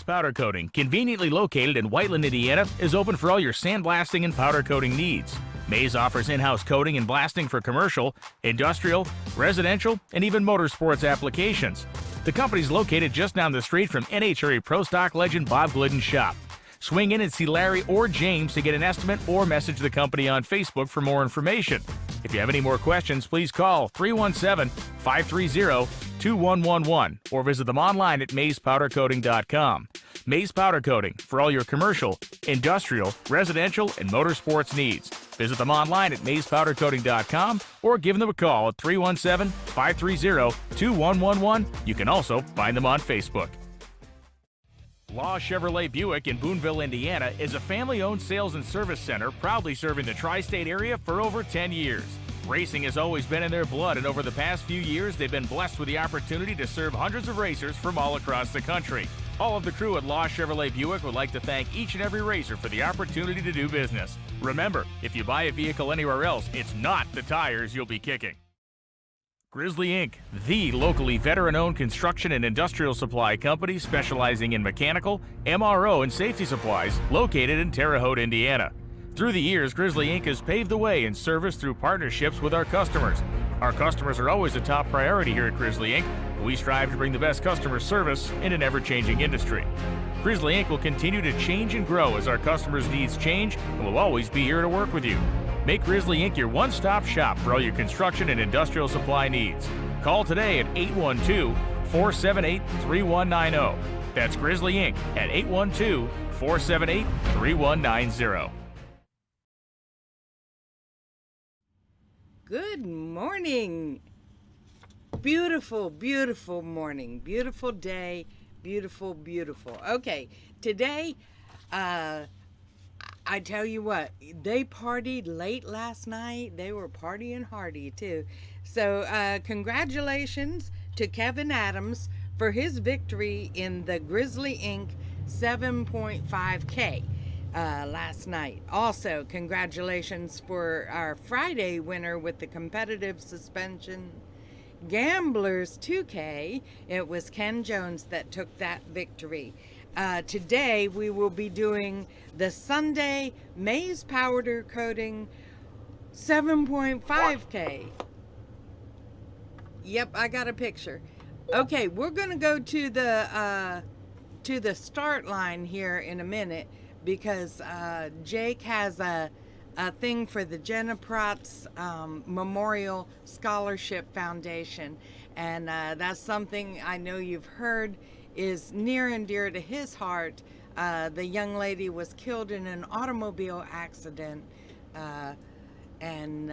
Mays Powder Coating, conveniently located in Whiteland, Indiana, is open for all your sandblasting and powder coating needs. Mays offers in-house coating and blasting for commercial, industrial, residential, and even motorsports applications. The company is located just down the street from NHRA Pro Stock legend Bob Glidden's shop. Swing in and see Larry or James to get an estimate or message the company on Facebook for more information. If you have any more questions, please call 317-530-2111 or visit them online at mayspowdercoating.com. Mays Powder Coating for all your commercial, industrial, residential, and motorsports needs. Visit them online at mayspowdercoating.com or give them a call at 317-530-2111. You can also find them on Facebook. Law Chevrolet Buick in Boonville, Indiana is a family-owned sales and service center proudly serving the tri-state area for over 10 years. Racing has always been in their blood, and over the past few years, they've been blessed with the opportunity to serve hundreds of racers from all across the country. All of the crew at Law Chevrolet Buick would like to thank each and every racer for the opportunity to do business. Remember, if you buy a vehicle anywhere else, it's not the tires you'll be kicking. Grizzly Inc., the locally veteran-owned construction and industrial supply company specializing in mechanical, MRO, and safety supplies located in Terre Haute, Indiana. Through the years, Grizzly Inc. has paved the way in service through partnerships with our customers. Our customers are always a top priority here at Grizzly Inc. We strive to bring the best customer service in an ever-changing industry. Grizzly Inc. will continue to change and grow as our customers' needs change, and will always be here to work with you. Make Grizzly Inc. your one-stop shop for all your construction and industrial supply needs. Call today at 812-478-3190. That's Grizzly Inc. at 812-478-3190. Good morning. Beautiful, beautiful morning. Beautiful day. Beautiful, beautiful. Okay, today, I tell you what, they partied late last night. They were partying hardy, too. So, congratulations to Kevin Adams for his victory in the Grizzly Inc. 7.5K last night. Also, congratulations for our Friday winner with the competitive suspension Gamblers 2K. It was Ken Jones that took that victory. Today we will be doing the Sunday Mays Powder Coating 7.5K. Yep, I got a picture. Okay, we're gonna go to the start line here in a minute because Jake has a thing for the Jenna Protz Memorial Scholarship Foundation, and that's something I know you've heard is near and dear to his heart. The young lady was killed in an automobile accident, and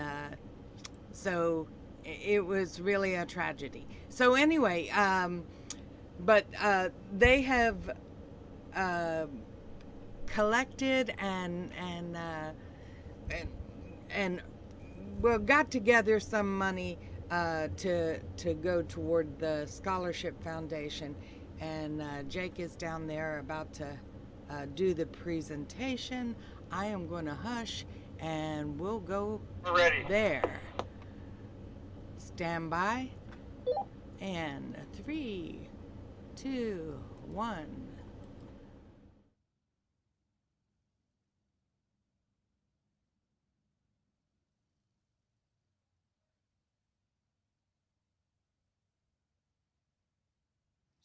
so it was really a tragedy. So anyway, but they have collected and well, got together some money to go toward the Scholarship Foundation, and Jake is down there about to do the presentation. I am going to hush, and we'll go there. Stand by, and 3, 2, 1.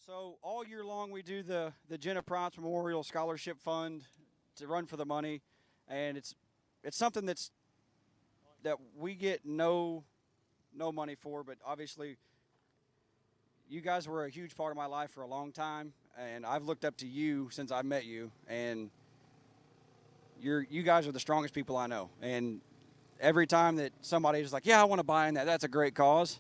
So all year long we do the Jenna Protz Memorial Scholarship Fund to run for the money, and it's something that we get no money for, but obviously you guys were a huge part of my life for a long time, and I've looked up to you since I met you, and you guys are the strongest people I know. And every time that somebody is like, yeah, I want to buy in that's a great cause.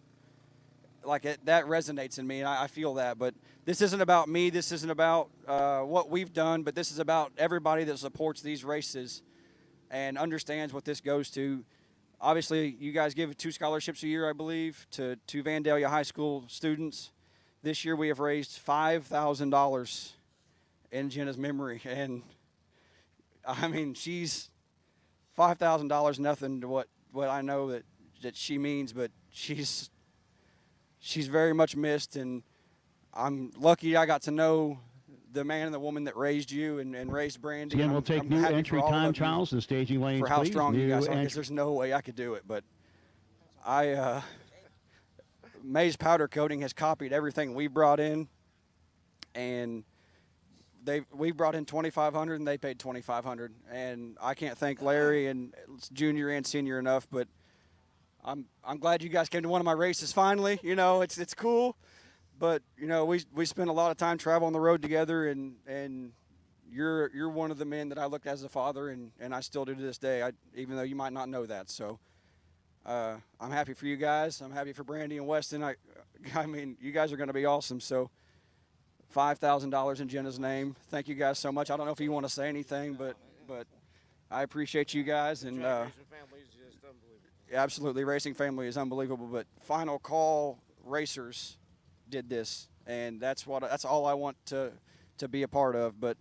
Like that resonates in me, and I feel that. But this isn't about me. This isn't about what we've done, but this is about everybody that supports these races and understands what this goes to. Obviously, you guys give 2 scholarships a year, I believe, to Vandalia High School students. This year we have raised $5,000 in Jenna's memory, and I mean, she's $5,000 nothing to what I know that she means, but she's very much missed, and I'm lucky I got to know the man and the woman that raised you and raised Brandy. Again, we'll take new entry time trials and staging lanes, for how please. strong you guys are, New because there's no way I could do it. But Mays Powder Coating has copied everything we brought in, and we brought in $2,500 and they paid $2,500, and I can't thank Larry and junior and senior enough. But I'm glad you guys came to one of my races finally. You know, it's cool, but you know, we spent a lot of time traveling the road together, and you're one of the men that I looked at as a father, and I still do to this day. Even though you might not know that. So I'm happy for you guys. I'm happy for Brandy and Weston. I mean, you guys are going to be awesome. So $5,000 in Jenna's name. Thank you guys so much. I don't know if you want to say anything, but I appreciate you guys. And absolutely, racing family is unbelievable. But Final Call Racers did this, and that's all I want to be a part of. But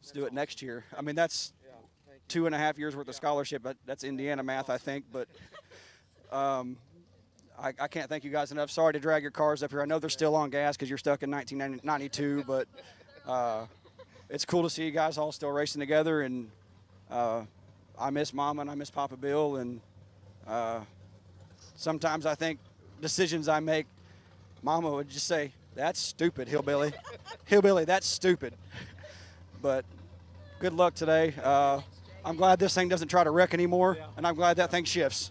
let's do it next year. I mean, that's 2.5 years worth of scholarship. That's Indiana math, I think. But I can't thank you guys enough. Sorry to drag your cars up here. I know they're still on gas because you're stuck in 1992, but it's cool to see you guys all still racing together. And I miss Mama and I miss Papa Bill. And sometimes I think decisions I make, Mama would just say, "That's stupid, hillbilly." Hillbilly, that's stupid. But good luck today. I'm glad this thing doesn't try to wreck anymore, and I'm glad that thing shifts.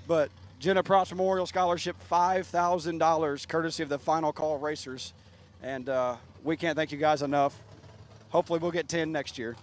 But Jenna Props Memorial Scholarship, $5,000, courtesy of the Final Call Racers. And we can't thank you guys enough. Hopefully we'll get 10 next year.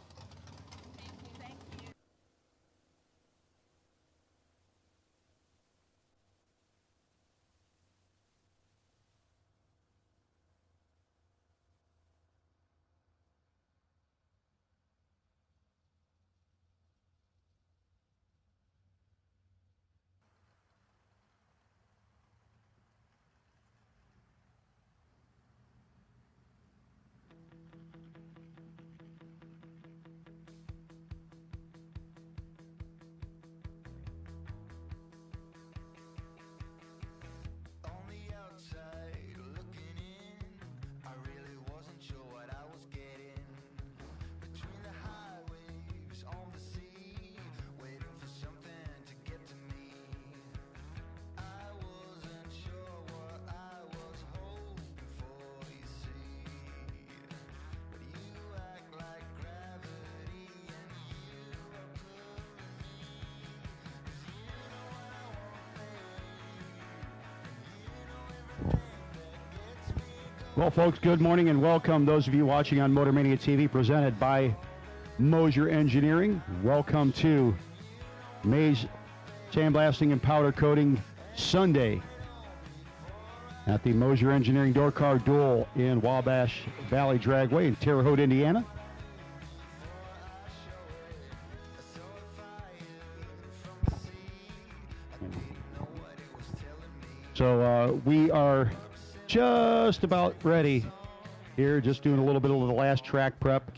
Well, folks, good morning and welcome. Those of you watching on Motor Mania TV, presented by Moser Engineering. Welcome to Mays Sandblasting and Powder Coating Sunday at the Moser Engineering Door Car Duel in Wabash Valley Dragway in Terre Haute, Indiana. So we are just about ready here, just doing a little bit of the last track prep.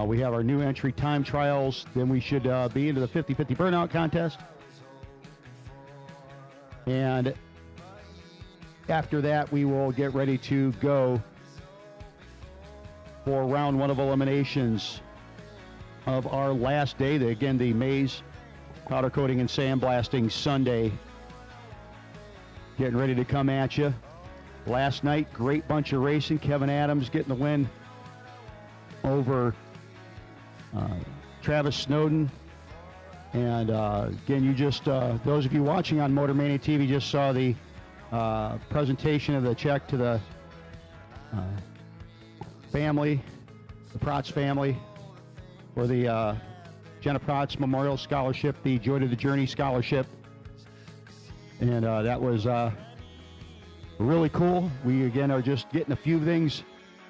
We have our new entry time trials, then we should be into the 50-50 burnout contest. And after that, we will get ready to go for round one of eliminations of our last day. Again, the Mays Powder Coating and Sandblasting Sunday. Getting ready to come at you. Last night, great bunch of racing. Kevin Adams getting the win over Travis Snowden. And again, you just, those of you watching on Motor Mania TV just saw the presentation of the check to the family, the Protz family, for the Jenna Protz Memorial Scholarship, the Joy to the Journey Scholarship. And that was really cool. We again are just getting a few things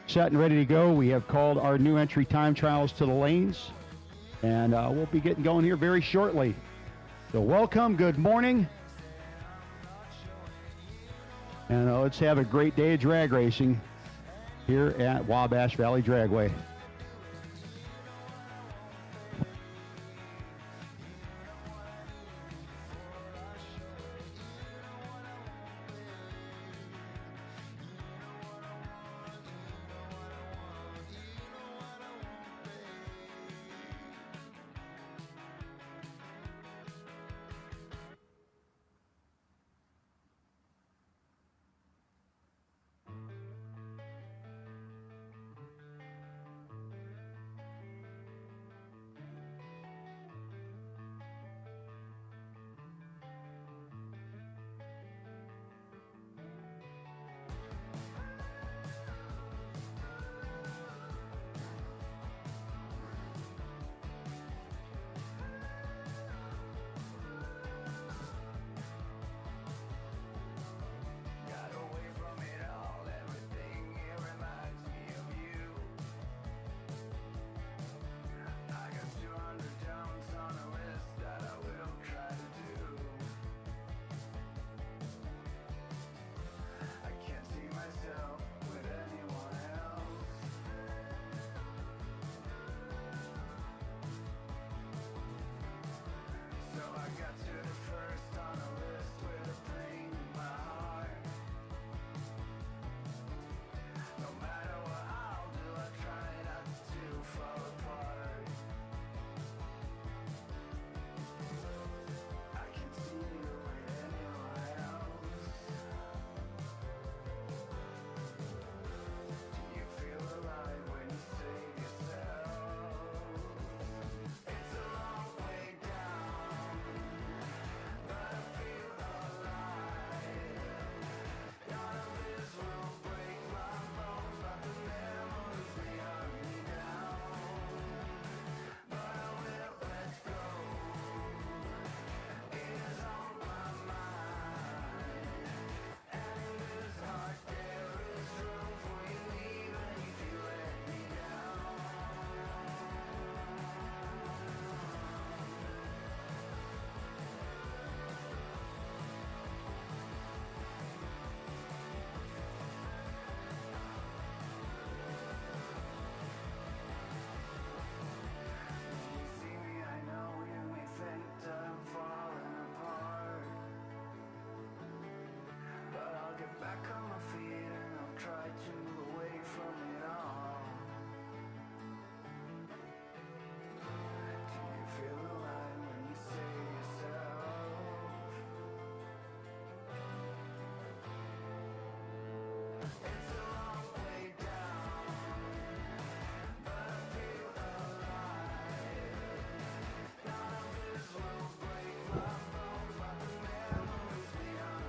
set and ready to go. We have called our new entry time trials to the lanes, and we'll be getting going here very shortly. So welcome, good morning, and let's have a great day of drag racing here at Wabash Valley Dragway.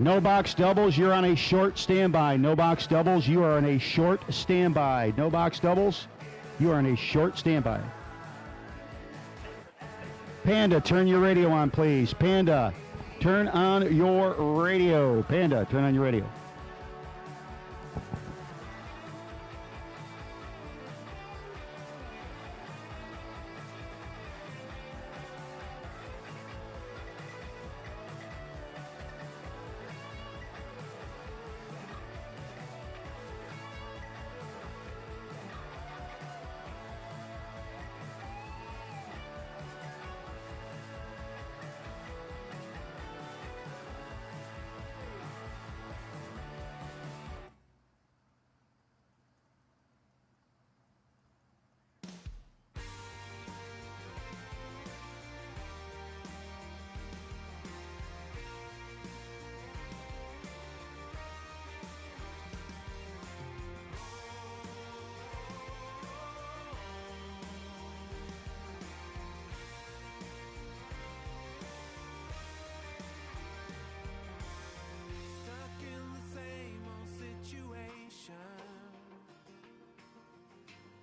No box doubles, you're on a short standby. No box doubles, you are on a short standby. No box doubles, you are on a short standby. Panda, turn your radio on, please. Panda, turn on your radio. Panda, turn on your radio.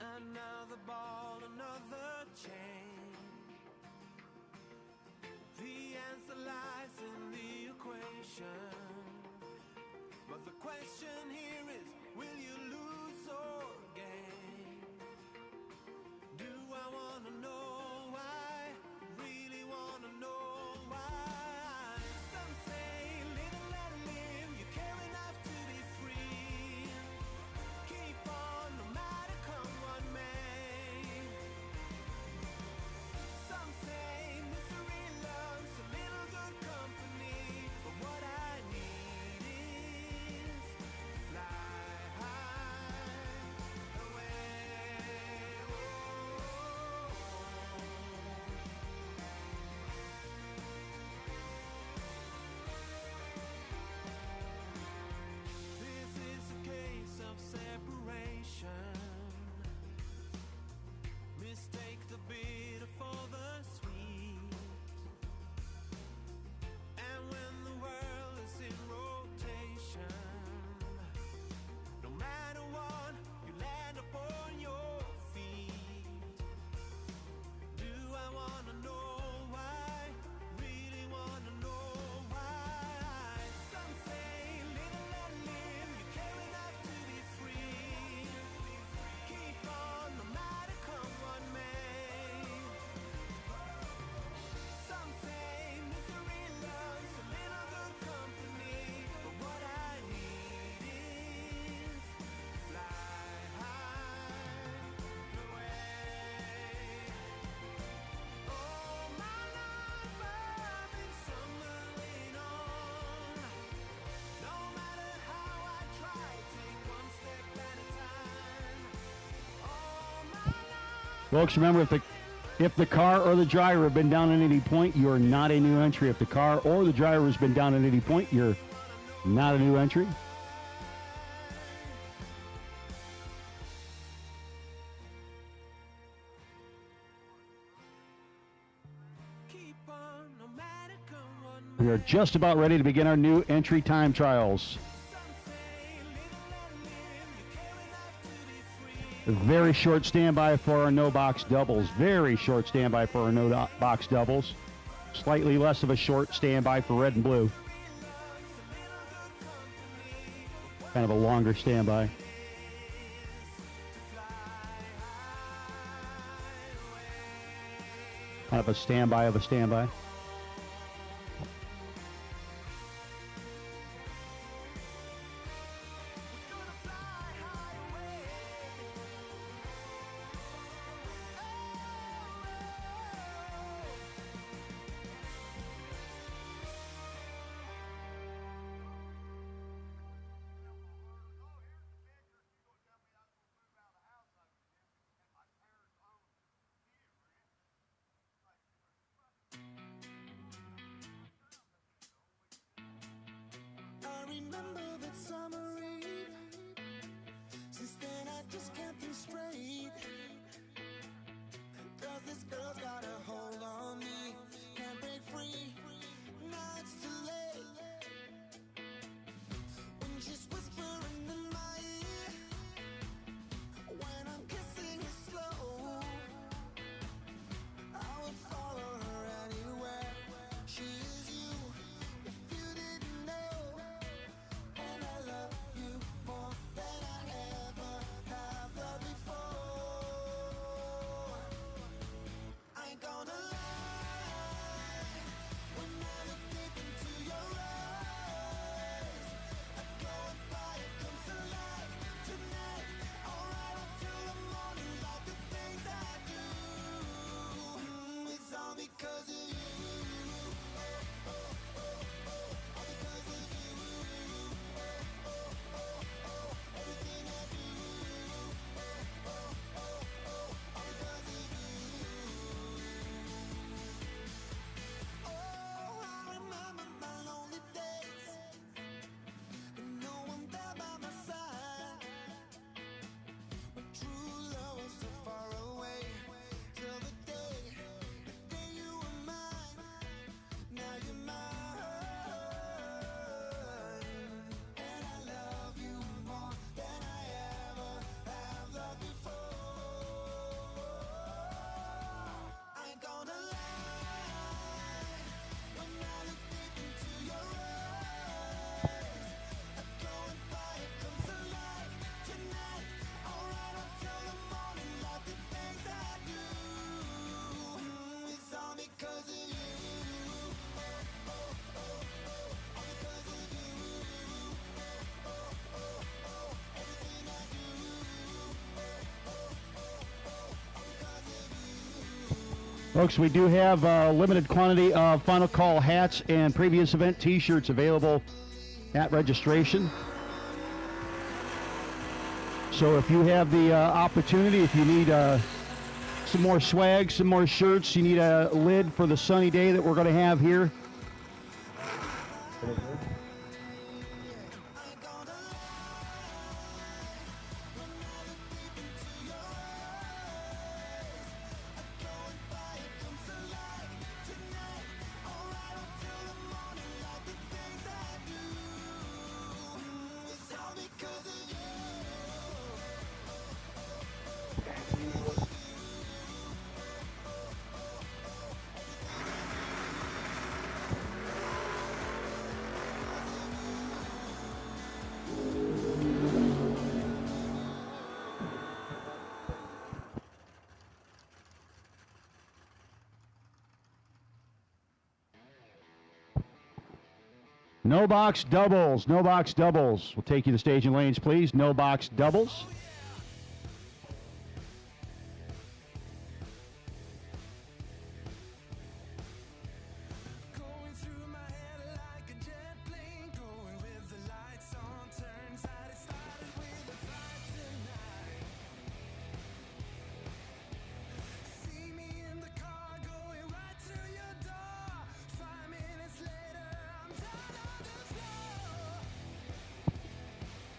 Another ball, another chain. The answer lies in the equation. But the question here is, will you lose or gain? Do I want to know why? Really want to know why? Some say live and let live. You care enough to be free. Keep on no matter come what may. Some say misery loves a little good company, but what I need is to fly high away. This is a case of separation. Mistake the bitter for the sweet. And when the world is in rotation, no matter what, you land upon your feet. Do I want to know why? Really want to know why? Some say live and let live. You care enough to be free. Keep on no matter come what may. Some say misery loves a little good company, but what I need is to fly high away. All my life I've been stumbling on. No matter how I try, take one step at a time. All my life. Folks, remember, if the car or the driver have been down at any point, you're not a new entry. If the car or the driver has been down at any point, you're not a new entry. Keep on no matter come what We are just about ready to begin our new entry time trials. Some say live and let live. You care enough to be free. Very short standby for our no box doubles. Very short standby for our no box doubles. Slightly less of a short standby for red and blue. Kind of a longer standby. Kind of a standby of a standby. I remember that summer eve. Since then I just can't think straight. 'Cause this girl's got a hold on me. Can't break free. Now it's too late. Folks, we do have a limited quantity of Final Call hats and previous event t-shirts available at registration. So if you have the opportunity, if you need some more swag, some more shirts, you need a lid for the sunny day that we're going to have here. No box doubles, no box doubles. We'll take you to staging lanes, please. No box doubles. Going through my head like a jet plane, going with the lights on, turns out it started with a fight tonight. See me in the car going right to your door. 5 minutes later, I'm down on the floor.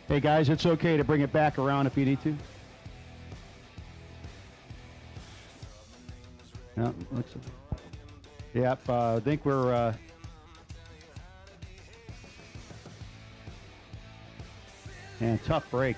Hey guys, it's okay to bring it back around if you need to. Yeah, yep, I think we're and tough break.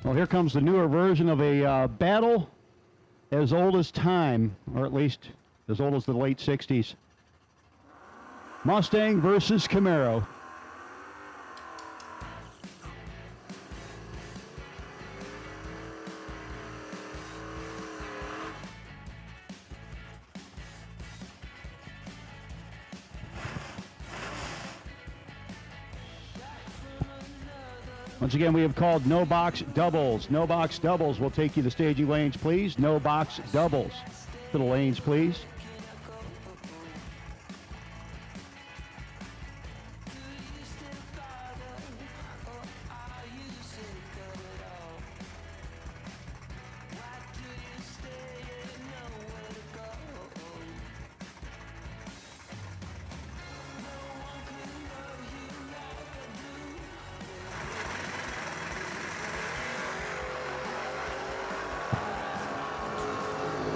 Well, here comes the newer version of a battle as old as time, or at least as old as the late 60s. Mustang versus Camaro. Once again, we have called no box doubles. No box doubles. We'll take you to staging lanes, please. No box doubles. To the lanes, please.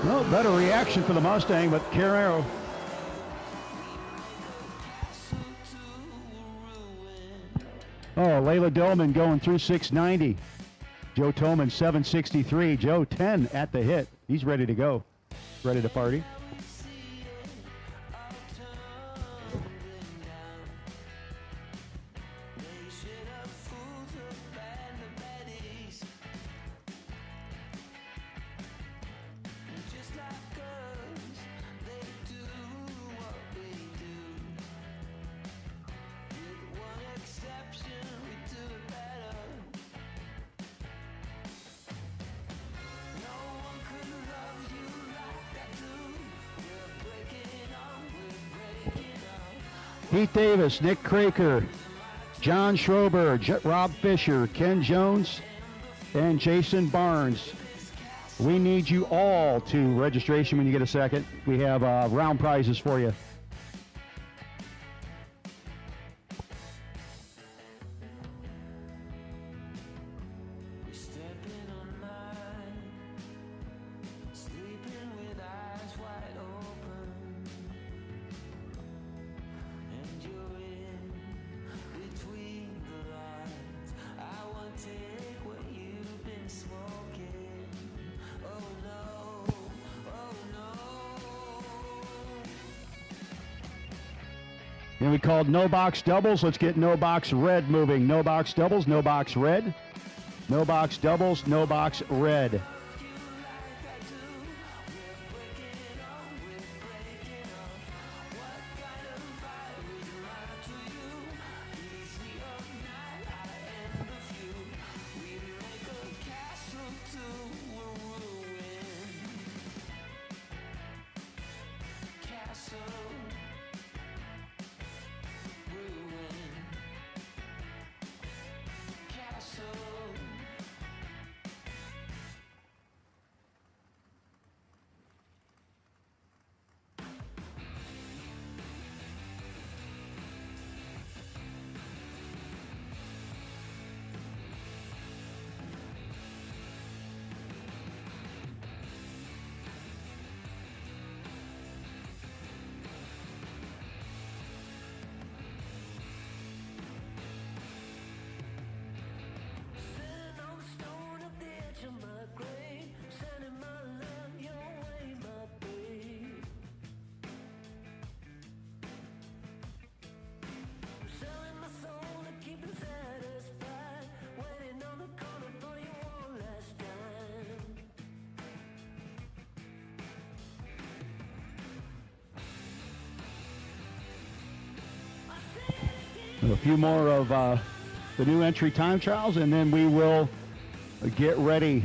Well, better reaction for the Mustang, but Camaro. Oh, Layla Dillman going through 690. Joe Tillman 763. Joe 10 at the hit. He's ready to go. Ready to party. Pete Davis, Nick Craker, John Schrober, Rob Fisher, Ken Jones, and Jason Barnes. We need you all to registration when you get a second. We have round prizes for you. Stepping on mine, sleeping with eyes wide open, and you're in between the lines. I won't take what you've been smoking. Oh no, oh no. And we called no box doubles. Let's get no box red moving. No box doubles, no box red. No box doubles, no box red. A few more of the new entry time trials, and then we will get ready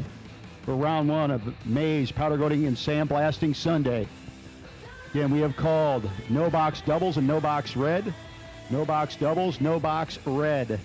for round one of May's Powder Coating and Sandblasting Sunday. Again, we have called no box doubles and no box red. No box doubles, no box red.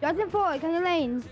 Dodson forward, can you lane?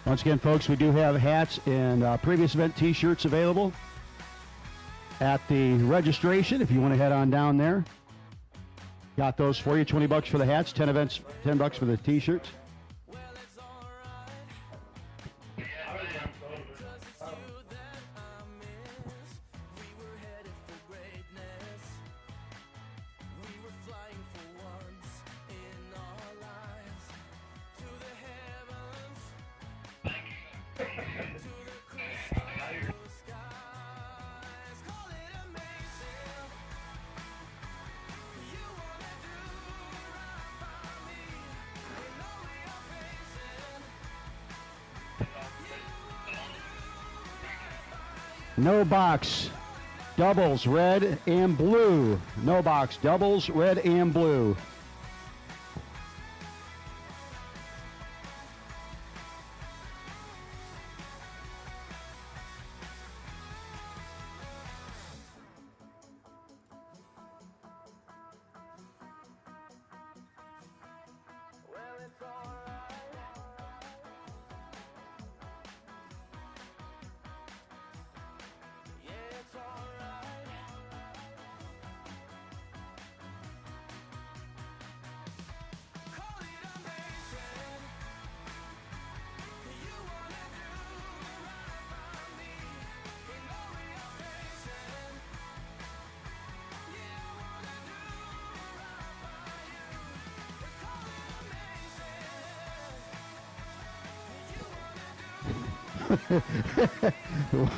Once again, folks, we do have hats and previous event t-shirts available at the registration if you want to head on down there. Got those for you, 20 bucks for the hats, 10 events, 10 bucks for the t-shirts. No box, doubles, red and blue. No box, doubles, red and blue.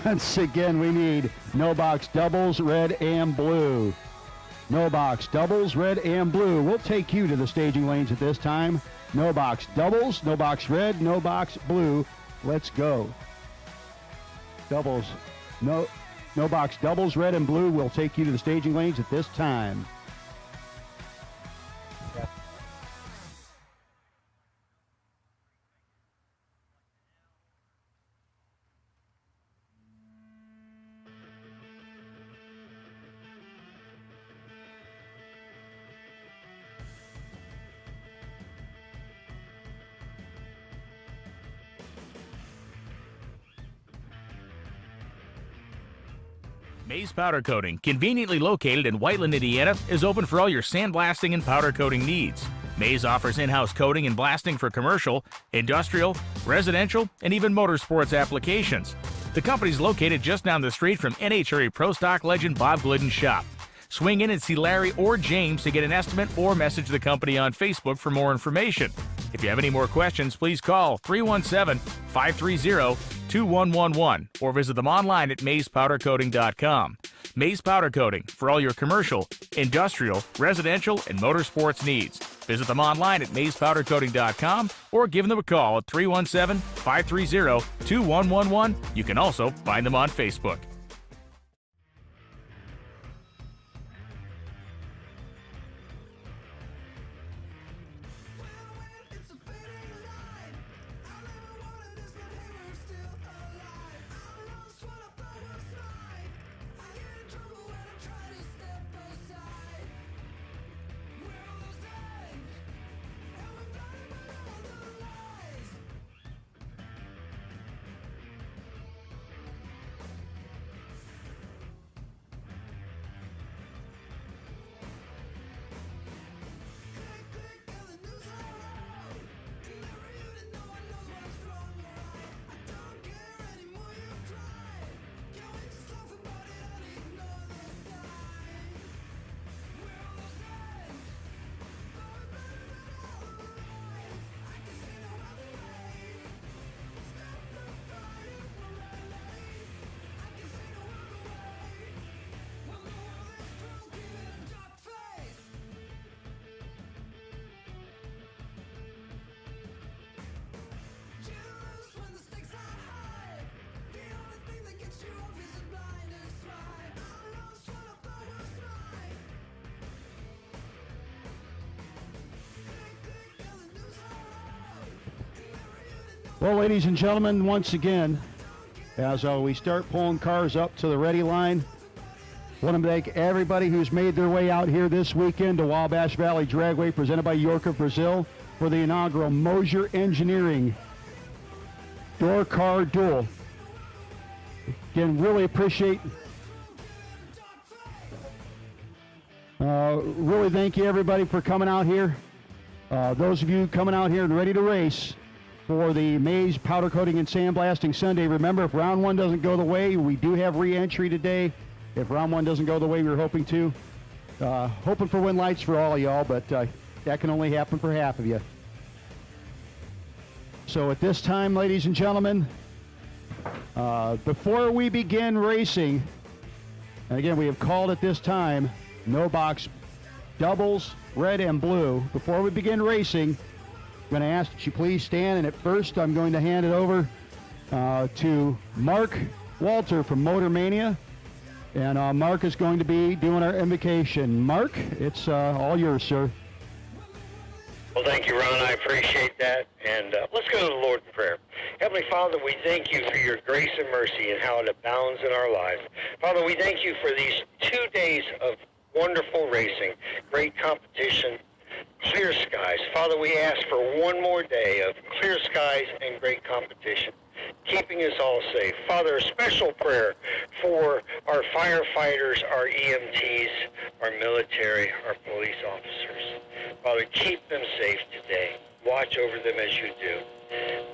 Once again, we need no box doubles, red and blue. No box doubles, red and blue. We'll take you to the staging lanes at this time. No box doubles, no box red, no box blue. Let's go. Doubles, no box doubles, red and blue. We'll take you to the staging lanes at this time. Mays Powder Coating, conveniently located in Whiteland, Indiana, is open for all your sandblasting and powder coating needs. Mays offers in-house coating and blasting for commercial, industrial, residential, and even motorsports applications. The company's located just down the street from NHRA Pro Stock legend Bob Glidden's shop. Swing in and see Larry or James to get an estimate or message the company on Facebook for more information. If you have any more questions, please call 317-530-2111 or visit them online at mayspowdercoating.com. Mays Powder Coating for all your commercial, industrial, residential, and motorsports needs. Visit them online at mayspowdercoating.com or give them a call at 317-530-2111. You can also find them on Facebook. Well, ladies and gentlemen, once again, as we start pulling cars up to the ready line, I want to thank everybody who's made their way out here this weekend to Wabash Valley Dragway, presented by York of Brazil, for the inaugural Moser Engineering Door Car Duel. Again, really appreciate, really thank you everybody for coming out here. Those of you coming out here and ready to race for the Maze Powder Coating and Sandblasting Sunday. Remember, if round one doesn't go the way, we do have re-entry today. If round one doesn't go the way we were hoping to, hoping for win lights for all of y'all, but that can only happen for half of you. So at this time, ladies and gentlemen, before we begin racing, and again, we have called at this time no box doubles, red and blue. Before we begin racing, I'm going to ask that you please stand, and at first I'm going to hand it over to Mark Walter from Motor Mania, and Mark is going to be doing our invocation. Mark, it's all yours, sir. Well, thank you, Ron. I appreciate that. And let's go to the Lord in prayer. Heavenly Father, we thank you for your grace and mercy and how it abounds in our lives. Father, we thank you for these 2 days of wonderful racing, great competition, clear skies. Father, we ask for one more day of clear skies and great competition, keeping us all safe. Father, a special prayer for our firefighters, our EMTs, our military, our police officers. Father, keep them safe today. Watch over them as you do.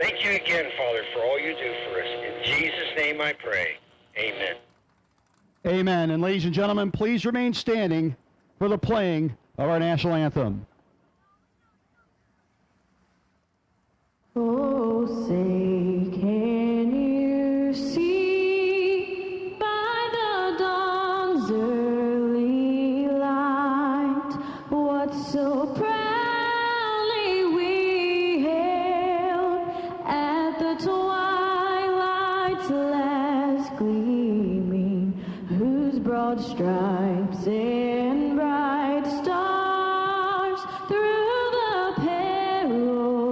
Thank you again, Father, for all you do for us. In Jesus' name I pray. Amen. Amen. And ladies and gentlemen, please remain standing for the playing of our national anthem. Oh, say, can you see by the dawn's early light what so proudly we hailed at the twilight's last gleaming, whose broad stripes and bright stars through the perilous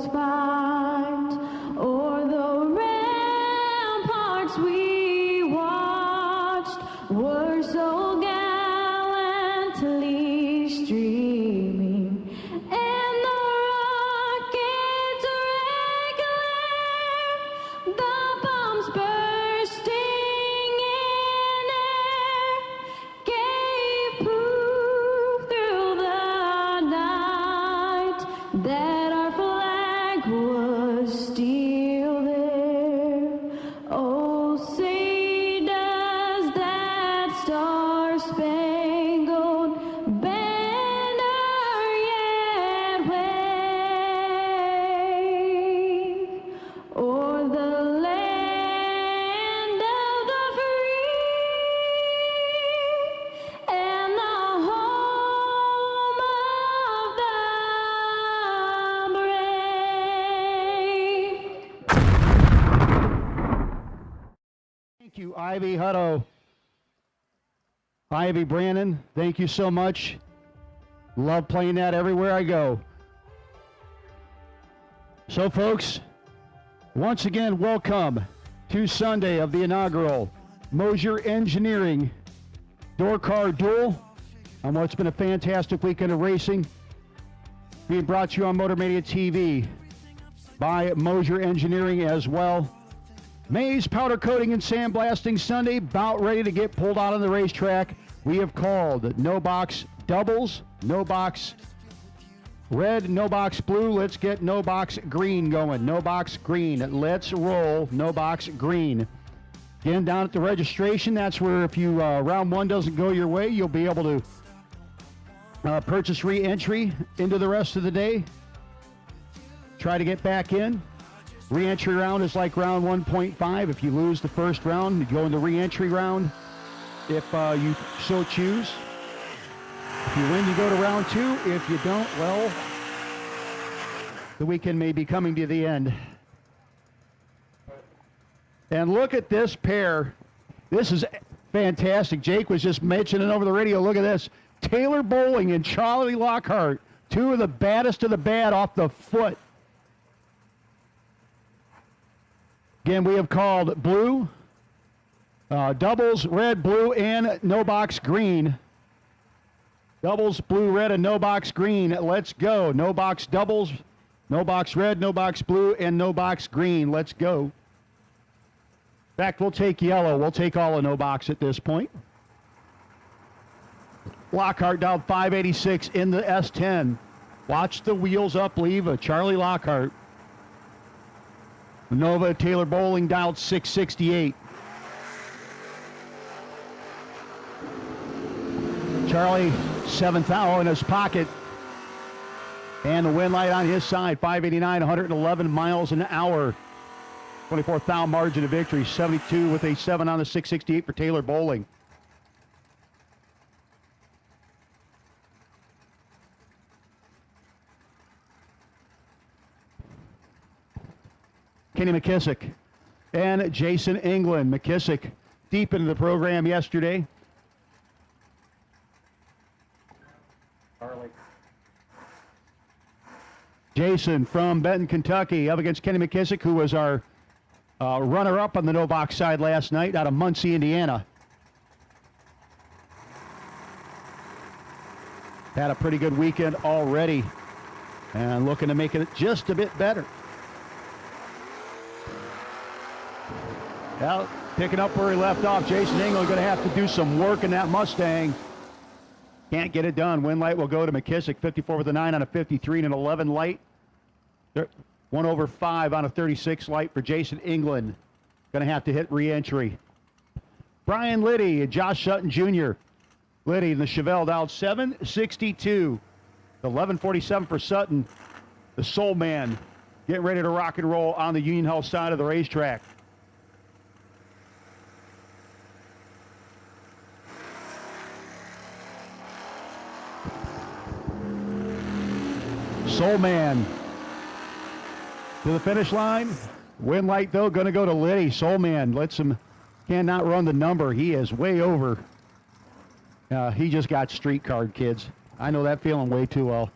fight o'er the ramparts we watched were so gallantly streaming, and the rockets regular, the bombs bursting in air, gave proof through the night that our flag was still there. Oh, say does that star-spangled banner yet wave o'er the land of the free and the home of the brave. Thank you, Ivy Hutto. Ivy Brandon, thank you so much. Love playing that everywhere I go. So, folks, once again, welcome to Sunday of the inaugural Moser Engineering Door Car Duel on what's been a fantastic weekend of racing, being brought to you on Motor Mania TV by Moser Engineering as well. Maze Powder Coating and Sandblasting Sunday, about ready to get pulled out on the racetrack. We have called no box doubles, no box red, no box blue. Let's get no box green going. No box green. Let's roll no box green. Again, down at the registration, that's where if you round one doesn't go your way, you'll be able to purchase re-entry into the rest of the day. Try to get back in. Re-entry round is like round 1.5. If you lose the first round, you go in the re-entry round if you so choose. If you win, you go to round two. If you don't, well, the weekend may be coming to the end. And look at this pair. This is fantastic. Jake was just mentioning over the radio. Look at this. Taylor Bowling and Charlie Lockhart, two of the baddest of the bad off the foot. Again, we have called blue, doubles, red, blue, and no box green. Doubles, blue, red, and no box green. Let's go. No box doubles, no box red, no box blue, and no box green. Let's go. In fact, we'll take yellow. We'll take all of no box at this point. Lockhart down 586 in the S10. Watch the wheels up, leave a Charlie Lockhart. Nova Taylor Bowling dialed 668. Charlie 7th in his pocket. And the wind light on his side, 589, 111 miles an hour. 24th thou margin of victory, 72 with a 7 on the 668 for Taylor Bowling. Kenny McKissick and Jason England. McKissick deep into the program yesterday. Jason from Benton, Kentucky, up against Kenny McKissick, who was our runner-up on the no box side last night out of Muncie, Indiana. Had a pretty good weekend already and looking to make it just a bit better. Well, picking up where he left off, Jason England going to have to do some work in that Mustang. Can't get it done. Wind light will go to McKissick, 54 with a 9 on a 53 and an 11 light. 1 over 5 on a 36 light for Jason England. Going to have to hit re-entry. Brian Liddy and Josh Sutton Jr. Liddy in the Chevelle dialed 762. 1147 for Sutton. The Soul Man getting ready to rock and roll on the Union Health side of the racetrack. Soul Man to the finish line. Wind light, though, going to go to Liddy. Soul Man lets him, cannot run the number. He is way over. He just got street card, kids. I know that feeling way too well.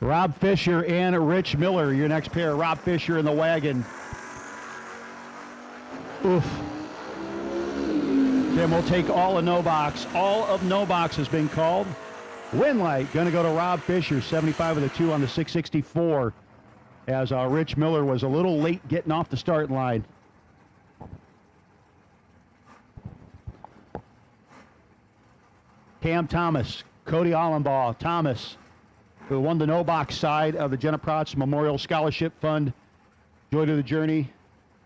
Rob Fisher and Rich Miller, your next pair. Rob Fisher in the wagon. Oof. Then we'll take all of no box. All of no box has been called. Wind light going to go to Rob Fisher, 75 with a 2 on the 664, as Rich Miller was a little late getting off the start line. Cam Thomas, Cody Allenbaugh, Thomas, who won the no box side of the Jenna Protz Memorial Scholarship Fund. Joy to the Journey,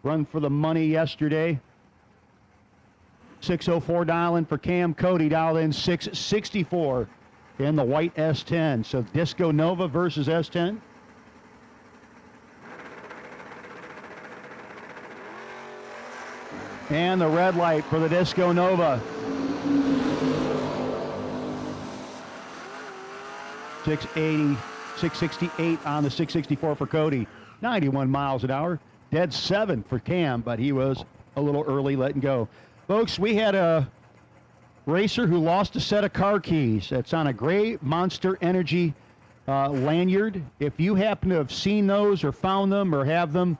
run for the money yesterday. 604 dialing for Cam. Cody dialed in 664 in the white S10. So Disco Nova versus S10. And the red light for the Disco Nova. 680, 668 on the 664 for Cody. 91 miles an hour. Dead 7 for Cam, but he was a little early letting go. Folks, we had a racer who lost a set of car keys. It's on a gray Monster Energy lanyard. If you happen to have seen those or found them or have them,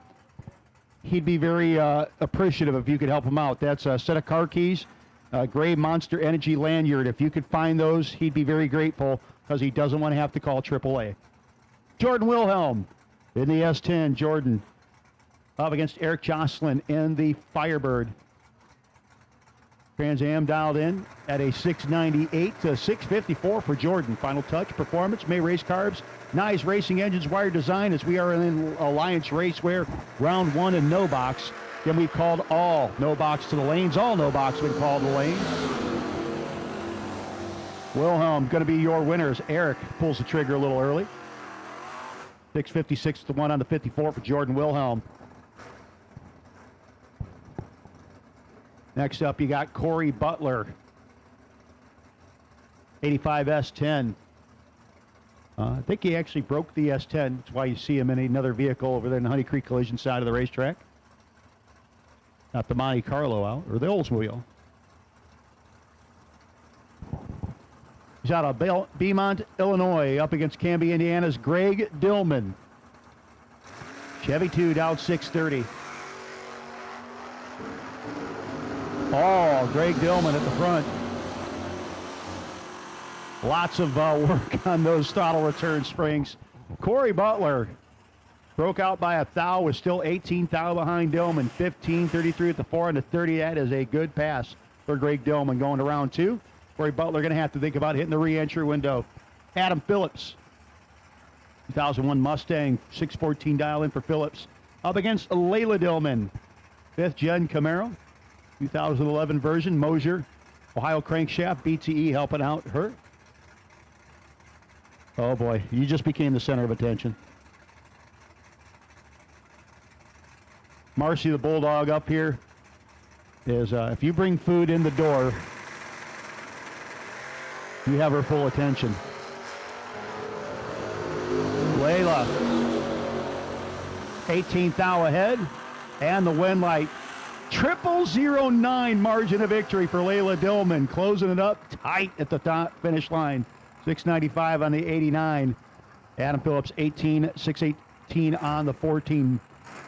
he'd be very appreciative if you could help him out. That's a set of car keys, gray Monster Energy lanyard. If you could find those, he'd be very grateful, because he doesn't want to have to call AAA. Jordan Wilhelm in the S10. Jordan up against Eric Jocelyn in the Firebird. Trans Am dialed in at a 698 to 654 for Jordan. Final touch, performance, May Race Carbs, Nice Racing Engines, Wire Design, as we are in Alliance Raceware, round 1 and no box. Then we've called all no box to the lanes. All no box been called to the lanes. Wilhelm going to be your winners. Eric pulls the trigger a little early. 656 to 1 on the 54 for Jordan Wilhelm. Next up, you got Corey Butler, 85 S10. I think he actually broke the S10. That's why you see him in another vehicle over there in the Honey Creek Collision side of the racetrack. Not the Monte Carlo out, or the Oldsmobile. He's out of Beaumont, Illinois, up against Canby, Indiana's Greg Dillman. Chevy 2 down 630. Oh, Greg Dillman at the front. Lots of work on those throttle return springs. Corey Butler broke out by a thou, was still 18 thou behind Dillman. 15:33 at the 4 and the 30. That is a good pass for Greg Dillman going to round 2. Corey Butler going to have to think about hitting the re-entry window. Adam Phillips, 2001 Mustang, 614 dial in for Phillips. Up against Layla Dillman, 5th gen Camaro, 2011 version, Moser, Ohio crankshaft, BTE helping out her. Oh boy, you just became the center of attention. Marcy the Bulldog up here is, if you bring food in the door, you have her full attention. Layla, 18th thou ahead, and the win light. 0009 margin of victory for Layla Dillman, closing it up tight at the top finish line. 695 on the 89. Adam Phillips, 618 on the 14.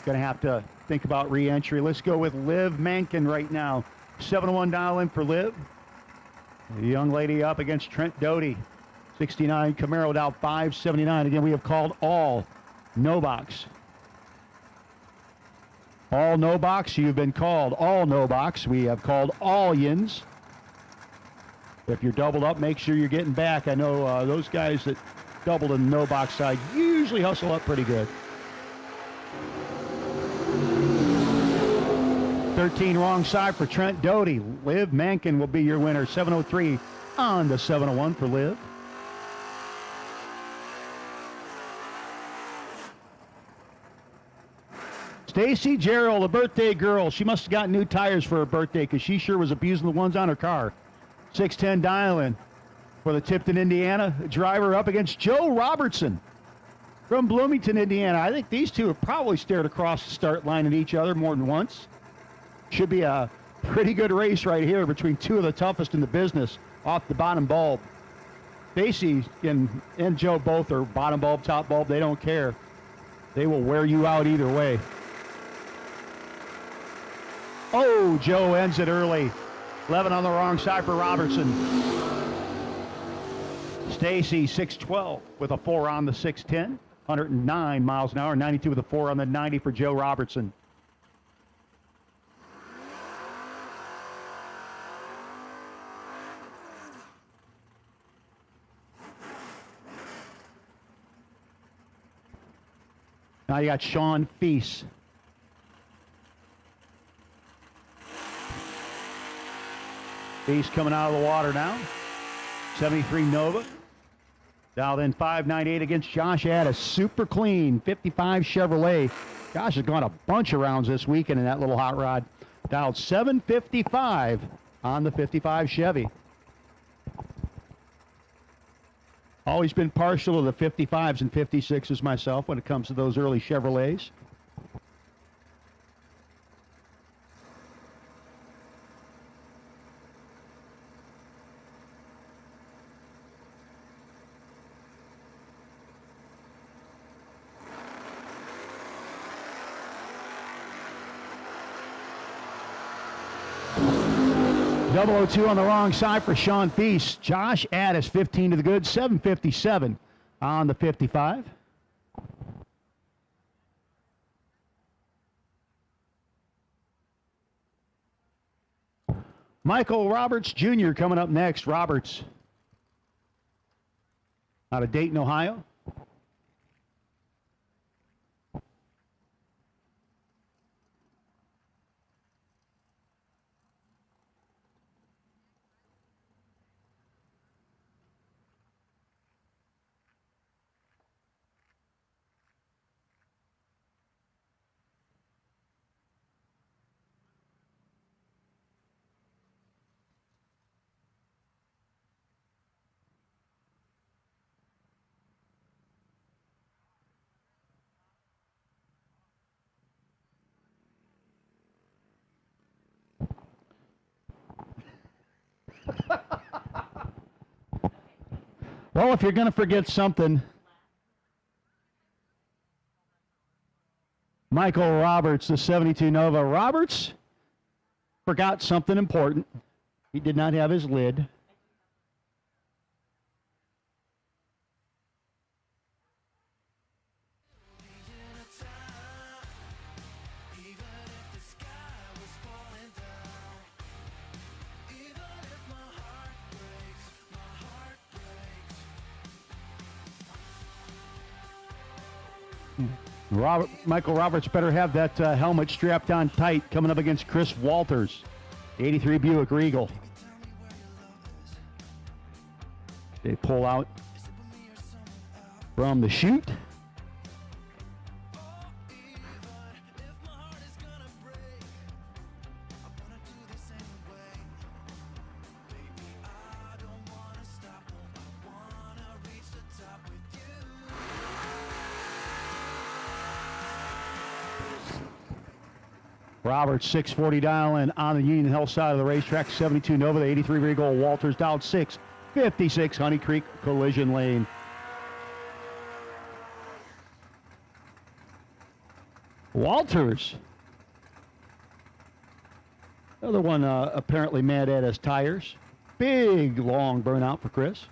Gonna have to think about re-entry. Let's go with Liv Mankin right now. 701 dial in for Liv. The young lady up against Trent Doty. 69 Camaro down 579. Again, we have called all no box. All no box. You've been called all no box. We have called all yins. If you're doubled up, make sure you're getting back. I know those guys that doubled in the no box side usually hustle up pretty good. 13 wrong side for Trent Doty. Liv Mankin will be your winner. 703 on the 701 for Liv. Stacy Gerald, a birthday girl. She must have got new tires for her birthday because she sure was abusing the ones on her car. 610 dial-in for the Tipton, Indiana driver up against Joe Robertson from Bloomington, Indiana. I think these two have probably stared across the start line at each other more than once. Should be a pretty good race right here between two of the toughest in the business off the bottom bulb. Stacy and Joe both are bottom bulb, top bulb. They don't care. They will wear you out either way. Oh, Joe ends it early. 11 on the wrong side for Robertson. Stacy, 612 with a 4 on the 610. 109 miles an hour, 92 with a 4 on the 90 for Joe Robertson. Now you got Sean Feast. Feast coming out of the water now. 73 Nova. Dialed in 598 against Josh Addis. Super clean 55 Chevrolet. Josh has gone a bunch of rounds this weekend in that little hot rod. Dialed 755 on the 55 Chevy. Always been partial to the 55s and 56s myself when it comes to those early Chevrolets. .002 on the wrong side for Sean Feast. Josh Addis, 15 to the good, 757 on the 55. Michael Roberts Jr. coming up next. Roberts out of Dayton, Ohio. Well, if you're going to forget something, Michael Roberts, the 72 Nova. Roberts forgot something important. He did not have his lid. Michael Roberts better have that helmet strapped on tight coming up against Chris Walters, 83 Buick Regal. They pull out from the chute. Roberts, 640 dial in on the Union Hill side of the racetrack. 72 Nova, the 83 Regal. Walters down 656 Honey Creek collision lane. Walters. Another one apparently mad at his tires. Big, long burnout for Chris.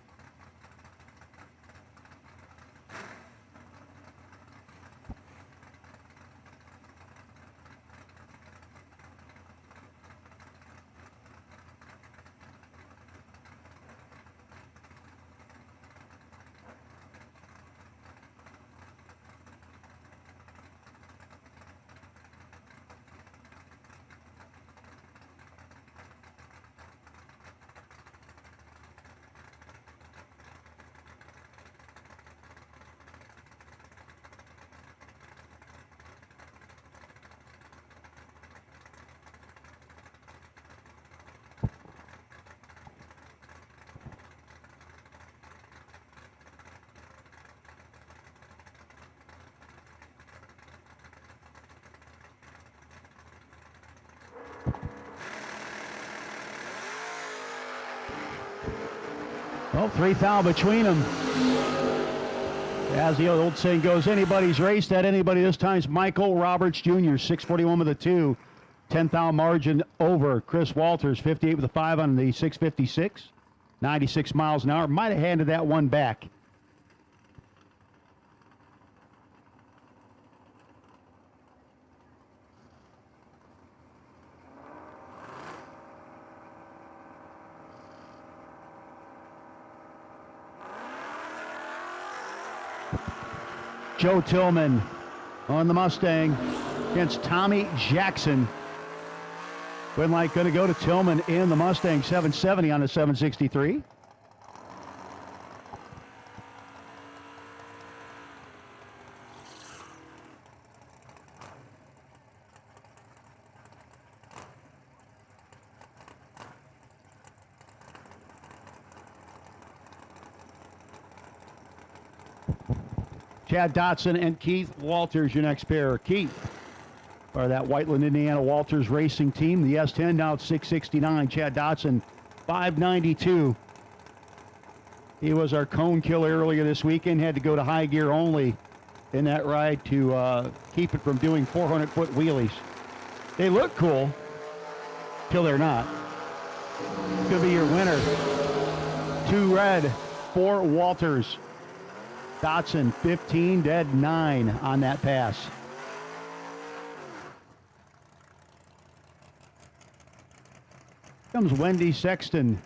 Well, 3 thou between them. As the old saying goes, anybody's race. That anybody this time's Michael Roberts Jr., 641 with a 2. 10 thou margin over Chris Walters, 58 with a 5 on the 656. 96 miles an hour. Might have handed that one back. Joe Tillman on the Mustang against Tommy Jackson. Red light going to go to Tillman in the Mustang, 770 on the 763. Chad Dodson and Keith Walters, your next pair. Keith, or that Whiteland, Indiana Walters racing team. The S10 now at 669. Chad Dodson, 592. He was our cone killer earlier this weekend. Had to go to high gear only in that ride to keep it from doing 400-foot wheelies. They look cool till they're not. It's going to be your winner. 2 red, 4 Walters. Dodson, 15, dead 9 on that pass. Comes Wendy Sexton.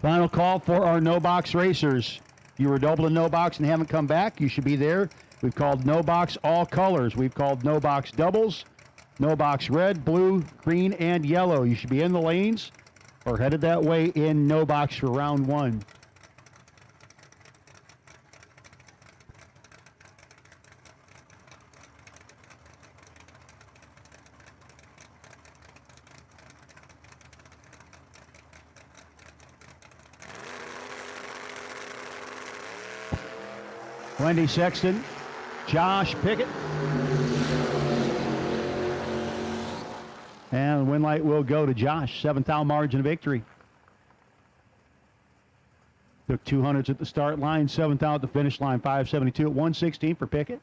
Final call for our no-box racers. You were doubled in no-box and haven't come back, you should be there. We've called no-box all colors. We've called no-box doubles, no-box red, blue, green, and yellow. You should be in the lanes or headed that way in no-box for round 1. Wendy Sexton, Josh Pickett. And win light will go to Josh, 7th out margin of victory. Took 200s at the start line, 7th out at the finish line, 572 at 116 for Pickett.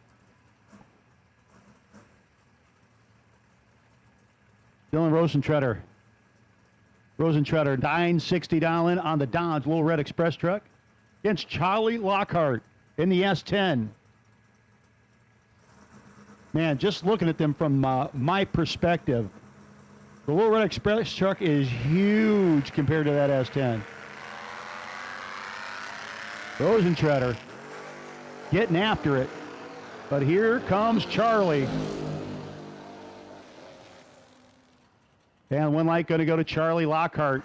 Dylan Rosentreader, 960 dial in on the Dodge Little Red Express truck against Charlie Lockhart in the S10. Man, just looking at them from my perspective, the Little Red Express truck is huge compared to that S10. Rosentreader getting after it, but here comes Charlie. And one light going to go to Charlie Lockhart.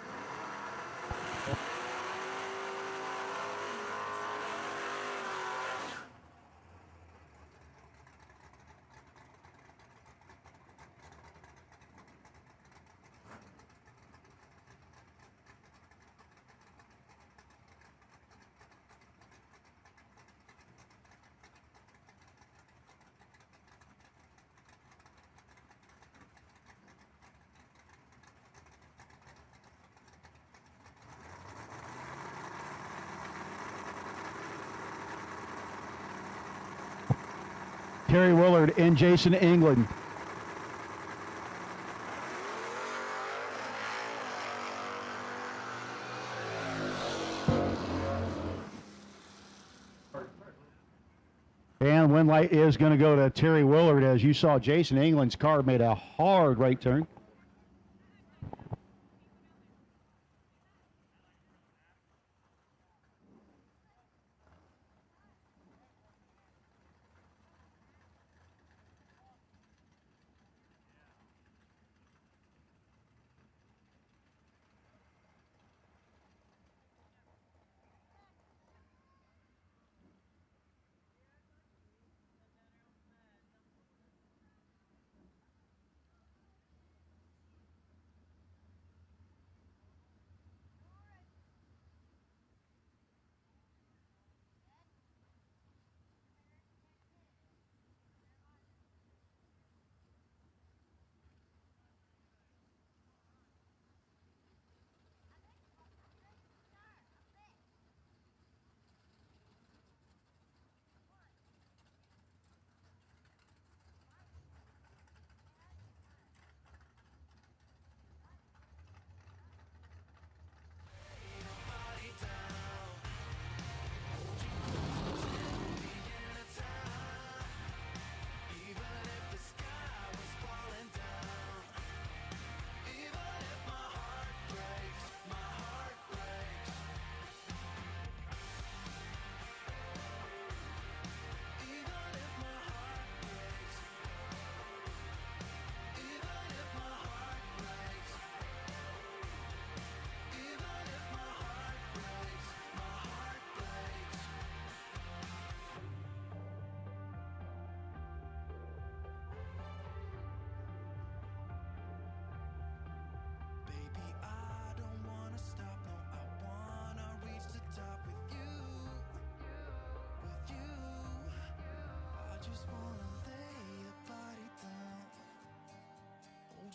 Terry Willard and Jason England. And win light is going to go to Terry Willard. As you saw, Jason England's car made a hard right turn.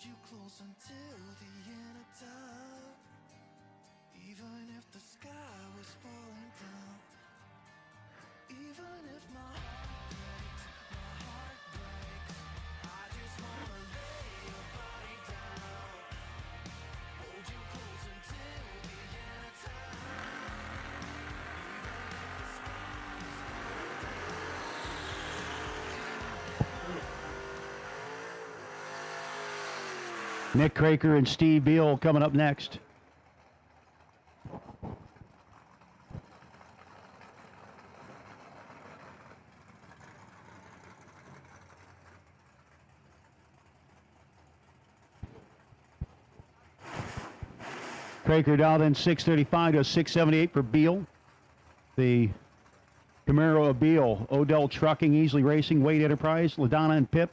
You close until the end of time. Even if the sky was falling down. Even if my heart breaks, I just wanna lay your body down. Hold you close until the end of time. Even if the sky was Nick Craker and Steve Beal coming up next. Craker dialed in 635 to 678 for Beal. The Camaro of Beal, Odell Trucking, Easily Racing, Wade Enterprise, LaDonna and Pip.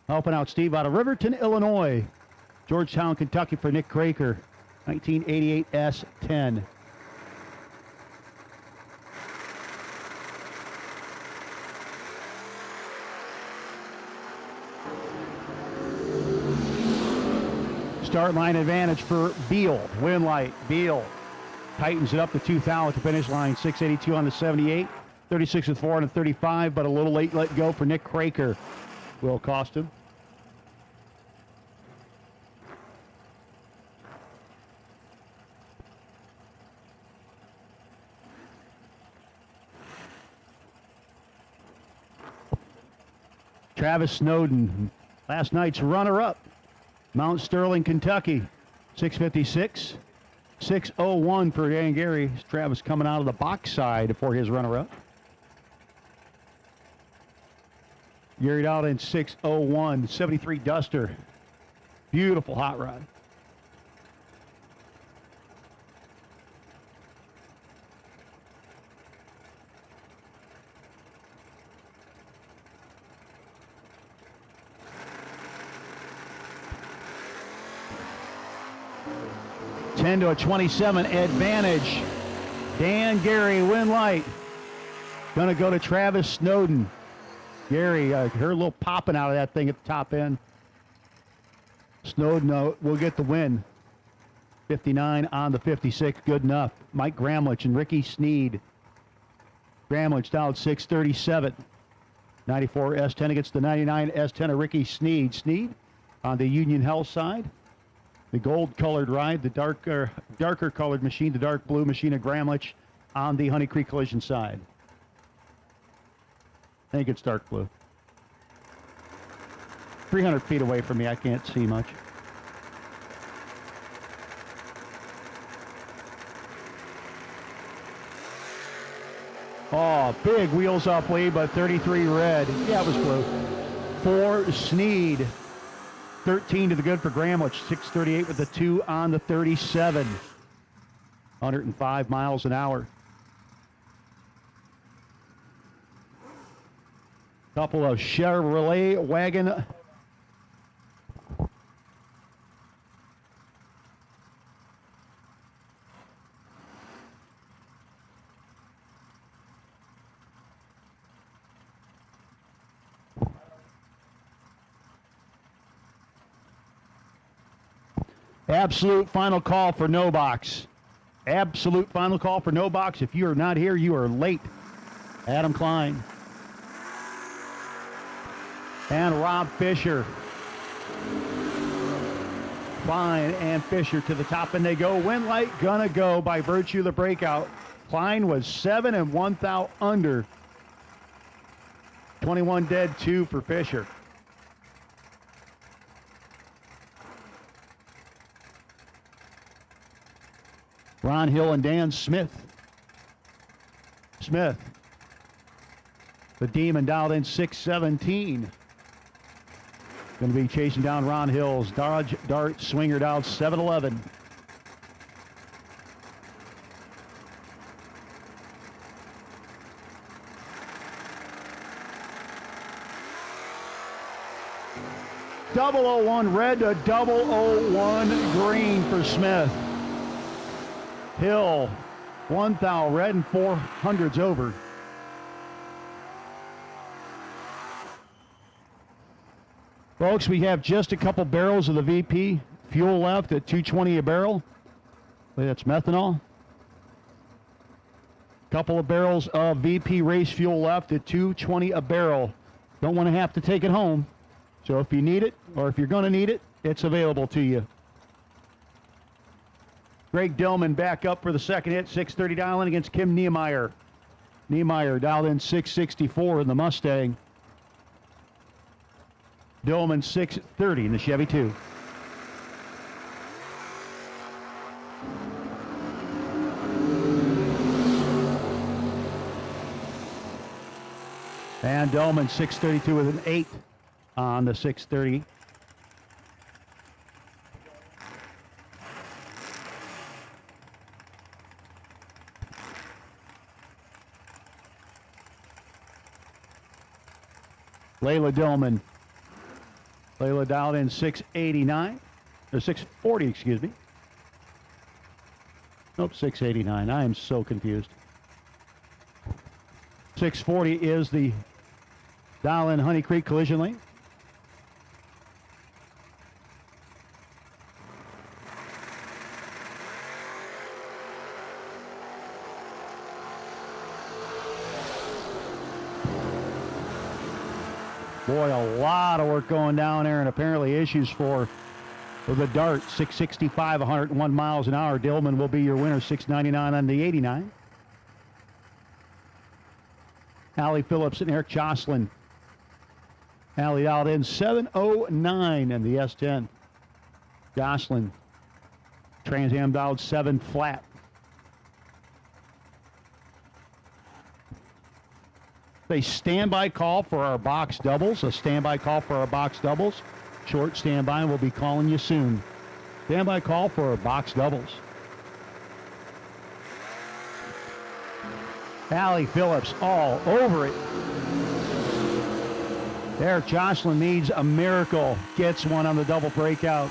Helping out Steve out of Riverton, Illinois. Georgetown, Kentucky for Nick Craker, 1988 S10. Start line advantage for Beal. Win light. Beal tightens it up to 2,000 at the finish line. 682 on the 78. 36 with 4 on the 35, but a little late let go for Nick Craker. Will cost him. Travis Snowden, last night's runner-up. Mount Sterling, Kentucky, 656. 601 for Dan Gary. Travis coming out of the box side for his runner-up. Gary out in 601. 73 Duster. Beautiful hot rod. To a 27 advantage. Dan Gary, win light. Gonna go to Travis Snowden. Gary, heard a little popping out of that thing at the top end. Snowden will get the win. 59 on the 56, good enough. Mike Gramlich and Ricky Snead. Gramlich down 637. 94 S10 against the 99 S10 of Ricky Snead. Snead on the Union Health side. The gold-colored ride, the darker colored machine, the dark blue machine of Gramlich on the Honey Creek Collision side. I think it's dark blue. 300 feet away from me, I can't see much. Oh, big wheels off lead, but 33 red. Yeah, it was blue. 4 Snead. 13 to the good for Gramlich. 638 with the 2 on the 37. 105 miles an hour. Couple of Chevrolet wagon. Absolute final call for no box. Absolute final call for no box. If you are not here, you are late. Adam Klein. And Rob Fisher. Klein and Fisher to the top, and they go. Win light gonna go by virtue of the breakout. Klein was 7 and 1 thou under. 21 dead, 2 for Fisher. Ron Hill and Dan Smith. Smith. The Demon dialed in 617. Going to be chasing down Ron Hill's Dodge Dart Swinger dialed 711. .001 red to .001 green for Smith. Hill, 1 thou red and 400s over. Folks, we have just a couple barrels of the VP fuel left at $2.20 a barrel. That's methanol. Couple of barrels of VP race fuel left at $2.20 a barrel. Don't want to have to take it home. So if you need it, or if you're going to need it, it's available to you. Greg Dillman back up for the second hit, 630 dial in against Kim Niemeyer. Niemeyer dialed in 664 in the Mustang. Dillman 630 in the Chevy 2. And Dillman 632 with an 8 on the 630. Layla Dillman. Layla dialed in 689, or 640, excuse me. Nope, 689. I am so confused. 640 is the dial in Honey Creek collision lane. Boy, a lot of work going down there, and apparently issues for the Dart. 665, 101 miles an hour. Tillman will be your winner, 699 on the 89. Allie Phillips and Eric Jocelyn. Allie dialed in 709 in the S10. Jocelyn, Trans Am dialed 7 flat. A standby call for our box doubles. A standby call for our box doubles. Short standby, and we'll be calling you soon. Standby call for our box doubles. Allie Phillips all over it. Eric Jocelyn needs a miracle. Gets one on the double breakout.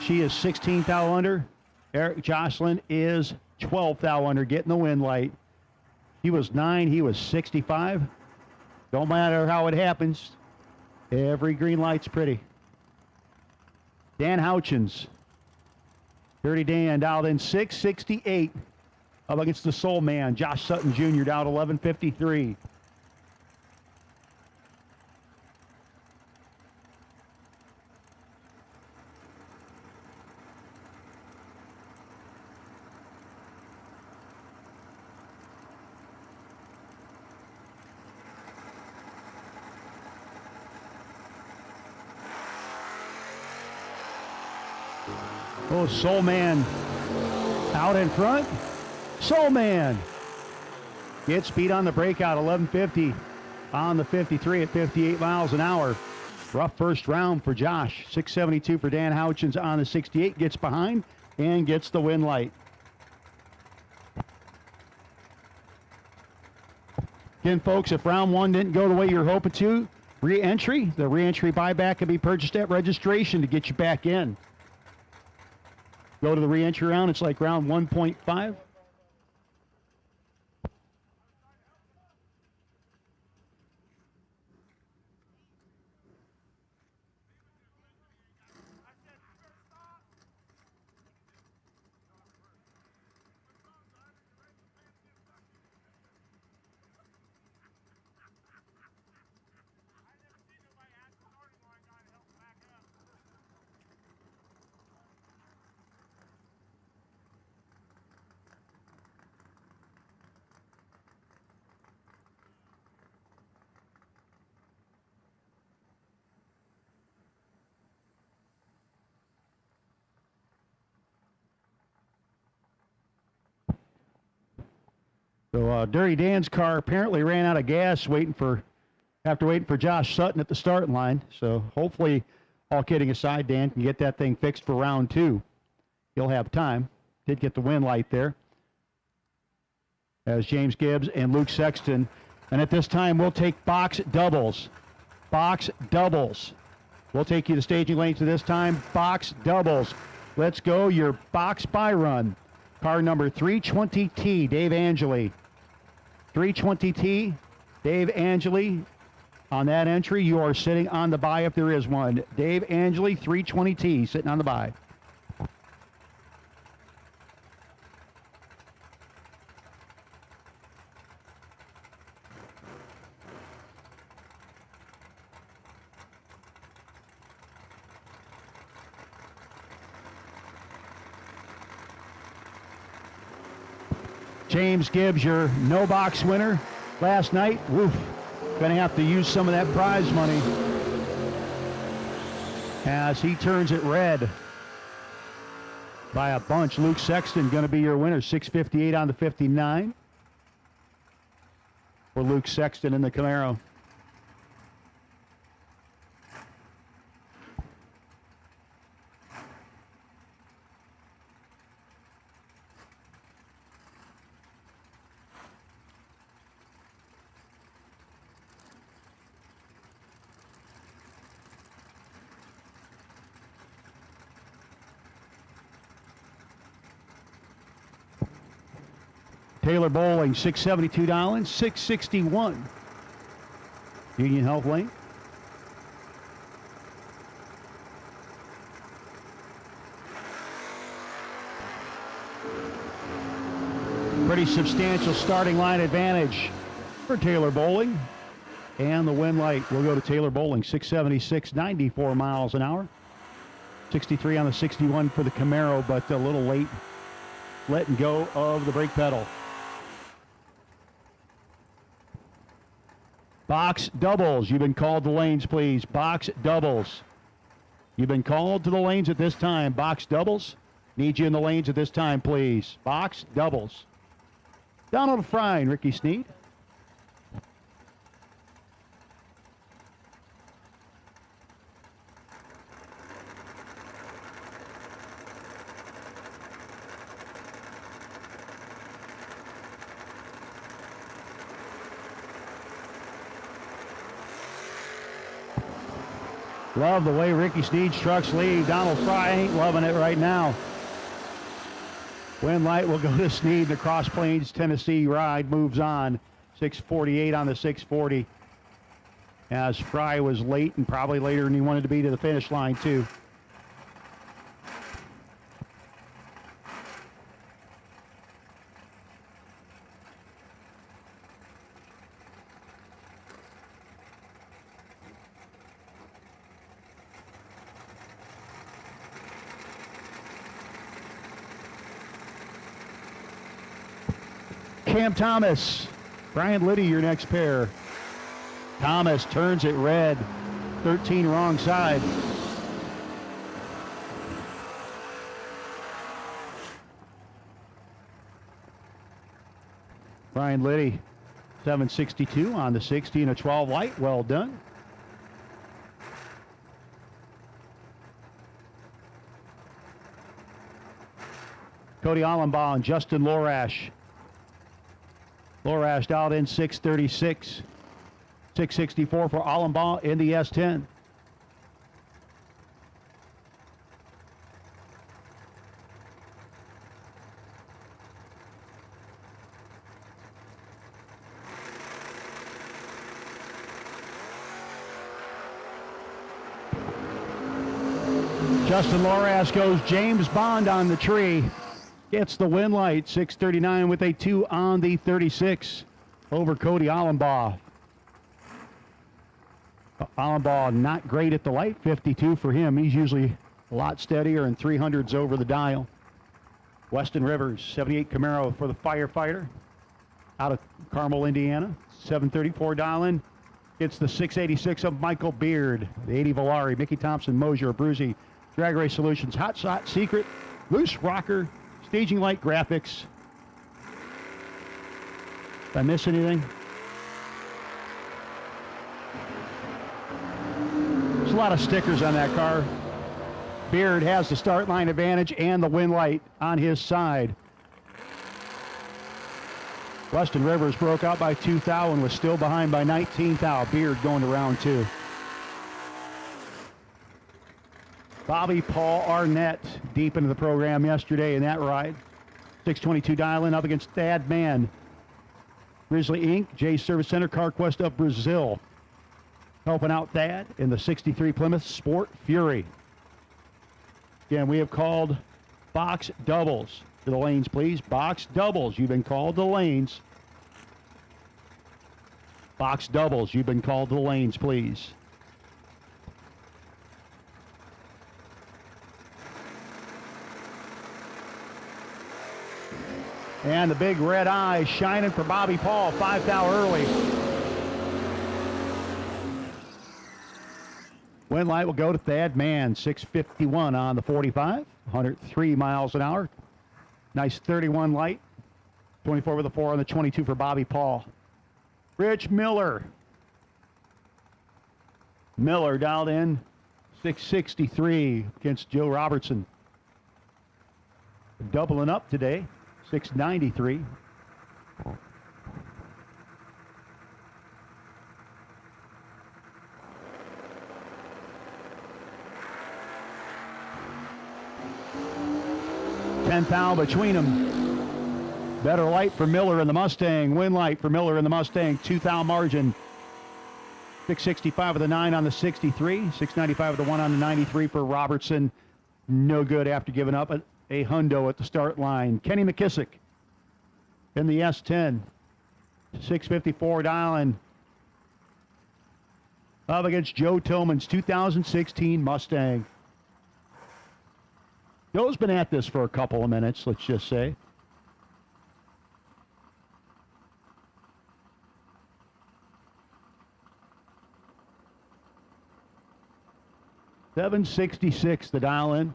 She is 16th thou under. Eric Jocelyn is 12th thou under, getting the wind light. He was 9, he was 65. Don't matter how it happens. Every green light's pretty. Dan Houchins. Dirty Dan dialed in 668. Up against the Soul Man, Josh Sutton Jr. down 1153. Oh, Soul Man out in front. Soul Man gets beat on the breakout, 1150 on the 53 at 58 miles an hour. Rough first round for Josh. 672 for Dan Houchins on the 68. Gets behind and gets the wind light. Again, folks, if round one didn't go the way you're hoping to, the re-entry buyback can be purchased at registration to get you back in. Go to the re-entry round. It's like round 1.5. So Dirty Dan's car apparently ran out of gas after waiting for Josh Sutton at the starting line. So hopefully, all kidding aside, Dan can get that thing fixed for round two. He'll have time. Did get the wind light there. As James Gibbs and Luke Sexton. And at this time, we'll take box doubles. Box doubles. We'll take you to staging lanes to this time. Box doubles. Let's go. Your box by run. Car number 320T, Dave Angeli. 320T, Dave Angeli. On that entry, you are sitting on the buy if there is one. Dave Angeli, 320T, sitting on the buy. James Gibbs, your no box winner last night. Woof. Going to have to use some of that prize money as he turns it red by a bunch. Luke Sexton going to be your winner. 658 on the 59 for Luke Sexton in the Camaro. Taylor Bowling, $672, $661. Union Health Lane. Pretty substantial starting line advantage for Taylor Bowling. And the wind light will go to Taylor Bowling, 676, 94 miles an hour. 63 on the 61 for the Camaro, but a little late letting go of the brake pedal. Box doubles. You've been called to lanes, please. Box doubles. You've been called to the lanes at this time. Box doubles. Need you in the lanes at this time, please. Box doubles. Donald Fry and Ricky Snead. Love the way Ricky Snead's trucks lead. Donald Fry ain't loving it right now. Wind light will go to Snead. The Cross Plains, Tennessee ride moves on. 6:48 on the 640. As Fry was late and probably later than he wanted to be to the finish line too. Cam Thomas, Brian Liddy, your next pair. Thomas turns it red, 13 wrong side. Brian Liddy, 762 on the 60 and a 12 light, well done. Cody Allenbaugh and Justin Lorash. Lorash dialed in 636. 664 for Allenbaugh in the S10. Justin Lorash goes James Bond on the tree. Gets the wind light, 639 with a 2 on the 36 over Cody Allenbaugh. Allenbaugh not great at the light, 52 for him. He's usually a lot steadier and 300s over the dial. Weston Rivers, 78 Camaro for the firefighter out of Carmel, Indiana. 734 dial-in. It's the 686 of Michael Beard, the 80 Volare, Mickey Thompson, Moser, Bruzy, Drag Race Solutions, Hot Shot Secret, Loose Rocker, Staging Light Graphics. Did I miss anything? There's a lot of stickers on that car. Beard has the start line advantage and the wind light on his side. Weston Rivers broke out by 2 thou and was still behind by 19 thou. Beard going to round 2. Bobby Paul Arnett deep into the program yesterday in that ride. 622 dial-in up against Thad Mann. Grizzly Inc., Jay's Service Center, CarQuest of Brazil. Helping out Thad in the 63 Plymouth Sport Fury. Again, we have called box doubles to the lanes, please. Box doubles. You've been called to the lanes. Box doubles. You've been called to the lanes, please. And the big red eye shining for Bobby Paul, 5 thou early. Wind light will go to Thad Mann, 651 on the 45, 103 miles an hour. Nice 31 light, 24 with a 4 on the 22 for Bobby Paul. Rich Miller. Miller dialed in, 663 against Joe Robertson. Doubling up today. 693. Tenth thou between them. Better light for Miller in the Mustang. Wind light for Miller in the Mustang. 2 thou margin. 665 with a 9 on the 63. 695 with a 1 on the 93 for Robertson. No good after giving up a hundo at the start line. Kenny McKissick in the S10. 654 dial-in. up against Joe Tillman's 2016 Mustang. Joe's been at this for a couple of minutes, let's just say. $766 the dial in.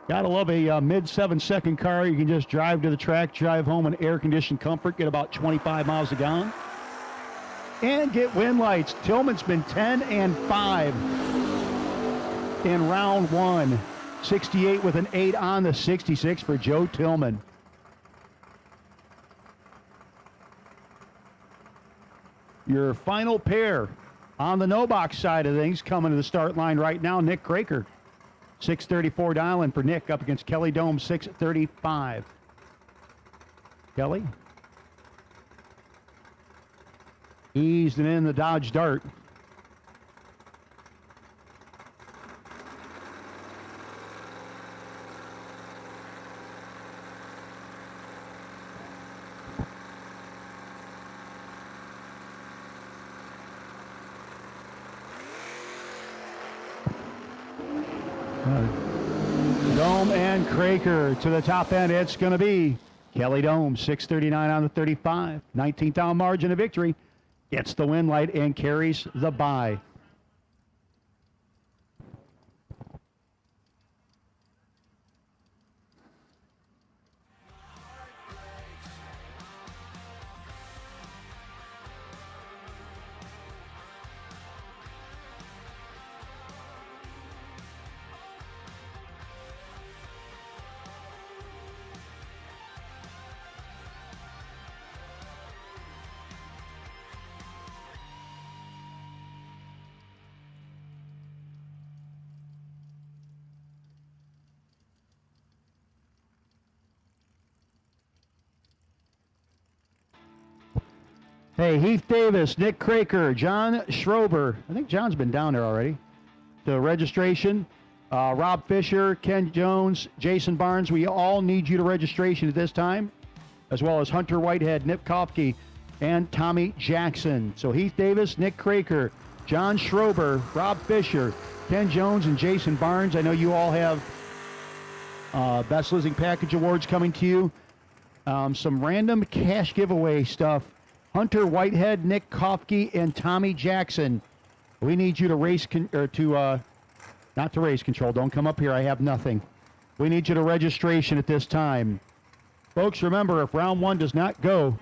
Gotta love a mid 7-second car. You can just drive to the track, drive home in air-conditioned comfort, get about 25 miles a gallon, and get wind lights. Tillman's been 10 and 5 in round 1. 68 with an 8 on the 66 for Joe Tillman. Your final pair on the no box side of things coming to the start line right now. Nick Craker, 634 dialing for Nick up against Kelly Dome, 635. Kelly eased it in the Dodge Dart. Dome and Craker to the top end. It's going to be Kelly Dome, 639 on the 35. 19th down margin of victory. Gets the win light and carries the bye. Hey, Heath Davis, Nick Craker, John Schrober. I think John's been down there already. The registration. Rob Fisher, Ken Jones, Jason Barnes. We all need you to registration at this time, as well as Hunter Whitehead, Nip Kofke, and Tommy Jackson. So Heath Davis, Nick Craker, John Schrober, Rob Fisher, Ken Jones, and Jason Barnes. I know you all have Best Listing Package Awards coming to you. Some random cash giveaway stuff. Hunter Whitehead, Nick Kofke, and Tommy Jackson. We need you to not to race control. Don't come up here. I have nothing. We need you to registration at this time. Folks, remember, if round 1 does not go,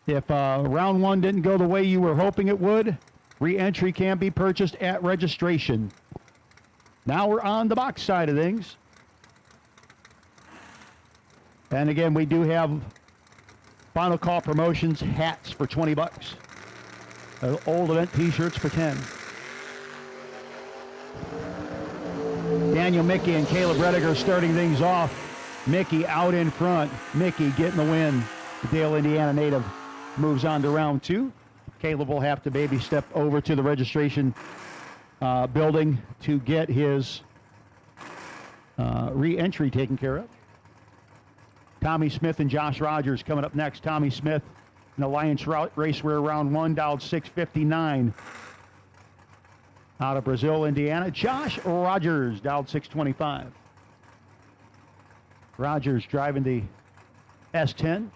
if round 1 didn't go the way you were hoping it would, re-entry can be purchased at registration. Now we're on the box side of things. And again, we do have Final Call Promotions hats for $20. Old event t-shirts for 10. Daniel Mickey and Caleb Rediger starting things off. Mickey out in front. Mickey getting the win. The Dale, Indiana native moves on to round 2. Caleb will have to baby step over to the registration building to get his re-entry taken care of. Tommy Smith and Josh Rogers coming up next. Tommy Smith in Alliance Raceware round 1, dialed 659. Out of Brazil, Indiana, Josh Rogers, dialed 625. Rogers driving the S10.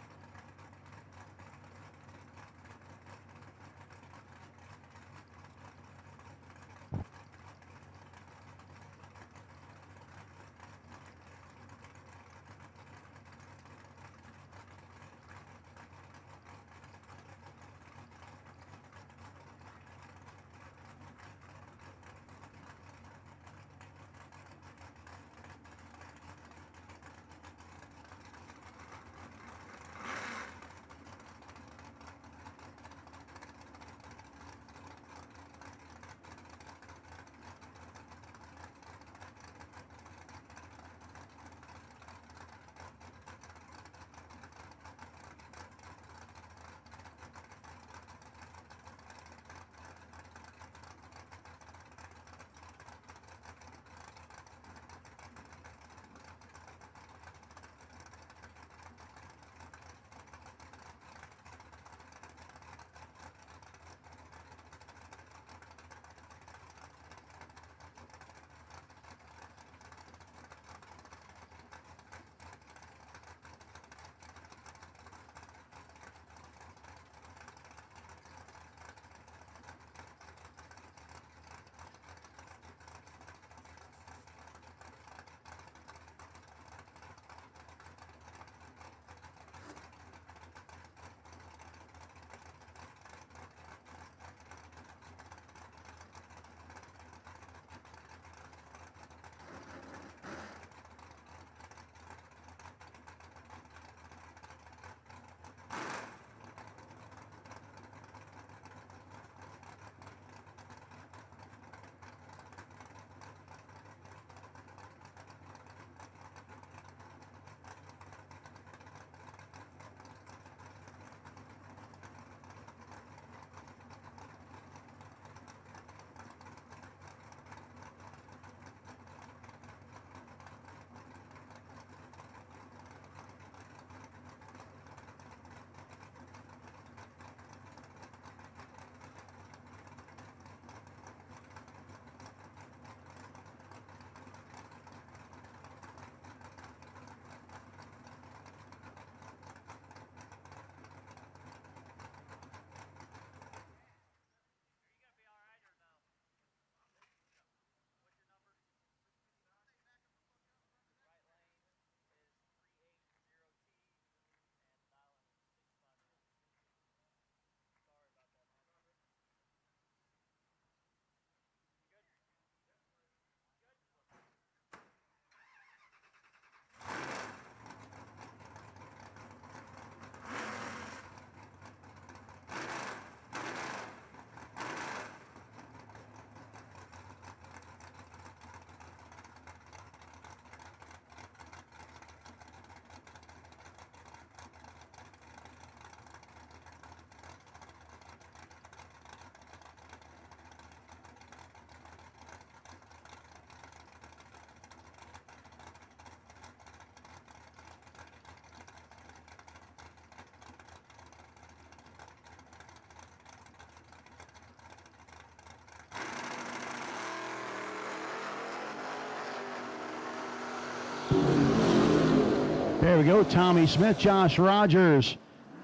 There we go. Tommy Smith, Josh Rogers.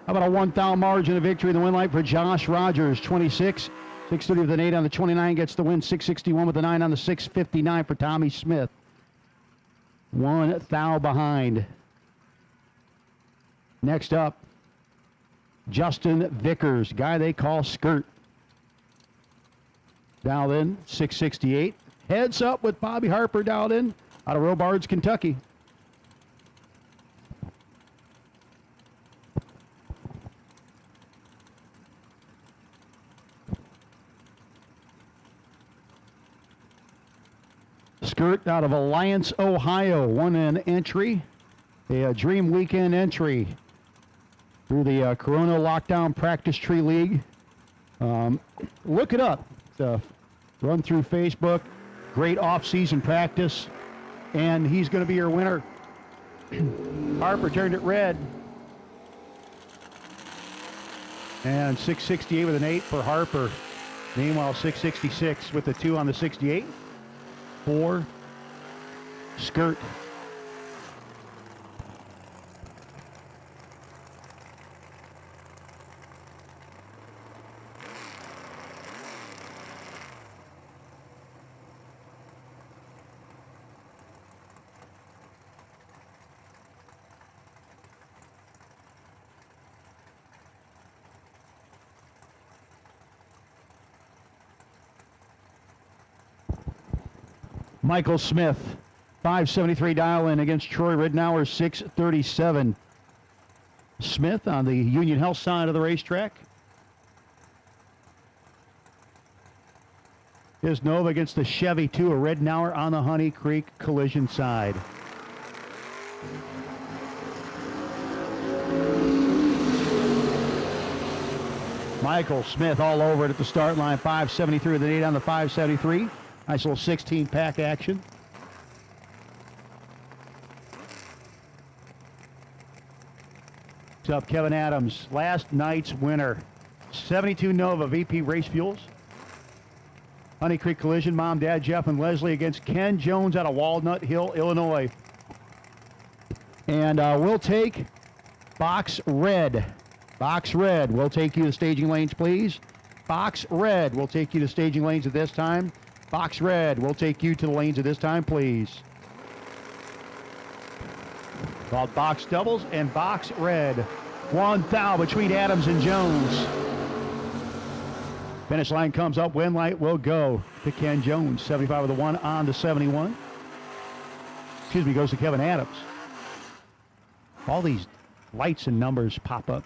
How about a 1,000 margin of victory in the win light for Josh Rogers? 26, 630 with an 8 on the 29 gets the win. 661 with a 9 on the 659 for Tommy Smith. 1 thou behind. Next up, Justin Vickers, guy they call Skirt. Dialed in, 668. Heads up with Bobby Harper dialed in out of Robards, Kentucky. Skirt out of Alliance, Ohio, won an entry, a Dream Weekend entry through the Corona Lockdown Practice Tree League. Look it up. It's a run through Facebook. Great off-season practice, and he's going to be your winner. Harper turned it red. And 668 with an 8 for Harper. Meanwhile, 666 with the 2 on the 68. 4, Skirt. Michael Smith, 573 dial-in against Troy Ridnour, 637. Smith on the Union Health side of the racetrack. Here's Nova against the Chevy 2 of Ridnour on the Honey Creek collision side. Michael Smith all over it at the start line, 573 with an 8 on the 573. Nice little 16-pack action. Next up, Kevin Adams, last night's winner. 72 Nova VP Race Fuels. Honey Creek Collision, Mom, Dad, Jeff, and Leslie against Ken Jones out of Walnut Hill, Illinois. And we'll take box red. Box red. We'll take you to staging lanes, please. Box red. We'll take you to staging lanes at this time. Box red, we'll take you to the lanes at this time, please. Called box doubles and box red. 1 thou between Adams and Jones. Finish line comes up, win light will go to Ken Jones. 75 with a 1 on to 71. Excuse me, goes to Kevin Adams. All these lights and numbers pop up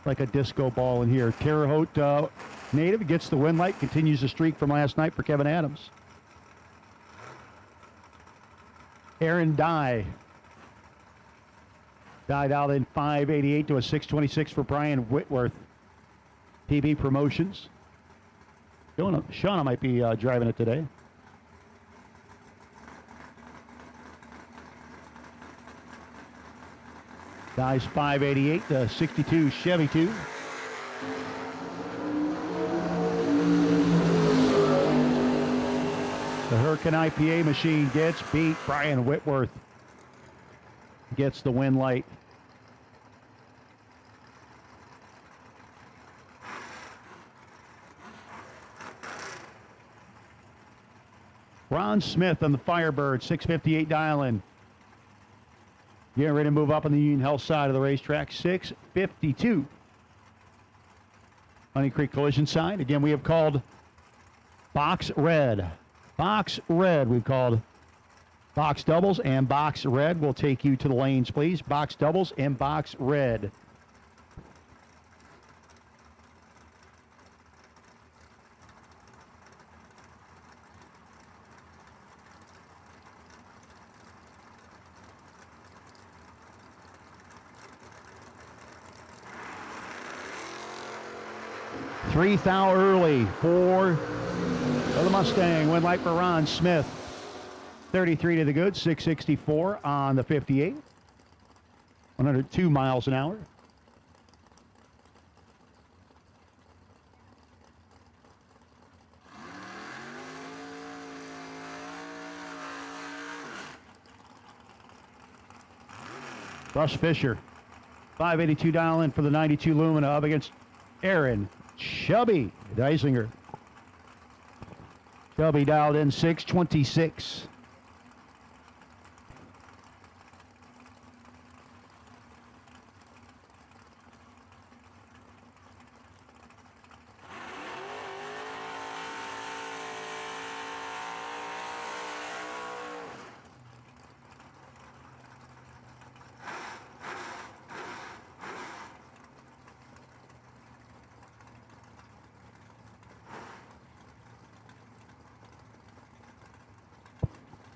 like a disco ball in here. Terre Haute native gets the win light, continues the streak from last night for Kevin Adams. Aaron Dye. Died out in 588 to a 626 for Brian Whitworth. PB Promotions. Shauna might be driving it today. Dye's 588 to 62 Chevy 2. The Hurricane IPA machine gets beat. Brian Whitworth gets the win light. Ron Smith on the Firebird, 658 dial-in. Getting ready to move up on the Union Health side of the racetrack, 652. Honey Creek Collision side. Again, we have called box red. Box red, we've called box doubles and box red. We'll take you to the lanes, please. Box doubles and box red. Three thou early for the Mustang. Win light for Ron Smith. 33 to the good, 664 on the 58. 102 miles an hour. Russ Fisher. 582 dial in for the 92 Lumina up against Aaron Chubby Deisinger. Chubby dialed in 626.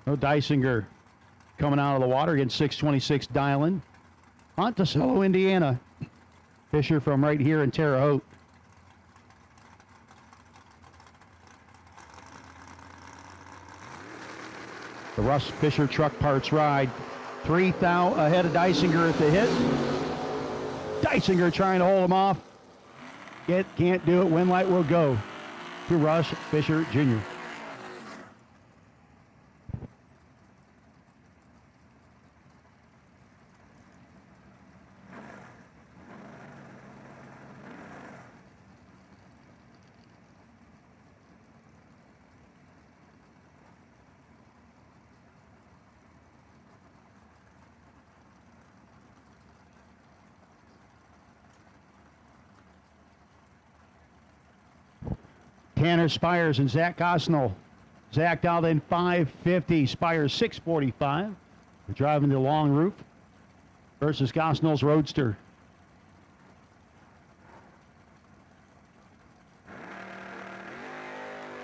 No Deisinger coming out of the water against 626 dialing. Monticello, Indiana. Fisher from right here in Terre Haute. The Russ Fisher truck parts ride. 3,000 ahead of Deisinger at the hit. Deisinger trying to hold him off. Can't do it. Wind light will go to Russ Fisher Jr. Tanner Spires and Zach Gosnell. Zach dialed in 550, Spires 645. They're driving the long roof versus Gosnell's Roadster.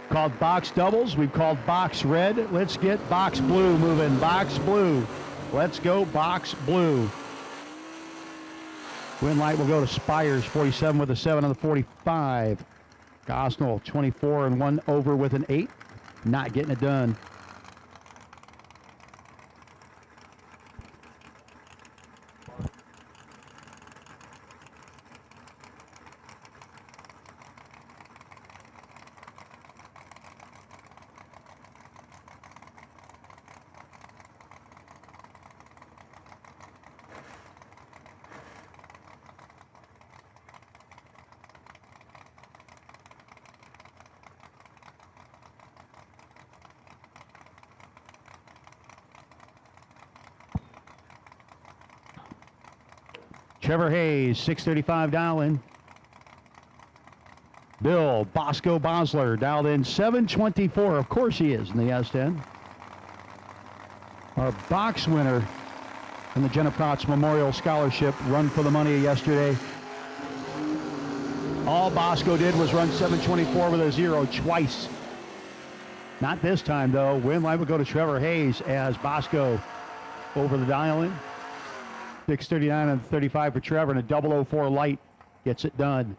Called box doubles. We've called box red. Let's get box blue moving. Box blue. Let's go box blue. Wind light will go to Spires, 47 with a 7 on the 45. Gosnell, 24 and 1 over with an 8. Not getting it done. Trevor Hayes, 635 dial in. Bill Bosco Bosler dialed in 724. Of course he is in the S10. Our box winner in the Jenna Protz Memorial Scholarship run for the money yesterday. All Bosco did was run 724 with a 0 twice. Not this time though. Win light will go to Trevor Hayes as Bosco over the dial in. 639 and 35 for Trevor, and a 004 light gets it done.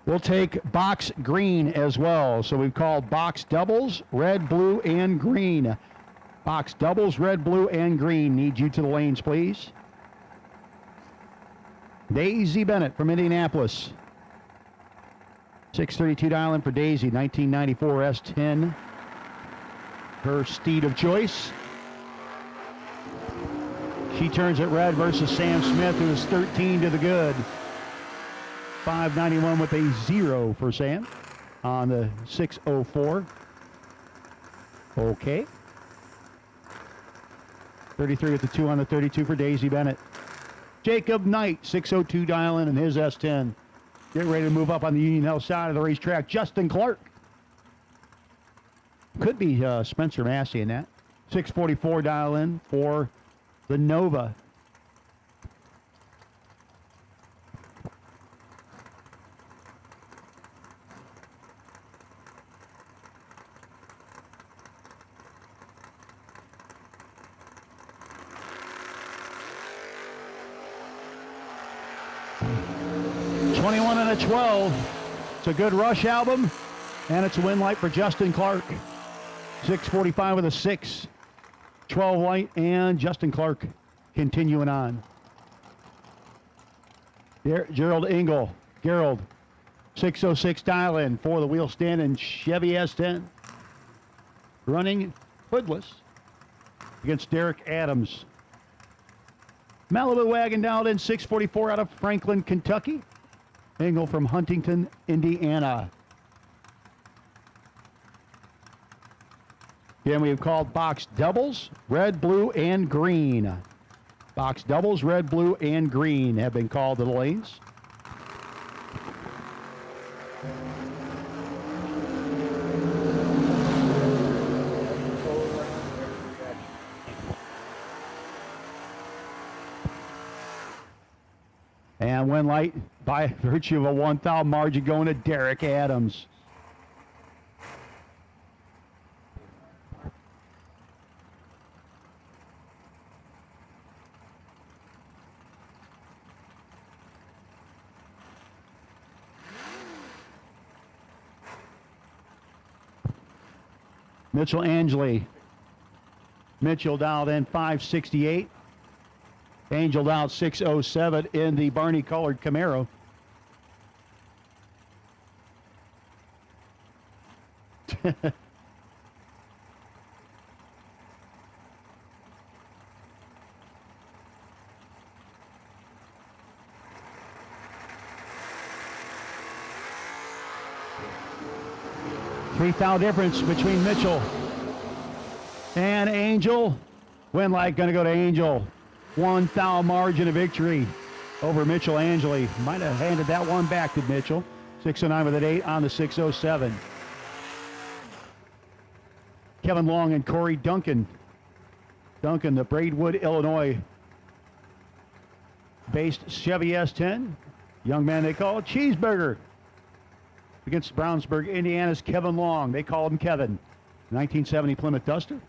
We'll take box green as well. So we've called box doubles, red, blue, and green. Box doubles, red, blue, and green. Need you to the lanes, please. Daisy Bennett from Indianapolis. 632 dial in for Daisy, 1994 S10. Her steed of choice. She turns it red versus Sam Smith, who is 13 to the good. 591 with a 0 for Sam on the 604. Okay. 33 with the 2 on the 32 for Daisy Bennett. Jacob Knight, 602 dial in his S10. Getting ready to move up on the Union Hill side of the racetrack. Justin Clark. Could be Spencer Massey in that. 644 dial in for the Nova. $21 and a 12. It's a good Rush album, and it's a win light for Justin Clark. 645 with a 6. 12 light, and Justin Clark continuing on. Gerald Engel, Gerald, 606 dial in for the wheel stand and Chevy S10. running hoodless against Derek Adams. Malibu Wagon dialed in 644 out of Franklin, Kentucky. Engel from Huntington, Indiana. Again, we have called box doubles, red, blue, and green. Box doubles, red, blue, and green have been called to the lanes. And win light by virtue of a 1,000 margin going to Derek Adams. Mitchell Angeli. Mitchell dialed in 568. Angel dialed 607 in the Barney colored Camaro. $3,000 difference between Mitchell and Angel. Win light going to go to Angel. 1,000 margin of victory over Mitchell Angeli. Might have handed that one back to Mitchell. 609 with an 8 on the 607. Kevin Long and Corey Duncan. Duncan, the Braidwood, Illinois based Chevy S10. Young man they call Cheeseburger. Against Brownsburg, Indiana's Kevin Long. They call him Kevin. 1970 Plymouth Duster.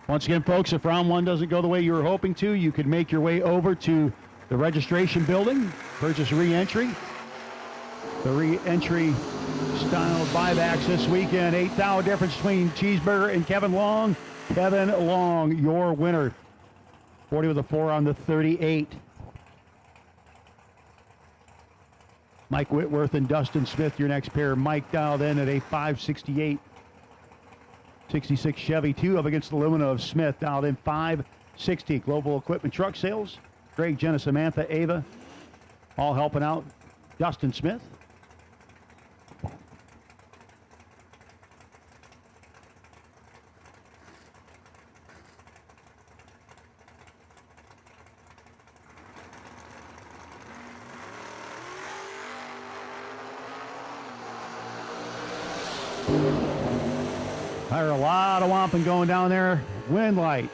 Once again, folks, if round one doesn't go the way you were hoping to, you could make your way over to the registration building, purchase re-entry. The re-entry style buybacks this weekend. $8,000 difference between Cheeseburger and Kevin Long. Kevin Long, your winner. 40 with a 4 on the 38. Mike Whitworth and Dustin Smith, your next pair. Mike dialed in at a 568. 66 Chevy 2 up against the Lumina of Smith, dialed in 560. Global Equipment Truck Sales. Greg, Jenna, Samantha, Ava, all helping out Dustin Smith. There are a lot of wamping going down there. Wind light.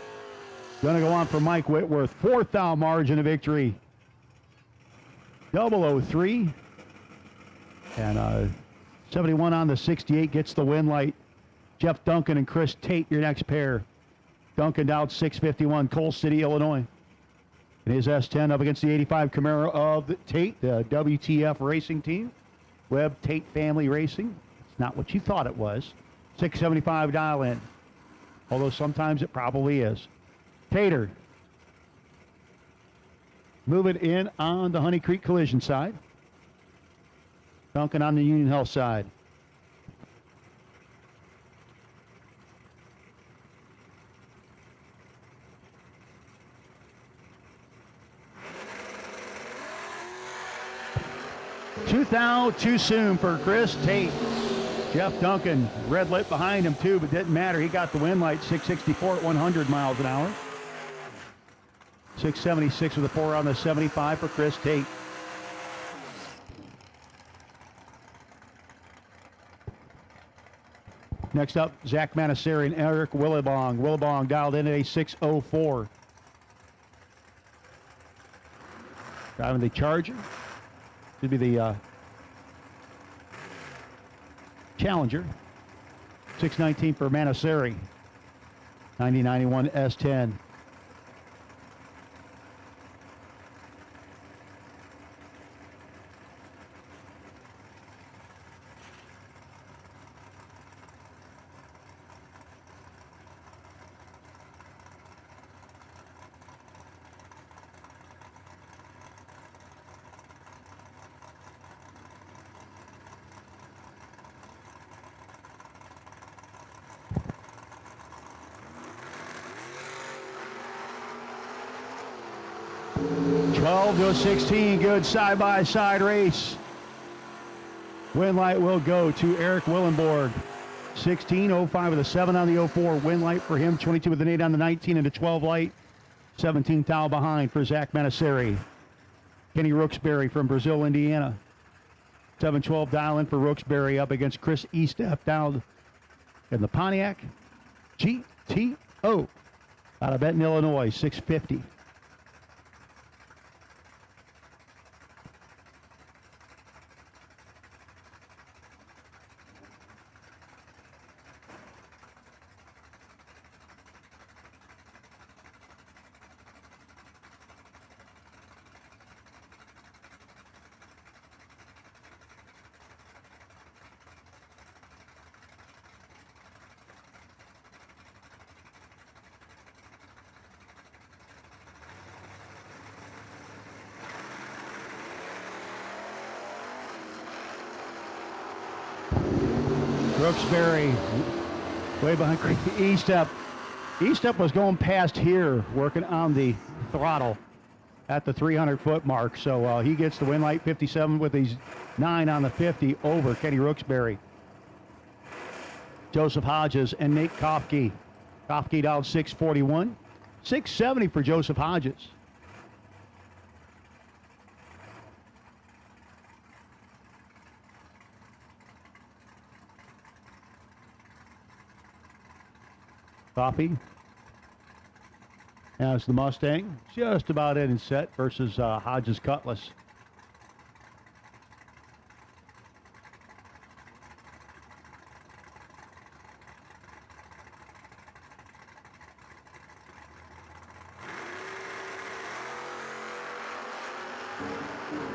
Going to go on for Mike Whitworth. 4,000 margin of victory. 003. And 71 on the 68 gets the wind light. Jeff Duncan and Chris Tate, your next pair. Duncan dialed 651, Coal City, Illinois. And his S10 up against the 85 Camaro of Tate, the WTF racing team. Webb Tate Family Racing. It's not what you thought it was. 675 dial in. Although sometimes it probably is. Tater. Moving in on the Honey Creek Collision side. Duncan on the Union Health side. Too soon for Chris Tate. Jeff Duncan, red lit behind him too, but didn't matter. He got the wind light, 664 at 100 miles an hour. 676 with a 4 on the 75 for Chris Tate. Next up, Zach Manaseri and Eric Willibong. Willibong dialed in at a 604. Driving the Charger. Should be the Challenger. 619 for Manaseri. 9091 S10. 12 to 16, good side-by-side race. Win light will go to Eric Willenborg. 16, 05 with a 7 on the 04. Win light for him, 22 with an 8 on the 19 and a 12 light. 17 thou behind for Zach Manaseri. Kenny Rooksbury from Brazil, Indiana. 7-12 dial in for Rooksbury up against Chris Estep down in the Pontiac GTO out of Benton, Illinois, 650. Rooksbury way behind Estep. Estep was going past here, working on the throttle at the 300-foot mark. So he gets the win light, 57 with his 9 on the 50 over Kenny Rooksbury. Joseph Hodges and Nate Kofke. Kofke down 641. 670 for Joseph Hodges. Coffee as the Mustang just about in and set versus Hodges Cutlass.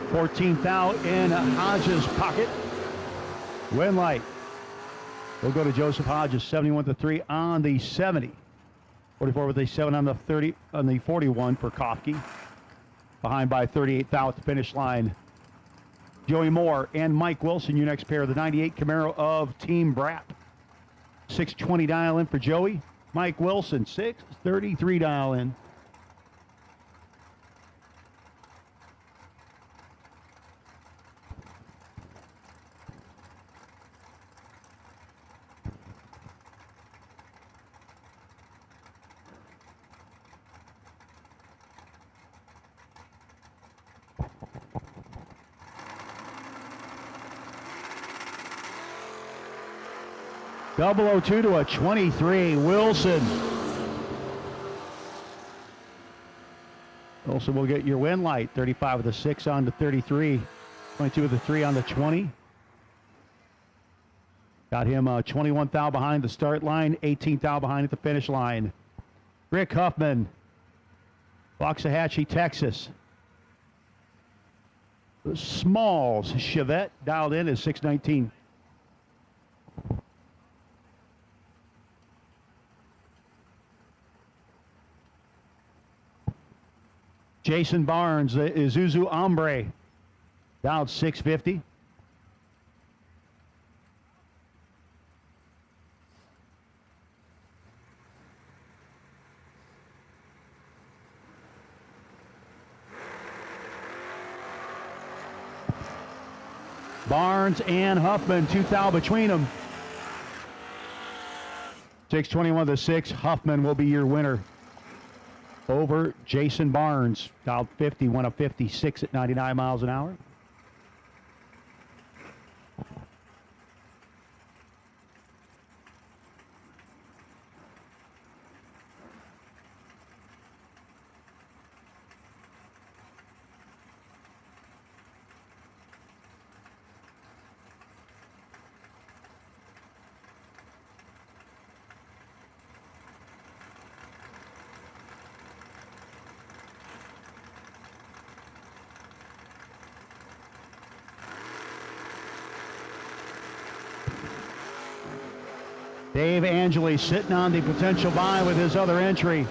$14,000 in Hodges' pocket. Win light. We'll go to Joseph Hodges, 71 to 3 on the 70. 44 with a 7 on the 30 on the 41 for Kofke. Behind by 38,000 at the finish line. Joey Moore and Mike Wilson, your next pair, the 98 Camaro of Team Brap. 620 dial in for Joey. Mike Wilson, 633 dial in. Double 02 to a 23. Wilson. Wilson will get your win light. 35 with a 6 on the 33. 22 with a 3 on the 20. Got him 21 thou behind the start line, 18 thou behind at the finish line. Rick Huffman, Waxahachie, Texas. The Smalls Chevette dialed in is 619. Jason Barnes, the Isuzu Hombre, down 650. Barnes and Huffman, 2 thou between them. 621 to 6. Huffman will be your winner over Jason Barnes. Dialed 50, went up 56 at 99 miles an hour. Dave Angeli sitting on the potential buy with his other entry.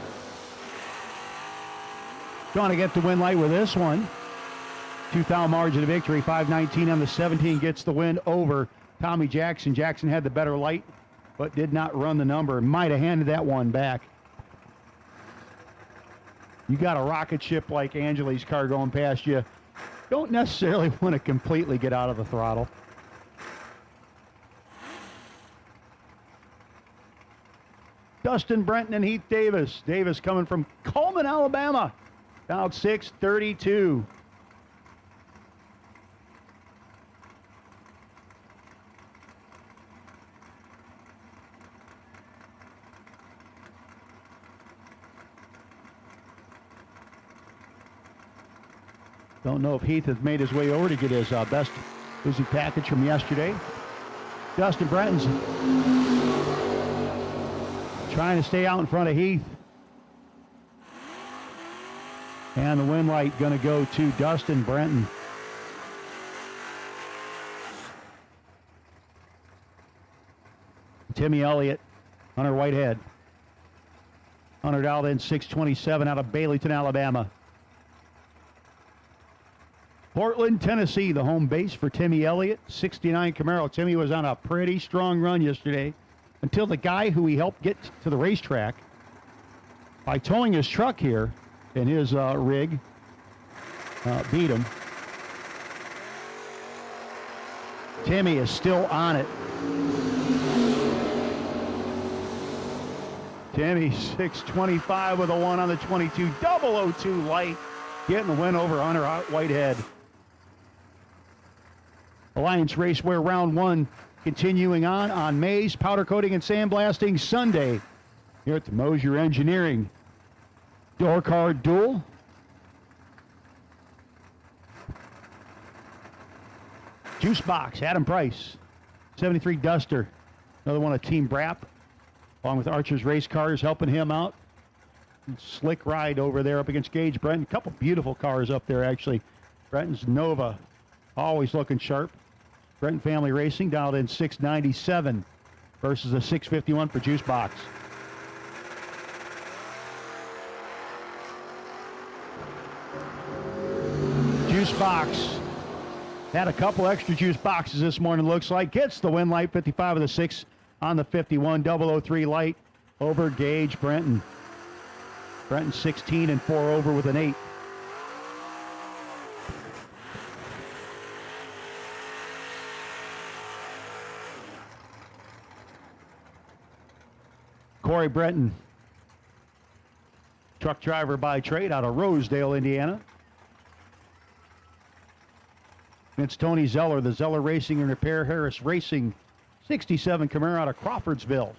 Trying to get the win light with this one. 2 thou margin of victory. 519 on the 17 gets the win over Tommy Jackson. Jackson had the better light, but did not run the number. Might have handed that one back. you got a rocket ship like Angeli's car going past you, don't necessarily want to completely get out of the throttle. Dustin Brenton and Heath Davis. Davis coming from Coleman, Alabama. Down 6:32. Don't know if Heath has made his way over to get his best Uzi package from yesterday. Dustin Brenton's trying to stay out in front of Heath. And the win light going to go to Dustin Brenton. Timmy Elliott, Hunter Whitehead. Hunter dialed in 627 out of Baileyton, Alabama. Portland, Tennessee, the home base for Timmy Elliott, 69 Camaro. Timmy was on a pretty strong run yesterday until the guy who he helped get to the racetrack by towing his truck here in his rig beat him. Timmy is still on it. Timmy 625 with a 1 on the 22, 002 light, getting the win over Hunter Whitehead. Alliance Raceway round 1 continuing on Mays, powder coating and sandblasting Sunday here at the Moser Engineering Door Card Duel. Juice Box, Adam Price, 73 Duster, another one of Team Brap, along with Archer's Race Cars helping him out. Slick ride over there up against Gage Brenton. A couple beautiful cars up there, actually. Brenton's Nova, always looking sharp. Brenton Family Racing dialed in 697 versus a 651 for Juice Box. Juice Box had a couple extra juice boxes this morning, looks like. Gets the win light, 55 of the 6 on the 51, 003 light over Gage Brenton. Brenton 16 and 4 over with an 8. Corey Brenton, truck driver by trade out of Rosedale, Indiana. It's Tony Zeller, the Zeller Racing and Repair Harris Racing 67 Camaro out of Crawfordsville.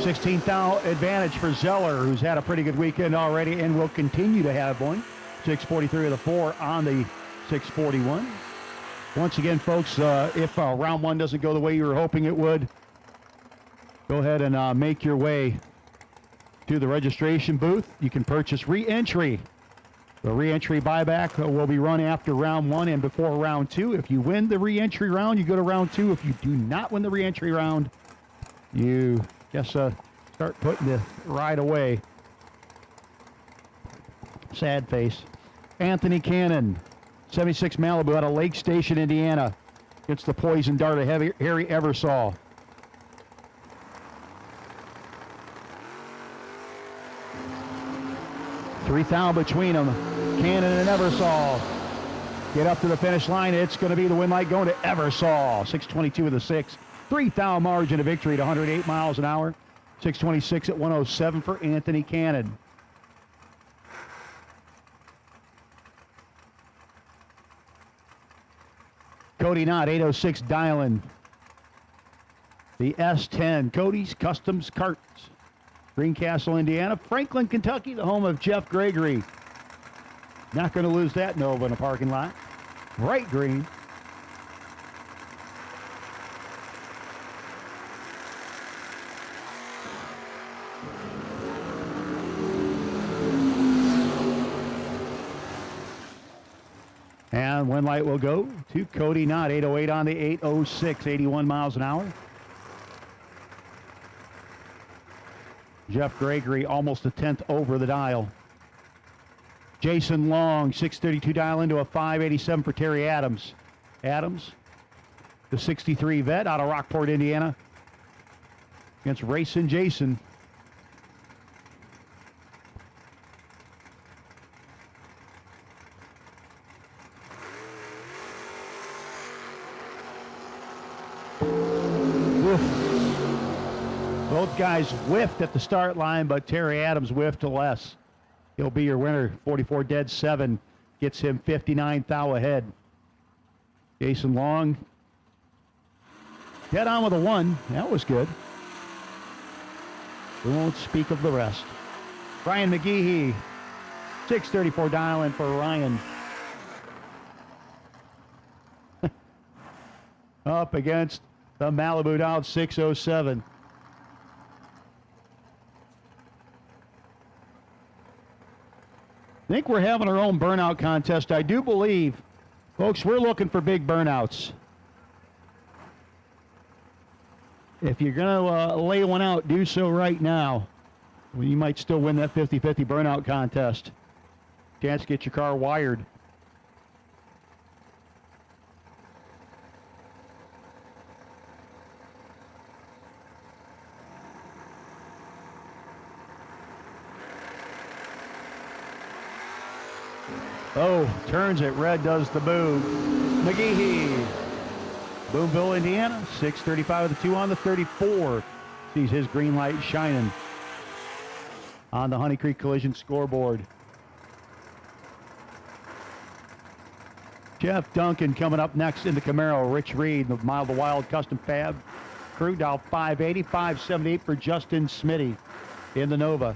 $16,000 advantage for Zeller, who's had a pretty good weekend already and will continue to have one. 643 of the 4 on the 641. Once again, folks, if round 1 doesn't go the way you were hoping it would, go ahead and make your way to the registration booth. You can purchase re-entry. The re-entry buyback will be run after round 1 and before round 2. If you win the re-entry round, you go to round 2. If you do not win the re-entry round, you just start putting the ride away. Sad face. Anthony Cannon, 76 Malibu out of Lake Station, Indiana. Gets the poison dart of Harry Eversole. $3,000 between them. Cannon and Eversole. Get up to the finish line. It's going to be the win light going to Eversole. 622 with a 6. $3,000 margin of victory at 108 miles an hour. 626 at 107 for Anthony Cannon. Cody Knott, 806 dialing. The S10, Cody's Customs Carts. Greencastle, Indiana. Franklin, Kentucky, the home of Jeff Gregory. Not going to lose that Nova in a parking lot. Bright green. And And one light will go to Cody Knott, 808 on the 806, 81 miles an hour. Jeff Gregory almost a tenth over the dial. Jason Long, 632 dial into a 587 for Terry Adams. Adams, the 63 vet out of Rockport, Indiana, against Racing Jason. Both guys whiffed at the start line, but Terry Adams whiffed to less. He'll be your winner. 44 dead 7 gets him 59 thou ahead. Jason Long dead on with a 1. That was good. We won't speak of the rest. Ryan McGehee, 634 dial in for Ryan. Up against the Malibu Down 607. I think we're having our own burnout contest. I do believe, folks, we're looking for big burnouts. If you're going to lay one out, do so right now. Well, you might still win that 50-50 burnout contest. Chance to get your car wired. Oh, turns it. Red does the boom. McGehee. Boonville, Indiana. 6:35 with the 2 on the 34. Sees his green light shining on the Honey Creek Collision scoreboard. Jeff Duncan coming up next in the Camaro. Rich Reed, the Mile the Wild Custom Fab crew. Dial 580, 578 for Justin Smitty in the Nova.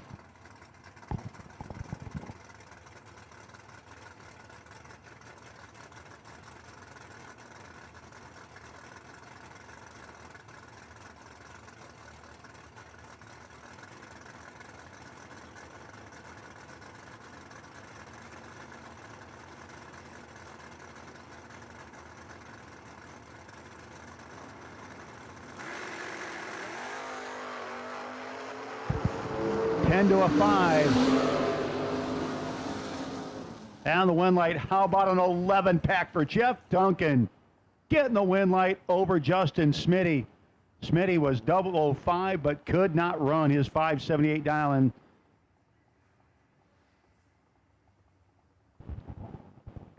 To a 5. And the win light. How about an 11 pack for Jeff Duncan? Getting the win light over Justin Smitty. Smitty was 005 but could not run his 578 dial-in.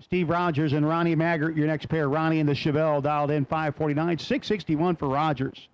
Steve Rogers and Ronnie Maggart, your next pair. Ronnie and the Chevelle dialed in 549. 661 for Rogers.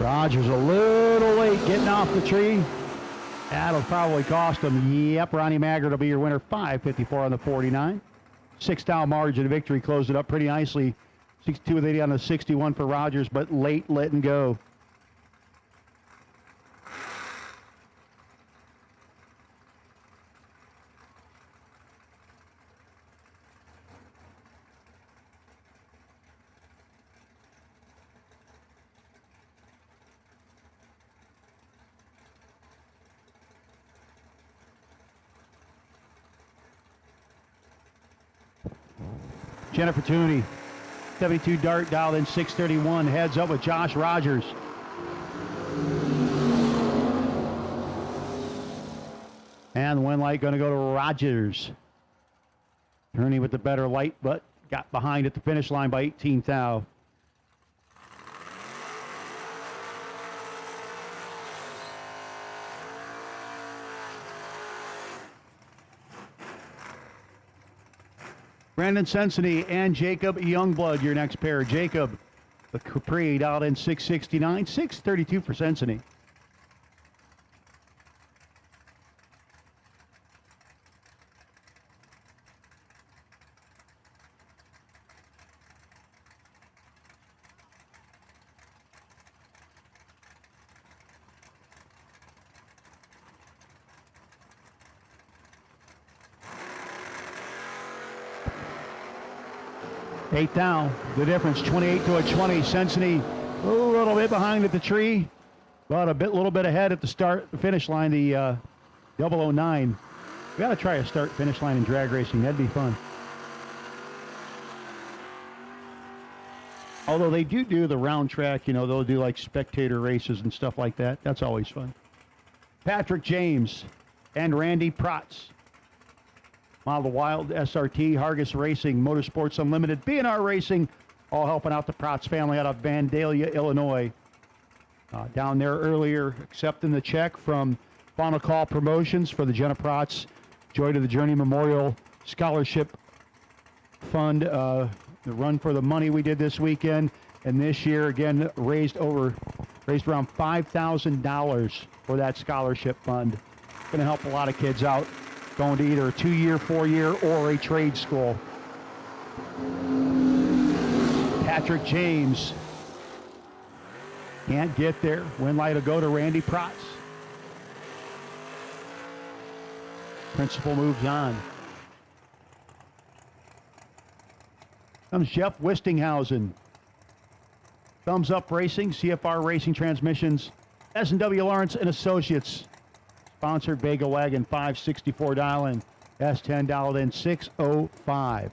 Rogers a little late getting off the tree. That'll probably cost him. Yep, Ronnie Maggart will be your winner. 554 on the 49. 6 down margin of victory. Closed it up pretty nicely. 62 with 80 on the 61 for Rogers, but late letting go. Jennifer Tooney 72 Dart dialed in 631. Heads up with Josh Rogers. And the win light going to go to Rogers. Ernie with the better light, but got behind at the finish line by 18 thou. Brandon Sensani and Jacob Youngblood, your next pair. Jacob, the Capri, dialed in 669, 632 for Sensani. Eighth down, the difference, 28 to a 20. Sensani a little bit behind at the tree, but little bit ahead at the finish line, the 009. We got to try a finish line in drag racing. That'd be fun. Although they do the round track, you know, they'll do like spectator races and stuff like that. That's always fun. Patrick James and Randy Protz. Model Wild, SRT, Hargis Racing, Motorsports Unlimited, B&R Racing, all helping out the Protz family out of Vandalia, Illinois. Down there earlier, accepting the check from Final Call Promotions for the Jenna Protz Joy to the Journey Memorial Scholarship Fund. The run for the money we did this weekend, and this year again raised around $5,000 for that scholarship fund. Going to help a lot of kids out, going to either a 2-year, 4-year, or a trade school. Patrick James can't get there. Win light will go to Randy Protz. Principal moves on. Comes Jeff Wistinghausen. Thumbs Up Racing, CFR Racing Transmissions, S&W Lawrence and Associates. Sponsored Bagel Wagon, 564 dial in, S10 dialed in 605.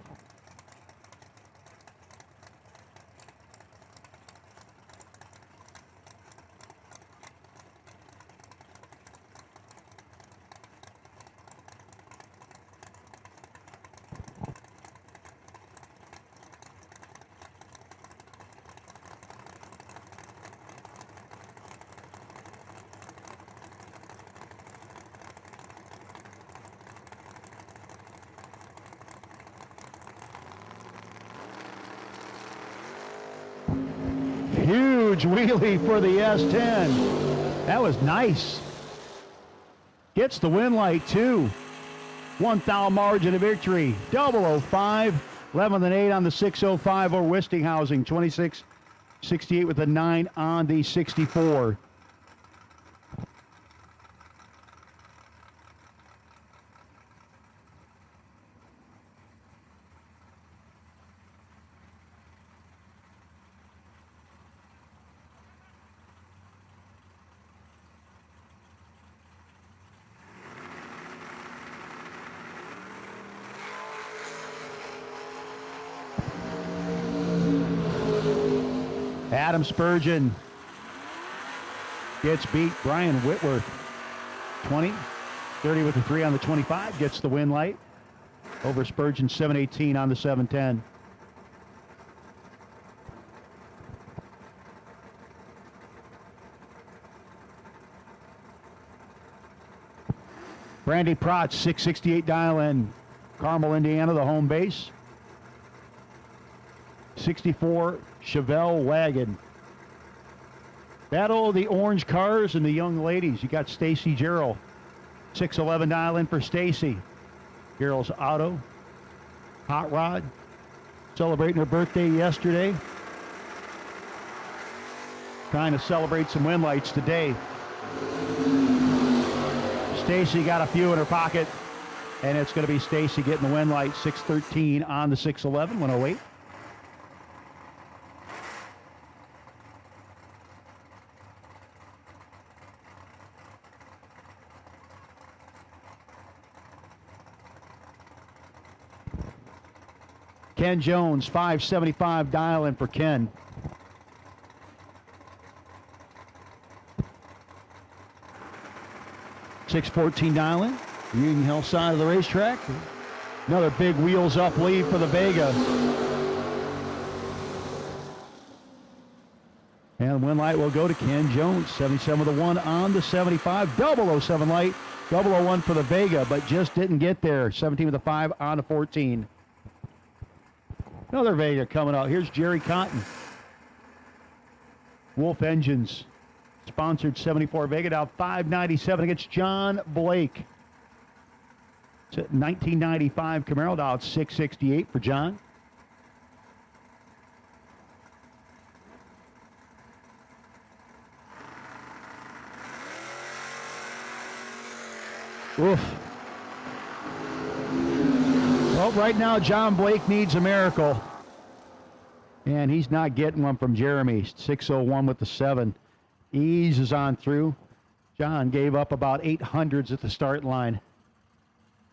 Huge wheelie for the S10. That was nice. Gets the win light too. 1 thou margin of victory. 005. 11-8 on the 605 or Wistinghausen. 26-68 with a 9 on the 64. Adam Spurgeon gets beat. Brian Whitworth, 20, 30 with a 3 on the 25, gets the win light over Spurgeon, 718 on the 710. Randy Protz, 668 dial in, Carmel, Indiana, the home base. 64 Chevelle wagon. Battle of the orange cars and the young ladies. You got Stacy Gerald. 611 dial in for Stacy. Gerald's auto. Hot Rod. Celebrating her birthday yesterday. Trying to celebrate some win lights today. Stacy got a few in her pocket. And it's going to be Stacy getting the win light. 613 on the 611. 108. Ken Jones, 575 dial-in for Ken. $6.14 dial-in. Union Hill side of the racetrack. Another big wheels up lead for the Vega. And win light will go to Ken Jones. 77 with a 1 on the 75. 007 light. 001 for the Vega, but just didn't get there. 17 with a 5 on the 14. Another Vega coming out. Here's Jerry Cotton. Wolf Engines. Sponsored 74 Vega now 597 against John Blake. It's a 1995 Camaro now it's 668 for John. Oof. Well, right now John Blake needs a miracle. And he's not getting one from Jeremy. 601 with the 7. Eases on through. John gave up about 800s at the start line.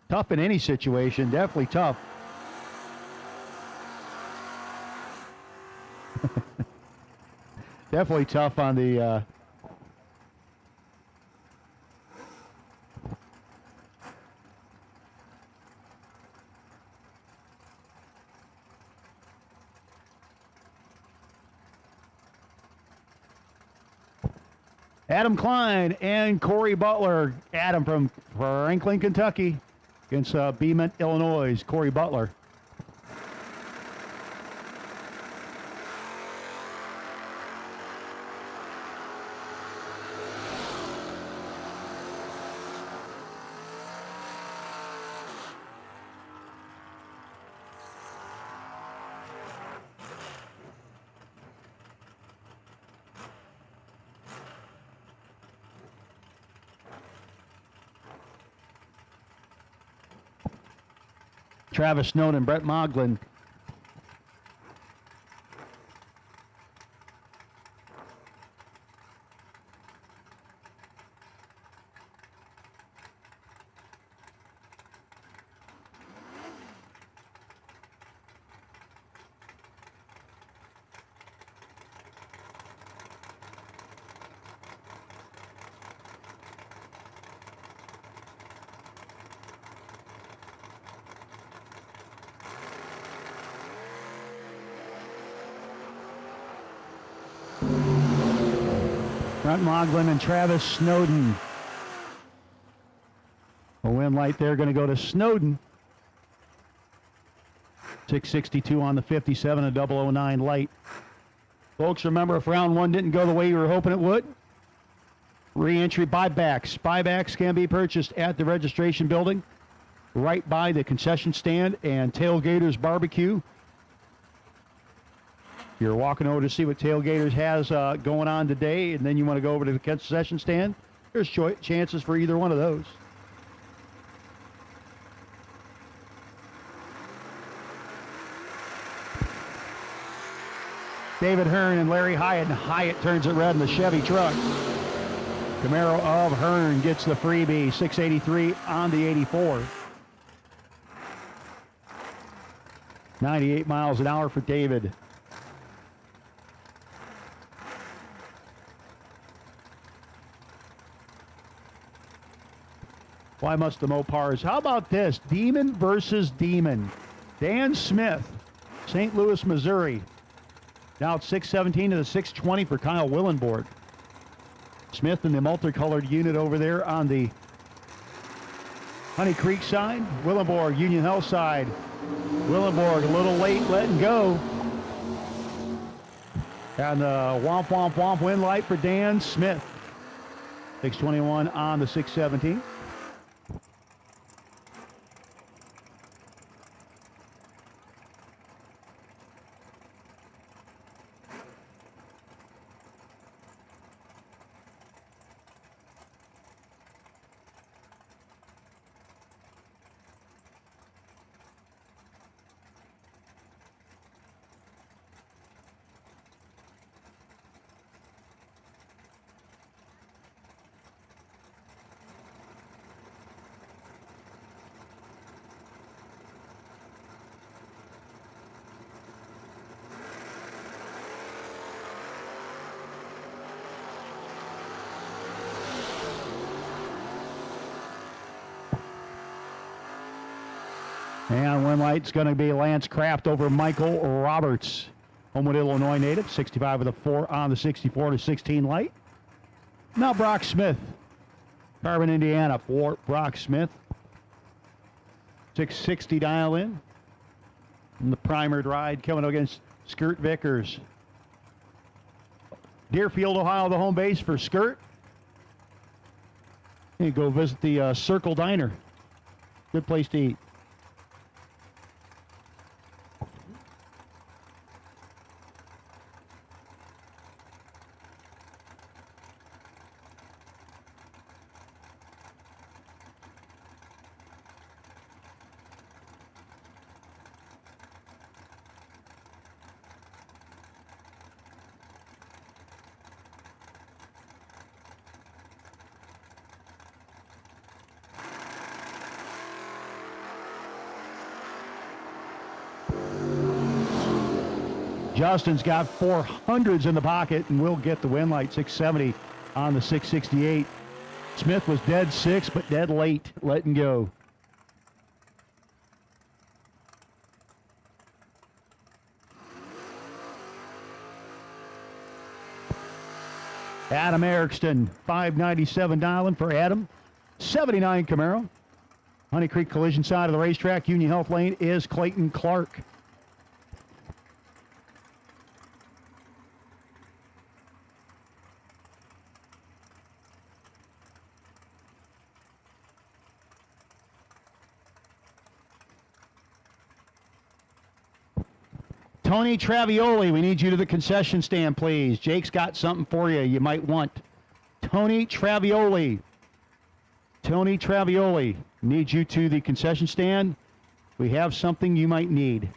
Tough in any situation, definitely tough. Definitely tough on the Adam Klein and Corey Butler. Adam from Franklin, Kentucky against Beeman, Illinois. Corey Butler. Travis Snowden, Brett Moglin. Brett Moglin and Travis Snowden. A win light there going to go to Snowden. 662 on the 57, a 009 light. Folks, remember, if round one didn't go the way you were hoping it would, re-entry buybacks. Buybacks can be purchased at the registration building, right by the concession stand and Tailgaters Barbecue. You're walking over to see what Tailgaters has going on today, and then you want to go over to the concession stand, there's chances for either one of those. David Hearn and Larry Hyatt, and Hyatt turns it red in the Chevy truck. Camaro of Hearn gets the freebie, 683 on the 84. 98 miles an hour for David. Why must the Mopars? How about this? Demon versus Demon. Dan Smith, St. Louis, Missouri. Now it's 617 to the 620 for Kyle Willenborg. Smith in the multicolored unit over there on the Honey Creek side. Willenborg, Union Hill side. Willenborg a little late letting go. And the womp womp womp win light for Dan Smith. 621 on the 617. And win light's going to be Lance Kraft over Michael Roberts. Homewood, Illinois native, 65 with a 4 on the 64 to 16 light. Now Brock Smith, Carbon, Indiana for Brock Smith. 660 dial in. And the primered ride coming up against Skirt Vickers. Deerfield, Ohio, the home base for Skirt. You go visit the Circle Diner. Good place to eat. Justin's got 400s in the pocket and will get the win light. 670 on the 668. Smith was dead 6, but dead late, letting go. Adam Erikston, 597 dialing for Adam. 79 Camaro. Honey Creek Collision side of the racetrack. Union Health Lane is Clayton Clark. Tony Travioli, we need you to the concession stand, please. Jake's got something for you might want. Tony Travioli. Tony Travioli, need you to the concession stand. We have something you might need.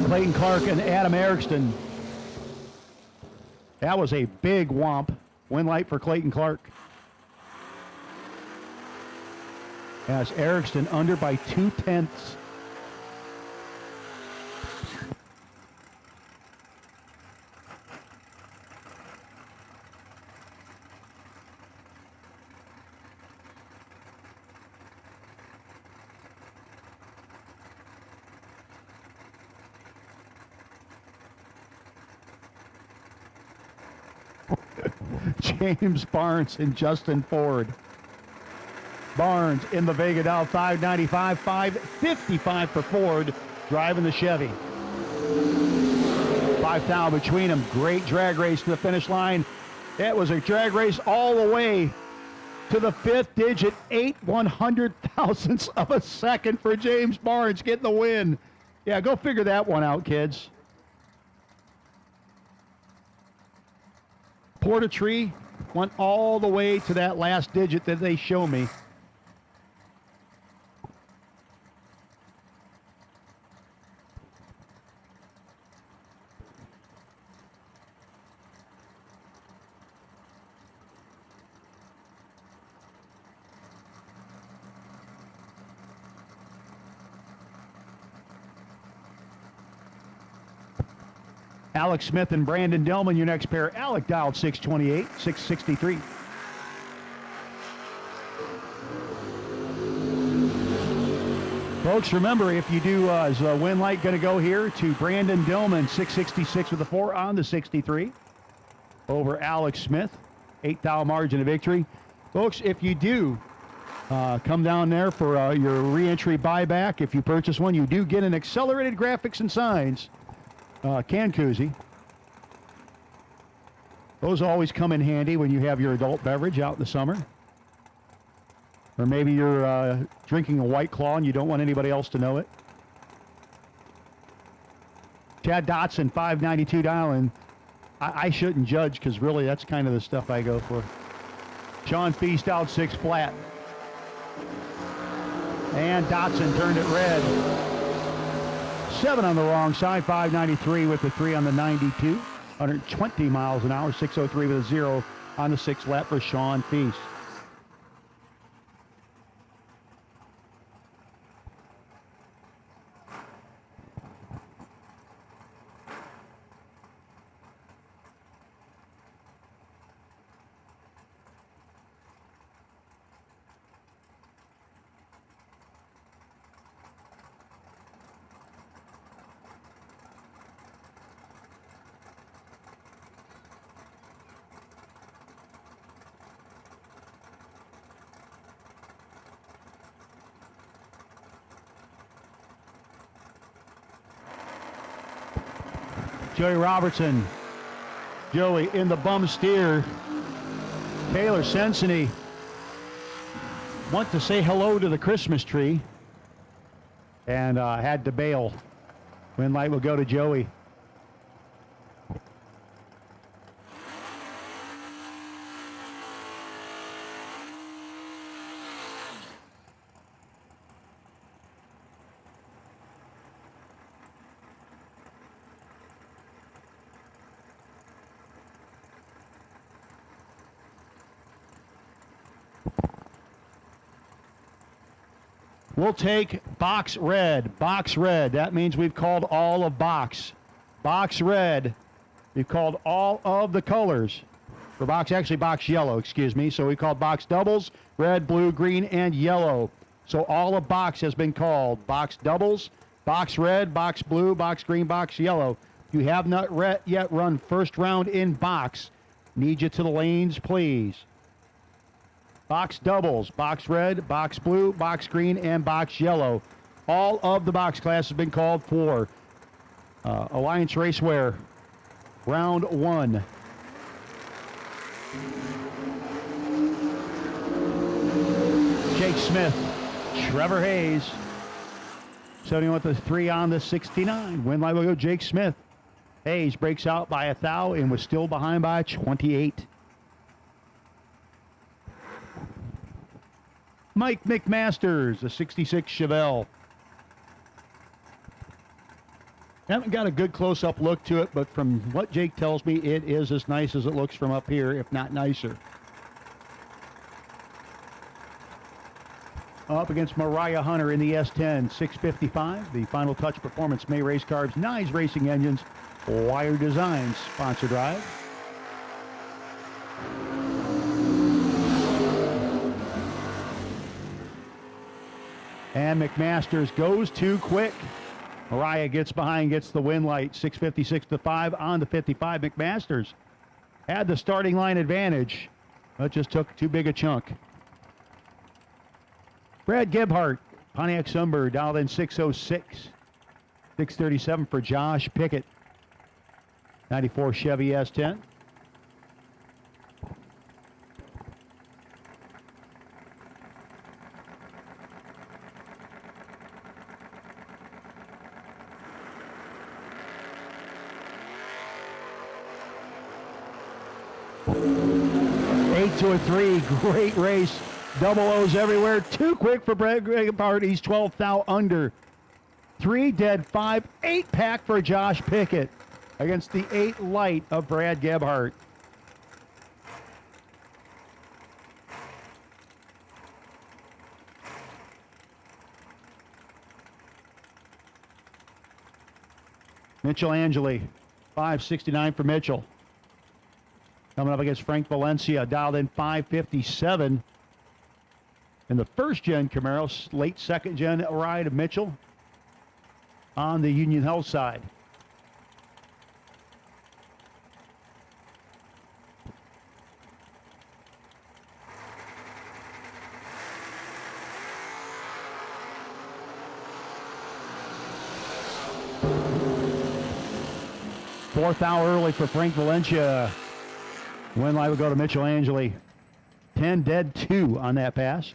Clayton Clark and Adam Erikston. That was a big whomp. Win light for Clayton Clark. As Erikston under by 0.2. James Barnes and Justin Ford. Barnes in the Vega Dow, 595, 555 for Ford, driving the Chevy. 5,000 between them. Great drag race to the finish line. It was a drag race all the way to the 5th digit, 8/100,000ths of a second for James Barnes getting the win. Yeah, go figure that one out, kids. Portatree went all the way to that last digit that they show me. Alex Smith and Brandon Dillman, your next pair. Alec dialed 628, 663. Folks, remember, if you do, is a win light going to go here to Brandon Dillman, 666 with a 4 on the 63. Over Alex Smith, 8,000 margin of victory. Folks, if you do come down there for your re-entry buyback, if you purchase one, you do get an accelerated graphics and signs can koozie. Those always come in handy when you have your adult beverage out in the summer. Or maybe you're drinking a White Claw and you don't want anybody else to know it. Chad Dodson, 592 dialing. I shouldn't judge because really that's kind of the stuff I go for. Sean Feast out 6 flat. And Dodson turned it red. 7 on the wrong side, 593 with the 3 on the 92. 120 miles an hour, 603 with a 0 on the 6th lap for Sean Feast. Joey Robertson. Joey in the bum steer. Taylor Sensani went to say hello to the Christmas tree and had to bail. Win light will go to Joey. We'll take box red. Box red. That means we've called all of box. Box red. We've called all of the colors. For box, actually box yellow, excuse me. So we called box doubles, red, blue, green, and yellow. So all of box has been called. Box doubles, box red, box blue, box green, box yellow. You have not yet run first round in box. Need you to the lanes, please. Box doubles, box red, box blue, box green, and box yellow. All of the box class has been called for Alliance Racewear, round 1. Jake Smith, Trevor Hayes, 71 with the 3 on the 69. Win live will go Jake Smith. Hayes breaks out by 1 thou and was still behind by 28. Mike McMasters, a 66 Chevelle. Haven't got a good close-up look to it, but from what Jake tells me, it is as nice as it looks from up here, if not nicer. Up against Mariah Hunter in the S10, 655. The Final Touch Performance May Race Carbs, Nice Racing Engines, Wire Designs, sponsor drive. And McMasters goes too quick. Mariah gets behind, gets the win light. 656 to 5 on the 55. McMasters had the starting line advantage, but just took too big a chunk. Brad Gebhardt, Pontiac Sunbird, dialed in 606. 637 for Josh Pickett. 94 Chevy S10. To a 3, great race. Double O's everywhere. Too quick for Brad Gebhardt. He's 12th thou under. 3 dead, 5, 8 pack for Josh Pickett against the 8 light of Brad Gebhardt. Mitchell Angeli, 569 for Mitchell. Coming up against Frank Valencia, dialed in 557. In the first-gen Camaro, late second-gen ride of Mitchell on the Union Health side. Fourth hour early for Frank Valencia. Win live will go to Mitchell Angeli. 10 dead, 2 on that pass.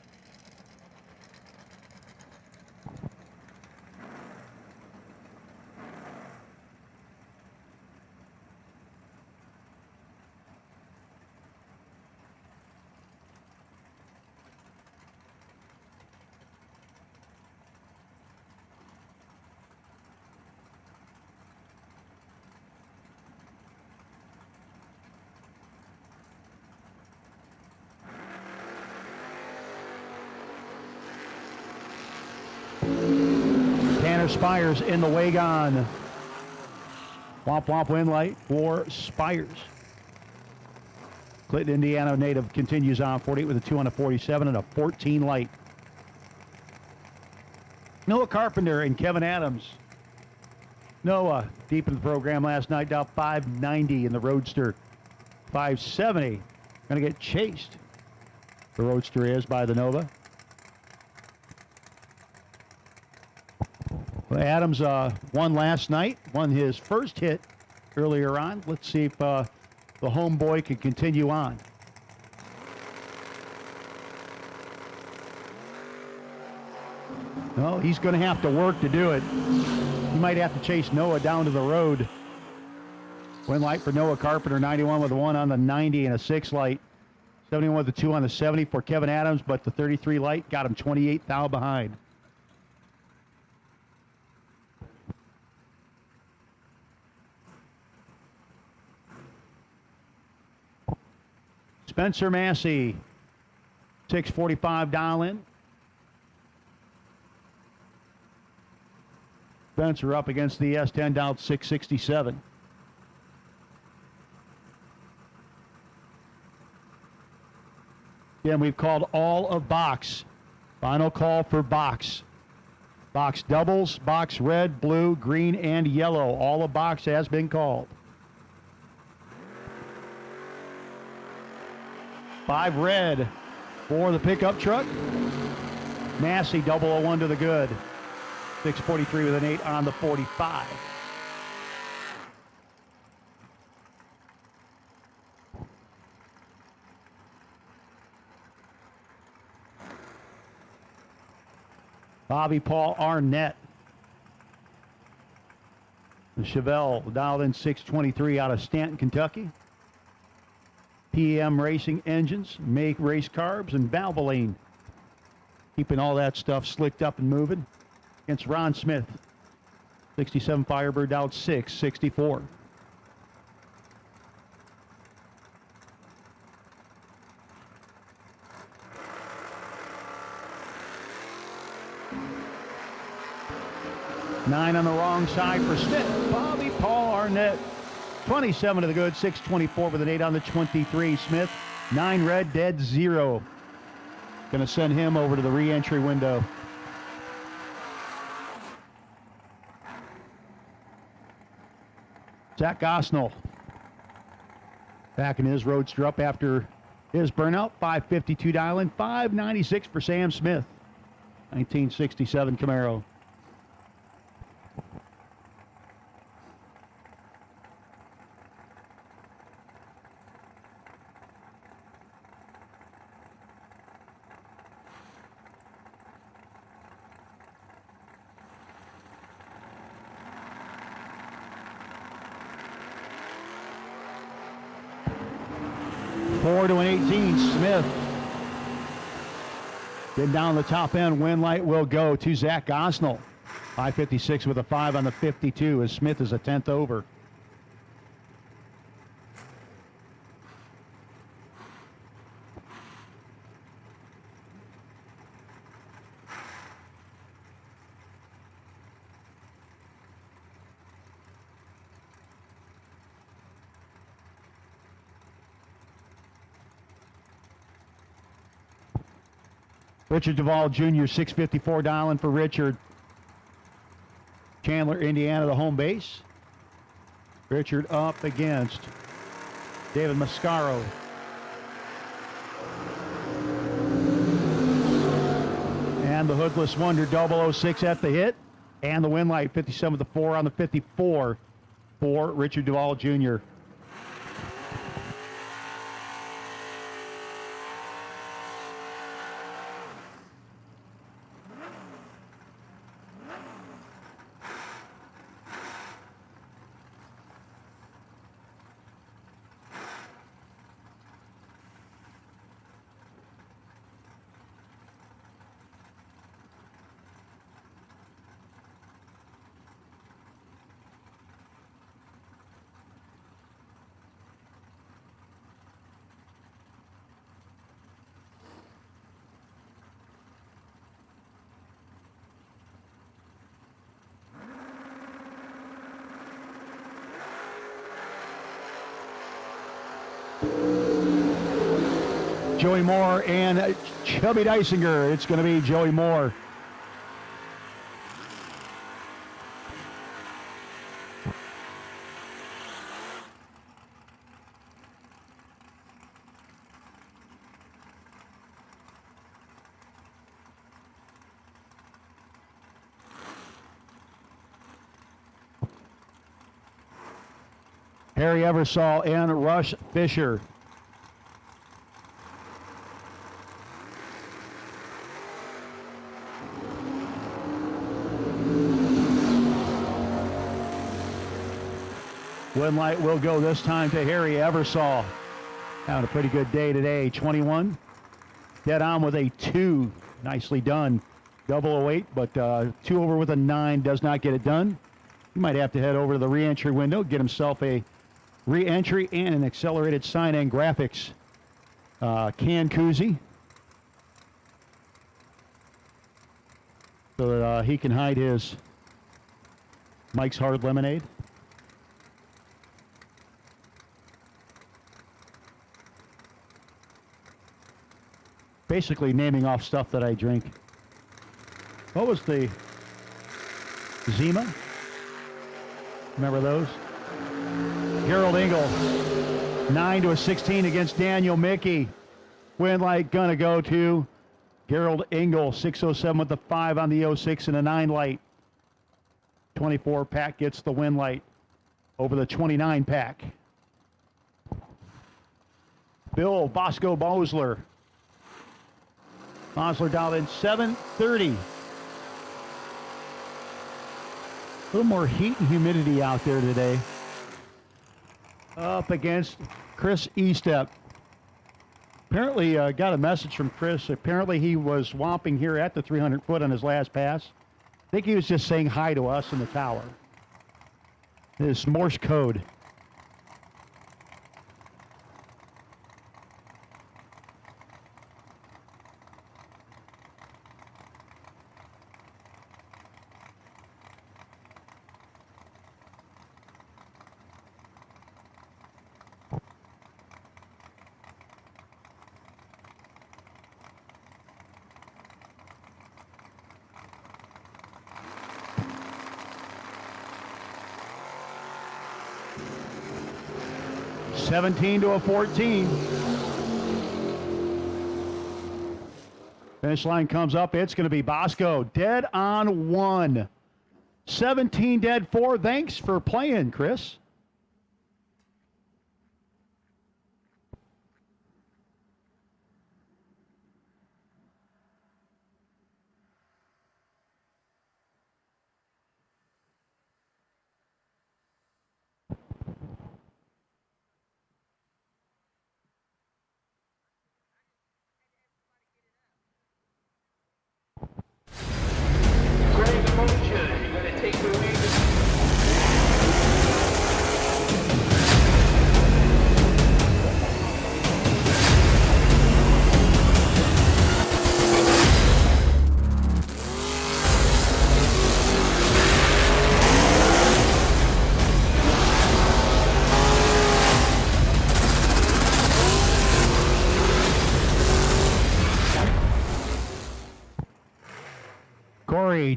Spires in the Wagon. Womp womp win light for Spires. Clinton, Indiana native continues on 48 with a 2 on a 47 and a 14 light. Noah Carpenter and Kevin Adams. Noah deep in the program last night, down 590 in the Roadster. 570. Going to get chased. The Roadster is by the Nova. Adams won last night, won his first hit earlier on. Let's see if the homeboy can continue on. No, he's going to have to work to do it. He might have to chase Noah down to the road. Win light for Noah Carpenter, 91 with a 1 on the 90 and a 6 light. 71 with a 2 on the 70 for Kevin Adams, but the 33 light got him 28 thou behind. Spencer Massey, 645 dial in. Spencer up against the S10 down 667. Again, we've called all of box. Final call for box. Box doubles, box red, blue, green, and yellow. All of box has been called. 5 red for the pickup truck. Massey 001 to the good. 643 with an 8 on the 45. Bobby Paul Arnett. The Chevelle dialed in 623 out of Stanton, Kentucky. PM Racing Engines, make race carbs, and Valvoline. Keeping all that stuff slicked up and moving. Against Ron Smith. 67 Firebird out 664. Nine on the wrong side for Smith. Bobby Paul Arnett. 27 to the good, 624 with an 8 on the 23. Smith, 9 red, dead 0. Going to send him over to the re-entry window. Zach Gosnell back in his roadster up after his burnout. 552 dial-in, 596 for Sam Smith. 1967 Camaro. To an 18, Smith. Getting down the top end, win light will go to Zach Gosnell. 556 with a 5 on the 52 as Smith is a 10th over. Richard Duvall Jr., 654 dialing for Richard. Chandler, Indiana, the home base. Richard up against David Mascaro. And the Hoodless Wonder 006 at the hit. And the win light, 57 with the 4 on the 54 for Richard Duvall Jr. Joey Moore and Chubby Dysinger. It's going to be Joey Moore. Harry Eversole and Rush Fisher. Win light will go this time to Harry Eversole. Having a pretty good day today. 21. Dead on with a 2. Nicely done. 008, but 2 over with a 9 does not get it done. He might have to head over to the re-entry window, get himself a re-entry and an accelerated sign and graphics can koozie, so that he can hide his Mike's Hard Lemonade. Basically naming off stuff that I drink. What was the Zima? Remember those? Gerald Engel, 9 to a 16 against Daniel Mickey. Win light gonna go to Gerald Engel, 607 with the 5 on the 06 and a 9 light. 24 pack gets the win light over the 29 pack. Bill Bosco Bosler. Bosler dialed in 730. A little more heat and humidity out there today. Up against Chris Estep. Apparently got a message from Chris. Apparently he was swamping here at the 300 foot on his last pass. I think he was just saying hi to us in the tower. This Morse code. $17 to a 14. Finish line comes up. It's going to be Bosco. Dead on 1. 17 dead 4. Thanks for playing, Chris.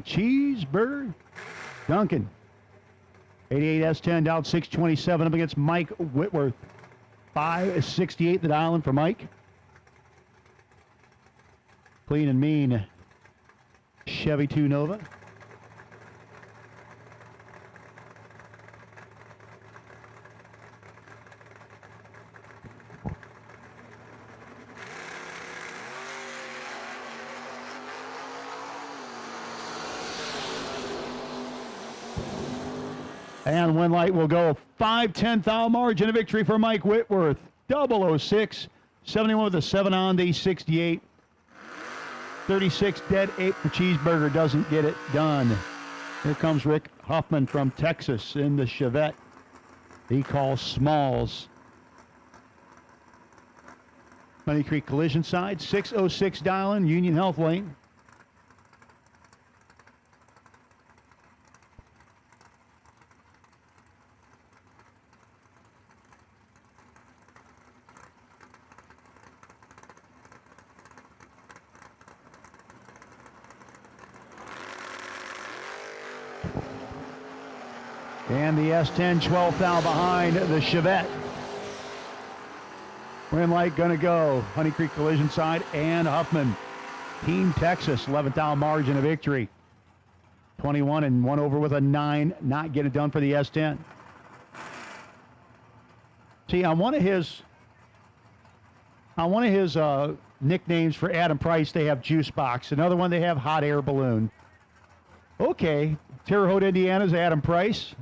Cheeseburger Duncan. 88 S10 down 627 up against Mike Whitworth. 568 the dial in for Mike. Clean and mean Chevy 2 Nova. And win light will go 5/10 thou margin of victory for Mike Whitworth. 006, 71 with a 7 on the 68. 36 dead 8 for Cheeseburger doesn't get it done. Here comes Rick Huffman from Texas in the Chevette. He calls Smalls. Money Creek collision side, 606 dial-in, Union Health Lane. And the S10 12th thou behind the Chevette. Win light gonna go. Honey Creek collision side and Huffman. Team Texas, 11th thou margin of victory. 21 and 1 over with a 9. Not get it done for the S10. See, on one of his nicknames for Adam Price, they have Juice Box. Another one, they have Hot Air Balloon. Okay, Terre Haute, Indiana's Adam Price.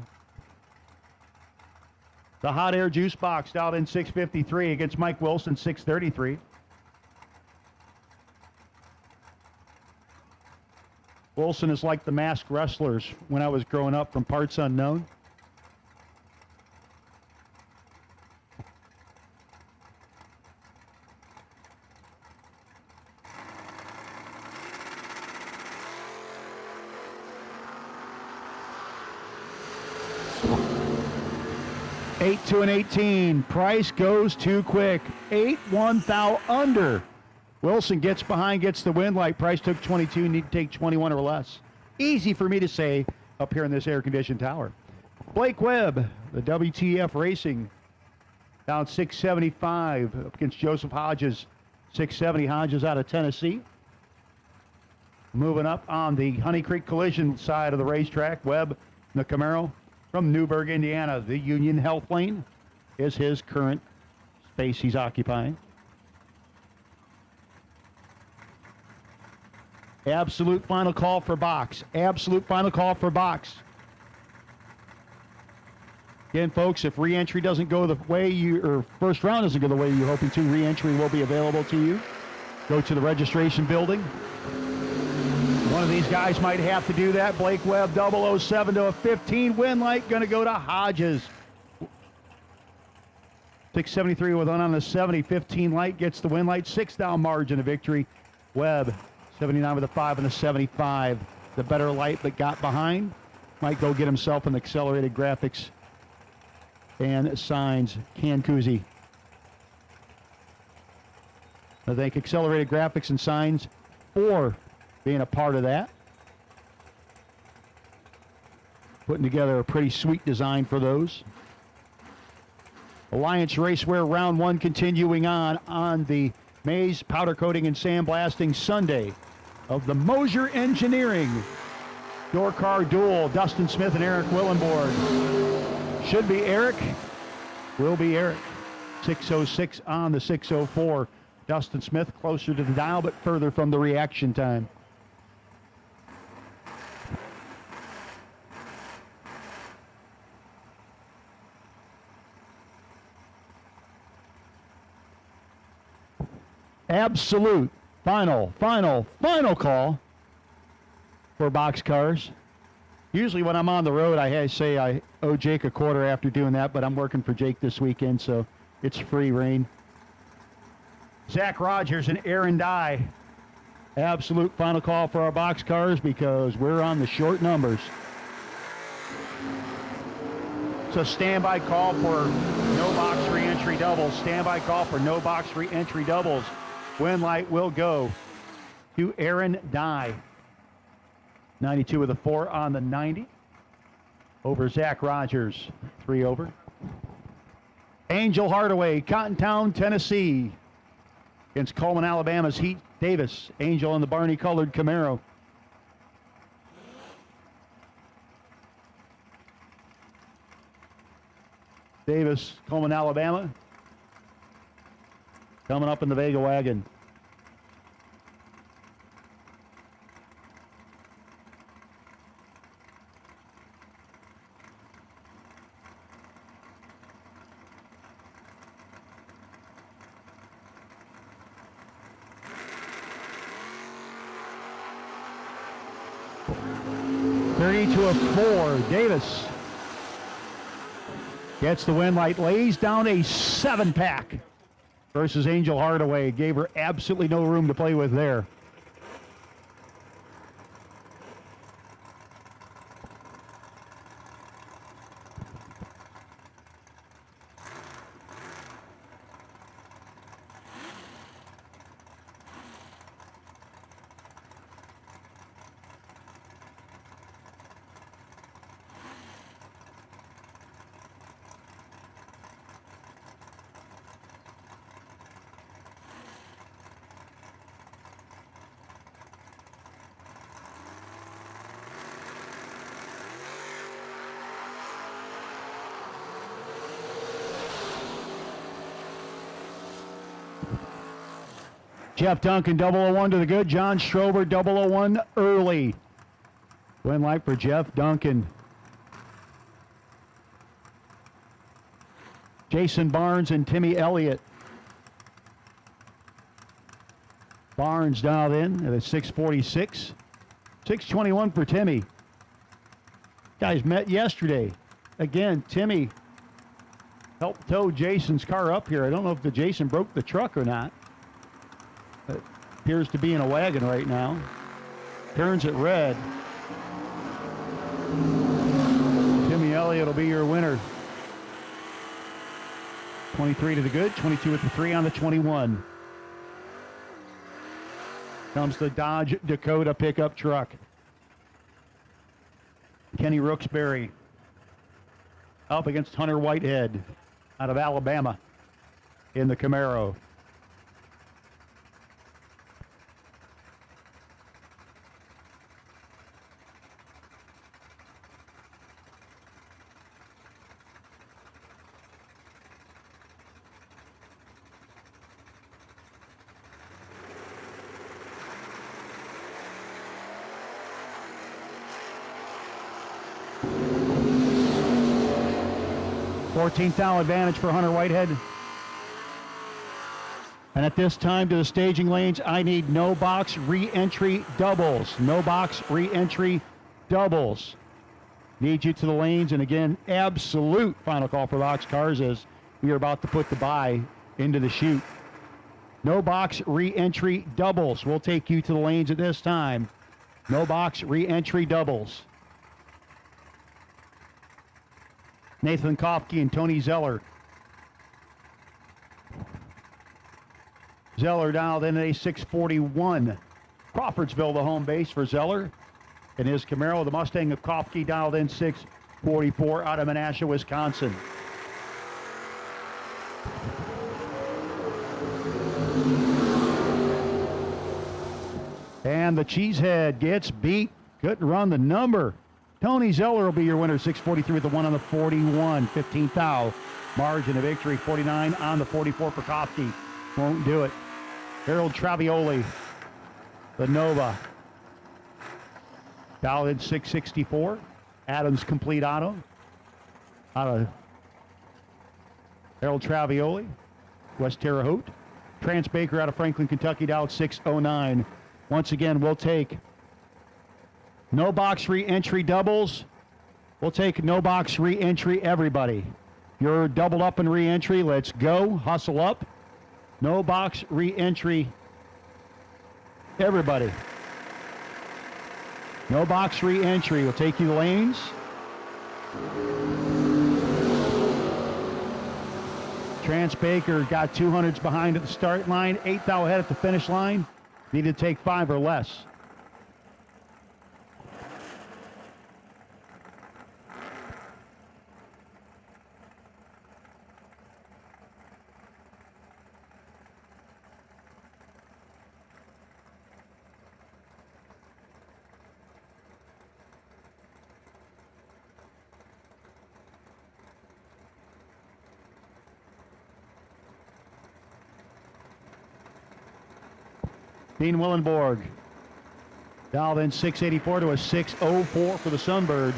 The Hot Air Juice Box out in 653 against Mike Wilson, 633. Wilson is like the masked wrestlers when I was growing up from Parts Unknown. Eight to an 18. Price goes too quick. 8-1 thou under. Wilson gets behind, gets the win. Like Price took 22, need to take 21 or less. Easy for me to say up here in this air-conditioned tower. Blake Webb, the WTF Racing, down 675 up against Joseph Hodges, 670. Hodges out of Tennessee. Moving up on the Honey Creek Collision side of the racetrack, Webb, the Camaro from Newburgh, Indiana. The Union Health Lane is his current space he's occupying. Absolute final call for box. Absolute final call for box. Again, folks, if re-entry doesn't go the way or first round doesn't go the way you're hoping to, re-entry will be available to you. Go to the registration building. One of these guys might have to do that. Blake Webb, 007 to a 15. Win light going to go to Hodges. 673 with one on the 70. 15 light gets the win light. 6 down margin of victory. Webb, 79 with a 5 and a 75. The better light but got behind. Might go get himself an accelerated graphics and signs can koozie. I thank Accelerated Graphics and Signs for being a part of that. Putting together a pretty sweet design for those. Alliance Racewear Round 1 continuing on the Maze Powder Coating and Sandblasting Sunday of the Moser Engineering Door Car Duel. Dustin Smith and Eric Willenborg. Should be Eric. Will be Eric. 606 on the 604. Dustin Smith closer to the dial but further from the reaction time. Absolute final call for boxcars. Usually when I'm on the road, I say I owe Jake a quarter after doing that, but I'm working for Jake this weekend, so it's free reign. Zach Rogers and Aaron Dye. Absolute final call for our boxcars because we're on the short numbers. So standby call for no box re-entry doubles. Standby call for no box re-entry doubles. Win light will go to Aaron Dye. 92 with a 4 on the 90. Over Zach Rogers. 3 over. Angel Hardaway, Cottontown, Tennessee. Against Coleman, Alabama's Heat Davis. Angel in the Barney-colored Camaro. Davis, Coleman, Alabama. Coming up in the Vega wagon. To a 4. Davis gets the win light, lays down a 7-pack versus Angel Hardaway. Gave her absolutely no room to play with there. Jeff Duncan, 001 to the good. John Strober, 001 early. Win light for Jeff Duncan. Jason Barnes and Timmy Elliott. Barnes dialed in at a 646. 621 for Timmy. Guys met yesterday. Again, Timmy helped tow Jason's car up here. I don't know if Jason broke the truck or not. It appears to be in a wagon right now. Turns it red. Timmy Elliott will be your winner. 23 to the good, 22 with the 3 on the 21. Comes the Dodge Dakota pickup truck. Kenny Rooksbury up against Hunter Whitehead out of Alabama in the Camaro. $14,000 advantage for Hunter Whitehead. And at this time to the staging lanes, I need no box re-entry doubles. No box re-entry doubles. Need you to the lanes, and again, absolute final call for box cars as we are about to put the bye into the chute. No box re-entry doubles. We'll take you to the lanes at this time. No box re-entry doubles. Nathan Kofke and Tony Zeller. Zeller dialed in at a 641. Crawfordsville, the home base for Zeller. In his Camaro, the Mustang of Kofke dialed in 644 out of Menasha, Wisconsin. And the Cheesehead gets beat. Couldn't run the number. Tony Zeller will be your winner, 643 with the 1 on the 41. 15th margin of victory, 49 on the 44 for Kofke. Won't do it. Harold Travioli, the Nova. Dialed in 664. Adams Complete Auto. Out of Harold Travioli, West Terre Haute. Trance Baker out of Franklin, Kentucky, dialed 609. Once again, we'll take no box re-entry doubles. We'll take no box re-entry everybody. You're doubled up in re-entry. Let's go. Hustle up. No box re-entry everybody. No box re-entry. We'll take you the lanes. Trance Baker got 200s behind at the start line. 8th ahead at the finish line. Needed to take 5 or less. Dean Willenborg dialed in 684 to a 604 for the Sunbird.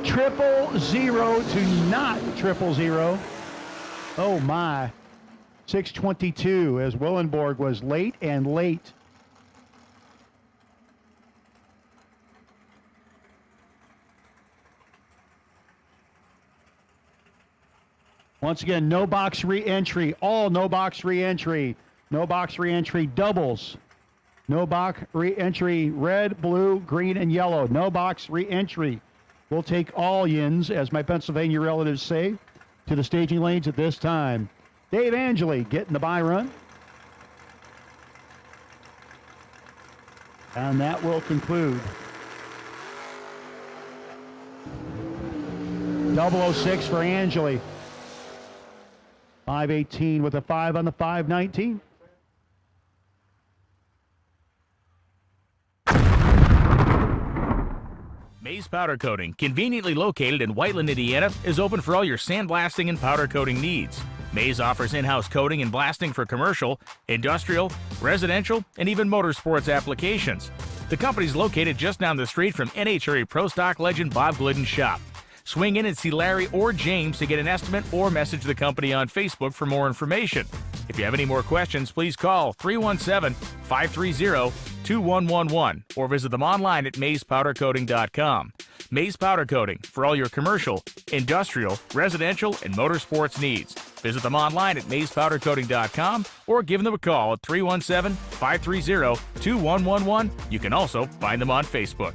000 to not 000. Oh my. 622 as Willenborg was late and late. Once again, no box re-entry. All no box re-entry. No box re-entry doubles. No box re-entry red, blue, green, and yellow. No box re-entry. We'll take all yins, as my Pennsylvania relatives say, to the staging lanes at this time. Dave Angeli getting the bye run. And that will conclude 006 for Angeli. 518 with a 5 on the 519. Maze Powder Coating, conveniently located in Whiteland, Indiana, is open for all your sandblasting and powder coating needs. Mays offers in-house coating and blasting for commercial, industrial, residential, and even motorsports applications. The company's located just down the street from NHRA Pro Stock legend Bob Glidden's shop. Swing in and see Larry or James to get an estimate or message the company on Facebook for more information. If you have any more questions, please call 317-530-2111 or visit them online at mayspowdercoating.com. Mays Powder Coating for all your commercial, industrial, residential, and motorsports needs. Visit them online at mayspowdercoating.com or give them a call at 317-530-2111. You can also find them on Facebook.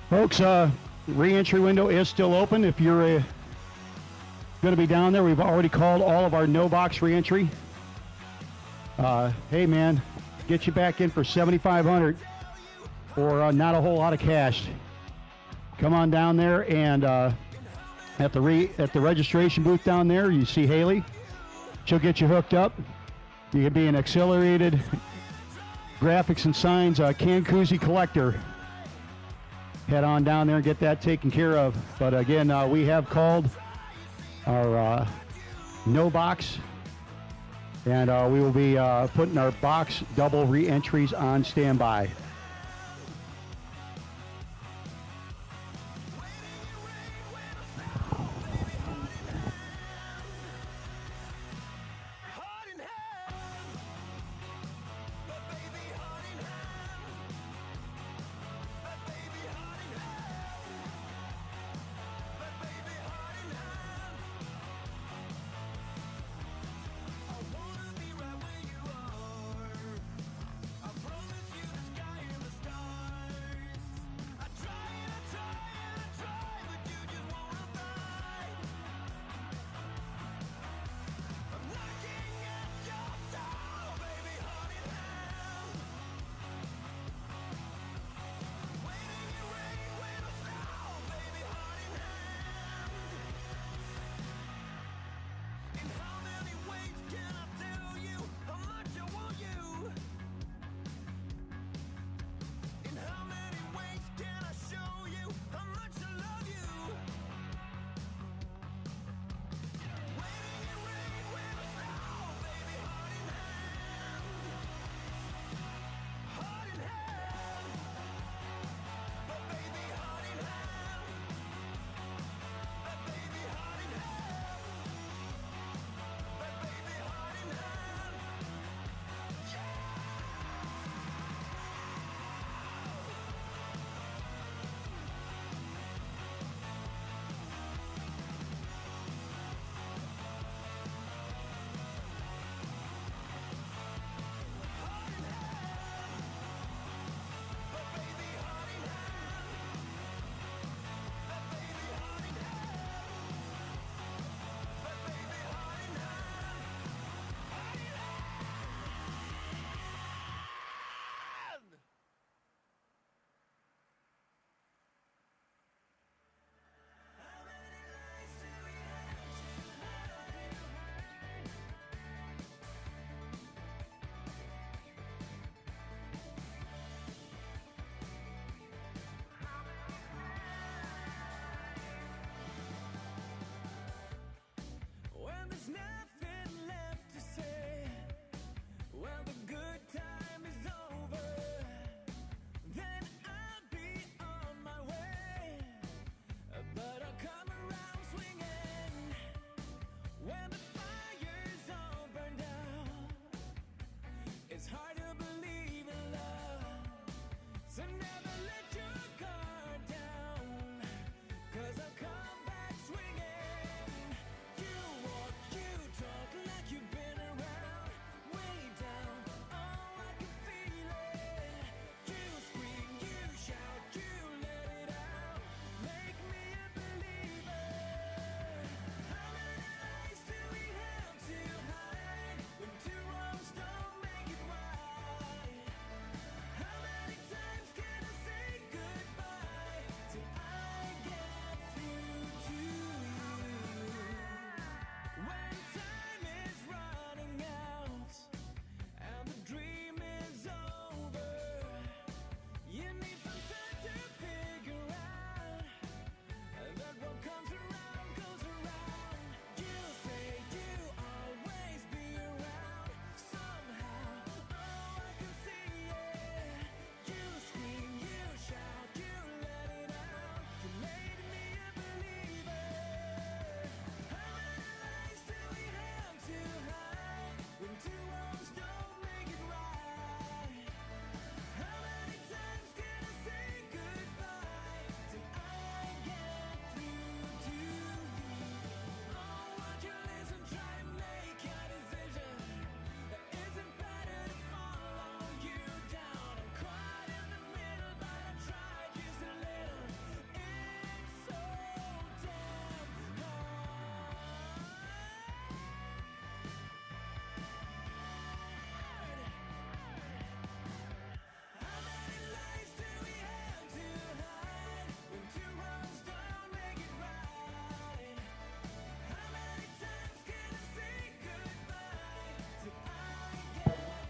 Folks, re-entry window is still open. If you're going to be down there, we've already called all of our no-box re-entry. Hey, man, get you back in for $7,500 or not a whole lot of cash. come on down there and at the registration booth down there, you see Haley. She'll get you hooked up. You can be an accelerated graphics and signs can koozie collector. Head on down there and get that taken care of. But again, we have called our no box, and we will be putting our box double re-entries on standby.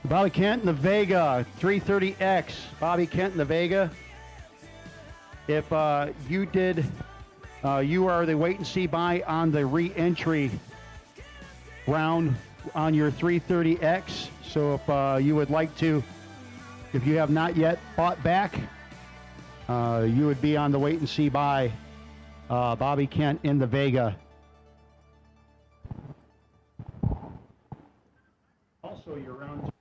Bobby Kent in the Vega, 330X. Bobby Kent in the Vega. If you did, you are the wait and see buy on the re-entry round on your 330X. So if you would like to, if you have not yet bought back, you would be on the wait and see buy. Bobby Kent in the Vega. Also, your round.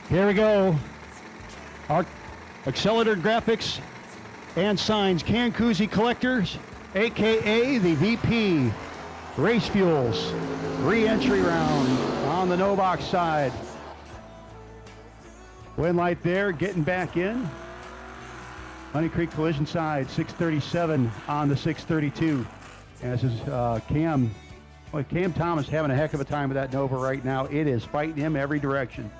Here we go. Our Accelerator Graphics and Signs Cancusi Collectors, a.k.a. the VP Race Fuels re-entry round on the no box side. Wind light there, getting back in. Honey Creek Collision side, 637 on the 632. As is Cam. Well, Cam Thomas having a heck of a time with that Nova right now. It is fighting him every direction.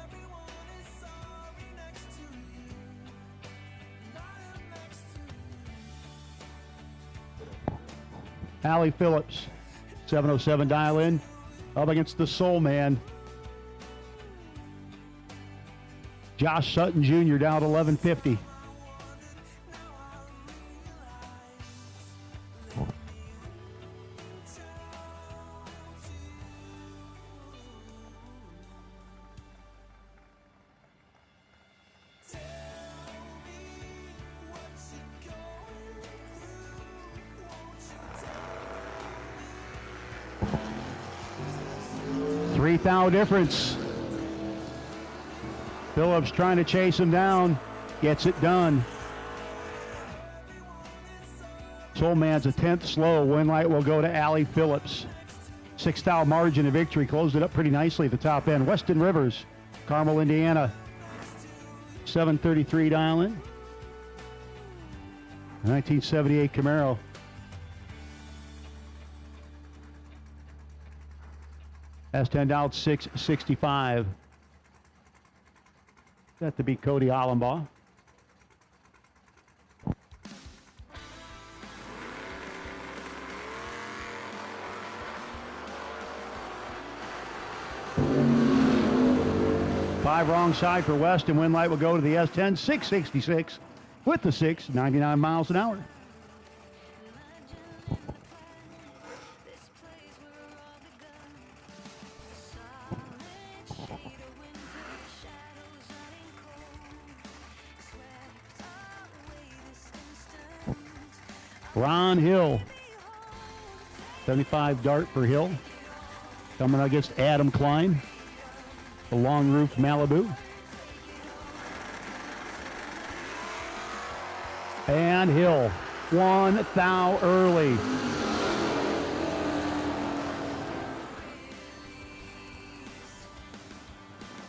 Allie Phillips, 707 dial in, up against the Soul Man. Josh Sutton Jr. down to 1150. $3,000 difference. Phillips trying to chase him down, gets it done. Soul Man's a 10th slow. Wind light will go to Allie Phillips. $6,000 margin of victory. Closed it up pretty nicely at the top end. Weston Rivers, Carmel, Indiana. 733 dial in. 1978 Camaro. S10 down 665. That to be Cody Allenbaugh. Five wrong side for West, and wind light will go to the S10, 666 with the 99 miles an hour. Ron Hill, 75 dart for Hill. Coming against Adam Klein, the long roof Malibu. And Hill, 1,000 early.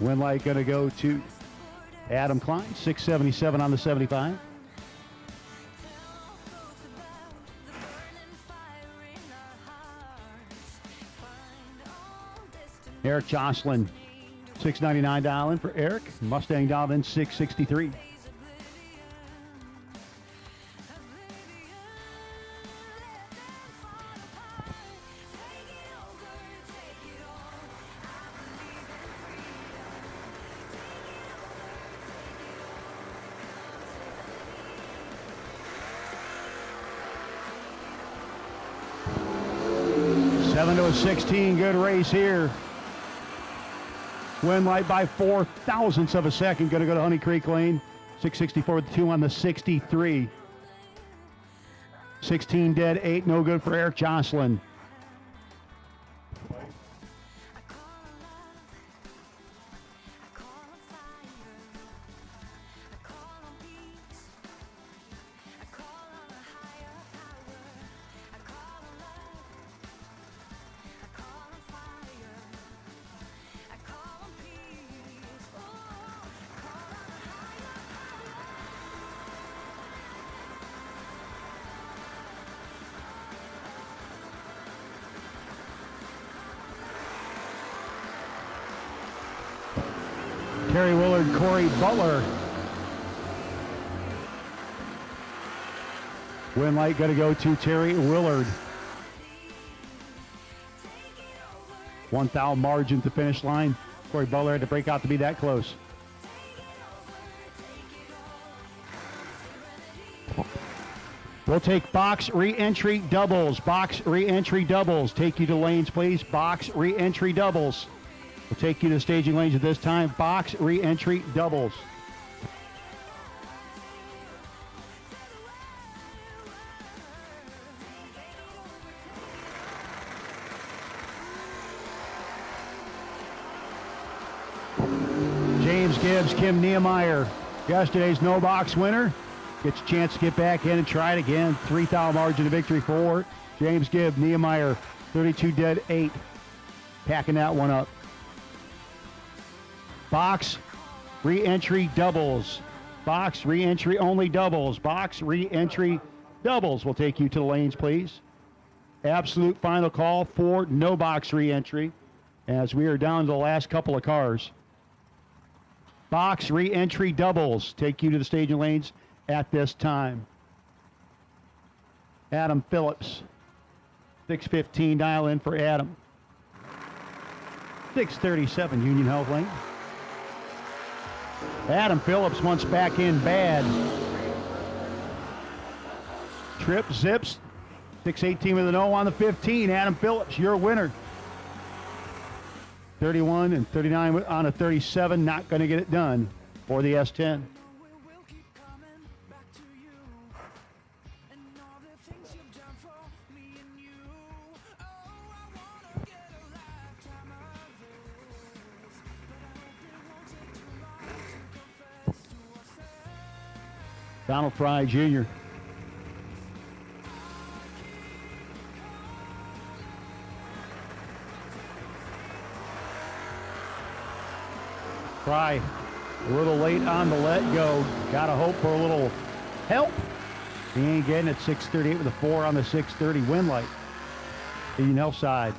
Wind light going to go to Adam Klein, 677 on the 75. Eric Jocelyn, $699 for Eric. Mustang dialed in 663. 7 to a 16, good race here. Win light by 4 thousandths of a second. Going to go to Honey Creek Lane. 664 with 2 on the 63. 16 dead, 8 no good for Eric Jocelyn. Terry Willard, Corey Butler. Win light going to go to Terry Willard. 1 thou margin to finish line. Corey Butler had to break out to be that close. We'll take box re-entry doubles. Box re-entry doubles. Take you to lanes, please. Box re-entry doubles. We'll take you to the staging lanes at this time. Box re-entry doubles. James Gibbs, Kim Niemeyer, yesterday's no box winner. Gets a chance to get back in and try it again. 3 thou margin of victory for James Gibbs, Niemeyer, 32 dead, 8. Packing that one up. Box re-entry doubles. Box re-entry only doubles. Box re-entry doubles. We'll take you to the lanes, please. Absolute final call for no box re-entry as we are down to the last couple of cars. Box re-entry doubles. Take you to the staging lanes at this time. Adam Phillips. 615 dial in for Adam. 637 Union Health Lane. Adam Phillips wants back in bad. Trip zips. 618 with an O on the 15. Adam Phillips, your winner. 31 and 39 on a 37. Not going to get it done for the S10. Donald Fry Jr. Fry a little late on the let go. Gotta hope for a little help. He ain't getting it. 638 with a 4 on the 630 win light. Union Health side.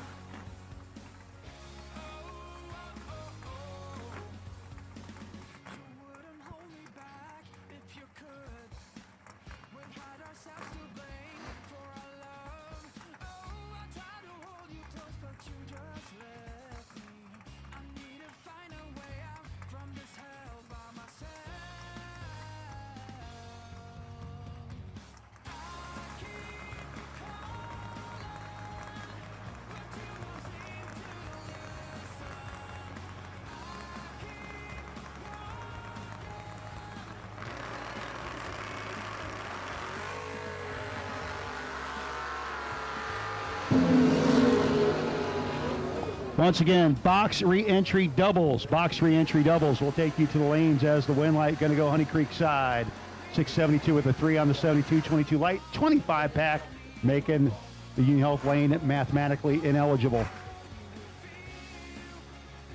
Once again, box re-entry doubles. Box re-entry doubles will take you to the lanes as the win light going to go Honey Creek side. 672 with a 3 on the 72, 22 light, 25 pack, making the Union Health lane mathematically ineligible.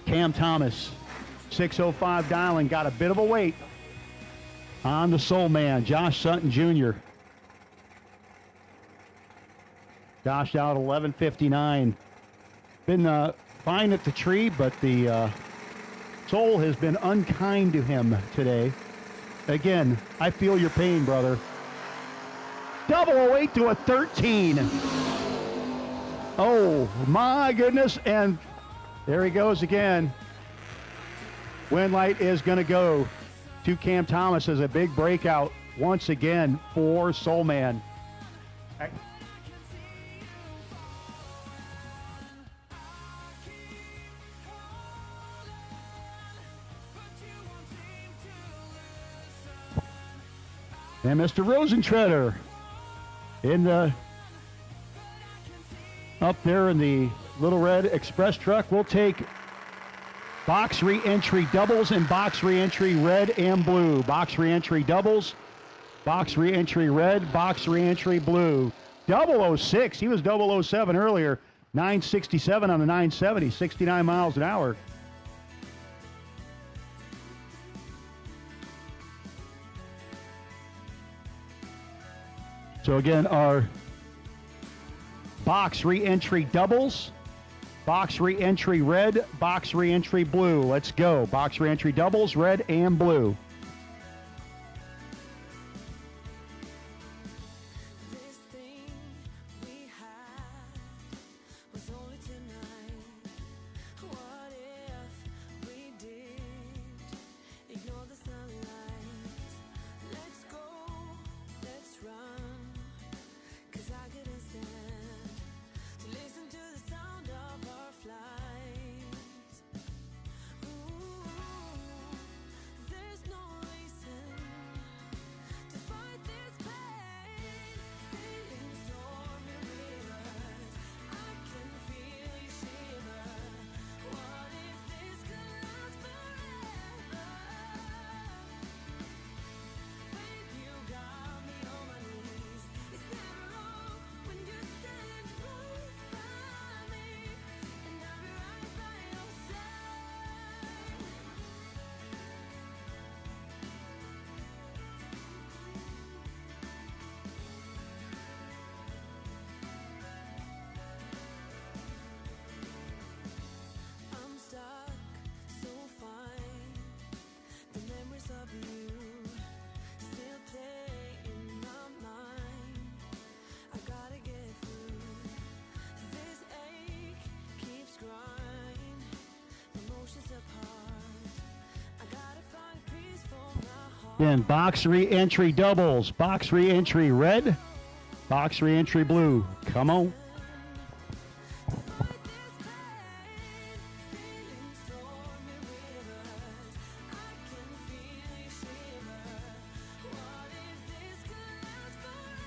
Cam Thomas, 605 dialing, got a bit of a wait on the Soul Man, Josh Sutton Jr. Josh out 11:59. Been fine at the tree, but the Soul has been unkind to him today. Again, I feel your pain, brother. Double a weight to a 13. Oh, my goodness. And there he goes again. Win light is going to go to Cam Thomas as a big breakout once again for Soul Man. And Mr. Rosentreader up there in the Little Red Express truck. We'll take box re-entry doubles and box re-entry red and blue. Box re-entry doubles, box re-entry red, box re-entry blue. 006, he was 007 earlier. 967 on the 970, 69 miles an hour. So again, our box re-entry doubles, box re-entry red, box re-entry blue. Let's go. Box re-entry doubles, red and blue. This thing we had was only tonight. What if we did ignore the sunlight? Let's go, let's run, 'cause I couldn't stand to listen to the sound of our flight. Ooh, there's no reason to fight this pain. Sailing stormy rivers, I can feel you shiver. What if this could last forever? Babe, you got me on my knees. It's never wrong when you stand close by me, and I'll be right by your side. I'm stuck, so fine. The memories of you still play in my mind. I gotta get through. This ache keeps growing. Emotions apart. I gotta find peace for my heart. Again, box re-entry doubles, box re-entry red, box re-entry blue. Come on. Fight this pain. Sailing stormy rivers, I can feel you shiver. What if this could last forever?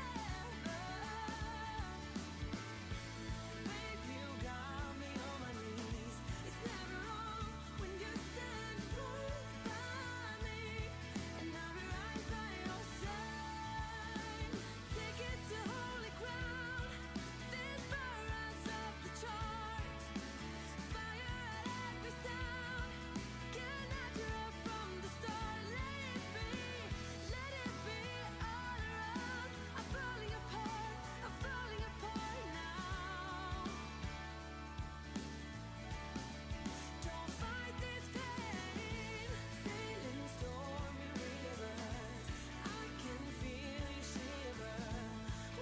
Babe, you got me on my knees. It's never wrong when you stand close by me, and I'll be right by your side. Take it to holy ground. This rise up the charts. Fire at every sound. Get natural from the start. Let it be all around. I'm falling apart now. Don't fight this pain. Sailing stormy rivers, I can feel you shiver.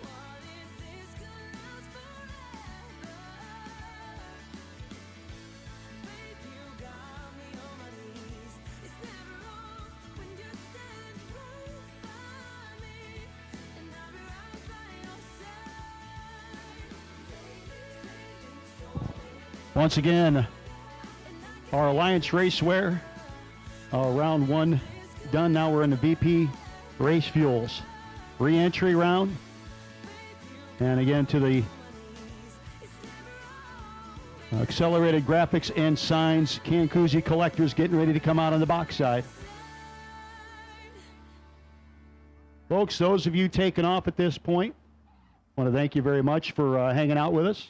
What if this could last forever? Babe, you got me on my knees. It's never wrong when you stand close by me, and I'll be right by your side. Once again, our Alliance Racewear, round one done. Now we're in the VP Race Fuels re-entry round. And again to the accelerated graphics and signs, Cancusi collectors getting ready to come out on the box side. Folks, those of you taking off at this point, I want to thank you very much for hanging out with us.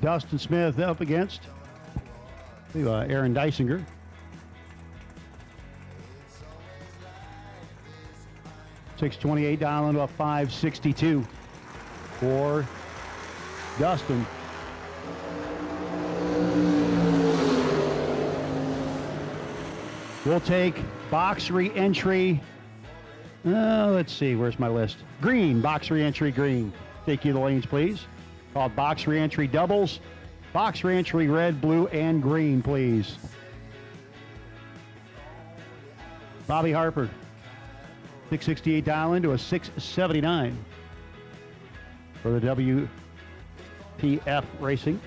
Dustin Smith up against Aaron Dysinger. $628 down to a $562 for Dustin. We'll take box re-entry. Let's see, where's my list? Green, box re-entry green. Take you to the lanes, please. Called box re-entry doubles. Box re-entry red, blue, and green, please. Bobby Harper, $668 dial into a $679 for the WPF Racing.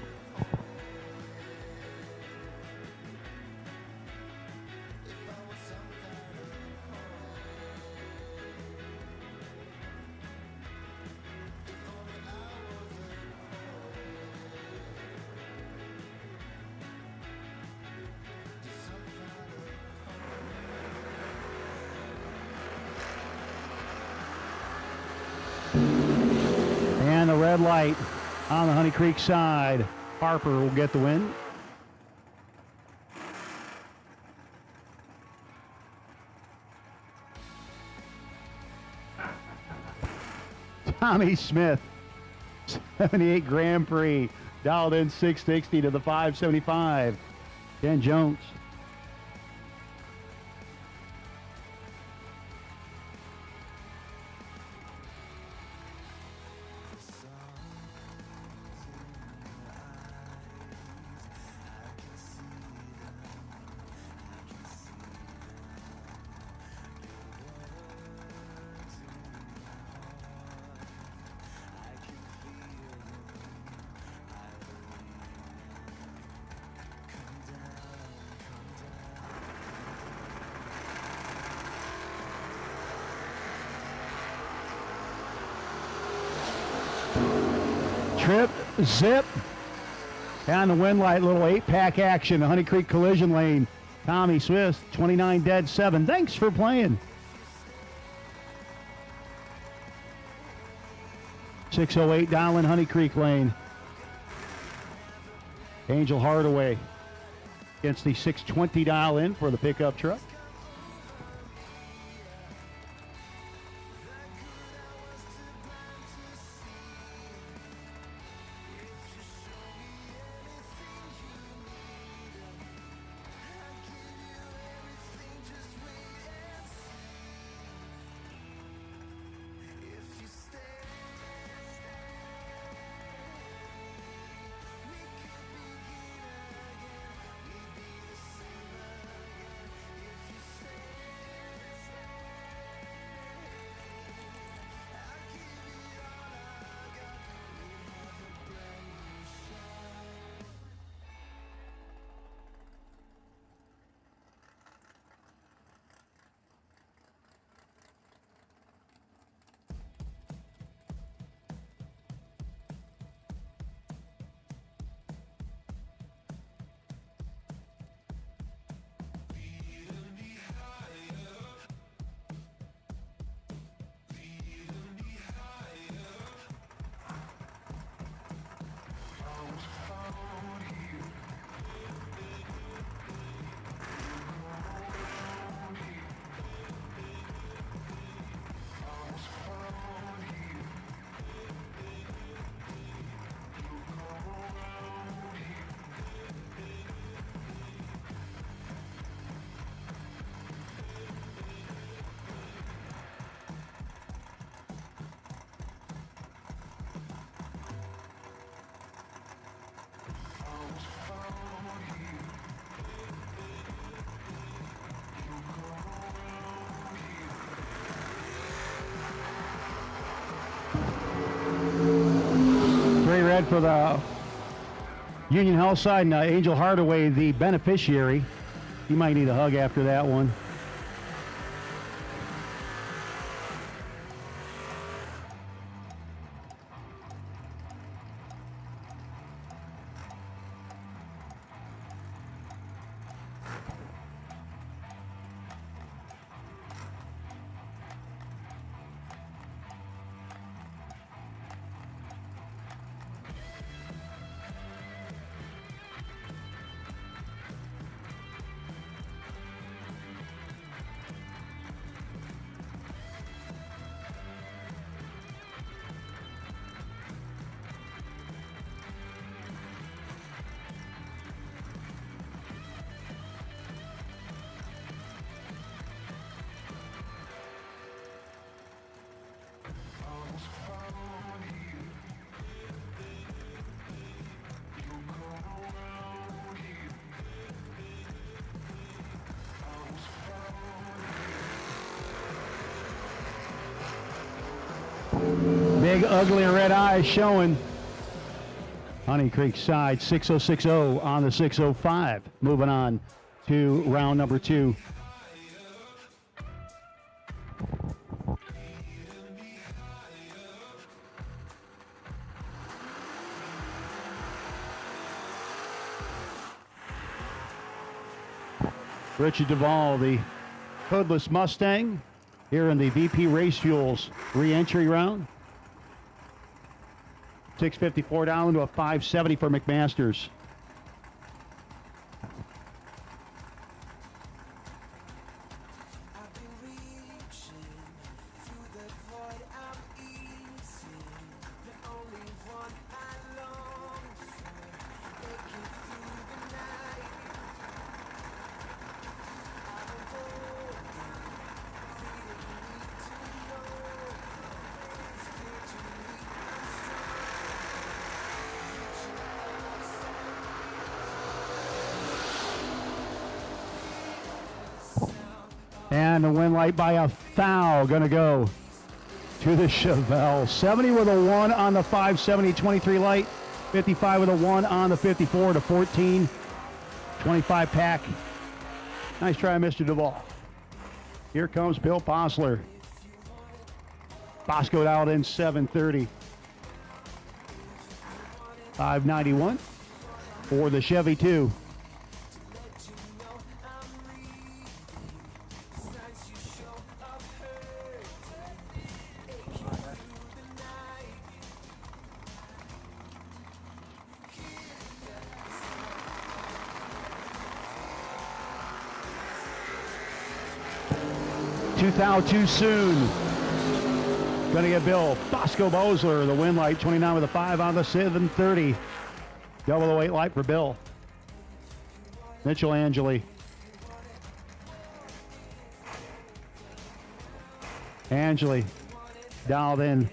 And the red light on the Honey Creek side. Harper will get the win. Tommy Smith, 78 Grand Prix, dialed in 660 to the 575. Ken Jones. Trip, zip, and the win light, little 8-pack action, the Honey Creek collision lane. Tommy Smith, 29 dead 7. Thanks for playing. 608 down in Honey Creek lane. Angel Hardaway against the 620 dial in for the pickup truck. Red for the Union Health side, and Angel Hardaway, the beneficiary. He might need a hug after that one. Big, ugly red eye showing. Honey Creek side, 6060 on the 605. Moving on to round number 2. Richard Duvall, the hoodless Mustang, here in the VP Race Fuels re-entry round. 654 down to a 570 for McMasters. And the win light by a foul going to go to the Chevelle. 70 with a 1 on the 570 23 light. 55 with a 1 on the 54 to 14. 25 pack. Nice try, Mr. Duvall. Here comes Bill Posler. Bosco out in 730. 591 for the Chevy 2. Too soon. Going to get Bill Bosco Moser, the win light, 29 with a 5 on the 730. Double the weight light for Bill. Mitchell Angeli. Angeli dialed in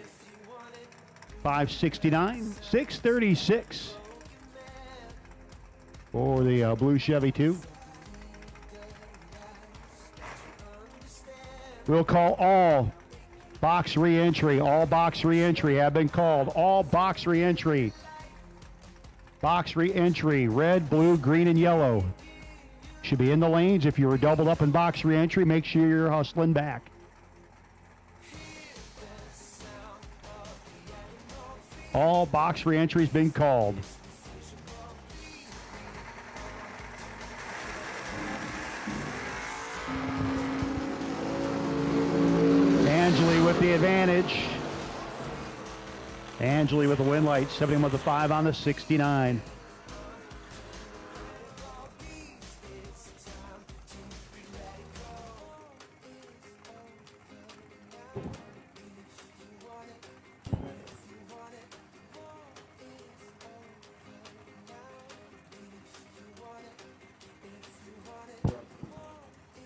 569, 636 for the blue Chevy 2. We'll call all box re-entry. All box re-entry have been called. All box re-entry. Box re-entry. Red, blue, green, and yellow. Should be in the lanes. If you were doubled up in box re-entry, make sure you're hustling back. All box re-entry has been called. Angeli with the advantage. Angeli with the win light, 70 with the 5 on the 69.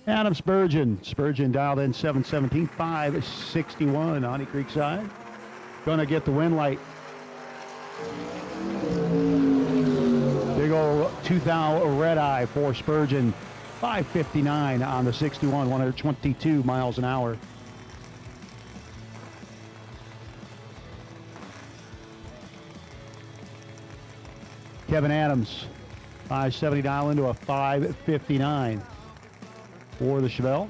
Adam Spurgeon. Spurgeon dialed in 717, 561 Honey Creek side. Going to get the win light. Big old 2000 red eye for Spurgeon. 559 on the 61, 122 miles an hour. Kevin Adams, 570 dial into a 559 for the Chevelle.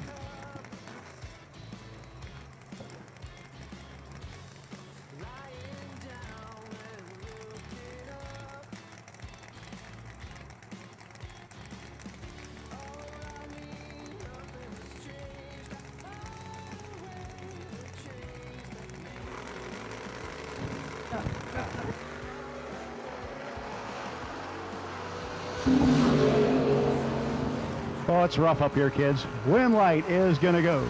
Oh, it's rough up here, kids. Win light is going to go.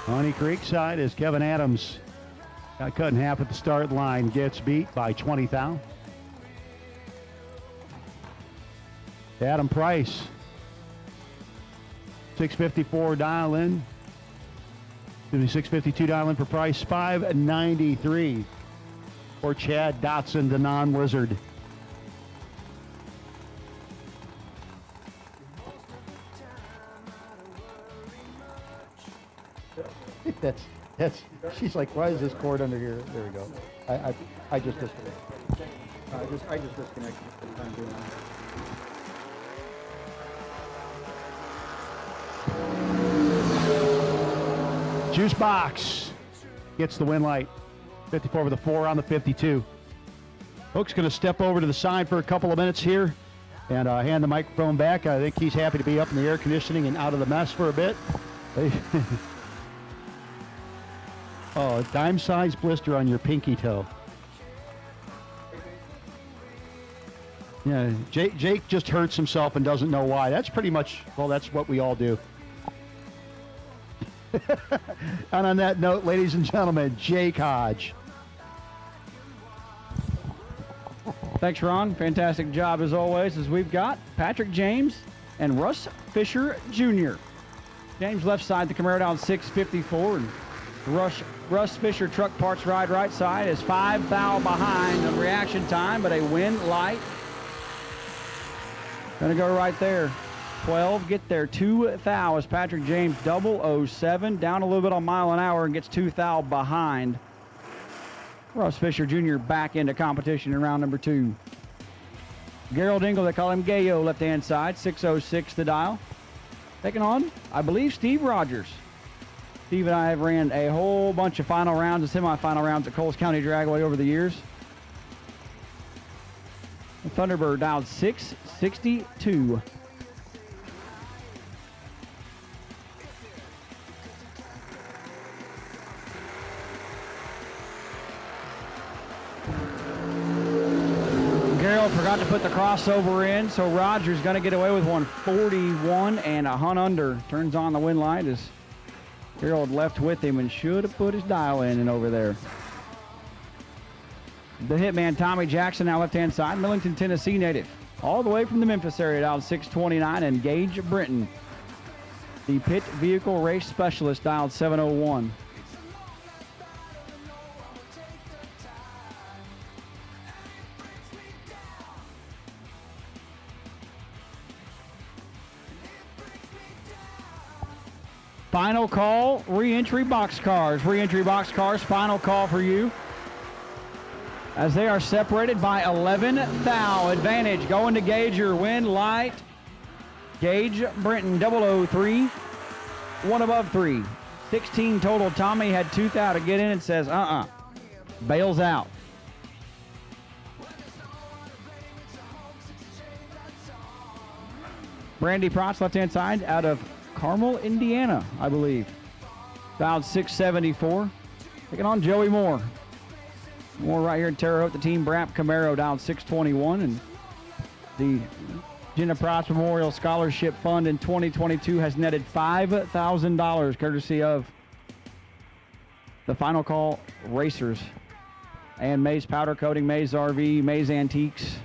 Honey Creek side is Kevin Adams. Got cut in half at the start line. Gets beat by 20 thou. Adam Price. 654 dial in. 652 dial in for Price. 593 for Chad Dodson, the non-wizard. That's, she's like, why is this cord under here? There we go. I just disconnected. I just disconnected. I'm doing that. Juice box gets the win light. 54 with a 4 on the 52. Hook's going to step over to the side for a couple of minutes here and hand the microphone back. I think he's happy to be up in the air conditioning and out of the mess for a bit. Oh, a dime-sized blister on your pinky toe. Yeah, Jake just hurts himself and doesn't know why. That's pretty much, well, that's what we all do. And on that note, ladies and gentlemen, Jake Hodge. Thanks, Ron. Fantastic job as always, as we've got Patrick James and Russ Fisher Jr. James left side, the Camaro down 654, and Russ Fisher truck parts ride right side is 5 thou behind on reaction time, but a win light. Gonna go right there. 12, get there 2 thou as Patrick James 007 down a little bit on mile an hour and gets 2 thou behind. Russ Fisher Jr. back into competition in round number 2. Gerald Engel, they call him Gayo, left-hand side, 606 the dial. Taking on, I believe, Steve Rogers. Steve and I have ran a whole bunch of final rounds and semifinal rounds at Coles County Dragway over the years. The Thunderbird dialed 662. Gerald forgot to put the crossover in, so Rogers going to get away with 141 and a hunt under. Turns on the win light as Gerald left with him and should have put his dial in and over there. The hitman Tommy Jackson now left-hand side, Millington, Tennessee native. All the way from the Memphis area dialed 629, and Gage Britton, the pit vehicle race specialist, dialed 701. Final call, re-entry boxcars. Re-entry boxcars, final call for you. As they are separated by 11 thou. Advantage going to Gager. Win light. Gage Brenton 003. 1 above 3. 16 total. Tommy had 2 thou to get in and says, bails out. Brandy Protz, left-hand side, out of Carmel, Indiana, I believe. Fouled 674. Taking on Joey Moore. Moore right here in Terre Haute, the Team Brap Camaro down 621. And the Jenna Protz Memorial Scholarship Fund in 2022 has netted $5,000 courtesy of the Final Call Racers and Mays Powder Coating, Mays RV, Mays Antiques.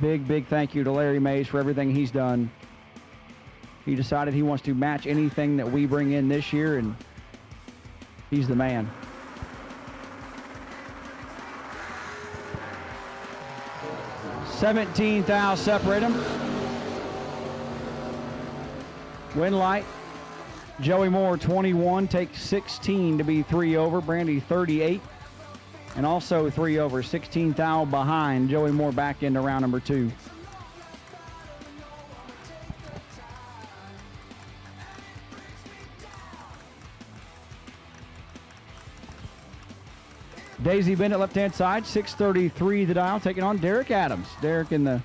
Big thank you to Larry Mays for everything he's done. He decided he wants to match anything that we bring in this year, and he's the man. $17 thou separate them. Win light. Joey Moore 21 takes 16 to be 3 over. Brandy 38 and also 3 over. 16 thou behind. Joey Moore back into round number 2. Daisy Bennett, left-hand side, 633 the dial, taking on Derek Adams. Derek in the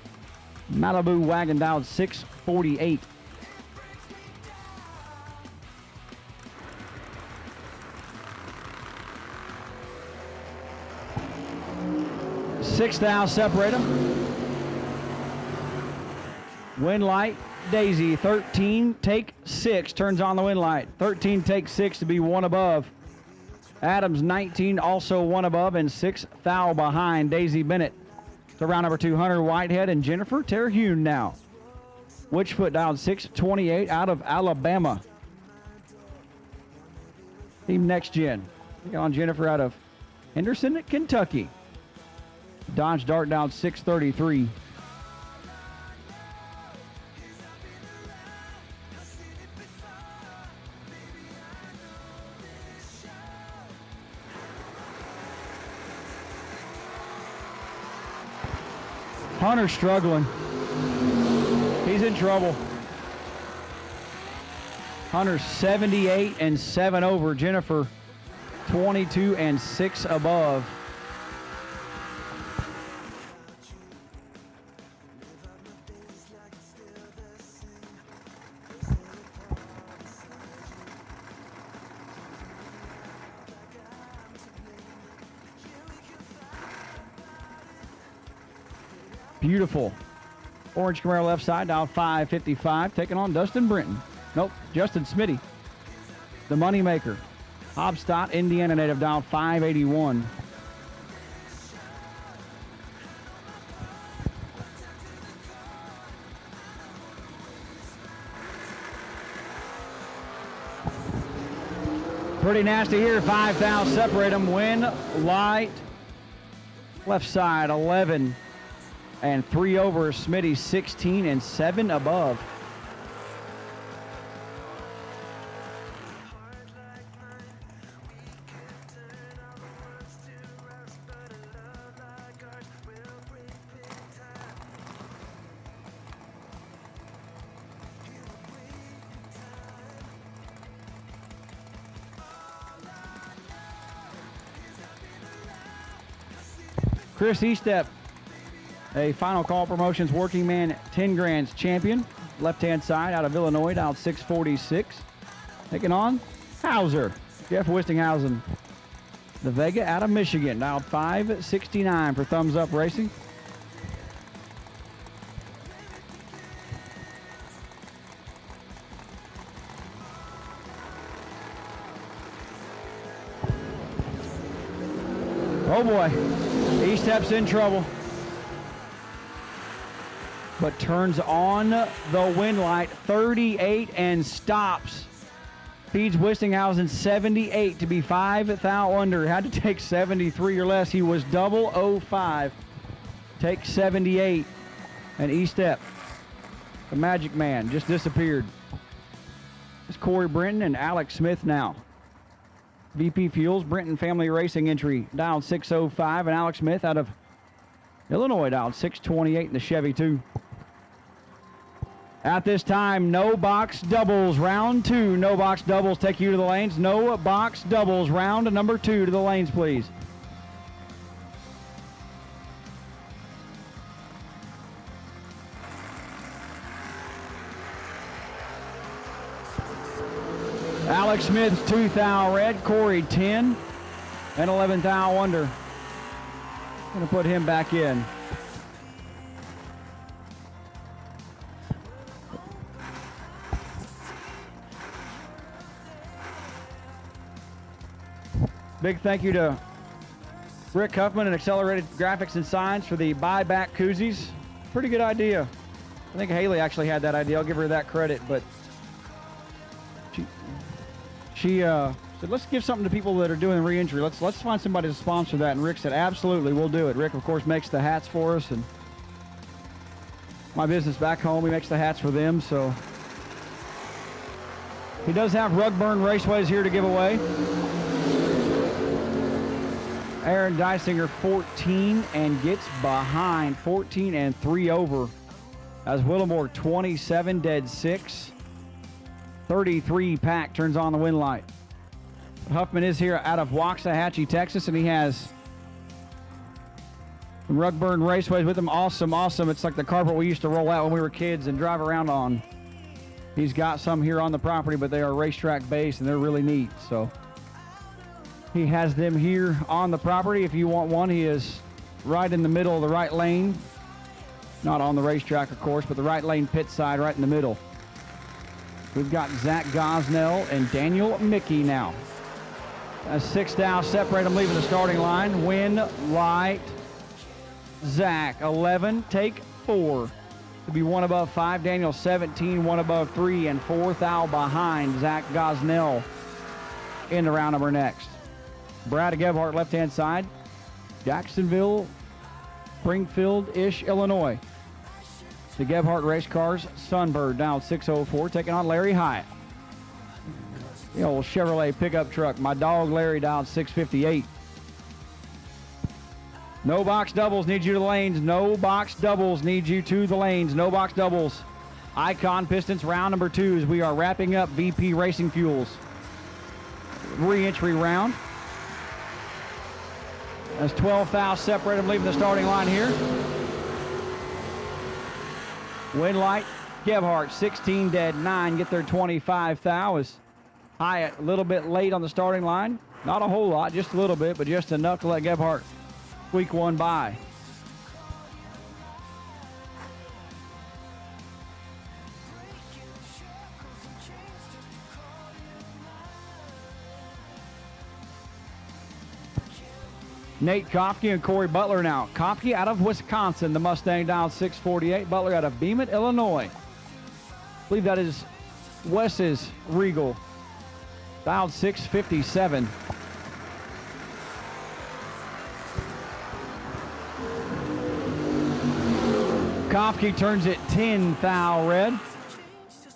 Malibu wagon dialed 648. $6 thou separate them. Win light, Daisy, 13 take 6, turns on the win light. 13 take 6 to be 1 above. Adams 19, also 1 above, and 6 thou behind. Daisy Bennett to round number 2. Hunter Whitehead and Jennifer Terhune now. Witchfoot dialed 628 out of Alabama. Team Next Gen. On Jennifer out of Henderson, Kentucky. Dodge Dart dialed 633. Hunter's struggling. He's in trouble. Hunter 78 and 7 over. Jennifer 22 and 6 above. Beautiful. Orange Camaro left side, down 555, taking on Dustin Brenton. Nope, Justin Smitty, the moneymaker. Hobstadt, Indiana native, down 581. Pretty nasty here. 5 separate them. Win light. Left side 11 and 3 over. Smitty 16 and 7 above. Chris Estep, a Final Call Promotions Working Man 10 Grands champion. Left-hand side out of Illinois, down 646. Taking on Hauser, Jeff Wistinghausen. The Vega out of Michigan, down 569 for Thumbs Up Racing. Oh boy. Estep's in trouble, but turns on the wind light 38 and stops. Feeds Wistinghausen 78 to be 5 thou under. Had to take 73 or less. He was 005. Take 78. And Estep, the magic man, just disappeared. It's Corey Brenton and Alex Smith now. VP Fuels, Brenton Family Racing entry, down 605, and Alex Smith out of Illinois, down 628 in the Chevy 2. At this time, no box doubles, round 2. No box doubles take you to the lanes. No box doubles, round number 2 to the lanes, please. Alex Smith 2 thou red, Corey 10 and 11 thou under. Gonna put him back in. Big thank you to Rick Huffman and Accelerated Graphics and Signs for the buyback koozies. Pretty good idea. I think Haley actually had that idea. I'll give her that credit, but she said, let's give something to people that are doing re-entry. Let's find somebody to sponsor that. And Rick said, absolutely, we'll do it. Rick, of course, makes the hats for us. And my business back home, he makes the hats for them. So he does have Rugburn Raceways here to give away. Aaron Dysinger 14 and gets behind. 14 and 3 over. As Willamore 27 dead 6. 33 pack turns on the wind light. Huffman is here out of Waxahachie, Texas, and he has some Rugburn Raceways with him. Awesome, awesome. It's like the carpet we used to roll out when we were kids and drive around on. He's got some here on the property, but they are racetrack based and they're really neat. So he has them here on the property. If you want one, he is right in the middle of the right lane. Not on the racetrack, of course, but the right lane pit side right in the middle. We've got Zach Gosnell and Daniel Mickey now. As 6 thou separate them leaving the starting line. Win light. Zach 11, take 4. To be 1 above 5. Daniel 17, 1 above 3, and 4 thou behind Zach Gosnell in the round number next. Brad Gebhardt left hand side. Jacksonville, Springfield-ish, Illinois. The Gebhardt race cars, Sunbird down 604, taking on Larry Hyatt. The old Chevrolet pickup truck, my dog Larry down 658. No box doubles, need you to the lanes. No box doubles, need you to the lanes. No box doubles. Icon Pistons, round number 2 as we are wrapping up VP Racing Fuels. Re-entry round. As 12 fouls separate them, leaving the starting line here. Win light, Gebhardt, 16 dead, 9 get their 25 foul. Is Hyatt a little bit late on the starting line. Not a whole lot, just a little bit, but just enough to let Gebhardt squeak one by. Nate Kopke and Corey Butler now. Kopke out of Wisconsin, the Mustang down 648. Butler out of Beeman, Illinois. I believe that is Wes's Regal. Dialed 657. Kopke turns it 10 thou red.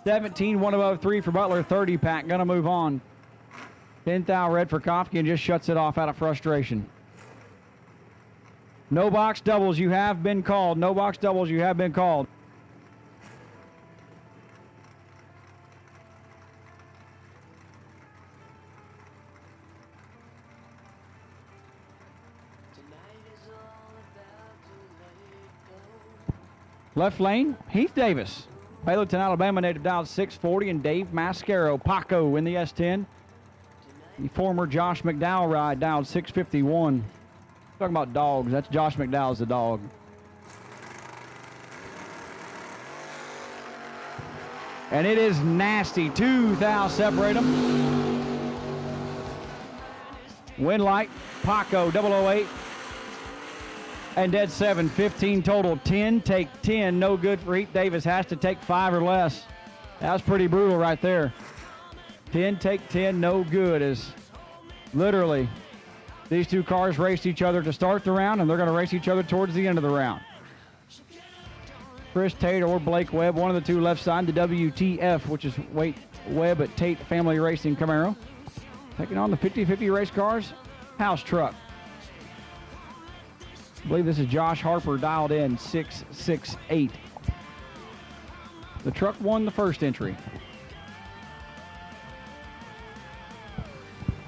17, 103 for Butler, 30 pack. Gonna move on. 10 thou red for Kopke and just shuts it off out of frustration. No box doubles, you have been called. No box doubles, you have been called. Left lane, Heath Davis. Baylerton, Alabama native, dialed 640, and Dave Mascaro, Paco in the S10. The former Josh McDowell ride, dialed 651. Talking about dogs, that's Josh McDowell's the dog. And it is nasty. 2 thou separate them. Win light, Paco, 008. And dead 7, 15 total. 10, take 10, no good for Heath Davis. Has to take 5 or less. That was pretty brutal right there. 10, take 10, no good. As literally these two cars raced each other to start the round, and they're going to race each other towards the end of the round. Chris Tate or Blake Webb, one of the two left side, the WTF, which is Wade Webb at Tate Family Racing Camaro. Taking on the 50-50 race cars, House Truck. I believe this is Josh Harper, dialed in 668. The truck won the first entry.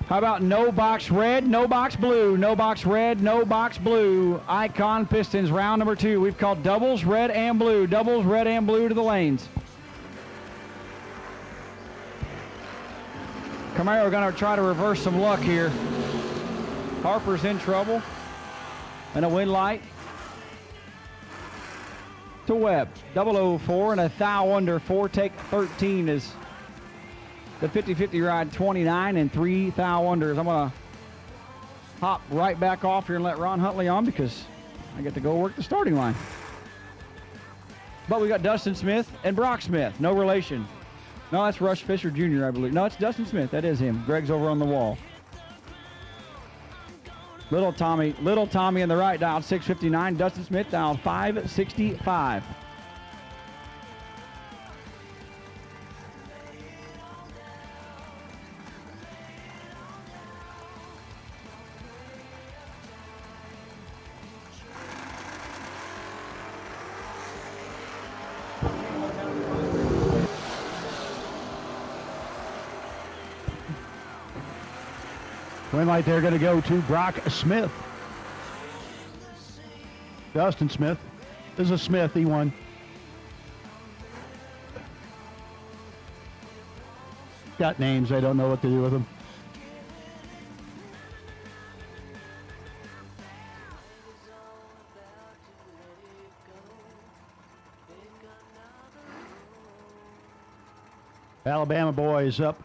How about no box red, no box blue, no box red, no box blue. Icon Pistons, round number 2. We've called doubles, red and blue. Doubles, red and blue to the lanes. Camaro going to try to reverse some luck here. Harper's in trouble. And a win light to Webb. 004 and a thou under 4, take 13 is the 50-50 ride, 29 and 3 thou unders. I'm going to hop right back off here and let Ron Huntley on because I get to go work the starting line. But we got Dustin Smith and Brock Smith, no relation. No, that's Rush Fisher Jr., I believe. No, it's Dustin Smith, that is him. Greg's over on the wall. Little Tommy in the right, dialed 659. Dustin Smith dialed 565. Win light there going to go to Brock Smith. Dustin Smith. This is a Smith, he won. Got names, I don't know what to do with them. Alabama boys up.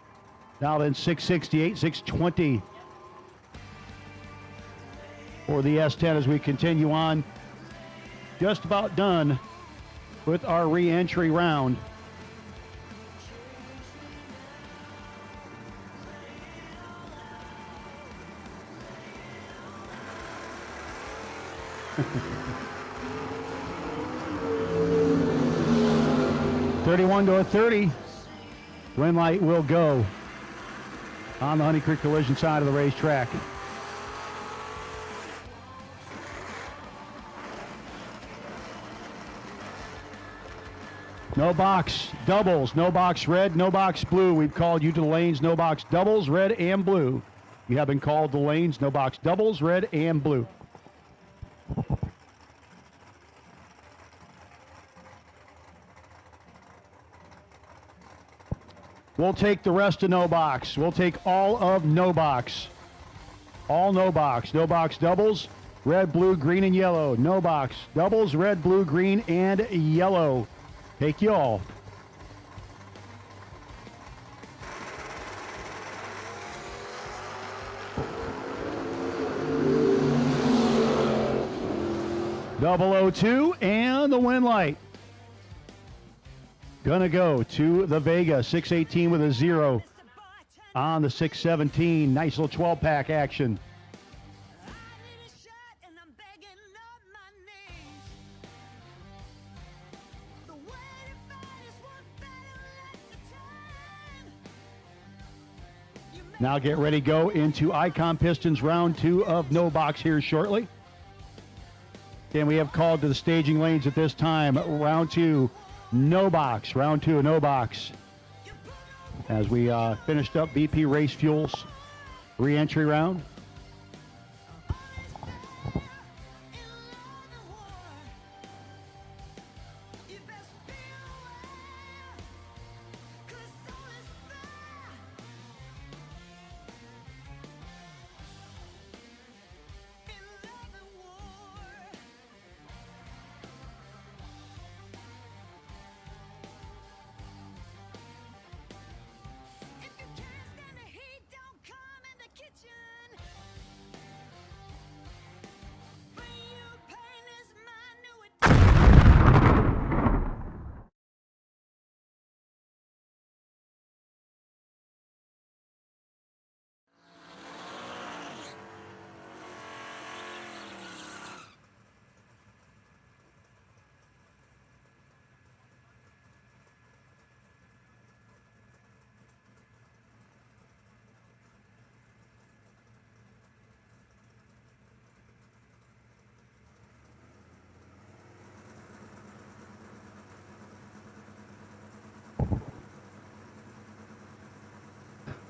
Now in 668, 620. For the S10 as we continue on. Just about done with our re-entry round. $31 to a 30. Win light will go on the Honey Creek Collision side of the racetrack. No box doubles, no box red, no box blue. We've called you to the lanes, no box doubles, red and blue. You have been called to the lanes, no box doubles, red and blue. We'll take the rest of no box. We'll take all of no box. All no box. No box doubles, red, blue, green, and yellow. No box doubles, red, blue, green, and yellow. Take you all. .002 and the win light. Gonna go to the Vega, 618 with a 0 on the 617. Nice little 12-pack action. Now get ready, go into Icon Pistons round 2 of no box here shortly. And we have called to the staging lanes at this time. Round 2, no box. Round 2, no box. As we finished up BP Race Fuels re-entry round.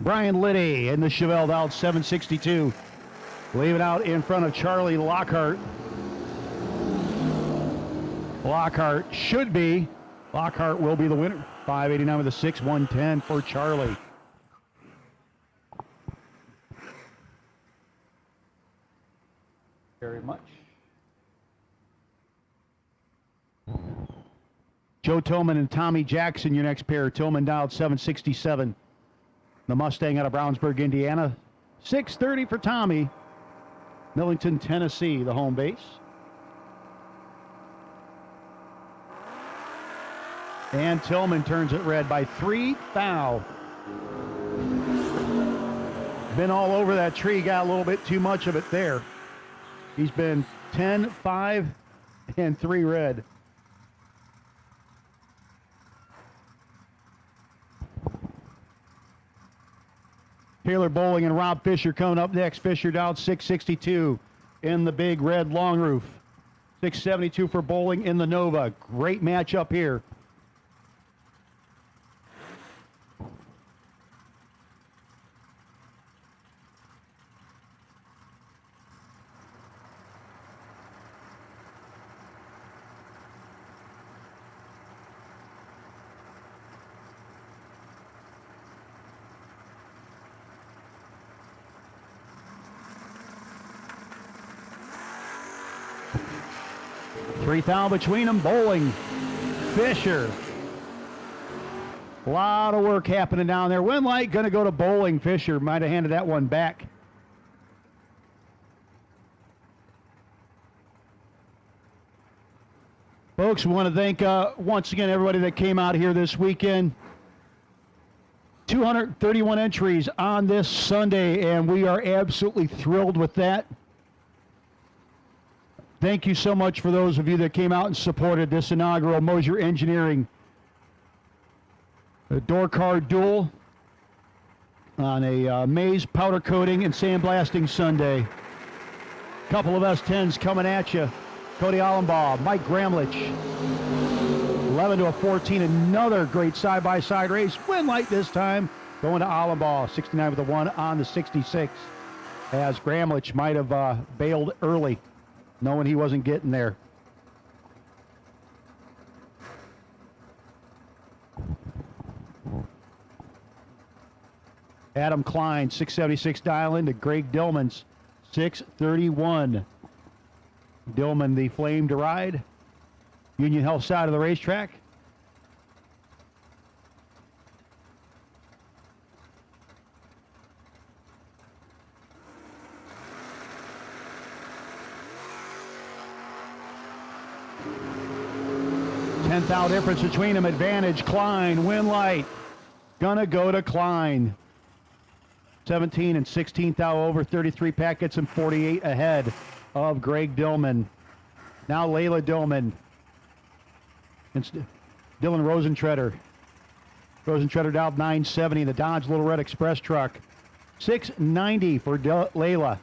Brian Liddy in the Chevelle out 762. Leaving out in front of Charlie Lockhart. Lockhart will be the winner. 589 with a 6, 110 for Charlie. Very much. Joe Tillman and Tommy Jackson, your next pair. Tillman dialed 767. The Mustang out of Brownsburg, Indiana. 630 for Tommy. Millington, Tennessee, the home base. And Tillman turns it red by 3 thou. Been all over that tree, got a little bit too much of it there. He's been 10, 5, and 3 red. Taylor Bowling and Rob Fisher coming up next. Fisher down 662 in the big red long roof. 672 for Bowling in the Nova. Great matchup here. Three thou between them. Bowling, Fisher. A lot of work happening down there. Win light going to go to Bowling. Fisher might have handed that one back. Folks, we want to thank once again everybody that came out here this weekend. 231 entries on this Sunday, and we are absolutely thrilled with that. Thank you so much for those of you that came out and supported this inaugural Moser Engineering door card duel on a maize powder coating and sandblasting Sunday. Couple of S10s coming at you. Cody Allenbaugh, Mike Gramlich, 11 to a 14. Another great side-by-side race. Win light this time. Going to Allenbaugh. 69 with a 1 on the 66. As Gramlich might have bailed early, knowing he wasn't getting there. Adam Klein, 676 dial in to Greg Dillman's 631. Dillman, the flame to ride. Union Health side of the racetrack. Tenth-thou difference between them. Advantage, Klein, win light. Gonna go to Klein. 17 and 16th thou over. 33 pack gets him 48 ahead of Greg Dillman. Now Layla Dillman. Dylan Rosentreader. Rosentreader down 970 in the Dodge Little Red Express truck. 690 for Layla.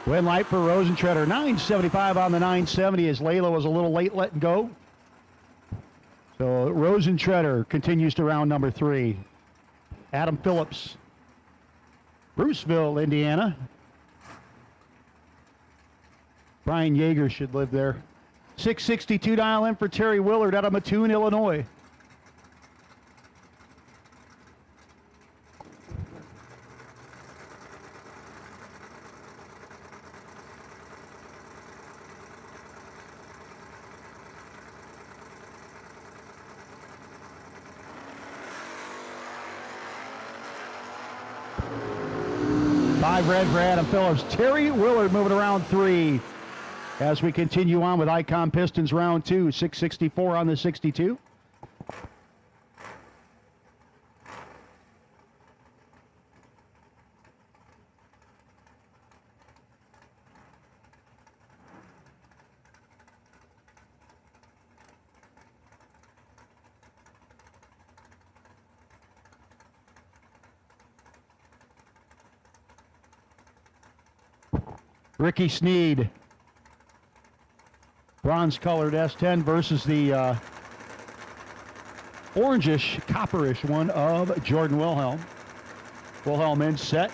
Win light for Rosentreader. 975 on the 970 as Layla was a little late letting go. So Rosentreader continues to round number 3. Adam Phillips. Bruceville, Indiana. Brian Yeager should live there. 662 dial in for Terry Willard out of Mattoon, Illinois. Five red for Adam Phillips. Terry Willard moving around 3 as we continue on with Icon Pistons round 2. 664 on the 62. Ricky Snead, bronze-colored S10 versus the orangish, copperish one of Jordan Wilhelm. Wilhelm in set.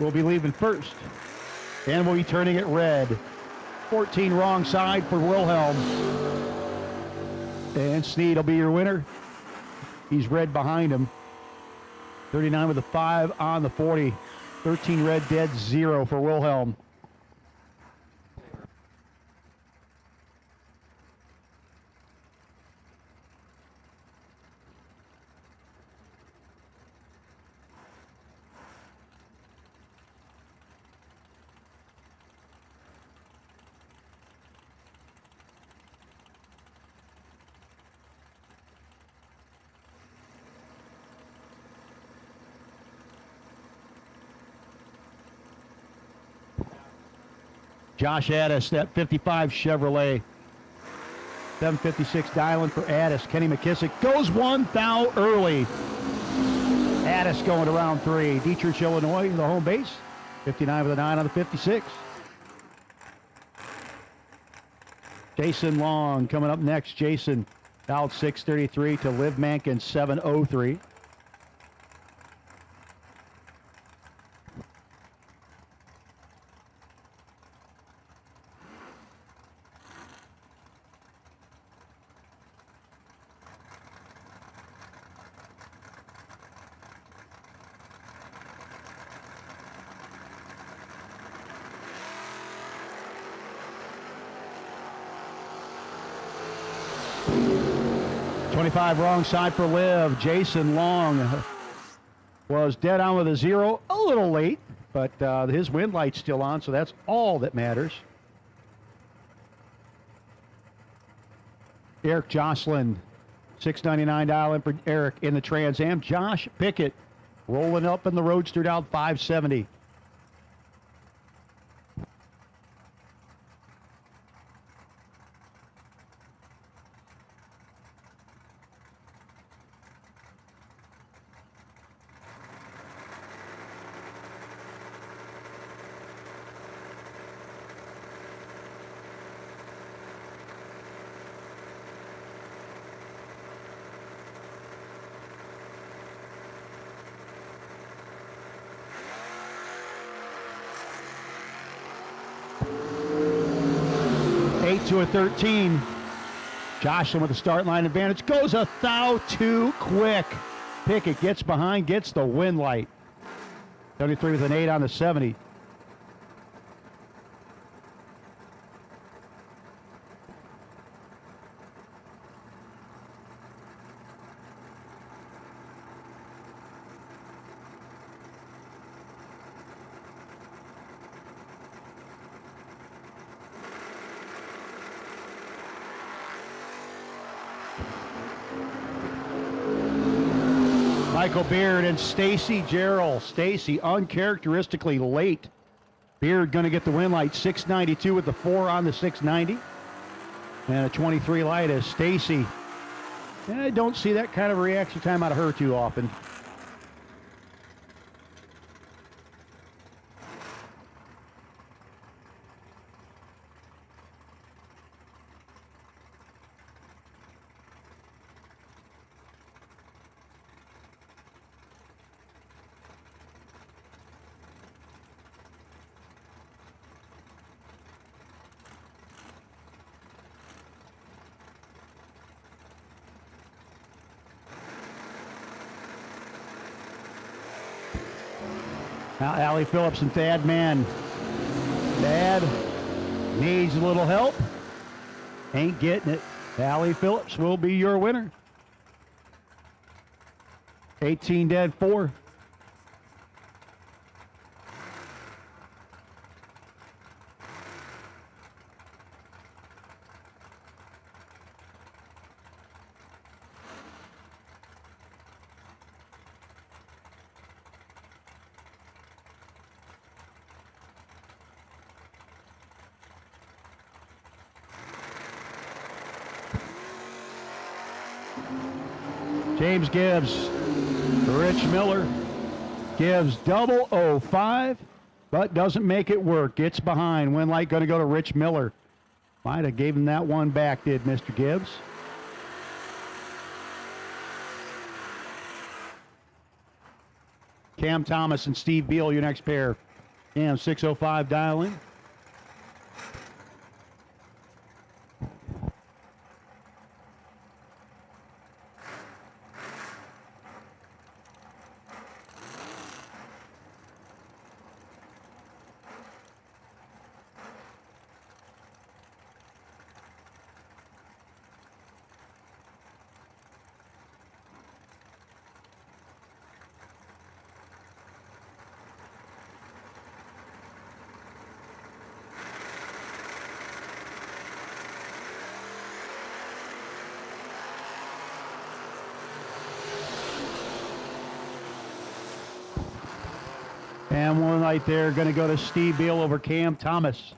Will be leaving first. And will be turning it red. 14 wrong side for Wilhelm. And Snead will be your winner. He's red behind him. 39 with a 5 on the 40. 13 red, dead 0 for Wilhelm. Josh Addis, that 55 Chevrolet. 756 dialing for Addis. Kenny McKissick goes 1 thou early. Addis going to round 3. Dietrich, Illinois, the home base. 59 with a 9 on the 56. Jason Long coming up next. Jason out 633 to Liv Mankin 703. Wrong side for Liv. Jason Long was dead on with a 0. A little late, but his wind light's still on, so that's all that matters. Eric Jocelyn, 699 dial in for Eric in the Trans Am. Josh Pickett rolling up in the Roadster down 570. 8 to a 13. Jocelyn with the start line advantage. Goes a thou too quick. Pickett gets behind, gets the win light. 73 with an 8 on the 70. Michael Beard and Stacy Gerald. Stacy uncharacteristically late. Beard going to get the win light. 692 with the 4 on the 690. And a 23 light as Stacy. And I don't see that kind of reaction time out of her too often. Now Allie Phillips and Thad Mann. Thad needs a little help. Ain't getting it. Allie Phillips will be your winner. 18 dead, 4. James Gibbs, Rich Miller. Gibbs double 05, but doesn't make it work. Gets behind. Win light going to go to Rich Miller. Might have gave him that one back, did Mr. Gibbs. Cam Thomas and Steve Beal, your next pair. Cam 605 dialing. And one right there going to go to Steve Beal over Cam Thomas.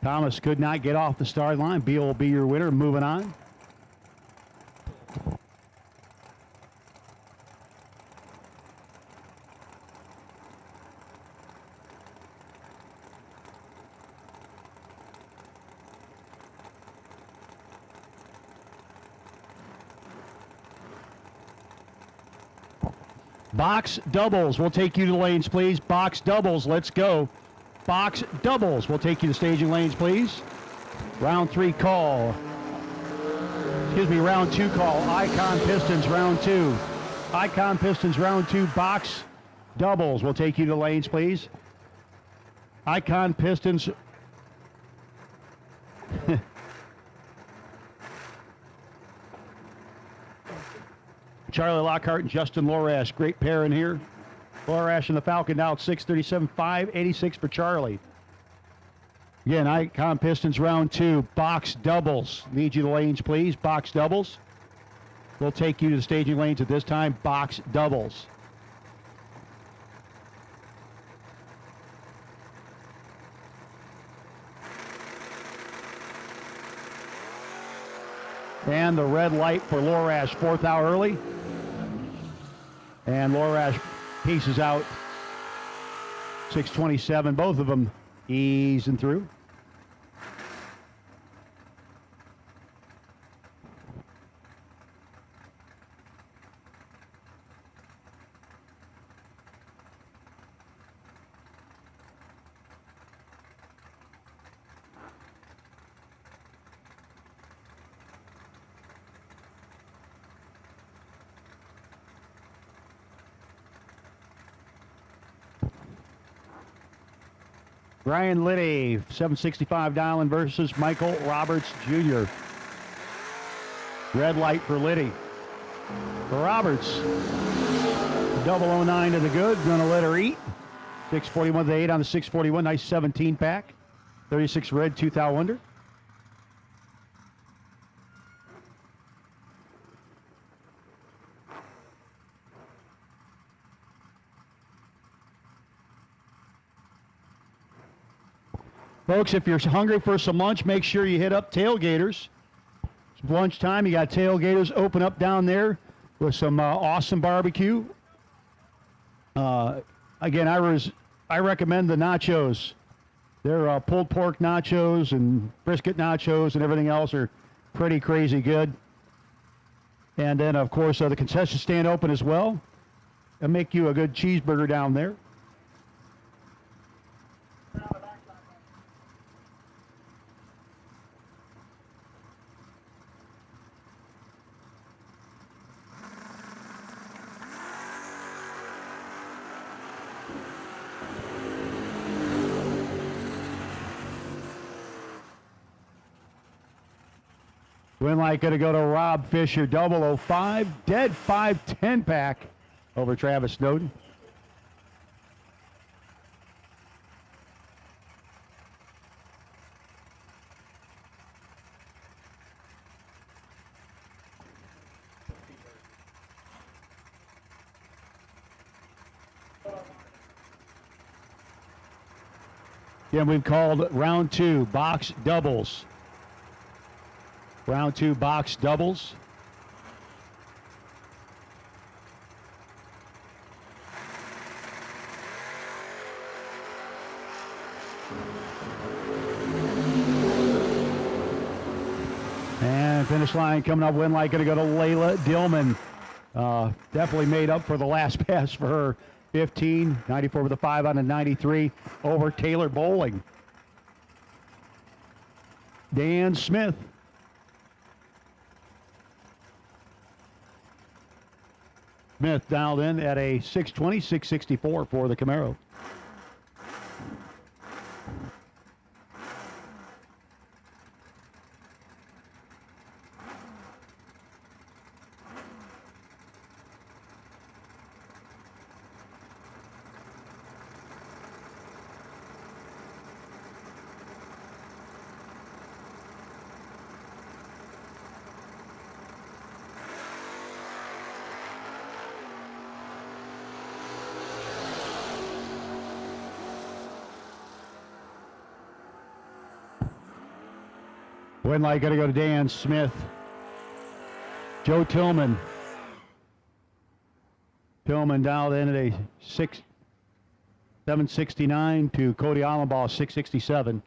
Thomas could not get off the start line. Beal will be your winner. Moving on. Box doubles. We'll take you to the lanes, please. Box doubles. Let's go. Box doubles. We'll take you to staging lanes, please. Round 3 call. Excuse me, round 2 call. Icon Pistons, round 2. Icon Pistons, round 2. Box doubles. We'll take you to the lanes, please. Icon Pistons. Charlie Lockhart and Justin Lorash, great pair in here. Lorash and the Falcon now at 637, 586 for Charlie. Again, Icon Pistons round 2, box doubles. Need you to the lanes, please. Box doubles. We'll take you to the staging lanes at this time. Box doubles. And the red light for Lorash, 4th hour early. And Lorash pieces out 627, both of them easing through. Brian Liddy, 765 Dialing versus Michael Roberts Jr. Red light for Liddy. For Roberts, 009 to the good, gonna let her eat. 641 to 8 on the 641, nice 17 pack. 36 red, 2 thou under. Folks, if you're hungry for some lunch, make sure you hit up Tailgaters. It's lunchtime. You got Tailgaters open up down there with some awesome barbecue. Again, I recommend the nachos. Their pulled pork nachos and brisket nachos and everything else are pretty crazy good. And then, of course, the concession stand open as well. They'll make you a good cheeseburger down there. Win light going to go to Rob Fisher, 005, dead 5-10 pack over Travis Snowden. Again, we've called round 2 box doubles. Round 2 box doubles. And finish line coming up, win light going to go to Layla Dillman. Definitely made up for the last pass for her. 15, 94 with a 5 on a 93 over Taylor Bowling. Dan Smith. Smith dialed in at a 620, 664 for the Camaro. Win light going to go to Dan Smith. Joe Tillman. Tillman dialed in at a 769 to Cody Allenbaugh, 667.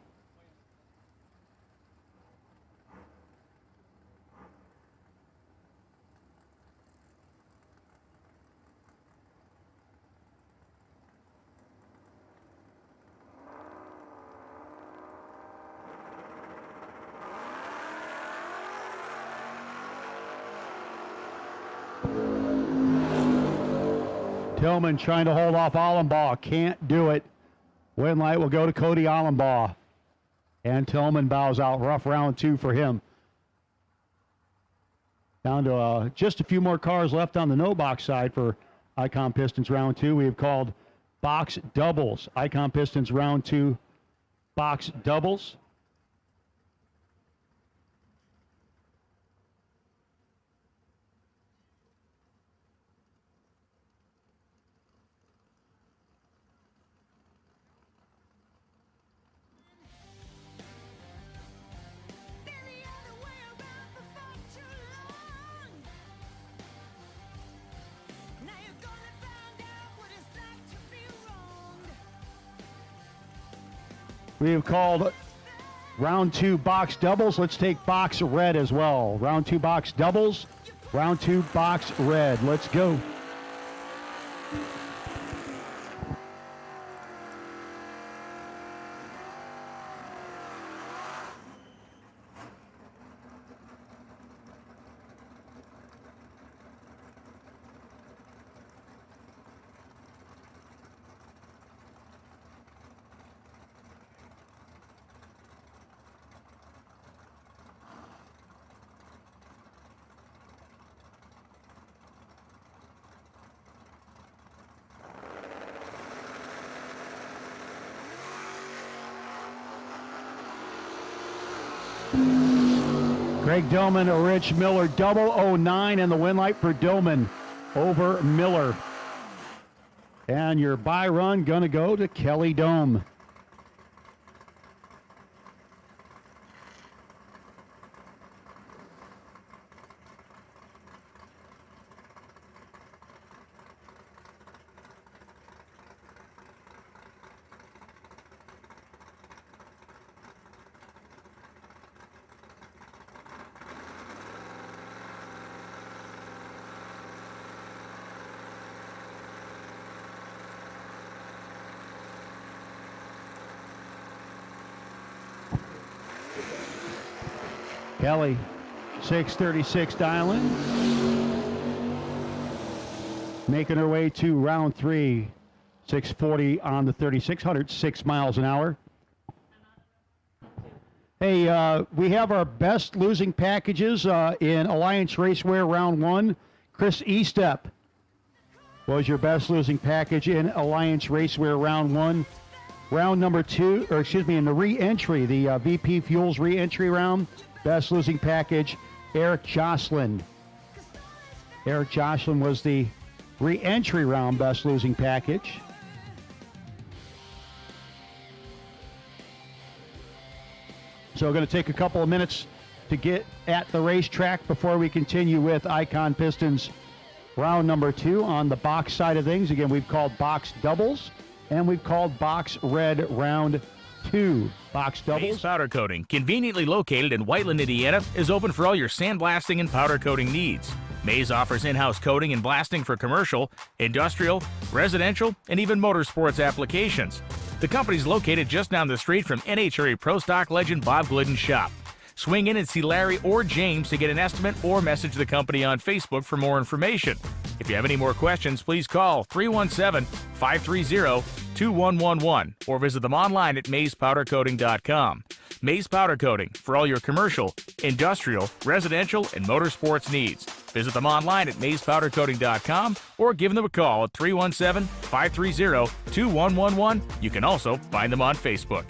Tillman trying to hold off Allenbaugh. Can't do it. Win light will go to Cody Allenbaugh. And Tillman bows out. Rough round 2 for him. Down to just a few more cars left on the no box side for Icon Pistons round 2. We have called box doubles. Icon Pistons round 2 box doubles. We have called round 2 box doubles. Let's take box red as well. Round 2 box doubles. Round 2 box red. Let's go. Craig Dillman, Rich Miller, 009, and the win light for Dillman over Miller. And your bye run going to go to Kelly Dome. Kelly, 636 dialing. Making her way to round 3. 640 on the 3600, 6 miles an hour. Hey, we have our best losing packages in Alliance Racewear round 1. Chris Estep was your best losing package in Alliance Racewear round 1. Round number 2, or excuse me, in the re-entry, the VP Fuels re-entry round, best losing package, Eric Jocelyn. Eric Jocelyn was the re-entry round best losing package. So we're going to take a couple of minutes to get at the racetrack before we continue with Icon Pistons round number 2 on the box side of things. Again, we've called box doubles, and we've called box red round 2. Box doubles. Mays Powder Coating, conveniently located in Whiteland, Indiana, is open for all your sandblasting and powder coating needs. Mays offers in-house coating and blasting for commercial, industrial, residential, and even motorsports applications. The company's located just down the street from NHRA Pro Stock legend Bob Glidden's shop. Swing in and see Larry or James to get an estimate or message the company on Facebook for more information. If you have any more questions, please call 317-530-2111 or visit them online at mayspowdercoating.com. Mays Powder Coating for all your commercial, industrial, residential, and motorsports needs. Visit them online at mayspowdercoating.com or give them a call at 317-530-2111. You can also find them on Facebook.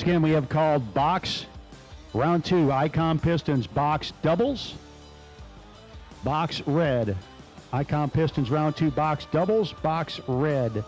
again, we have called box round 2, Icon Pistons box doubles, box red. Icon Pistons round 2, box doubles, box red.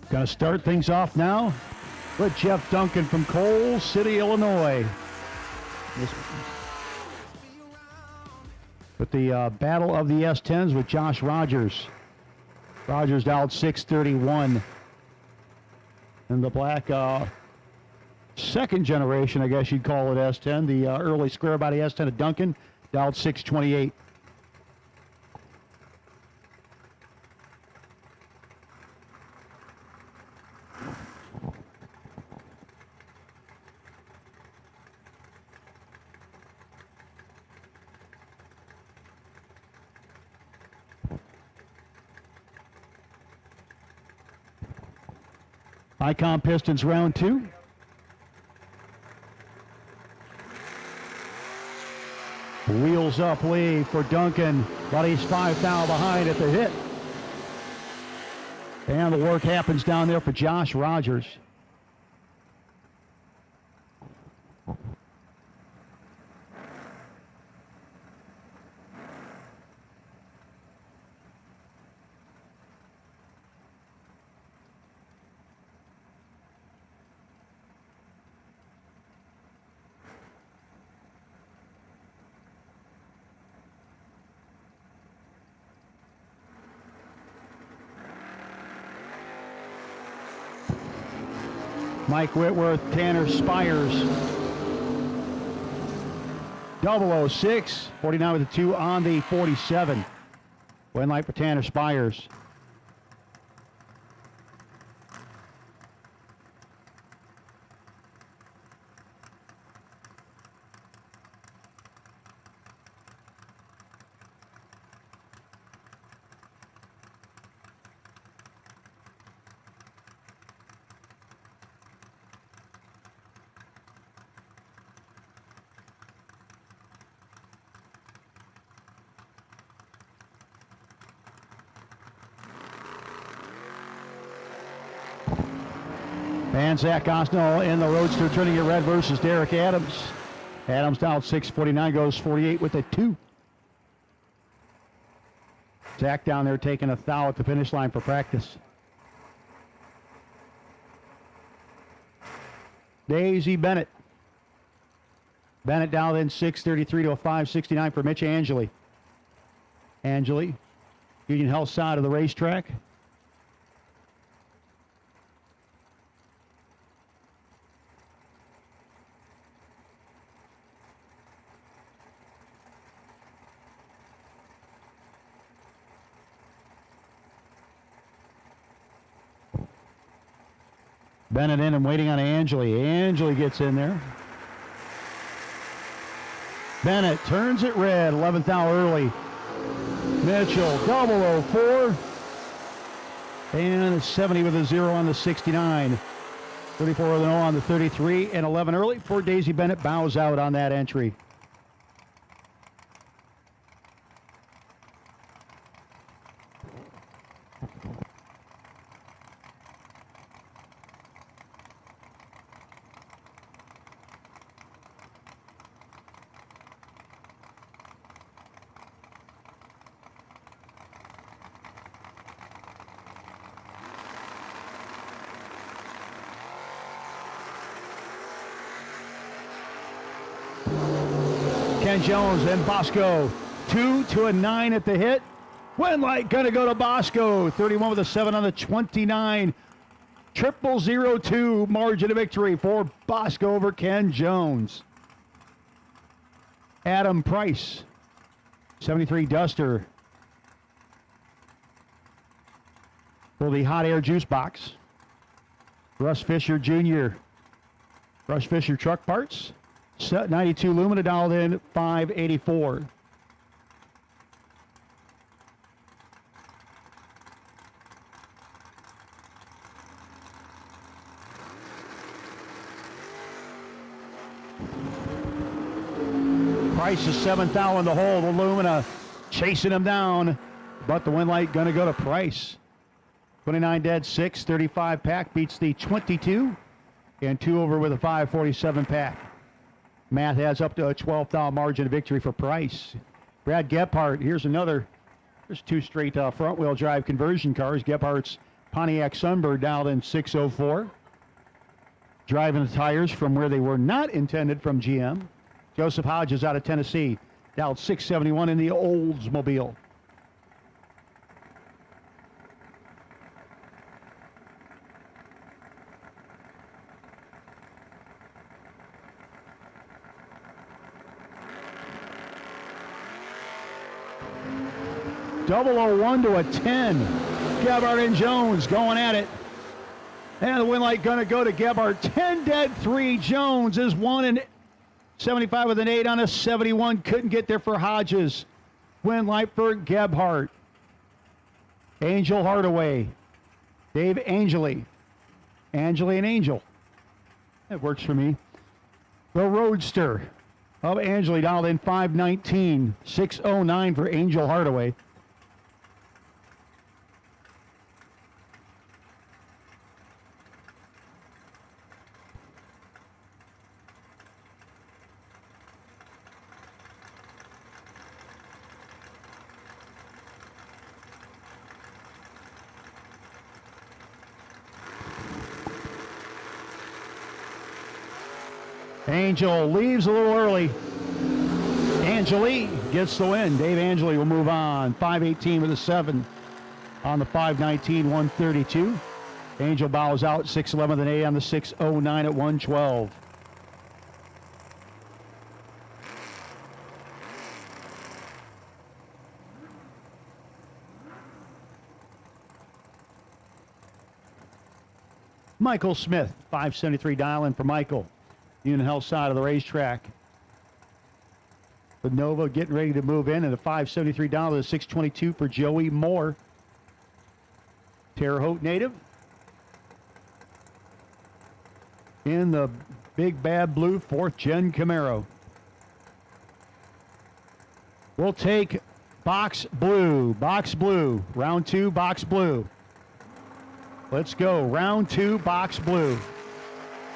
Going to start things off now with Jeff Duncan from Coal City, Illinois. With the battle of the S10s with Josh Rogers. Rogers dialed 631. And the black second generation, I guess you'd call it S10. The early square body S10 of Duncan dialed 628. Icon Pistons round 2. Wheels up lead for Duncan, but he's 5 thou behind at the hit. And the work happens down there for Josh Rogers. Mike Whitworth, Tanner Spires. 006, 49 with the 2 on the 47. Win light for Tanner Spires. And Zach Osnell in the Roadster turning it red versus Derek Adams. Adams down 649, goes 48 with a 2. Zach down there taking a thou at the finish line for practice. Daisy Bennett. Bennett down then 633 to a 569 for Mitch Angeli. Angeli, Union Health side of the racetrack. Bennett in and waiting on Angeli. Angeli gets in there. Bennett turns it red, 11th hour early. Mitchell, 004. And 70 with a 0 on the 69. 34 with an 0 on the 33 and 11 early for Daisy Bennett. Bows out on that entry. and Jones, and Bosco. 2 to a 9 at the hit. Win light gonna go to Bosco. 31 with a 7 on the 29. 002 margin of victory for Bosco over Ken Jones. Adam Price, 73 Duster for the hot air juice box. Russ Fisher Jr. Russ Fisher truck parts. 92 Lumina dialed in 584. Price is 7th out in the hole. The Lumina chasing him down, but the win light going to go to Price. 29 dead, 6, 35 pack beats the 22, and 2 over with a 547 pack. Math adds up to a 12th out margin of victory for Price. Brad Gebhardt, here's 2 straight front wheel drive conversion cars. Gebhardt's Pontiac Sunbird dialed in 604. Driving the tires from where they were not intended from GM. Joseph Hodges out of Tennessee, dialed 671 in the Oldsmobile. Double 01 to a 10. Gebhardt and Jones going at it. And the win light going to go to Gebhardt. 10 dead, 3. Jones is 1 and 75 with an 8 on a 71. Couldn't get there for Hodges. Win light for Gebhardt. Angel Hardaway. Dave Angeli. Angeli and Angel. That works for me. The Roadster of Angeli dialed in 519. 609 for Angel Hardaway. Angel leaves a little early. Angeli gets the win. Dave Angeli will move on. 518 with a 7 on the 519, 132. Angel bows out 611 with an 8 on the 609 at 112. Michael Smith, 573 dial in for Michael. Union Health side of the racetrack. The Nova getting ready to move in, and the 573 down to the 622 for Joey Moore. Terre Haute native. In the big bad blue 4th gen Camaro. We'll take box blue, round 2, box blue. Let's go, round 2, box blue.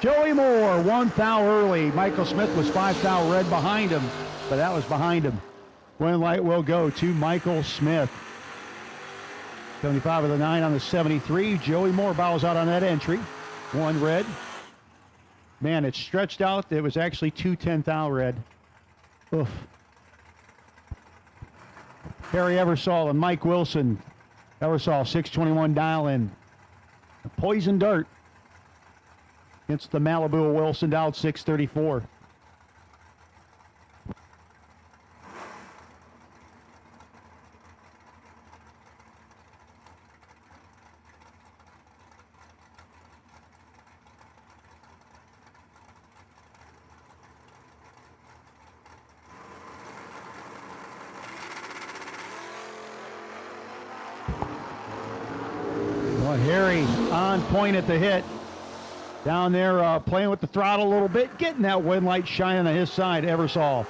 Joey Moore, 1 thou early. Michael Smith was 5 thou red behind him, but that was behind him. Win light will go to Michael Smith. 75 with a 9 on the 73. Joey Moore bows out on that entry. 1 red. Man, it stretched out. It was actually 2 10 thou red. Oof. Harry Eversole and Mike Wilson. Eversole, 621 dial in. A poison dart. It's the Malibu Wilson dialed 634. Well, Harry on point at the hit. Down there playing with the throttle a little bit, getting that win light shining on his side. Eversole.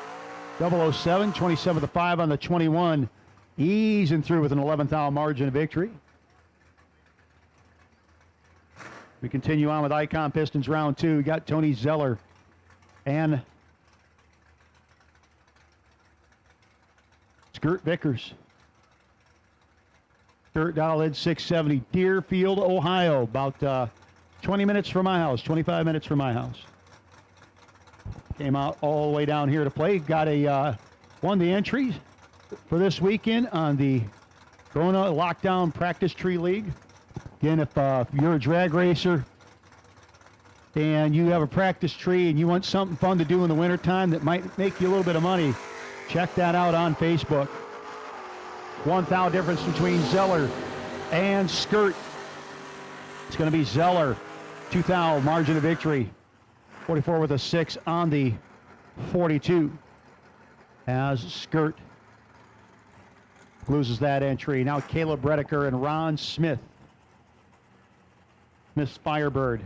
007, 27 with a 5 on the 21. Easing through with an 11th hour margin of victory. We continue on with Icon Pistons round 2. We got Tony Zeller and Skirt Vickers. Skirt dial in 670. Deerfield, Ohio. About 20 minutes from my house, 25 minutes from my house. Came out all the way down here to play. Got a won the entry for this weekend on the Corona Lockdown Practice Tree League. Again, if you're a drag racer and you have a practice tree and you want something fun to do in the wintertime that might make you a little bit of money, check that out on Facebook. 1 thou difference between Zeller and Skirt. It's going to be Zeller. 2 thou margin of victory. 44 with a 6 on the 42 as Skirt loses that entry. Now Caleb Redeker and Ron Smith. Miss Firebird.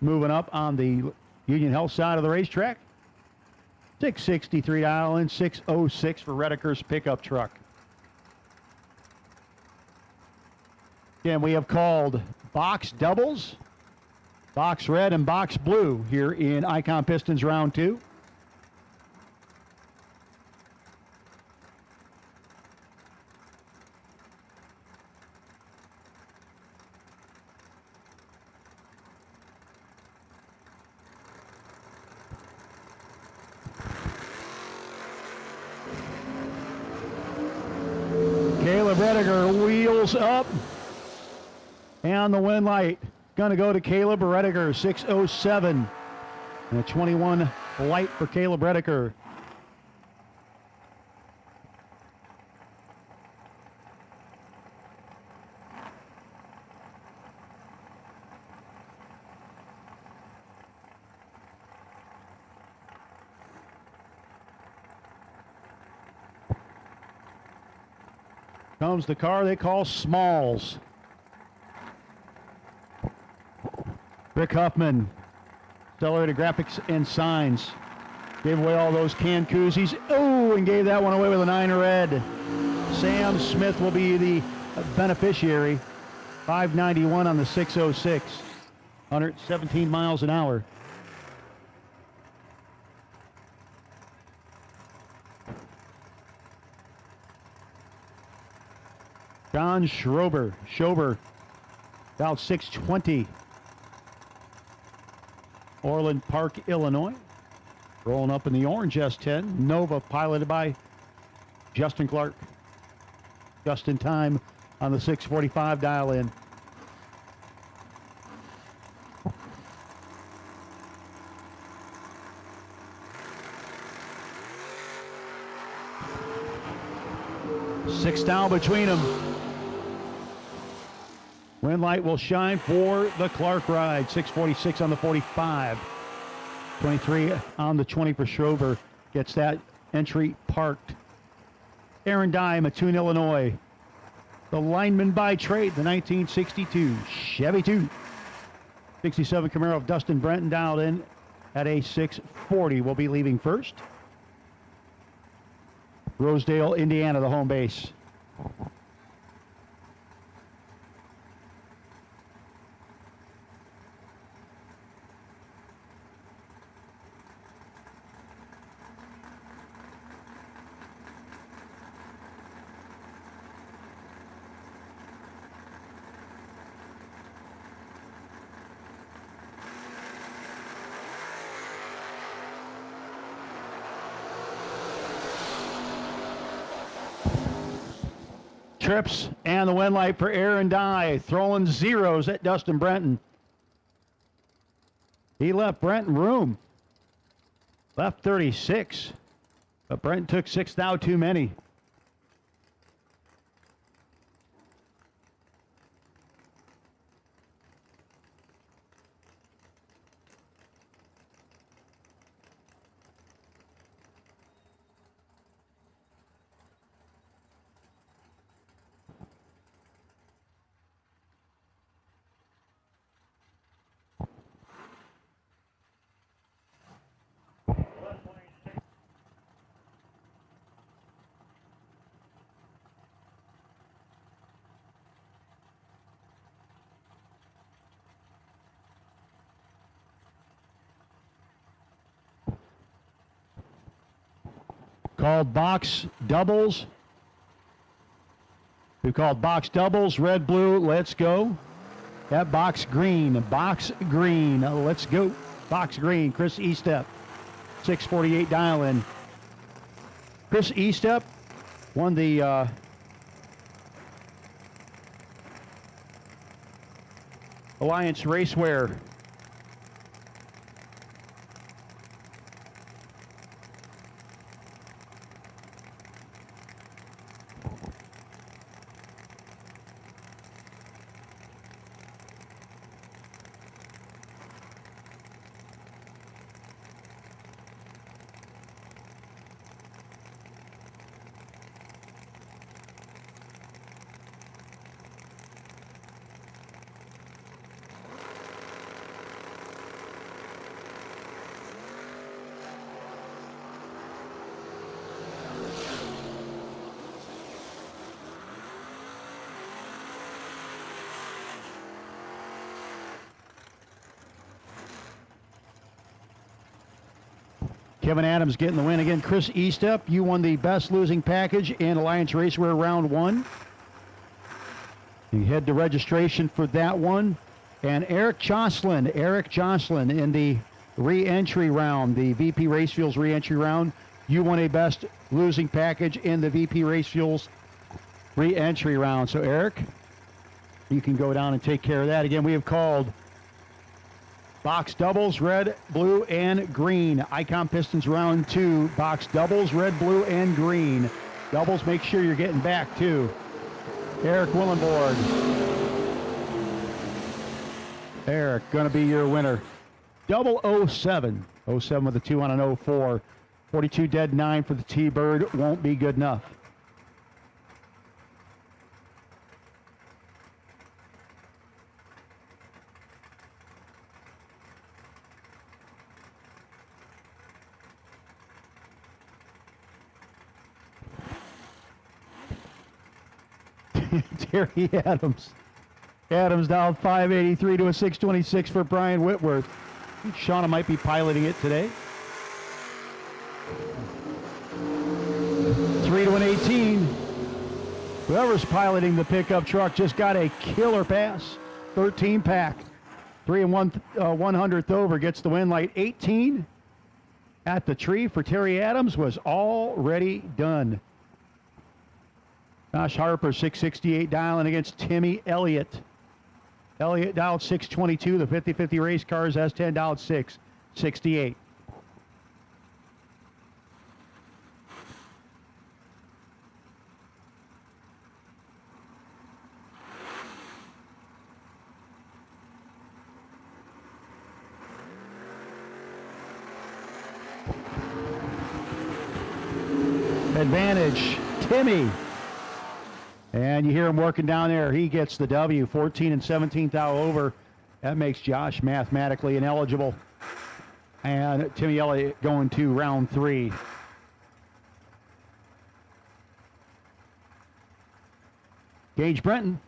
Moving up on the Union Health side of the racetrack. 663 dial in, 606 for Redeker's pickup truck. Again, we have called box doubles, box red and box blue here in Icon Pistons round 2. Caleb Redeker wheels up. And the win light going to go to Caleb Redeker, 607. And a 21 light for Caleb Redeker. Comes the car they call Smalls. Rick Huffman, Accelerated Graphics and Signs. Gave away all those canned koozies. Oh, and gave that one away with a 9 red. Sam Smith will be the beneficiary. 591 on the 606. 117 miles an hour. John Schober, about 620. Orland Park, Illinois. Rolling up in the orange S10. Nova piloted by Justin Clark. Just in time on the 645 dial in. Six down between them. Wind light will shine for the Clark ride. 646 on the 45. 23 on the 20 for Schroeder. Gets that entry parked. Aaron Dye, Mattoon, Illinois. The lineman by trade, the 1962 Chevy 2. 67 Camaro of Dustin Brenton dialed in at a 640. Will be leaving first. Rosedale, Indiana, the home base. Trips and the wind light for Aaron Dye, throwing zeros at Dustin Brenton. He left Brenton room. Left 36, but Brenton took 6 thou too many. Called box doubles. We've called box doubles, red, blue, let's go. That box green. Box green. Let's go. Box green. Chris Estep. 648 dial in. Chris Estep won the Alliance Racewear. Kevin Adams getting the win again. Chris Estep, you won the best losing package in Alliance Racewear Round 1. You head to registration for that one. And Eric Jocelyn in the re-entry round, the VP Race Fuels re-entry round. You won a best losing package in the VP Race Fuels re-entry round. So Eric, you can go down and take care of that. Again, we have called box doubles, red, blue, and green. Icon Pistons round 2. Box doubles, red, blue, and green. Doubles, make sure you're getting back too. Eric Willenborg. Eric, gonna be your winner. 007. 07 with a 2 on an 04. 42 dead 9 for the T-Bird. Won't be good enough. Terry Adams. Adams down 583 to a 626 for Brian Whitworth. I think Shauna might be piloting it today. 3 to an 18. Whoever's piloting the pickup truck just got a killer pass. 13 pack. 3 and 1/100th over gets the win. Light 18 at the tree for Terry Adams was already done. Josh Harper, 668 dialing against Timmy Elliott. Elliott dialed 622. The 50-50 race cars S10 dialed 668. Advantage, Timmy. And you hear him working down there. He gets the W, 14 and 17th out over. That makes Josh mathematically ineligible. And Timmy Elliott going to round 3. Gage Brenton,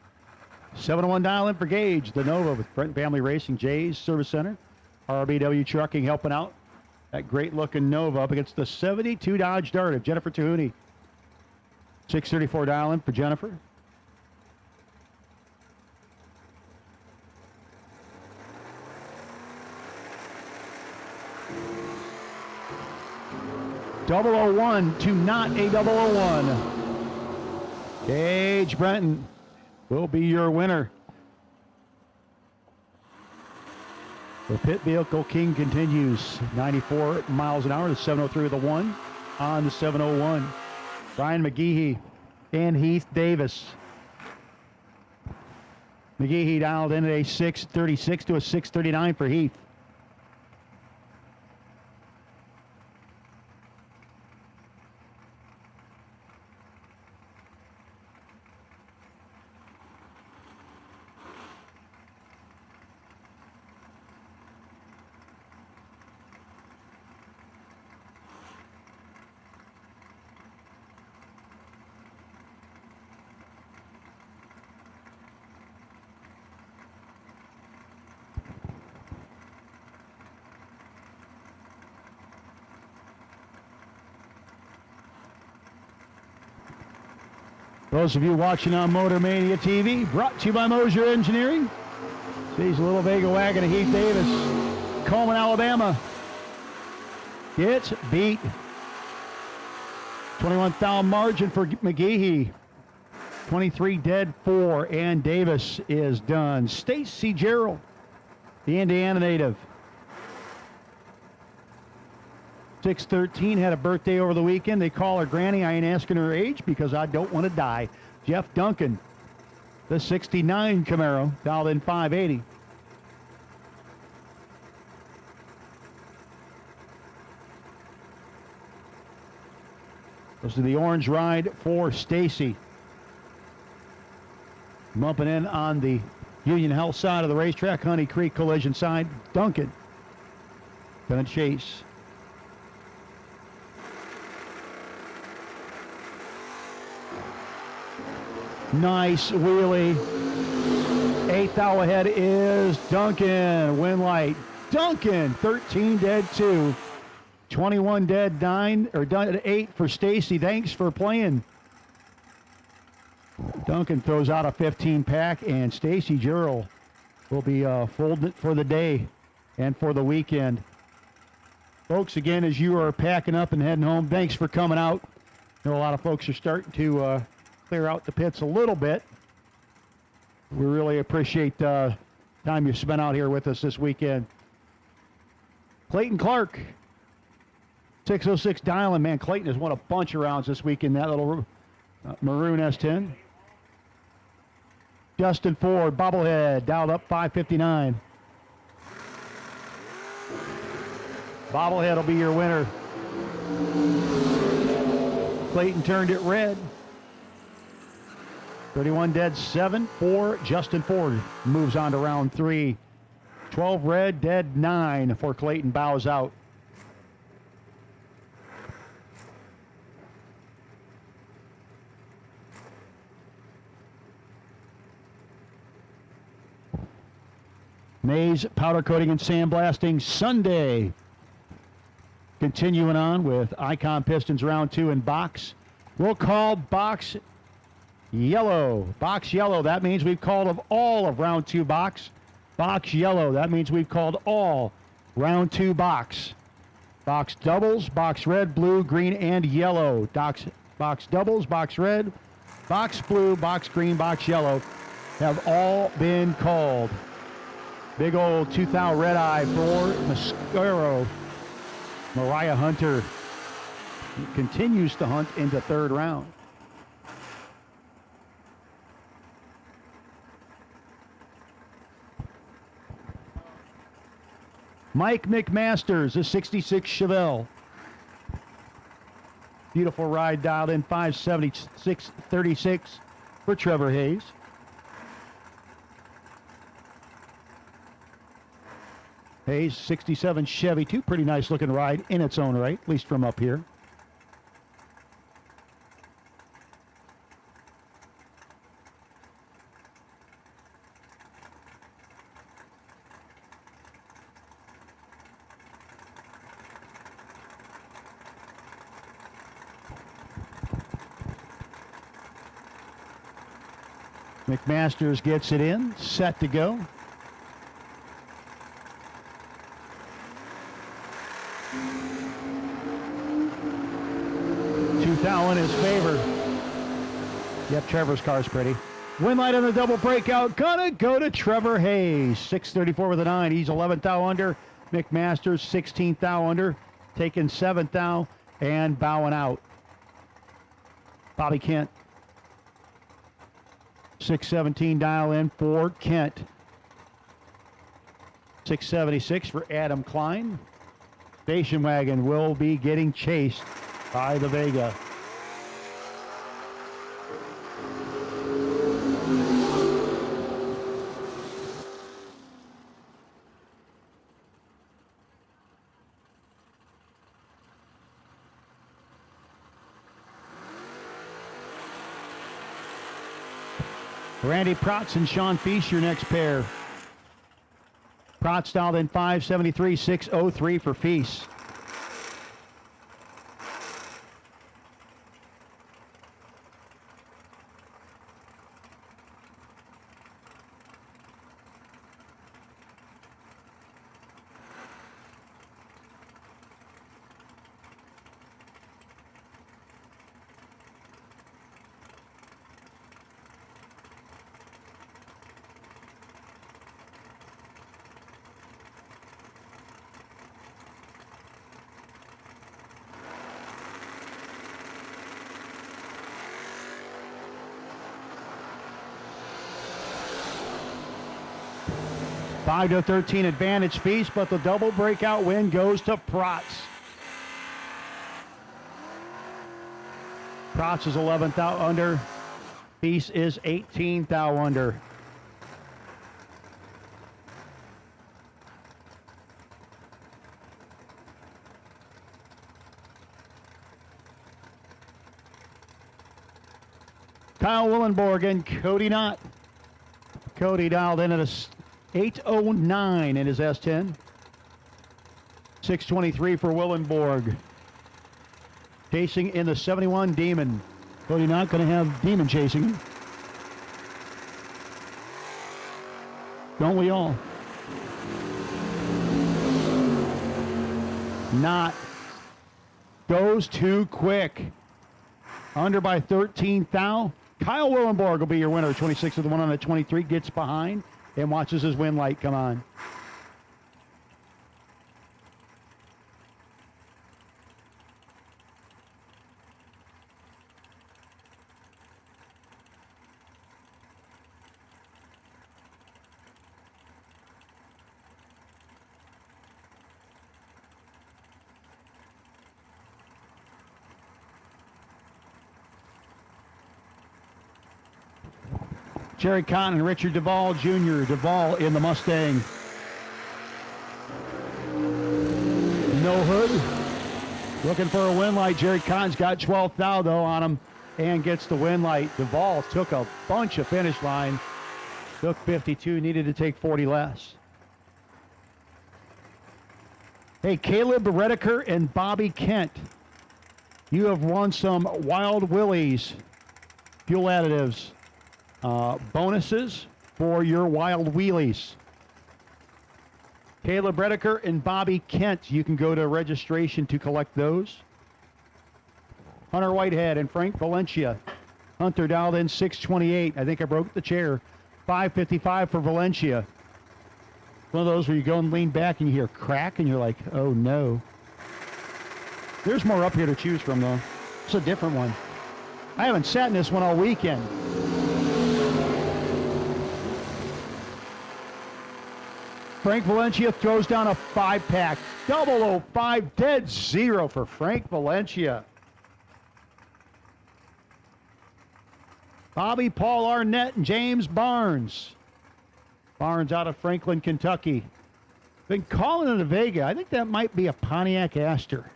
7-1 dial in for Gage. The Nova with Brenton Family Racing, Jay's Service Center. RBW Trucking helping out. That great looking Nova up against the 72 Dodge Dart of Jennifer Tahuni. 634 dial in for Jennifer. .001 to not a 001. Gage Brenton will be your winner. The pit vehicle king continues. 94 miles an hour, the 703 with a 1 on the 701. Brian McGehee and Heath Davis. McGehee dialed in at a 636 to a 639 for Heath. Those of you watching on Motor Mania TV, brought to you by Moser Engineering. Sees a little Vega wagon of Heath Davis. Coleman, Alabama gets beat. 21 thou margin for McGehee. 23 dead 4, and Davis is done. Stacy Gerald, the Indiana native. 613 had a birthday over the weekend. They call her Granny. I ain't asking her age because I don't want to die. Jeff Duncan, the 69 Camaro, dialed in 580. This is the orange ride for Stacy. Bumping in on the Union Health side of the racetrack, Honey Creek collision side. Duncan gonna chase. Nice wheelie. 8th thou ahead is Duncan. Win light. Duncan, 13 dead 2. 21 dead 9, or 8 for Stacy. Thanks for playing. Duncan throws out a 15 pack, and Stacy Gerald will be folded for the day and for the weekend. Folks, again, as you are packing up and heading home, thanks for coming out. I know a lot of folks are starting to clear out the pits a little bit. We really appreciate the time you spent out here with us this weekend. Clayton Clark, 606 dialing. Man, Clayton has won a bunch of rounds this weekend, that little maroon S10. Justin Ford, bobblehead, dialed up 559. Bobblehead will be your winner. Clayton turned it red. 31 dead 7 for Justin Ford. Moves on to round 3. 12 red, dead 9 for Clayton. Bows out. Mays powder coating and sandblasting Sunday. Continuing on with Icon Pistons round 2 in box. We'll call box yellow. Box yellow, that means we've called of all of round 2 box. Box yellow, that means we've called all round 2 box. Box doubles, box red, blue, green, and yellow. Box doubles, box red, box blue, box green, box yellow have all been called. Big old 2000 red eye for Mascaro. Mariah Hunter continues to hunt into 3rd round. Mike McMasters, a 66 Chevelle. Beautiful ride, dialed in 576.36 for Trevor Hayes. Hayes, 67 Chevy, 2 pretty nice looking ride in its own right, at least from up here. McMasters gets it in, set to go. Thou in his favor. Yep, Trevor's car's pretty. Win light on the double breakout. Gonna go to Trevor Hayes. 634 with a 9. He's 11th thou under. McMasters 16th thou under. Taking 7th thou and bowing out. Bobby Kent. 617 dial in for Kent. 676 for Adam Klein. Station wagon will be getting chased by the Vega. Randy Protz and Sean Feast, your next pair. Protz dialed in 573, 603 for Feast. 5-13 advantage Feast, but the double breakout win goes to Protz. Protz is 11th thou under. Feast is 18th thou under. Kyle Willenborg and Cody Knott. Cody dialed in at a 8:09 in his S10. 6:23 for Willenborg. Chasing in the 71 Demon. Cody Knott going to have Demon chasing him. Don't we all? Knott goes too quick. Under by 13 thou. Kyle Willenborg will be your winner. 26 of the 1 on the 23. Gets behind and watches his win light come on. Jerry Cotton and Richard Duvall Jr. Duvall in the Mustang. No hood. Looking for a win light. Jerry Cotton's got 12th thou though on him and gets the win light. Duvall took a bunch of finish line. Took 52, needed to take 40 less. Hey, Caleb Redeker and Bobby Kent. You have won some Wild Willies fuel additives. Bonuses for your Wild Wheelies. Caleb Redeker and Bobby Kent. You can go to registration to collect those. Hunter Whitehead and Frank Valencia. Hunter dialed in 6:28. I think I broke the chair. 5:55 for Valencia. One of those where you go and lean back and you hear crack and you're like, oh no. There's more up here to choose from though. It's a different one. I haven't sat in this one all weekend. Frank Valencia throws down a 5-pack. 005 dead zero for Frank Valencia. Bobby Paul Arnett and James Barnes. Barnes out of Franklin, Kentucky. Been calling it a Vega. I think that might be a Pontiac Astor.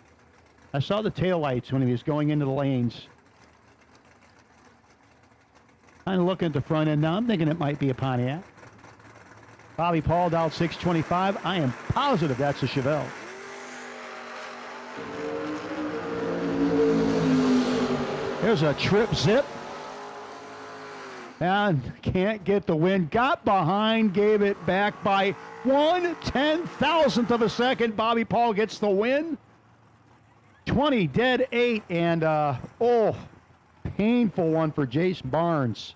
I saw the taillights when he was going into the lanes. Kind of looking at the front end now. I'm thinking it might be a Pontiac. Bobby Paul dialed 6:25. I am positive that's a Chevelle. There's a trip zip. And can't get the win. Got behind, gave it back by 1/10,000th of a second. Bobby Paul gets the win. 20 dead 8 and painful one for Jace Barnes.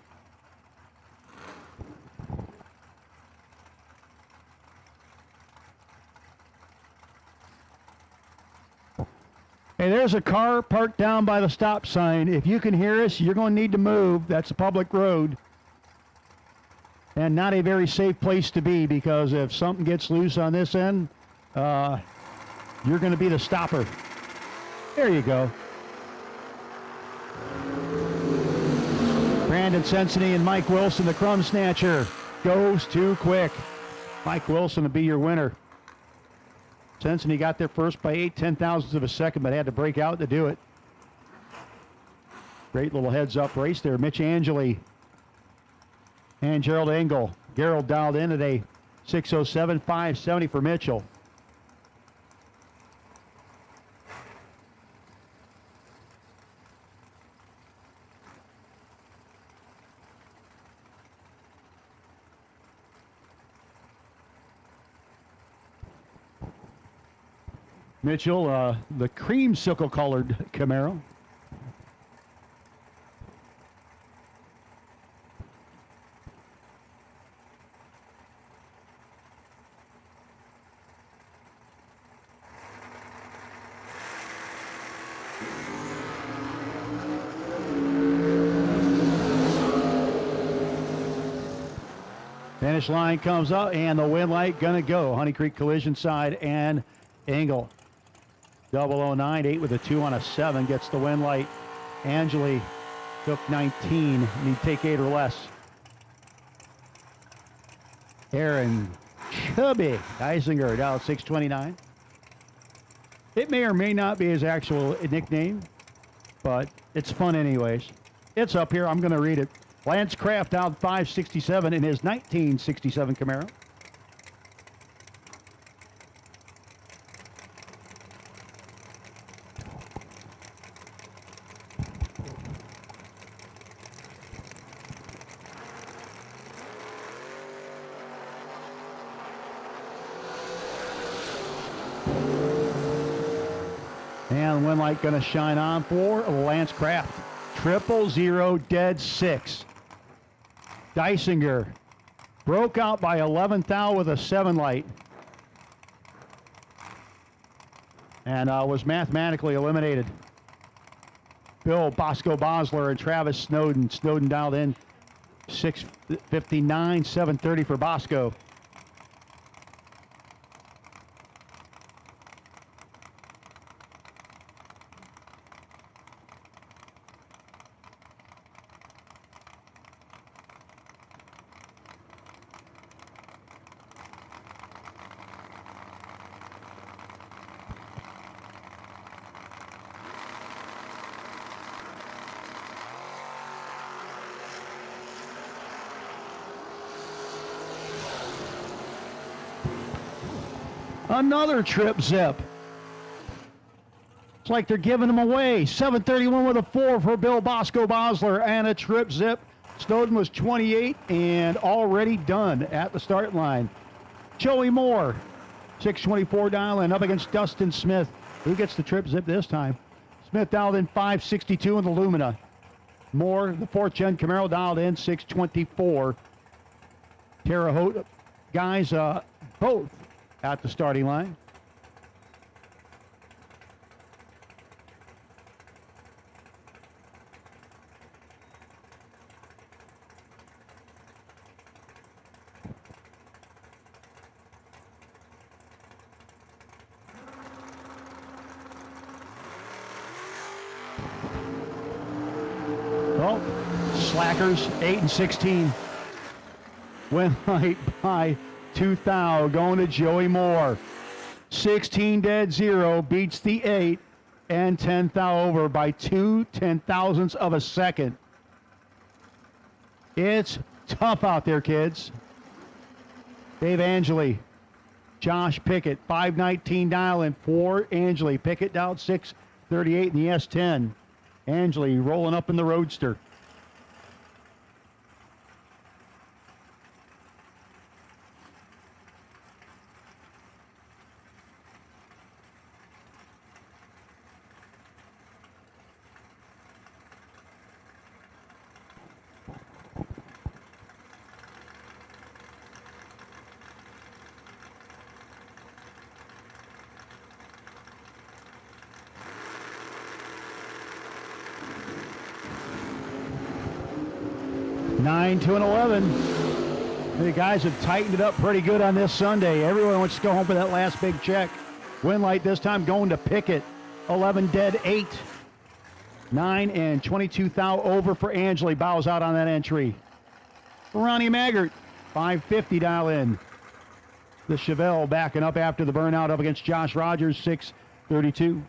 Hey, there's a car parked down by the stop sign. If you can hear us, you're going to need to move. That's a public road. And not a very safe place to be because if something gets loose on this end, you're going to be the stopper. There you go. Brandon Sensani and Mike Wilson, the crumb snatcher, goes too quick. Mike Wilson will be your winner. Sensani got there first by 8/10,000ths of a second, but had to break out to do it. Great little heads-up race there. Mitch Angeli and Gerald Engel. Gerald dialed in at a 6:07, 5:70 for Mitchell. Mitchell, the creamsicle-colored Camaro. Finish line comes up, and the wind light gonna go. Honey Creek collision side and angle. 009, 8 with a 2 on a 7, gets the wind light. Angeli took 19, need to take 8 or less. Aaron Chubby Geisinger down 629. It may or may not be his actual nickname, but it's fun anyways. It's up here, I'm gonna read it. Lance Kraft out 567 in his 1967 Camaro. And wind light gonna shine on for Lance Kraft. 000 dead 6. Geisinger broke out by 11th thou with a 7 light. And was mathematically eliminated. Bill Bosco Bosler and Travis Snowden. Snowden dialed in 6:59, 7:30 for Bosco. Another trip zip. It's like they're giving them away. 731 with a 4 for Bill Bosco Bosler and a trip zip. Snowden was 28 and already done at the start line. Joey Moore, 624 dial in up against Dustin Smith. Who gets the trip zip this time? Smith dialed in 562 in the Lumina. Moore, the 4th gen Camaro, dialed in 624. Terre Haute guys both at the starting line. Oh, slackers, 8 and 16. Win light by 2 thou going to Joey Moore. 16 dead 0 beats the 8 and 10 thou over by 2 10,000ths of a second. It's tough out there, kids. Dave Angeli, Josh Pickett, 519 dial in for Angeli. Pickett down 638 in the S10. Angeli rolling up in the Roadster. Nine, 2, and 11. The guys have tightened it up pretty good on this Sunday. Everyone wants to go home for that last big check. Win light this time going to Pickett. 11 dead 8. 9 and 22 thou over for Angeli. Bows out on that entry. Ronnie Maggart, 550 dial in. The Chevelle backing up after the burnout up against Josh Rogers, 632.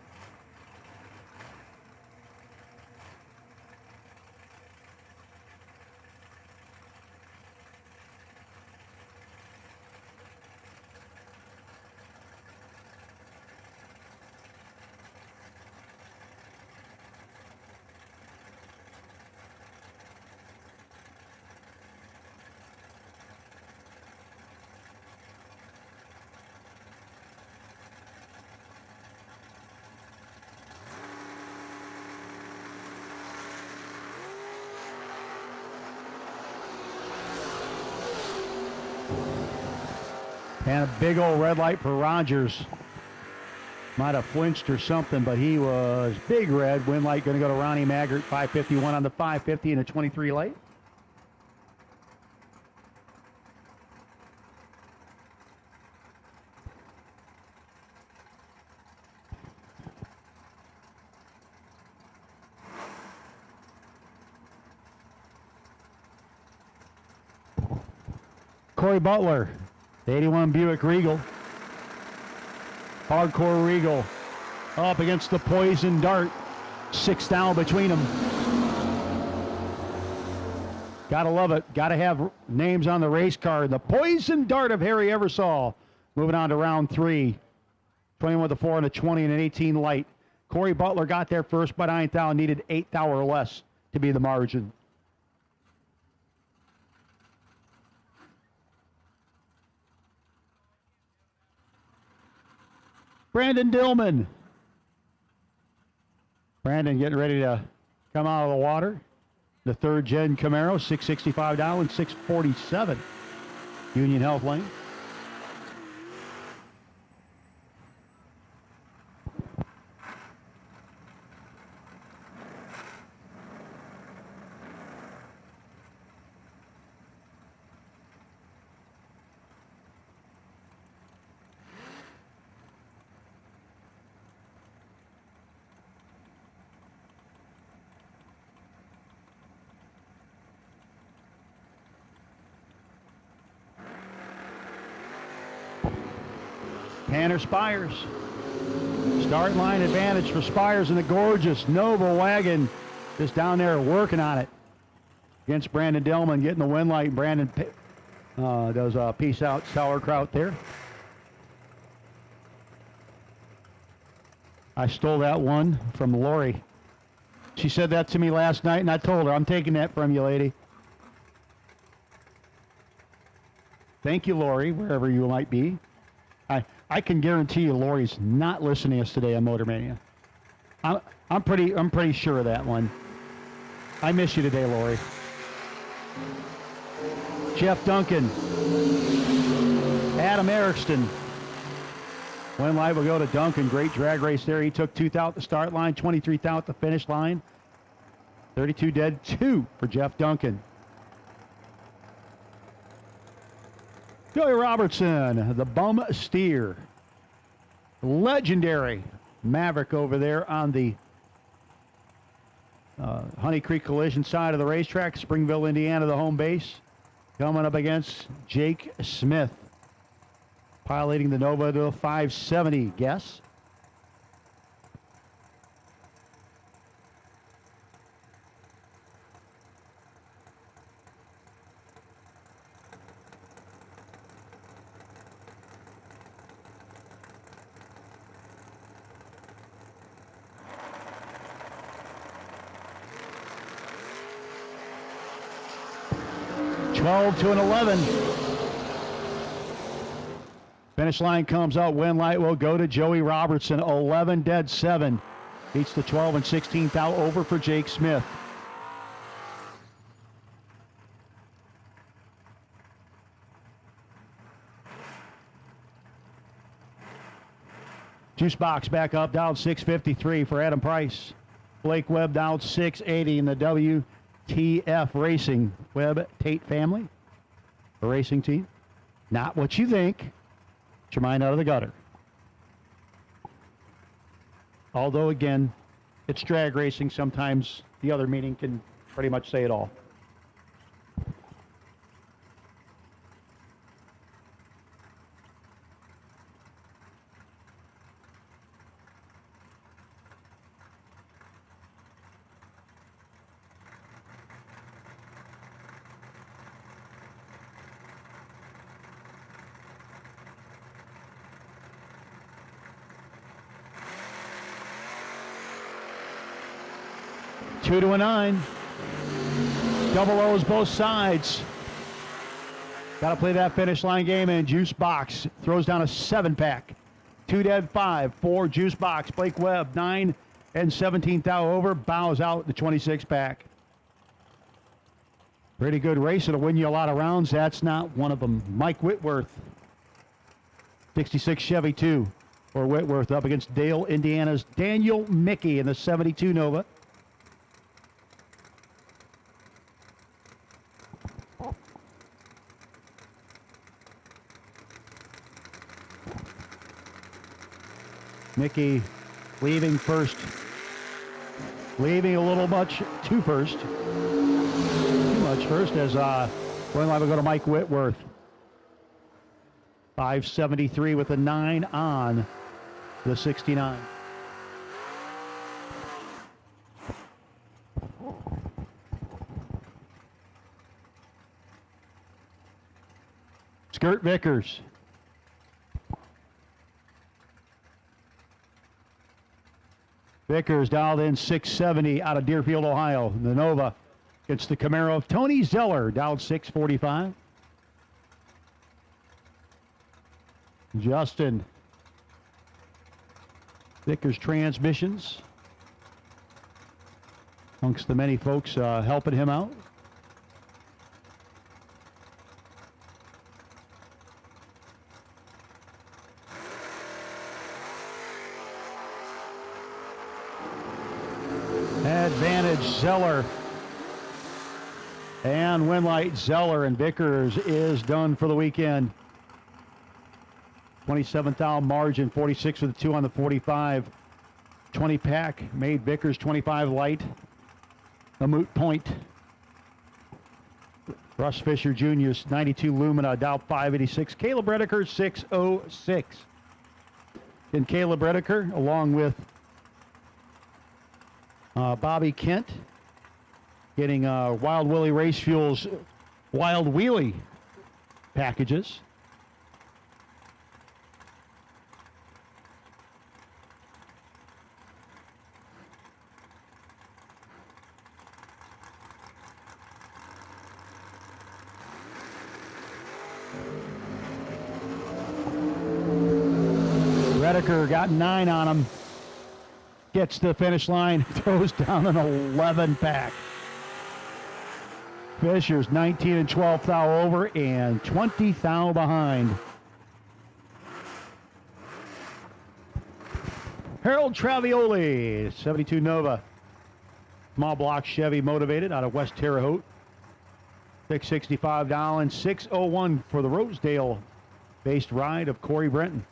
And a big old red light for Rogers. Might have flinched or something, but he was big red. Wind light going to go to Ronnie Maggart, 551 on the 550 and a 23 late. Corey Butler, the 81 Buick Regal. Hardcore Regal up against the Poison Dart. 6 down between them. Gotta love it. Gotta have names on the race card. The Poison Dart of Harry Eversole. Moving on to round 3. 21 with a 4 and a 20 and an 18 light. Corey Butler got there first by 9th down. Needed 8th hour or less to be the margin. Brandon Dillman. Brandon getting ready to come out of the water. The 3rd gen Camaro, 665 down and 647. Union Health Lane. Tanner Spires. Start line advantage for Spires in the gorgeous Nova wagon. Just down there working on it. Against Brandon Dillman, getting the win light. Brandon does a peace out sauerkraut there. I stole that one from Lori. She said that to me last night, and I told her, I'm taking that from you, lady. Thank you, Lori, wherever you might be. I can guarantee you Lori's not listening to us today on Motor Mania. I'm pretty sure of that one. I miss you today, Lori. Jeff Duncan. Adam Erickson. Win light will go to Duncan. Great drag race there. He took 2th out the start line, 23th out the finish line. 32 dead, 2 for Jeff Duncan. Joey Robertson, the bum steer. Legendary Maverick over there on the Honey Creek Collision side of the racetrack. Springville, Indiana, the home base. Coming up against Jake Smith. Piloting the Nova to a 570 guess. To an 11. Finish line comes out. Win light will go to Joey Robertson. 11 dead, 7. Beats the 12 and 16th out over for Jake Smith. Juice box back up, down 653 for Adam Price. Blake Webb down 680 in the WTF Racing. Webb Tate family. A racing team. Not what you think. Get your mind out of the gutter. Although, again, it's drag racing. Sometimes the other meaning can pretty much say it all. Two to a 9. Double O's both sides. Got to play that finish line game, and Juice Box throws down a 7-pack. 2 dead, 5 for Juice Box. Blake Webb, 9 and 17th out over, bows out the 26-pack. Pretty good race. It'll win you a lot of rounds. That's not one of them. Mike Whitworth, 66 Chevy 2 for Whitworth up against Dale, Indiana's Daniel Mickey in the 72 Nova. Mickey leaving first. Leaving a little much too first. Too much first as Roy Live will go to Mike Whitworth. 573 with a 9 on the 69. Skirt Vickers. Vickers dialed in 670 out of Deerfield, Ohio. The Nova gets the Camaro of Tony Zeller, dialed 645. Justin. Vickers Transmissions. Amongst the many folks helping him out. Advantage Zeller. And Winlight Zeller, and Vickers is done for the weekend. 27th out margin, 46 with a 2 on the 45. 20 pack made Vickers 25 light. A moot point. Russ Fisher Jr.'s 92 Lumina, dial 586. Caleb Redeker 606. And Caleb Redeker, along with Bobby Kent, getting Wild Willie Race Fuels Wild Wheelie packages. Redeker got 9 on him. Gets to the finish line, throws down an 11 pack. Fisher's 19 and 12 thou over and 20 thou behind. Harold Travioli, 72 Nova. Small block Chevy motivated out of West Terre Haute. 665 down and 601 for the Rosedale based ride of Corey Brenton.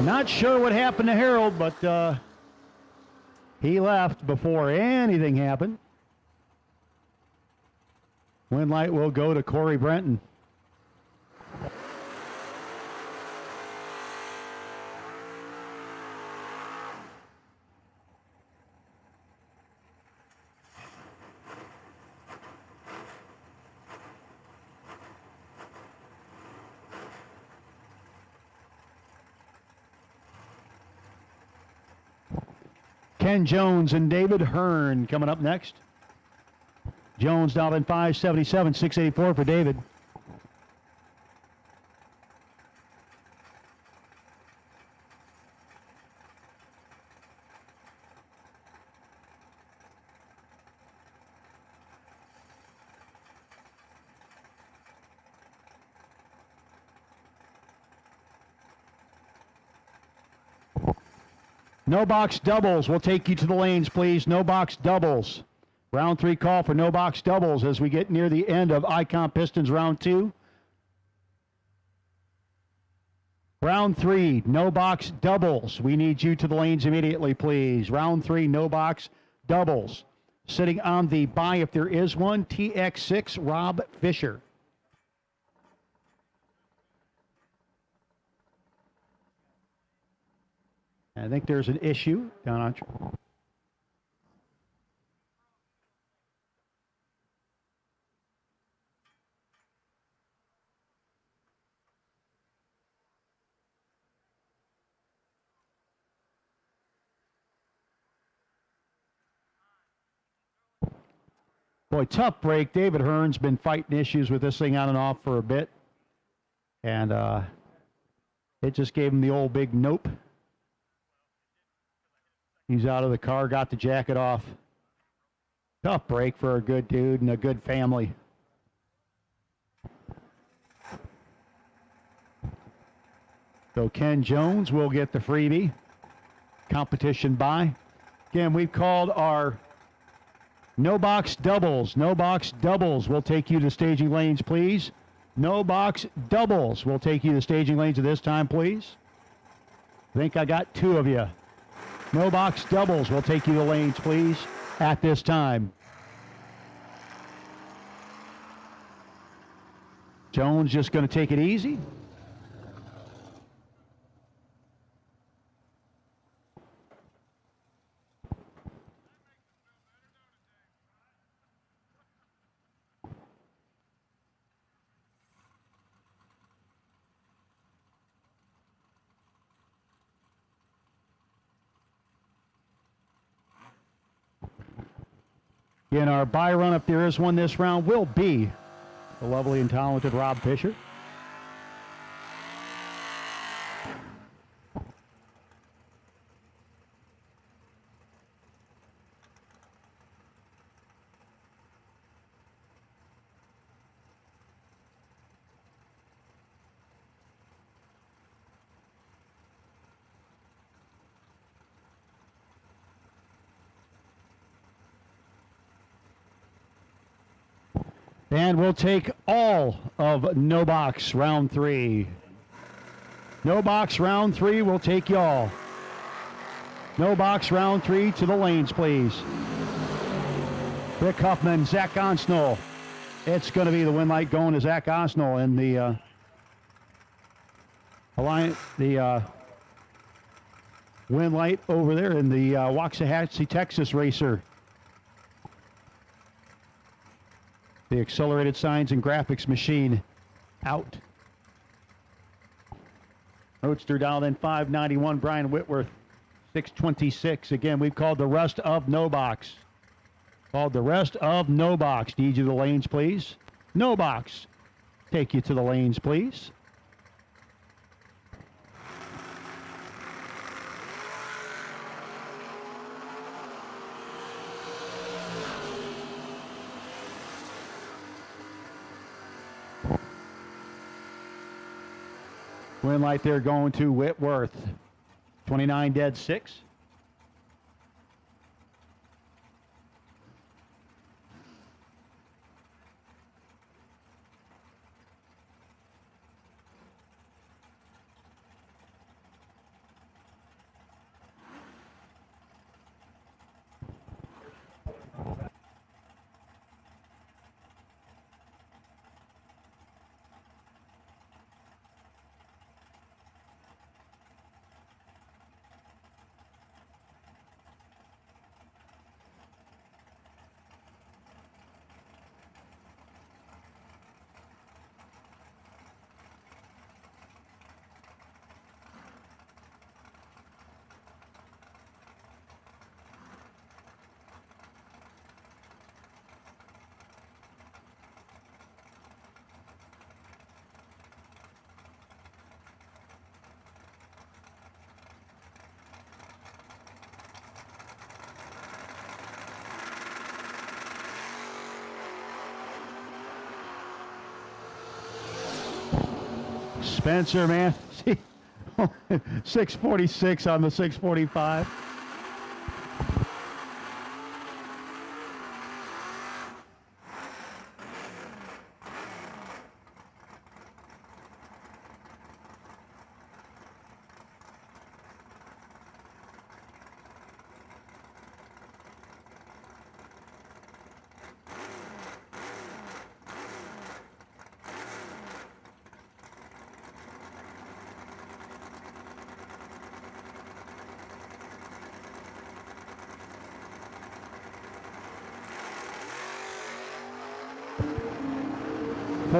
Not sure what happened to Harold, but he left before anything happened. Winlight will go to Corey Brenton. Ken Jones and David Hearn coming up next. Jones down in 577, 684 for David. No box doubles. We'll take you to the lanes, please. No box doubles. Round 3 call for no box doubles as we get near the end of Icon Pistons round 2. Round 3, no box doubles. We need you to the lanes immediately, please. Round 3, no box doubles. Sitting on the bye, if there is one, TX6, Rob Fisher. I think there's an issue down on. Boy, tough break. David Hearn's been fighting issues with this thing on and off for a bit. And it just gave him the old big nope. He's out of the car, got the jacket off. Tough break for a good dude and a good family. So Ken Jones will get the freebie. Competition by. Again, we've called our no box doubles. No box doubles will take you to staging lanes, please. No box doubles will take you to staging lanes at this time, please. I think I got 2 of you. No box doubles will take you to lanes, please, at this time. Jones just going to take it easy. In our buy run, if there is one this round, will be the lovely and talented Rob Fisher. And we'll take all of No Box round 3. No Box round 3 will take y'all. No Box round 3 to the lanes, please. Rick Huffman, Zach Onsnell. It's going to be the win light going to Zach Onsnell in the win light over there in the Waxahachie, Texas racer. The accelerated signs and graphics machine out. Roadster dialed in 591, Brian Whitworth, 626. Again, we've called the rest of No Box. Called the rest of No Box. Need you to the lanes, please. No Box. Take you to the lanes, please. Win light there going to Whitworth. 29 dead 6. Spencer, man. See, 646 on the 645.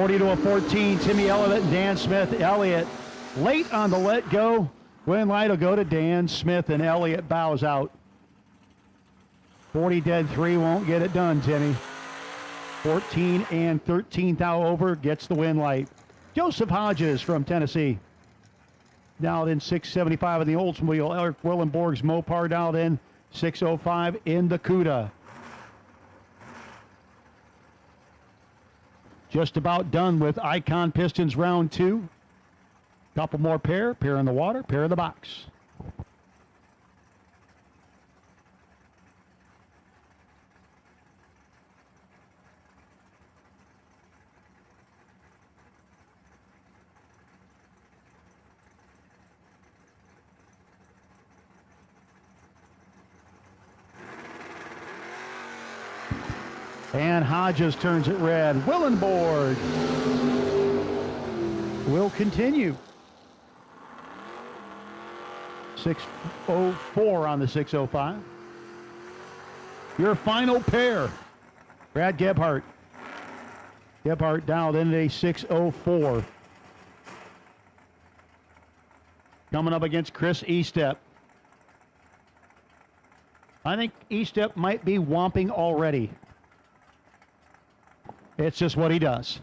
To a 14, Timmy Elliott and Dan Smith. Elliott late on the let go. Win light will go to Dan Smith, and Elliott bows out. 40 dead 3 won't get it done, Timmy. 14 and 13th out over gets the win light. Joseph Hodges from Tennessee. Dialed in 675 in the Oldsmobile. Eric Willenborg's Mopar dialed in 605 in the CUDA. Just about done with Icon Pistons round 2. Couple more pair in the water, pair in the box. And Hodges turns it red. Willenboard will continue. 6:04 on the 6:05. Your final pair, Brad Gebhardt. Gebhardt dialed in at a 6:04. Coming up against Chris Estep. I think Estep might be whomping already. It's just what he does.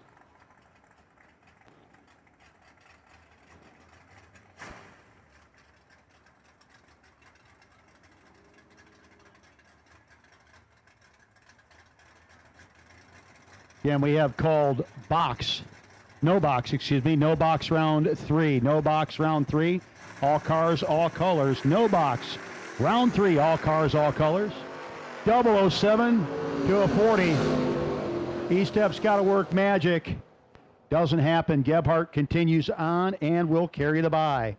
Again, we have called no box round 3. No box round 3. All cars, all colors. No box round 3. All cars, all colors. 007 to a 40. Estep's got to work magic. Doesn't happen. Gebhardt continues on and will carry the bye.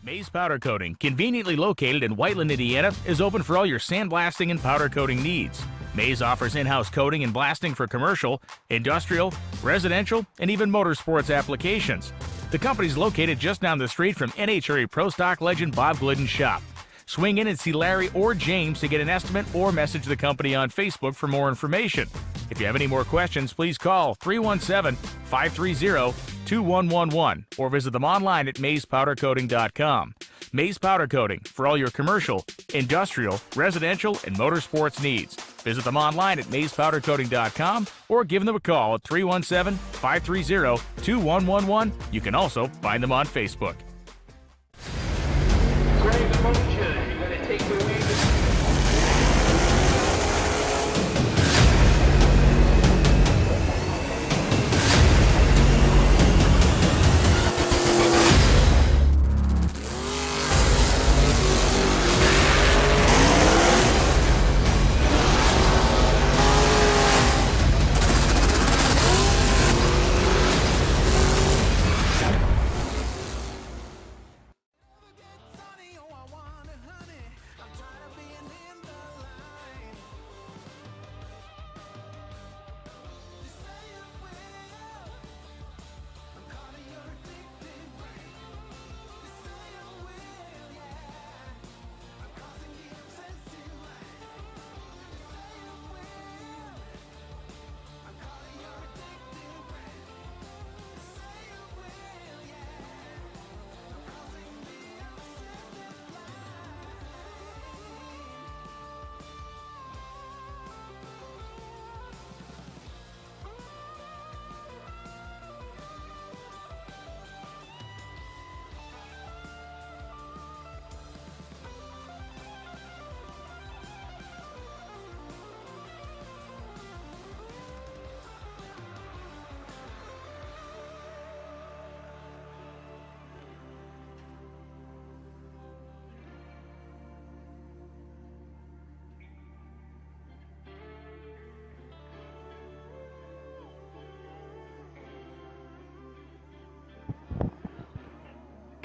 Mays Powder Coating, conveniently located in Whiteland, Indiana, is open for all your sandblasting and powder coating needs. Mays offers in-house coating and blasting for commercial, industrial, residential, and even motorsports applications. The company's located just down the street from NHRA Pro Stock legend Bob Glidden's shop. Swing in and see Larry or James to get an estimate or message the company on Facebook for more information. If you have any more questions, please call 317-530-2111 or visit them online at mayspowdercoating.com. Mays Powder Coating for all your commercial, industrial, residential, and motorsports needs. Visit them online at mayspowdercoating.com or give them a call at 317-530-2111. You can also find them on Facebook.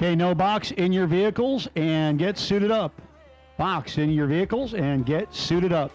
Okay, no box in your vehicles and get suited up. Box in your vehicles and get suited up.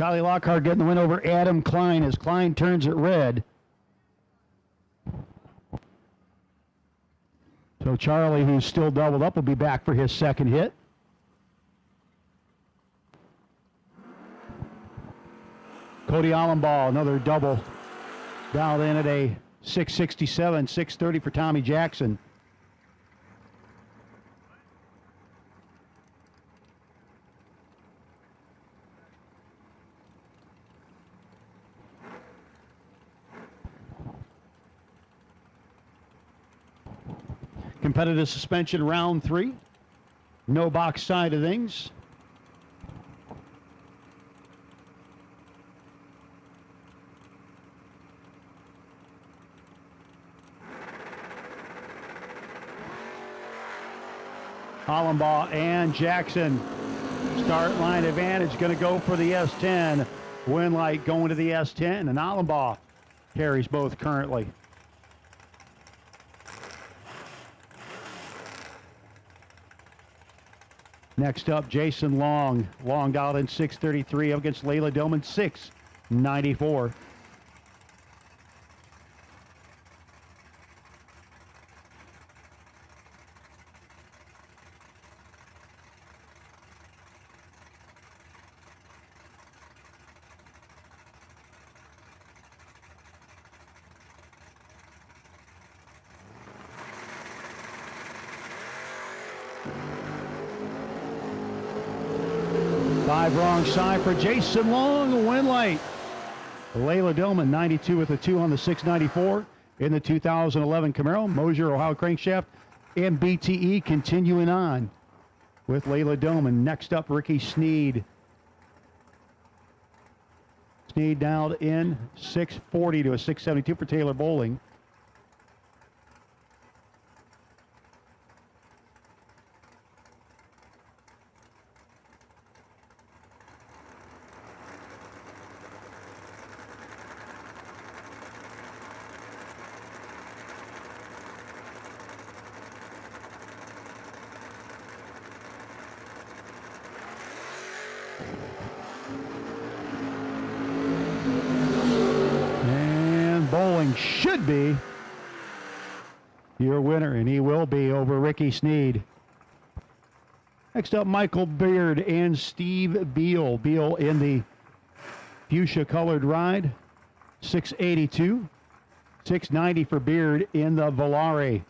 Charlie Lockhart getting the win over Adam Klein as Klein turns it red. So Charlie, who's still doubled up, will be back for his second hit. Cody Allenbaugh, another double, dialed in at a 667, 630 for Tommy Jackson. Competitive suspension round 3. No box side of things. Allenbaugh and Jackson. Start line advantage, going to go for the S10. Winlight going to the S10, and Allenbaugh carries both currently. Next up, Jason Long. Long dialed in 633 up against Layla Dillman, 694. Five wrong side for Jason Long, win light. Layla Dillman, 92 with a 2 on the 694 in the 2011 Camaro. Moser, Ohio Crankshaft, and BTE continuing on with Layla Dillman. Next up, Ricky Snead. Snead dialed in 640 to a 672 for Taylor Bowling. Should be your winner, and he will be over Ricky Snead. Next up, Michael Beard and Steve Beal. Beal in the fuchsia colored ride, 682. 690 for Beard in the Volare.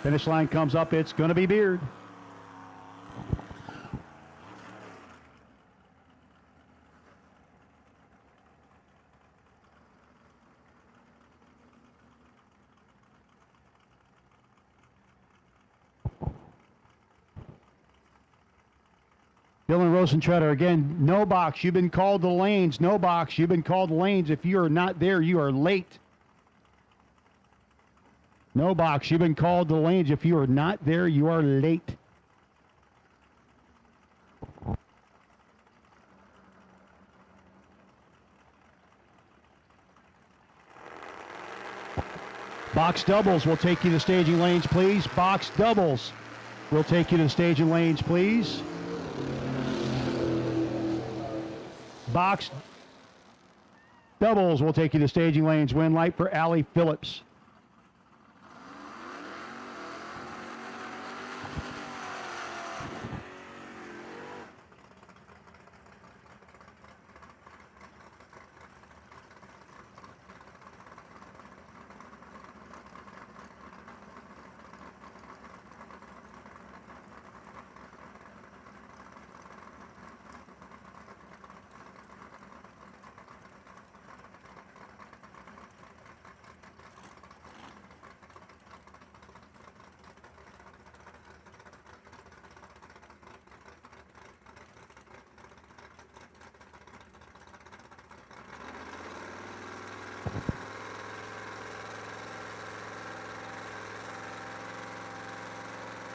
Finish line comes up, it's going to be Beard. Treader. Again, no box. You've been called to lanes. No box. You've been called to lanes. If you are not there, you are late. No box. You've been called to lanes. If you are not there, you are late. Box doubles will take you to staging lanes, please. Box doubles will take you to the staging lanes, please. Box doubles will take you to staging lanes. Win light for Allie Phillips.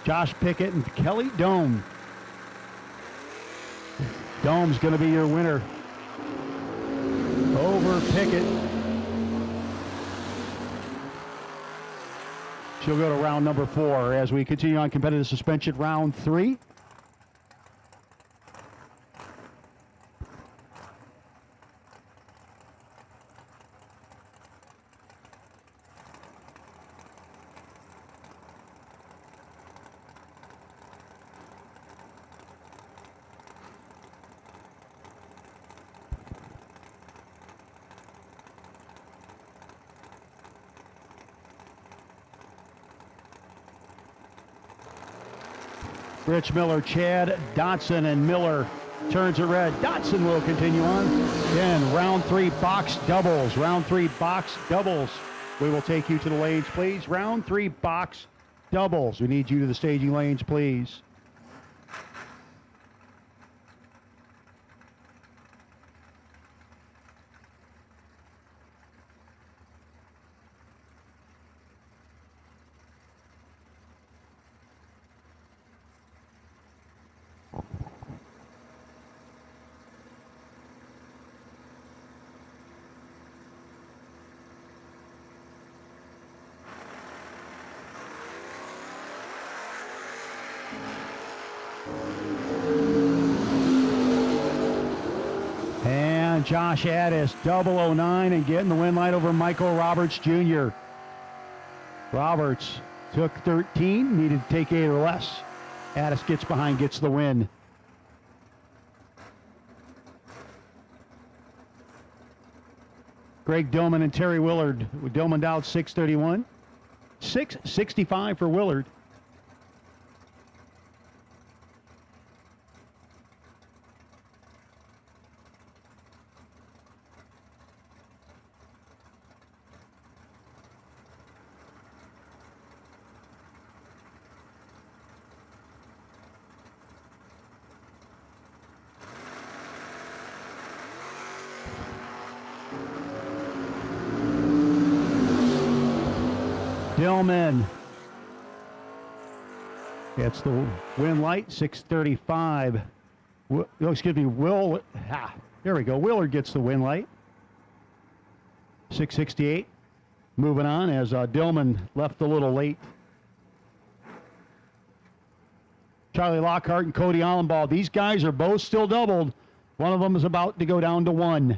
Josh Pickett and Kelly Dome. Dome's going to be your winner over Pickett. She'll go to round number 4 as we continue on competitive suspension round 3. Rich Miller, Chad Dodson, and Miller turns it red. Dodson will continue on. Then round 3 box doubles. Round 3 box doubles. We will take you to the lanes, please. Round 3 box doubles. We need you to the staging lanes, please. Josh Addis, 009, and getting the win light over Michael Roberts Jr. Roberts took 13, needed to take 8 or less. Addis gets behind, gets the win. Greg Dillman and Terry Willard. Dillman down 631. 665 for Willard. Tillman gets the win light, 635. There we go. Willard gets the win light, 668. Moving on as Dillman left a little late. Charlie Lockhart and Cody Allenbaugh. These guys are both still doubled. One of them is about to go down to 1.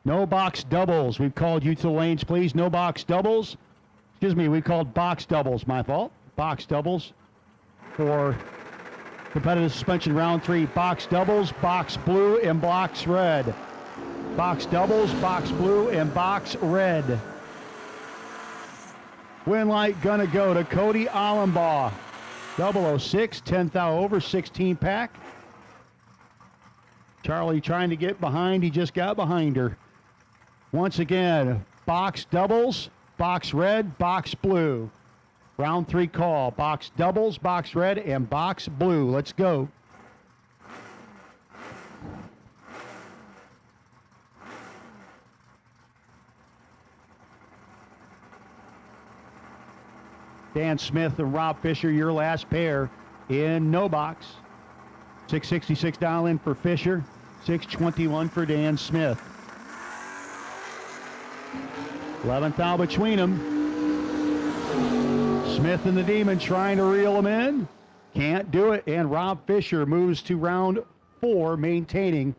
No box doubles. We've called you to the lanes, please. No box doubles. Excuse me, we called box doubles. My fault. Box doubles for competitive suspension round 3. Box doubles, box blue, and box red. Box doubles, box blue, and box red. Win light gonna go to Cody Allenbaugh. 006, 10,000 over, 16 pack. Charlie trying to get behind. He just got behind her. Once again, box doubles, box red, box blue. Round 3 call. Box doubles, box red, and box blue. Let's go. Dan Smith and Rob Fisher, your last pair in no box. 666 dial in for Fisher, 621 for Dan Smith. 11th out between them. Smith and the Demon trying to reel him in. Can't do it, and Rob Fisher moves to round 4, maintaining.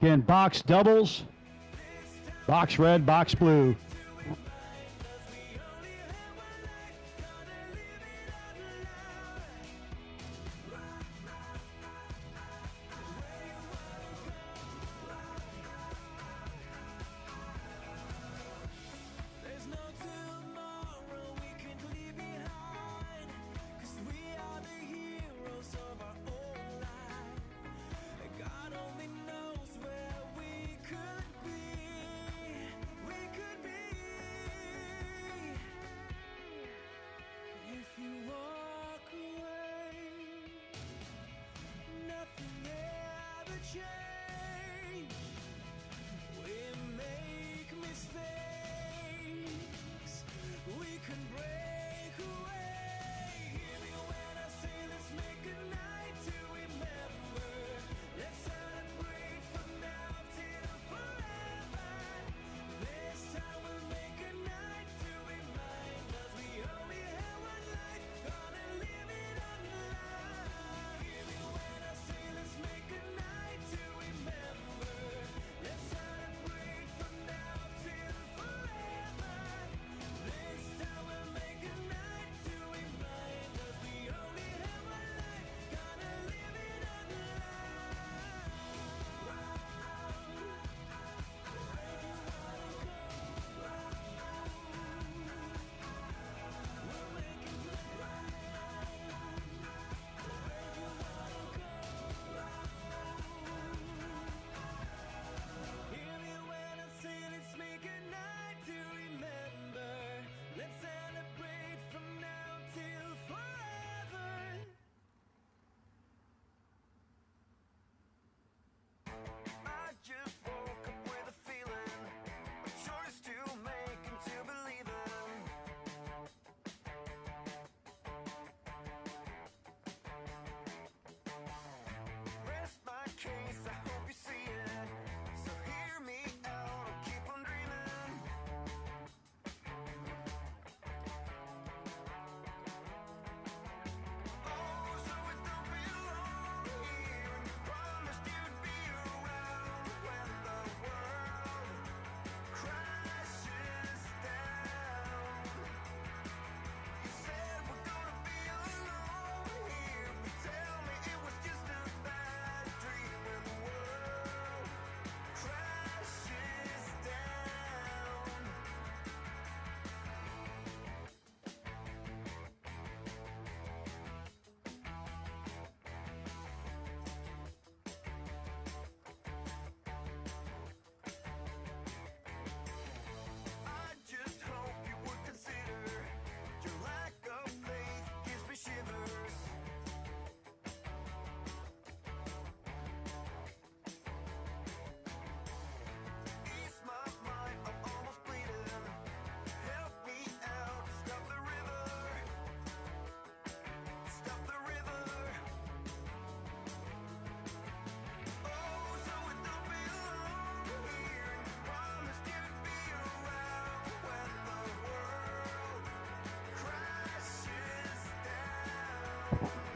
Again, box doubles, box red, box blue.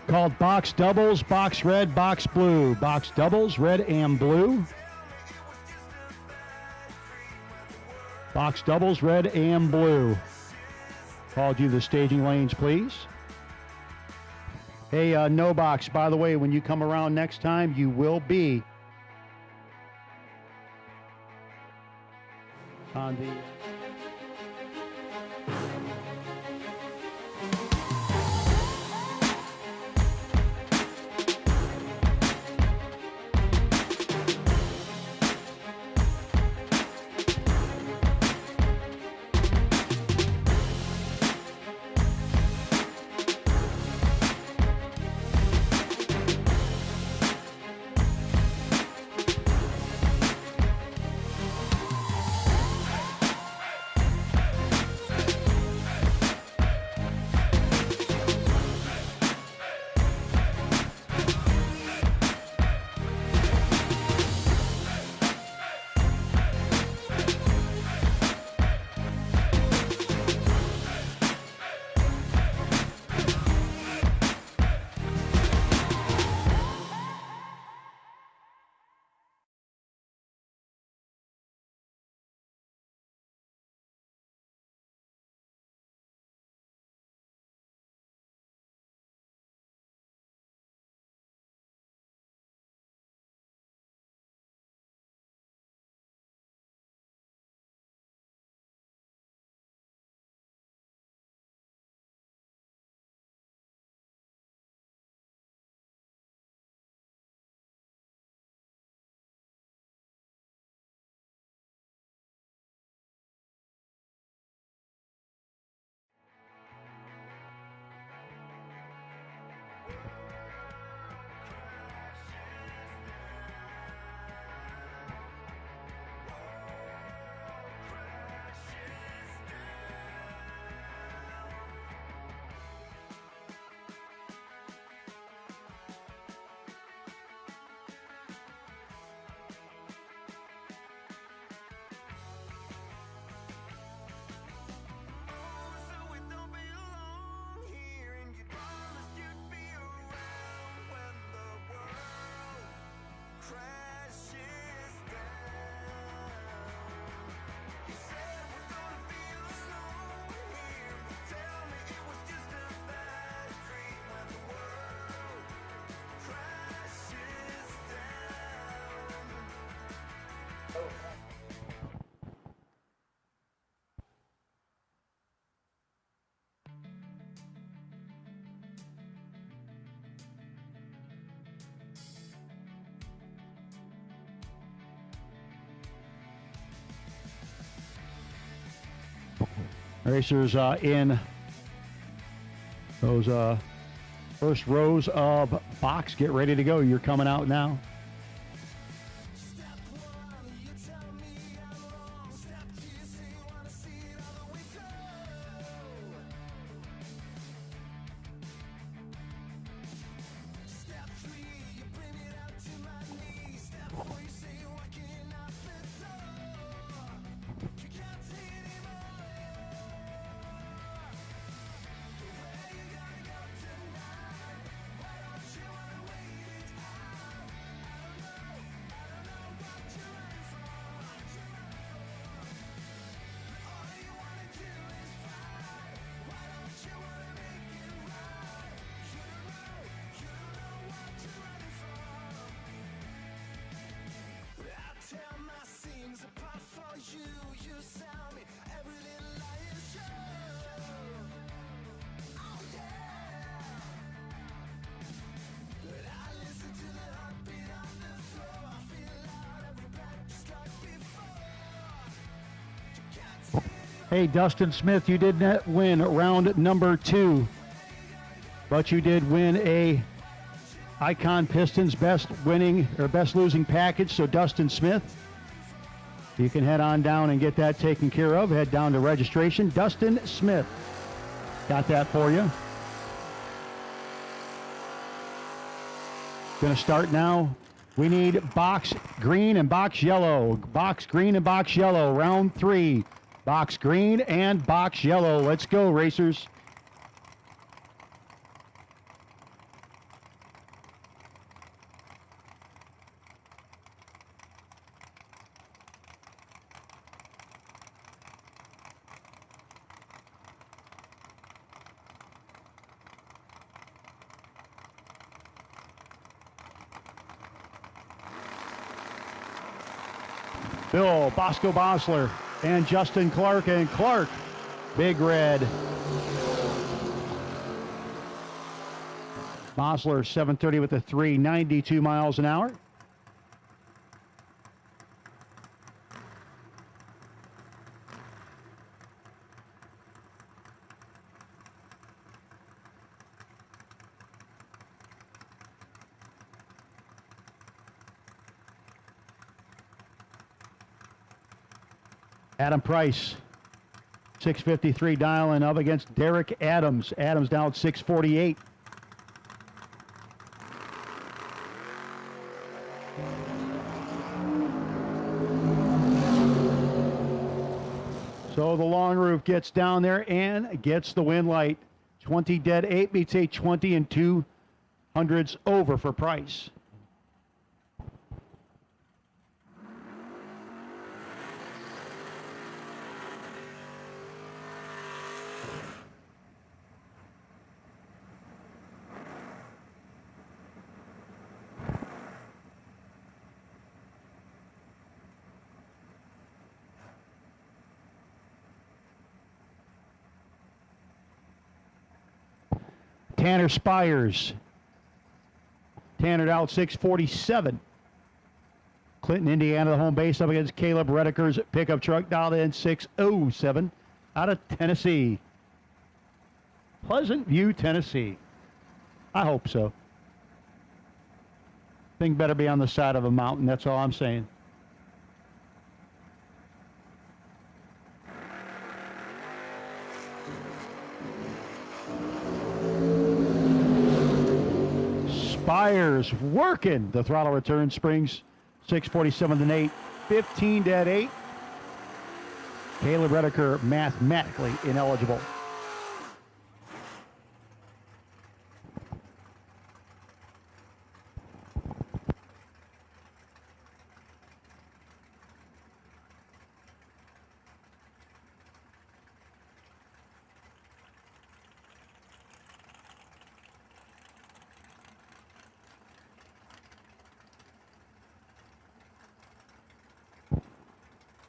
Called box doubles, box red, box blue. Box doubles, red and blue. Box doubles, red and blue. Called you the staging lanes, please. Hey, no box, by the way, when you come around next time, you will be on the racers in those first rows of box. Get ready to go. You're coming out now. Hey, Dustin Smith, you did not win round number 2, but you did win a Icon Pistons best losing package. So Dustin Smith, you can head on down and get that taken care of. Head down to registration. Dustin Smith, got that for you. Going to start now. We need box green and box yellow. Box green and box yellow. Round 3. Box green and box yellow. Let's go, racers. Bill Bosco Bosler and Justin Clark, and Clark, big red. Mosler 730 with the 392 miles an hour. Adam Price, 653 dialing up against Derek Adams. Adams down 648. So the long roof gets down there and gets the win light. 20 dead 8 beats a 20 and 200s over for Price. Tanner Spires. Tanner out 647. Clinton, Indiana, the home base up against Caleb Redeker's pickup truck dialed in 607 out of Tennessee. Pleasant View, Tennessee. I hope so. Thing better be on the side of a mountain, that's all I'm saying. Spires working the throttle return springs. 647 and 8, 15 dead 8. Caleb Redeker mathematically ineligible.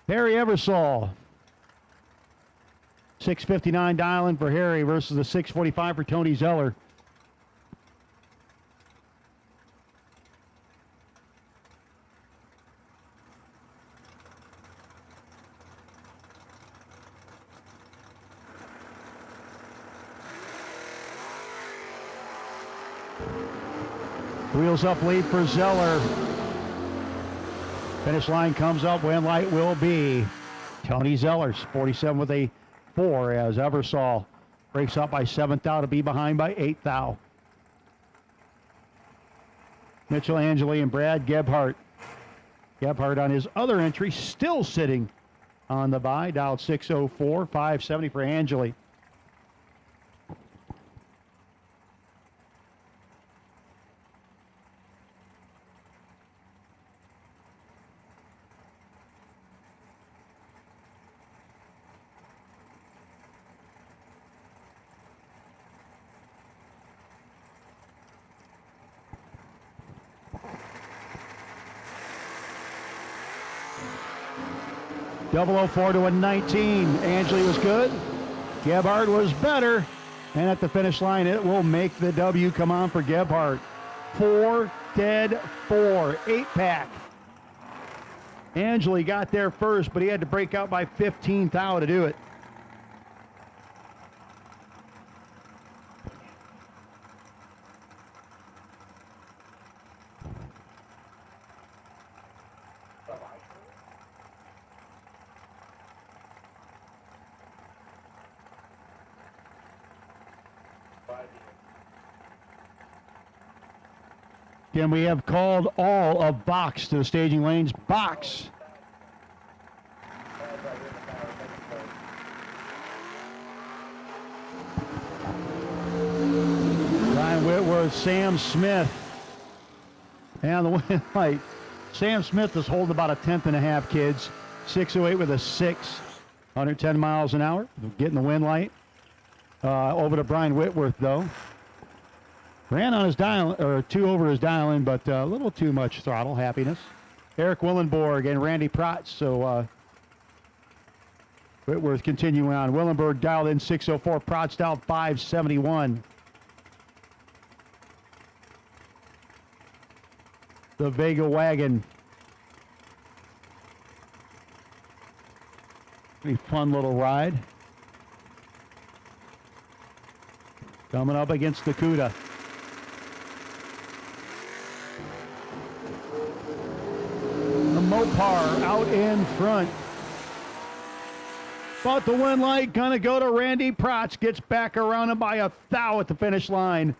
Harry Eversole, 659 dialing for Harry versus the 645 for Tony Zeller. Wheels up lead for Zeller. Finish line comes up. Win light will be Tony Zeller's 47 with a 4 as Eversole breaks up by 7th thou to be behind by 8th thou. Mitchell Angeli and Brad Gebhardt. Gebhardt on his other entry still sitting on the bye. Dialed 604, 570 for Angeli. Double 04 to a 19. Angeli was good. Gebhardt was better. And at the finish line, it will make the W come on for Gebhardt. 4 dead 4. 8-pack. Angeli got there first, but he had to break out by 15 thou to do it. Again, we have called all of box to the staging lanes. Box. Ryan Whitworth, Sam Smith. And the win light. Sam Smith is holding about a 10th and a half, kids. 608 with a 6. 110 miles an hour. Getting the win light. Over to Brian Whitworth, though. Ran on his dial, or 2 over his dial-in, but a little too much throttle. Happiness. Eric Willenborg and Randy Protz. So Whitworth continuing on. Willenberg dialed in 604. Protz dialed 571. The Vega wagon. Pretty fun little ride. Coming up against the Cuda. The Mopar out in front. But the win light gonna go to Randy Protz. Gets back around him by a thou at the finish line.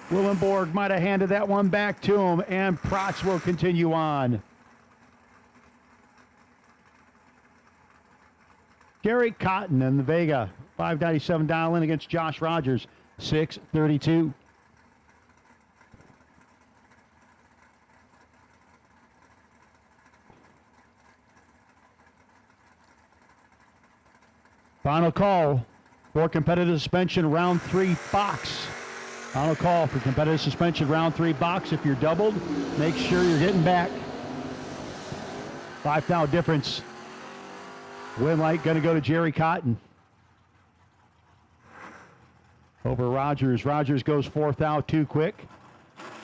Willenborg might have handed that one back to him, and Protz will continue on. Gary Cotton and the Vega, 597 dial in against Josh Rogers, 632. Final call for competitive suspension, round 3 box. Final call for competitive suspension, round 3 box. If you're doubled, make sure you're getting back. 5 thou difference. Win light going to go to Jerry Cotton. Over Rogers. Rogers goes 4 thou too quick.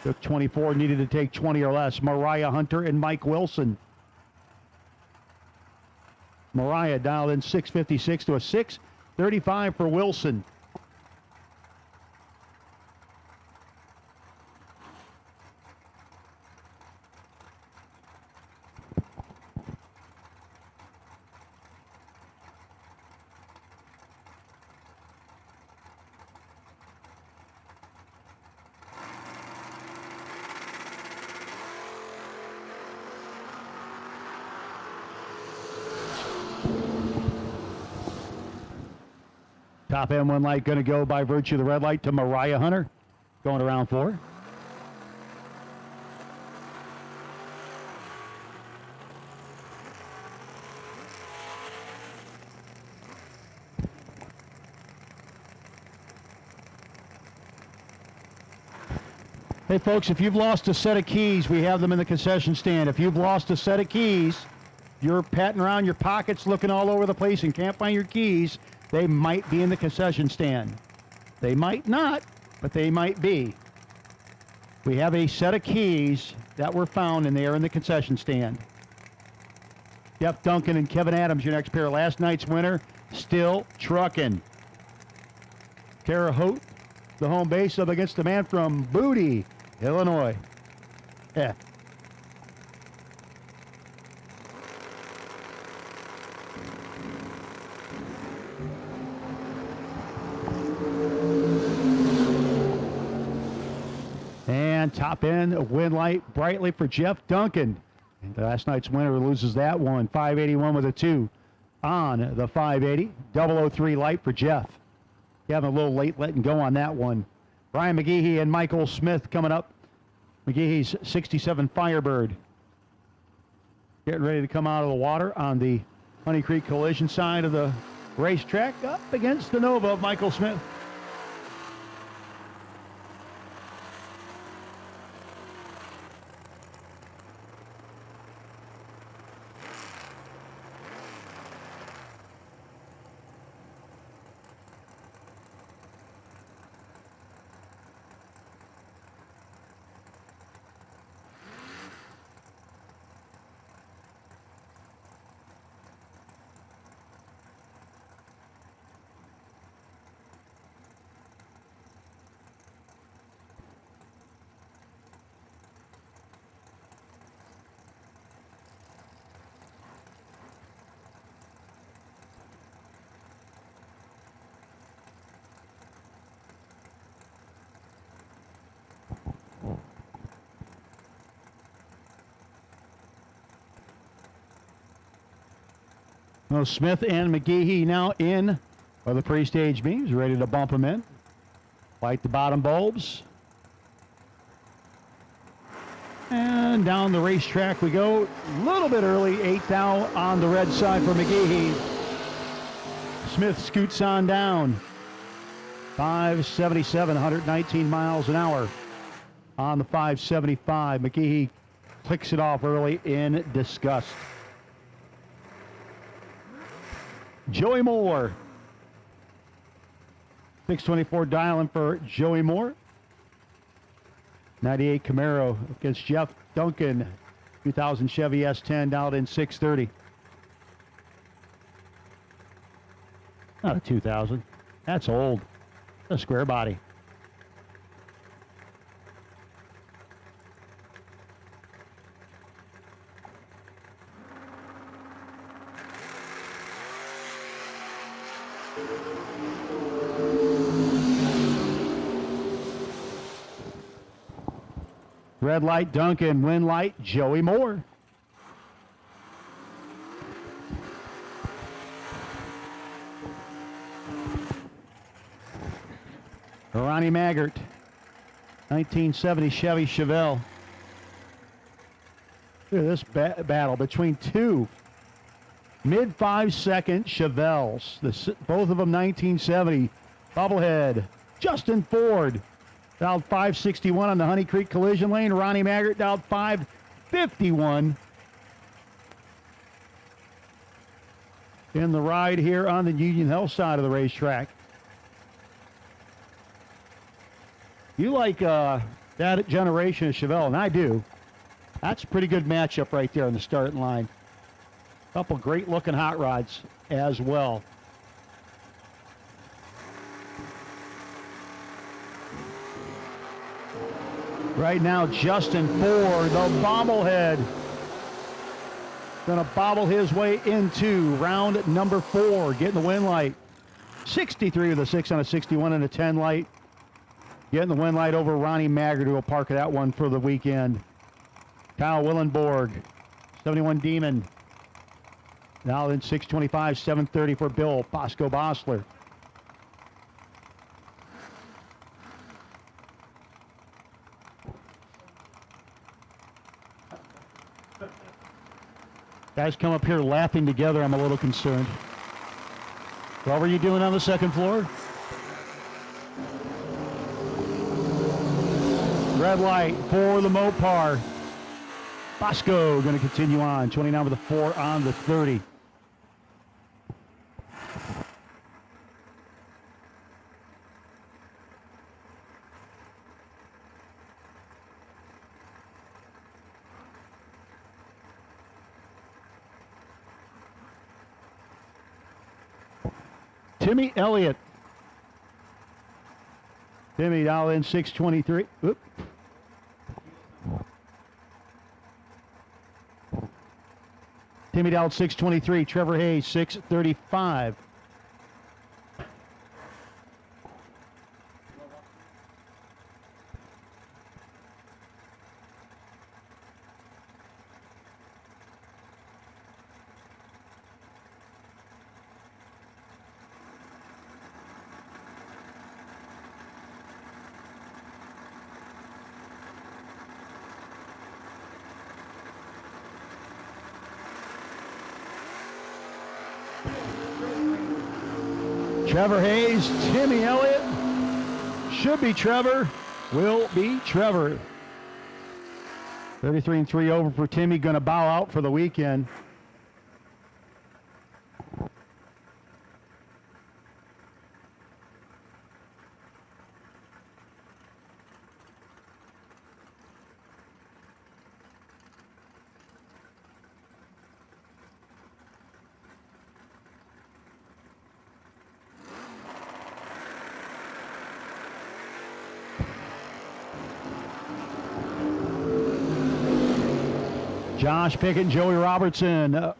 Took 24, needed to take 20 or less. Mariah Hunter and Mike Wilson. Mariah dialed in 656 to a 635 for Wilson. Top end one light going to go by virtue of the red light to Mariah Hunter. Going to round 4. Hey folks, if you've lost a set of keys, we have them in the concession stand. If you've lost a set of keys, you're patting around your pockets looking all over the place and can't find your keys, they might be in the concession stand. They might not, but they might be. We have a set of keys that were found, and they are in the concession stand. Jeff Duncan and Kevin Adams, your next pair. Last night's winner, still trucking. Terre Haute, the home base, up against the man from Booty, Illinois. Yeah. And top end, win light brightly for Jeff Duncan. And last night's winner loses that one. 581 with a 2 on the 580. 003 light for Jeff. Having a little late letting go on that one. Brian McGehee and Michael Smith coming up. McGehee's 67 Firebird. Getting ready to come out of the water on the Honey Creek Collision side of the racetrack, up against the Nova of Michael Smith. Well, Smith and McGehee now in for the pre-stage beams, ready to bump them in. Light the bottom bulbs. And down the racetrack we go. A little bit early, 8 thou on the red side for McGehee. Smith scoots on down. 577, 119 miles an hour on the 575. McGehee clicks it off early in disgust. Joey Moore. 624 dialing for Joey Moore. 98 Camaro against Jeff Duncan. 2000 Chevy S10 dialed in 630. Not a 2000. That's old. A square body. Red light Duncan, win light Joey Moore. Ronnie Maggart, 1970 Chevy Chevelle. Look at this battle between two mid 5-second Chevelles. Both of them 1970. Bubblehead. Justin Ford dialed 561 on the Honey Creek collision lane. Ronnie Maggart dialed 551. In the ride here on the Union Health side of the racetrack. You like that generation of Chevelle, and I do. That's a pretty good matchup right there on the starting line. Couple great looking hot rods as well. Right now, Justin Ford, the bobblehead, gonna bobble his way into round number 4, getting the win light. 63 with a 6 on a 61 and a 10 light. Getting the win light over Ronnie Maggart, who will park that one for the weekend. Kyle Willenborg, 71 Demon. Now in 625, 730 for Bill Bosco Bossler. Guys come up here laughing together. I'm a little concerned. What were you doing on the second floor? Red light for the Mopar. Bosco going to continue on. 29 with a 4 on the 30. Timmy Elliott. Timmy dial in 623. Oop. Timmy dialed 623. Trevor Hayes 635. Trevor Hayes, Timmy Elliott. Should be Trevor. Will be Trevor. 33-3 over for Timmy. Going to bow out for the weekend. Josh Pickett and Joey Robertson.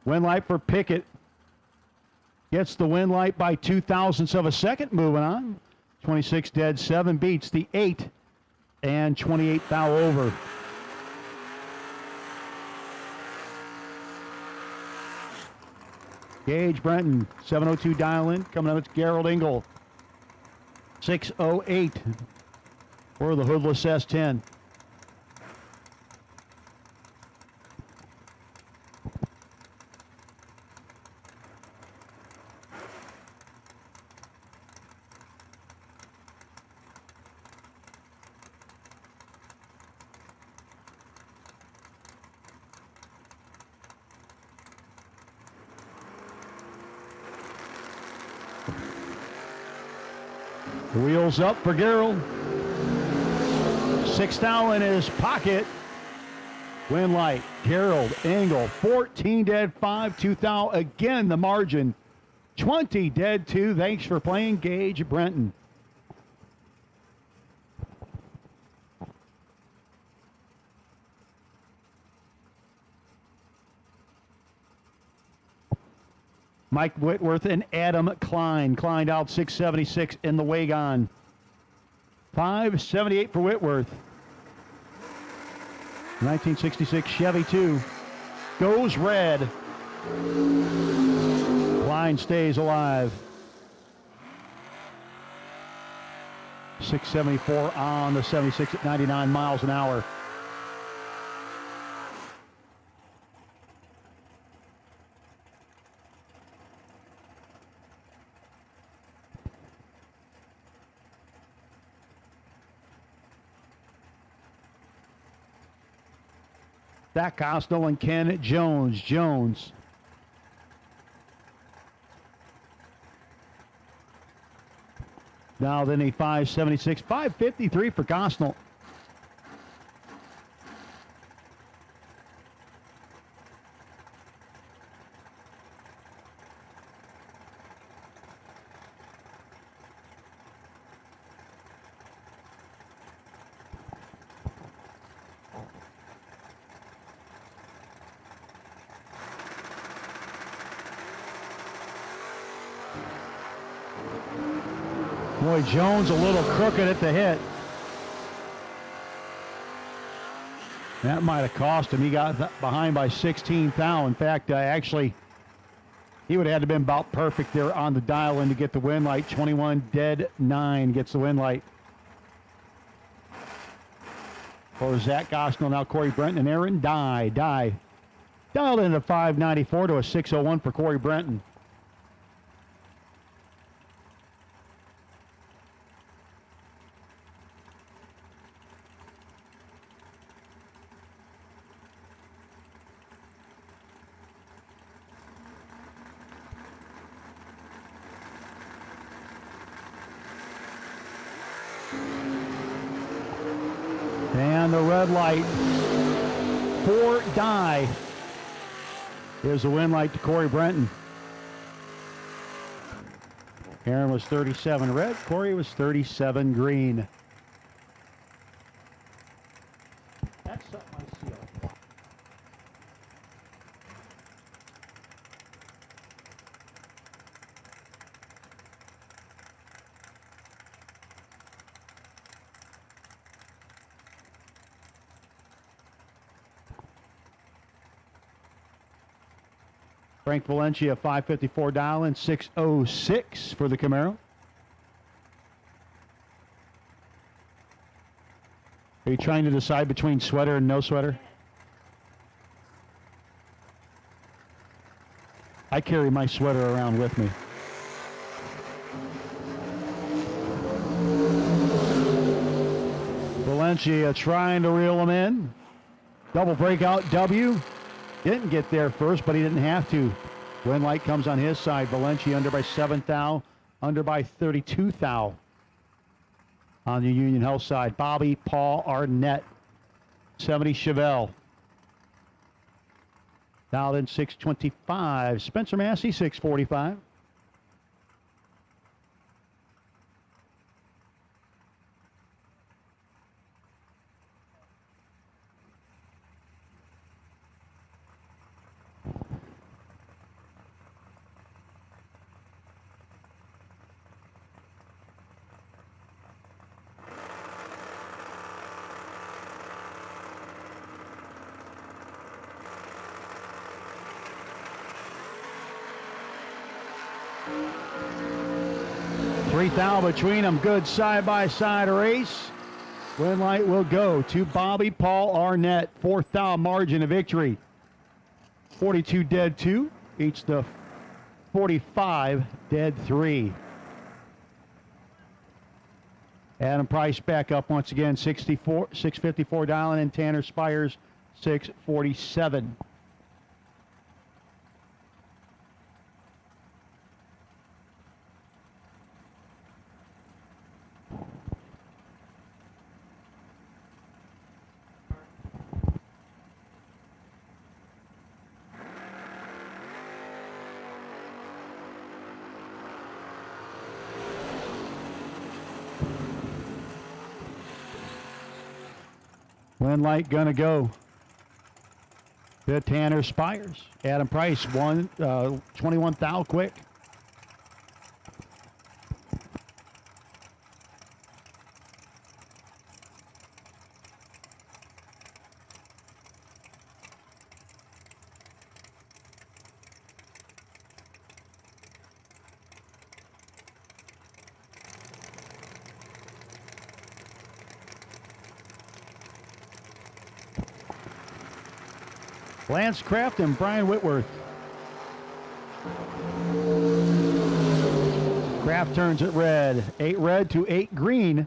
Win light for Pickett. Gets the win light by 0.02 of a second. Moving on. 26 dead, 7 beats the 8 and 28 thou over. Gage Brenton, 702 dial in. Coming up, it's Gerald Engel. 608 for the hoodless S10. Wheels up for Gerald. 6 thou in his pocket. Win light, Gerald, Engel, 14 dead, 5, 2 thou. Again, the margin, 20 dead, 2. Thanks for playing, Gage Brenton. Mike Whitworth and Adam Klein. Klein out 676 in the Wagon. 578 for Whitworth. 1966 Chevy 2 goes red. Klein stays alive. 674 on the 76 at 99 miles an hour. Zach Costell and Ken Jones. Jones. Now then a 576, 553 for Costell. Boy, Jones a little crooked at the hit. That might have cost him. He got behind by 16 thou. In fact, actually, he would have had to been about perfect there on the dial in to get the win light. 21 dead, 9 gets the win light. For Zach Gosnell, now Corey Brenton and Aaron Dye. Dialed into 594 to a 601 for Corey Brenton. And the red light for Dye. Here's the win light to Corey Brenton. Aaron was 37 red, Corey was 37 green. That's something I see. Frank Valencia, 554 dial in, 606 for the Camaro. Are you trying to decide between sweater and no sweater? I carry my sweater around with me. Valencia trying to reel him in. Double breakout W. Didn't get there first, but he didn't have to. Win light comes on his side. Valencia under by 7 thou, under by 32 thou. On the Union Health side, Bobby Paul Arnett, 70 Chevelle. Dialed in 625. Spencer Massey, 645. Thou between them, good side-by-side race. Win light will go to Bobby Paul Arnett, 4th thou margin of victory. 42 dead 2, each the 45 dead 3. Adam Price back up once again, 654 dialing in. Tanner Spires, 647. Wind light gonna go. Good Tanner Spires. Adam Price, 21 thou quick. Lance Kraft and Brian Whitworth. Kraft turns it red. 8 red to 8 green.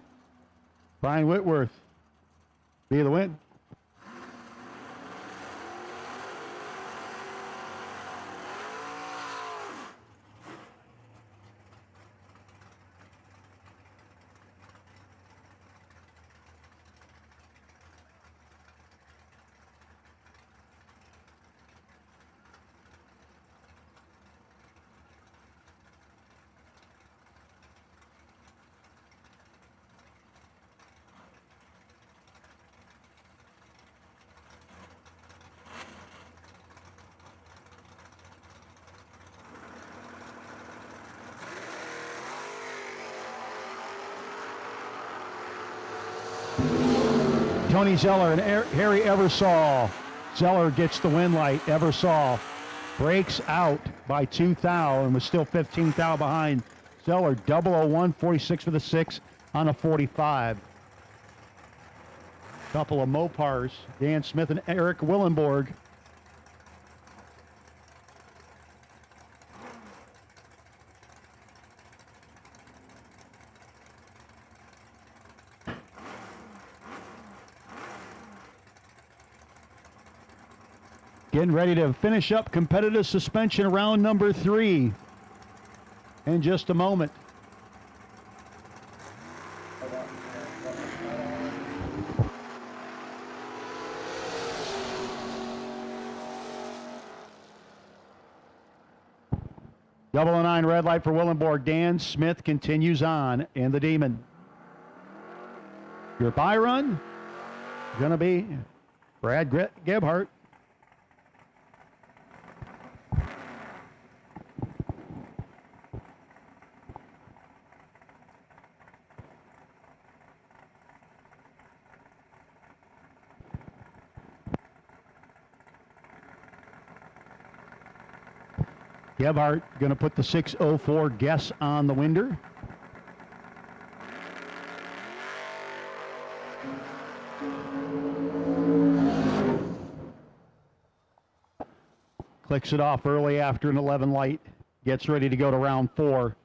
Brian Whitworth be the win. Tony Zeller and Harry Eversole. Zeller gets the win light. Eversole breaks out by 2 thou and was still 15 thou behind. Zeller 001, 46 for the 6 on a 45. Couple of Mopars, Dan Smith and Eric Willenborg. Getting ready to finish up competitive suspension round number 3 in just a moment. Double 09 red light for Willenborg. Dan Smith continues on in the Demon. Your bye run going to be Brad Gebhardt. Gebhardt going to put the 604 guess on the winder. Clicks it off early after an 11 light. Gets ready to go to round 4.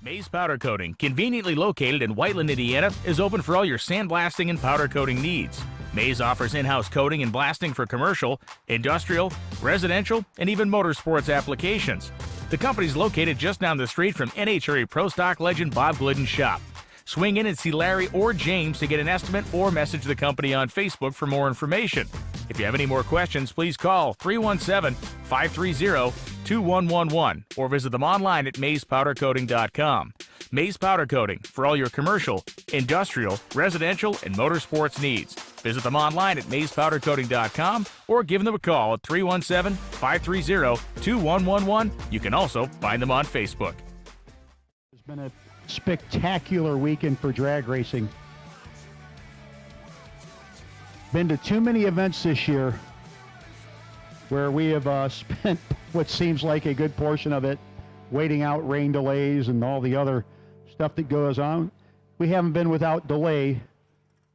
Mays Powder Coating, conveniently located in Whiteland, Indiana, is open for all your sandblasting and powder coating needs. Mays offers in-house coating and blasting for commercial, industrial, residential, and even motorsports applications. The company's located just down the street from NHRA Pro Stock legend Bob Glidden's shop. Swing in and see Larry or James to get an estimate or message the company on Facebook for more information. If you have any more questions, please call 317-530-2111 or visit them online at mayspowdercoating.com. Mays Powder Coating for all your commercial, industrial, residential, and motorsports needs. Visit them online at mayspowdercoating.com or give them a call at 317-530-2111. You can also find them on Facebook. It's been a spectacular weekend for drag racing. Been to too many events this year where we have spent what seems like a good portion of it waiting out rain delays and all the other stuff that goes on. We haven't been without delay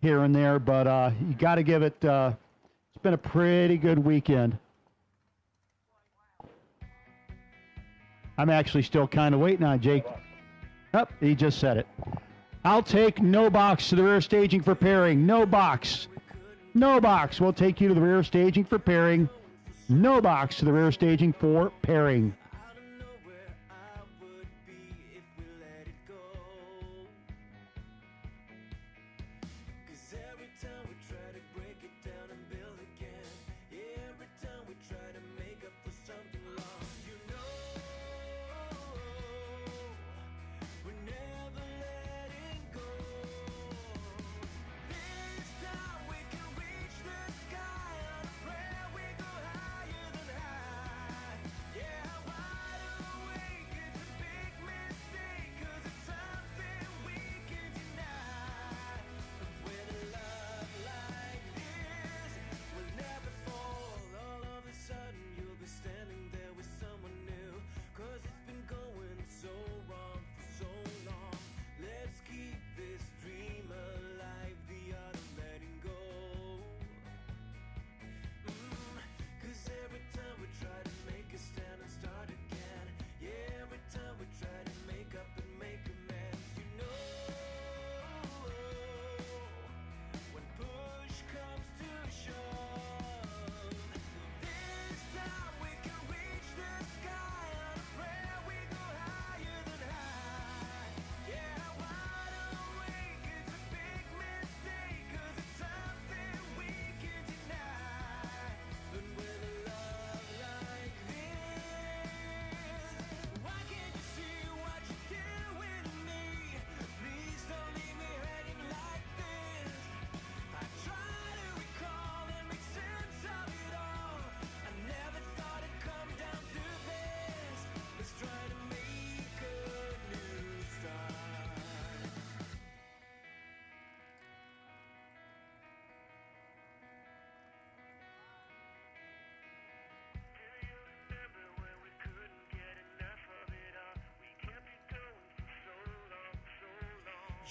here and there, but you got to give it, it's been a pretty good weekend. I'm actually still kind of waiting on Jake. Oh, he just said it. I'll take no box to the rear staging for pairing. No box. No box. We'll take you to the rear staging for pairing. No box to the rear staging for pairing.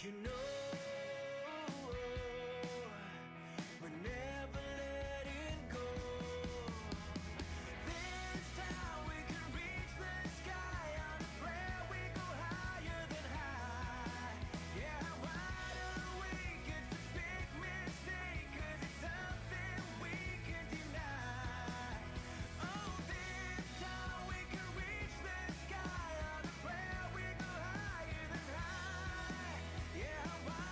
You know, we're never letting go. This time we can reach the sky. On a prayer we go higher than high. Yeah, wide awake, it's a big mistake, 'cause it's something we can deny. Oh, this time we can reach the sky. On a prayer we go higher than high. Yeah, wide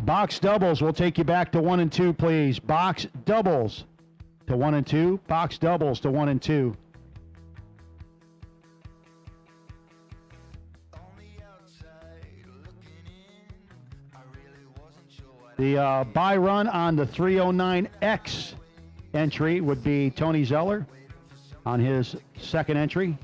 Box doubles will take you back to 1 and 2, please. Box doubles to 1 and 2. Box doubles to 1 and 2. The buy run on the 309X entry would be Tony Zeller on his second entry.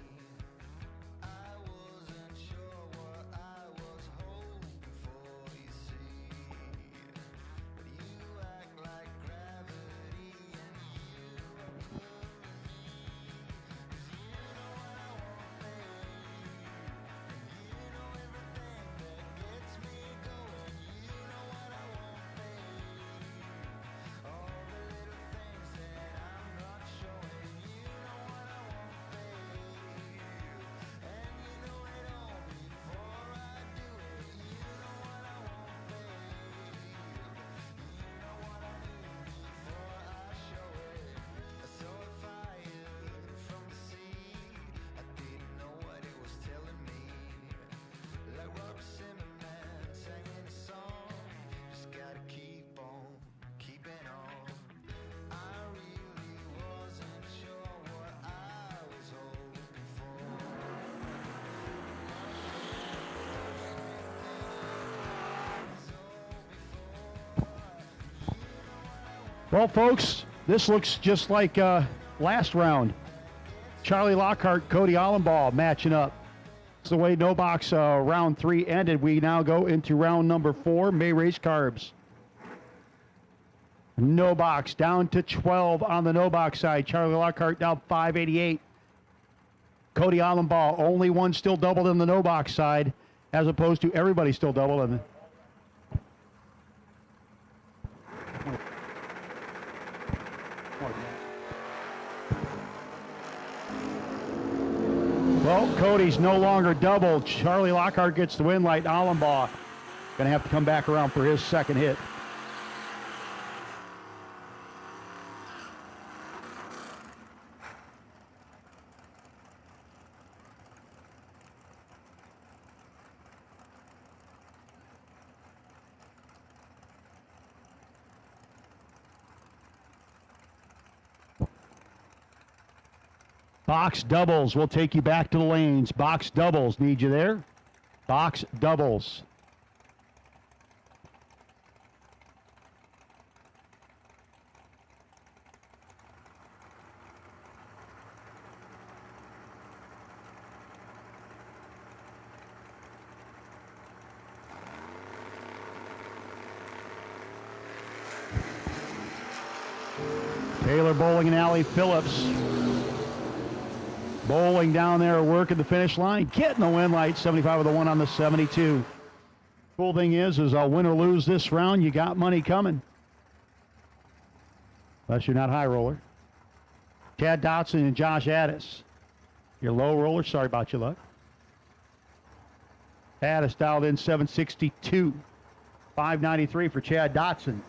Well, folks, this looks just like last round. Charlie Lockhart, Cody Allenbaugh matching up. It's the way No Box round 3 ended. We now go into round number 4, May Race Carbs. No Box down to 12 on the No Box side. Charlie Lockhart down 588. Cody Allenbaugh, only one still doubled in the No Box side, as opposed to everybody still doubled in the... Well, Cody's no longer doubled. Charlie Lockhart gets the win. Light Allenbaugh going to have to come back around for his second hit. Box doubles will take you back to the lanes. Box doubles, need you there? Box doubles. Taylor Bowling and Allie Phillips. Bowling down there, working the finish line, getting the win light, 75 with the 1 on the 72. Cool thing is win or lose this round, you got money coming. Unless you're not high roller. Chad Dodson and Josh Addis. Your low roller, sorry about your luck. Addis dialed in 762. 593 for Chad Dodson.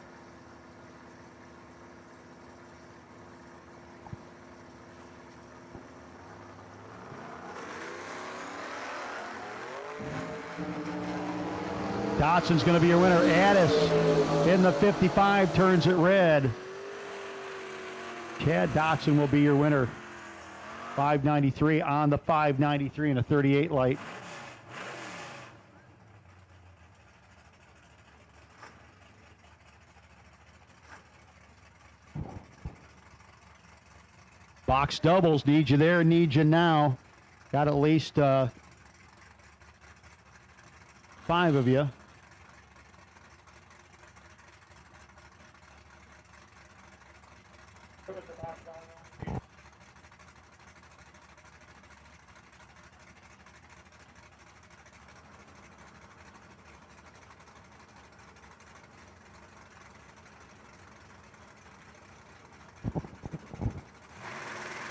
Dodson's going to be your winner. Addis in the 55 turns it red. Chad Dodson will be your winner. 593 on the 593 and a 38 light. Box doubles, need you there, need you now. Got at least 5 of you.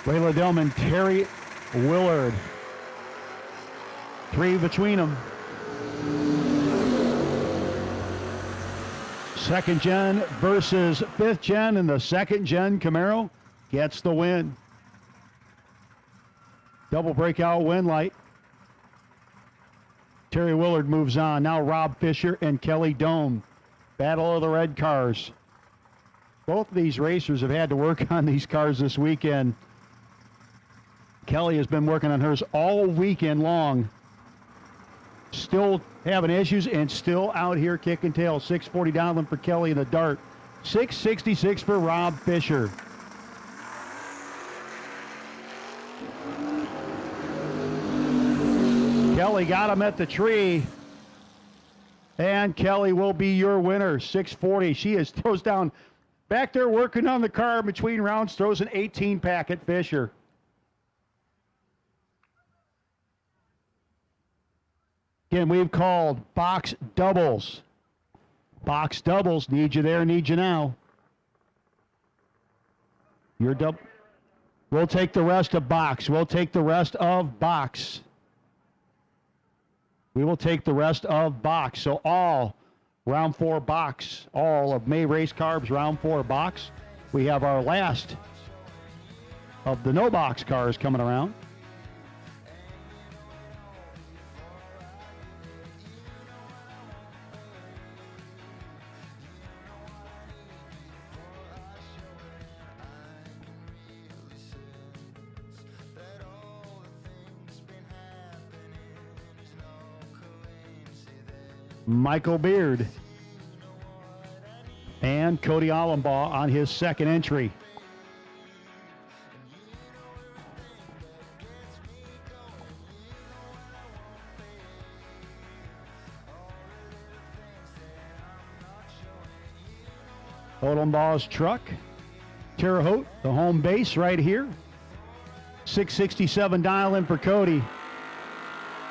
Layla Dillman, Terry Willard. 3 between them. Second gen versus 5th gen, and the 2nd gen Camaro gets the win. Double breakout win light. Terry Willard moves on. Now Rob Fisher and Kelly Dome Battle of the red cars. Both of these racers have had to work on these cars this weekend. Kelly has been working on hers all weekend long. Still having issues and still out here kicking tail. 640 downland for Kelly in the dart. 666 for Rob Fisher. Kelly got him at the tree. And Kelly will be your winner. 640. She throws down back there working on the car between rounds. Throws an 18 pack at Fisher. Again, we've called box doubles. Box doubles. Need you there, need you now. You're double. We'll take the rest of box. We'll take the rest of box. We will take the rest of box. So all round 4 box. All of May Race Carbs round 4 box. We have our last of the no box cars coming around. Michael Beard and Cody Allenbaugh on his second entry. Allenbaugh's truck, Terre Haute, the home base right here. 667 dial in for Cody.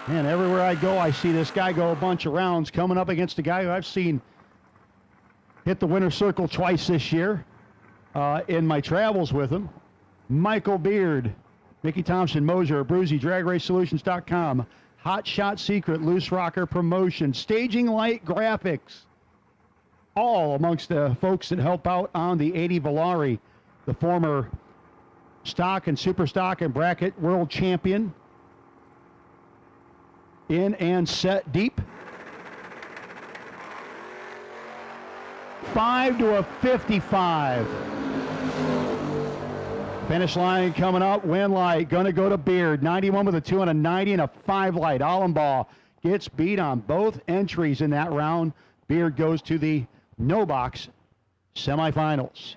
Man, everywhere I go, I see this guy go a bunch of rounds coming up against a guy who I've seen hit the winner's circle twice this year in my travels with him. Michael Beard, Mickey Thompson, Moser, Bruzy, DragRaceSolutions.com, Hot Shot Secret, Loose Rocker Promotion, Staging Light Graphics, all amongst the folks that help out on the 80 Volare, the former stock and super stock and bracket world champion. In and set deep. 5 to a 55. Finish line coming up. Win light going to go to Beard. 91 with a 2 and a 90 and a 5 light. Allenbaugh gets beat on both entries in that round. Beard goes to the no box semifinals.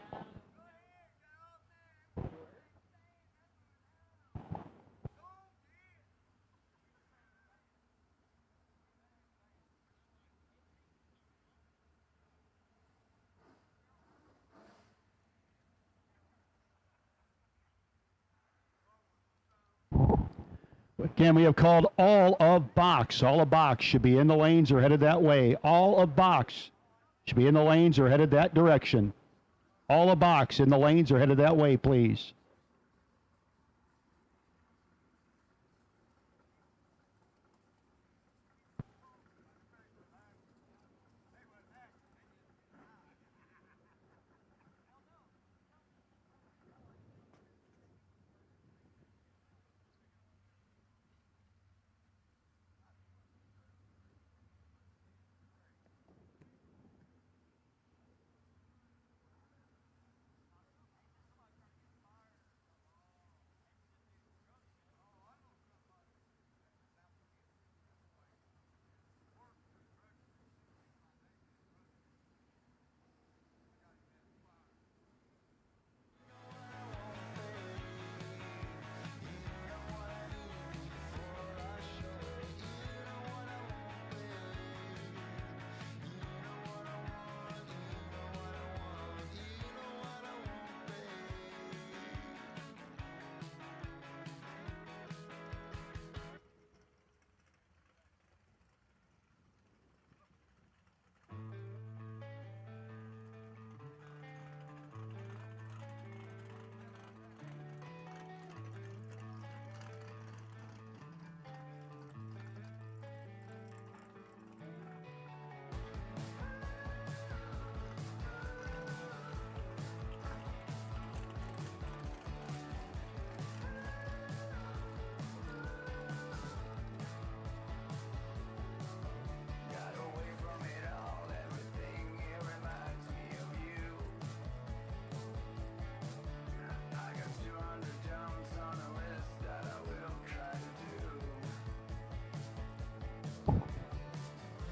Again, we have called all of box. All of box should be in the lanes or headed that way. All of box should be in the lanes or headed that direction. All of box in the lanes or headed that way, please.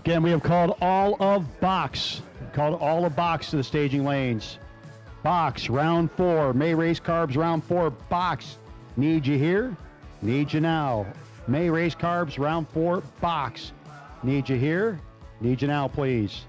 Again, we have called all of box. Called all of box to the staging lanes. Box, round 4. May race carbs, round 4. Box. Need you here? Need you now. May race carbs, round 4. Box. Need you here? Need you now, please.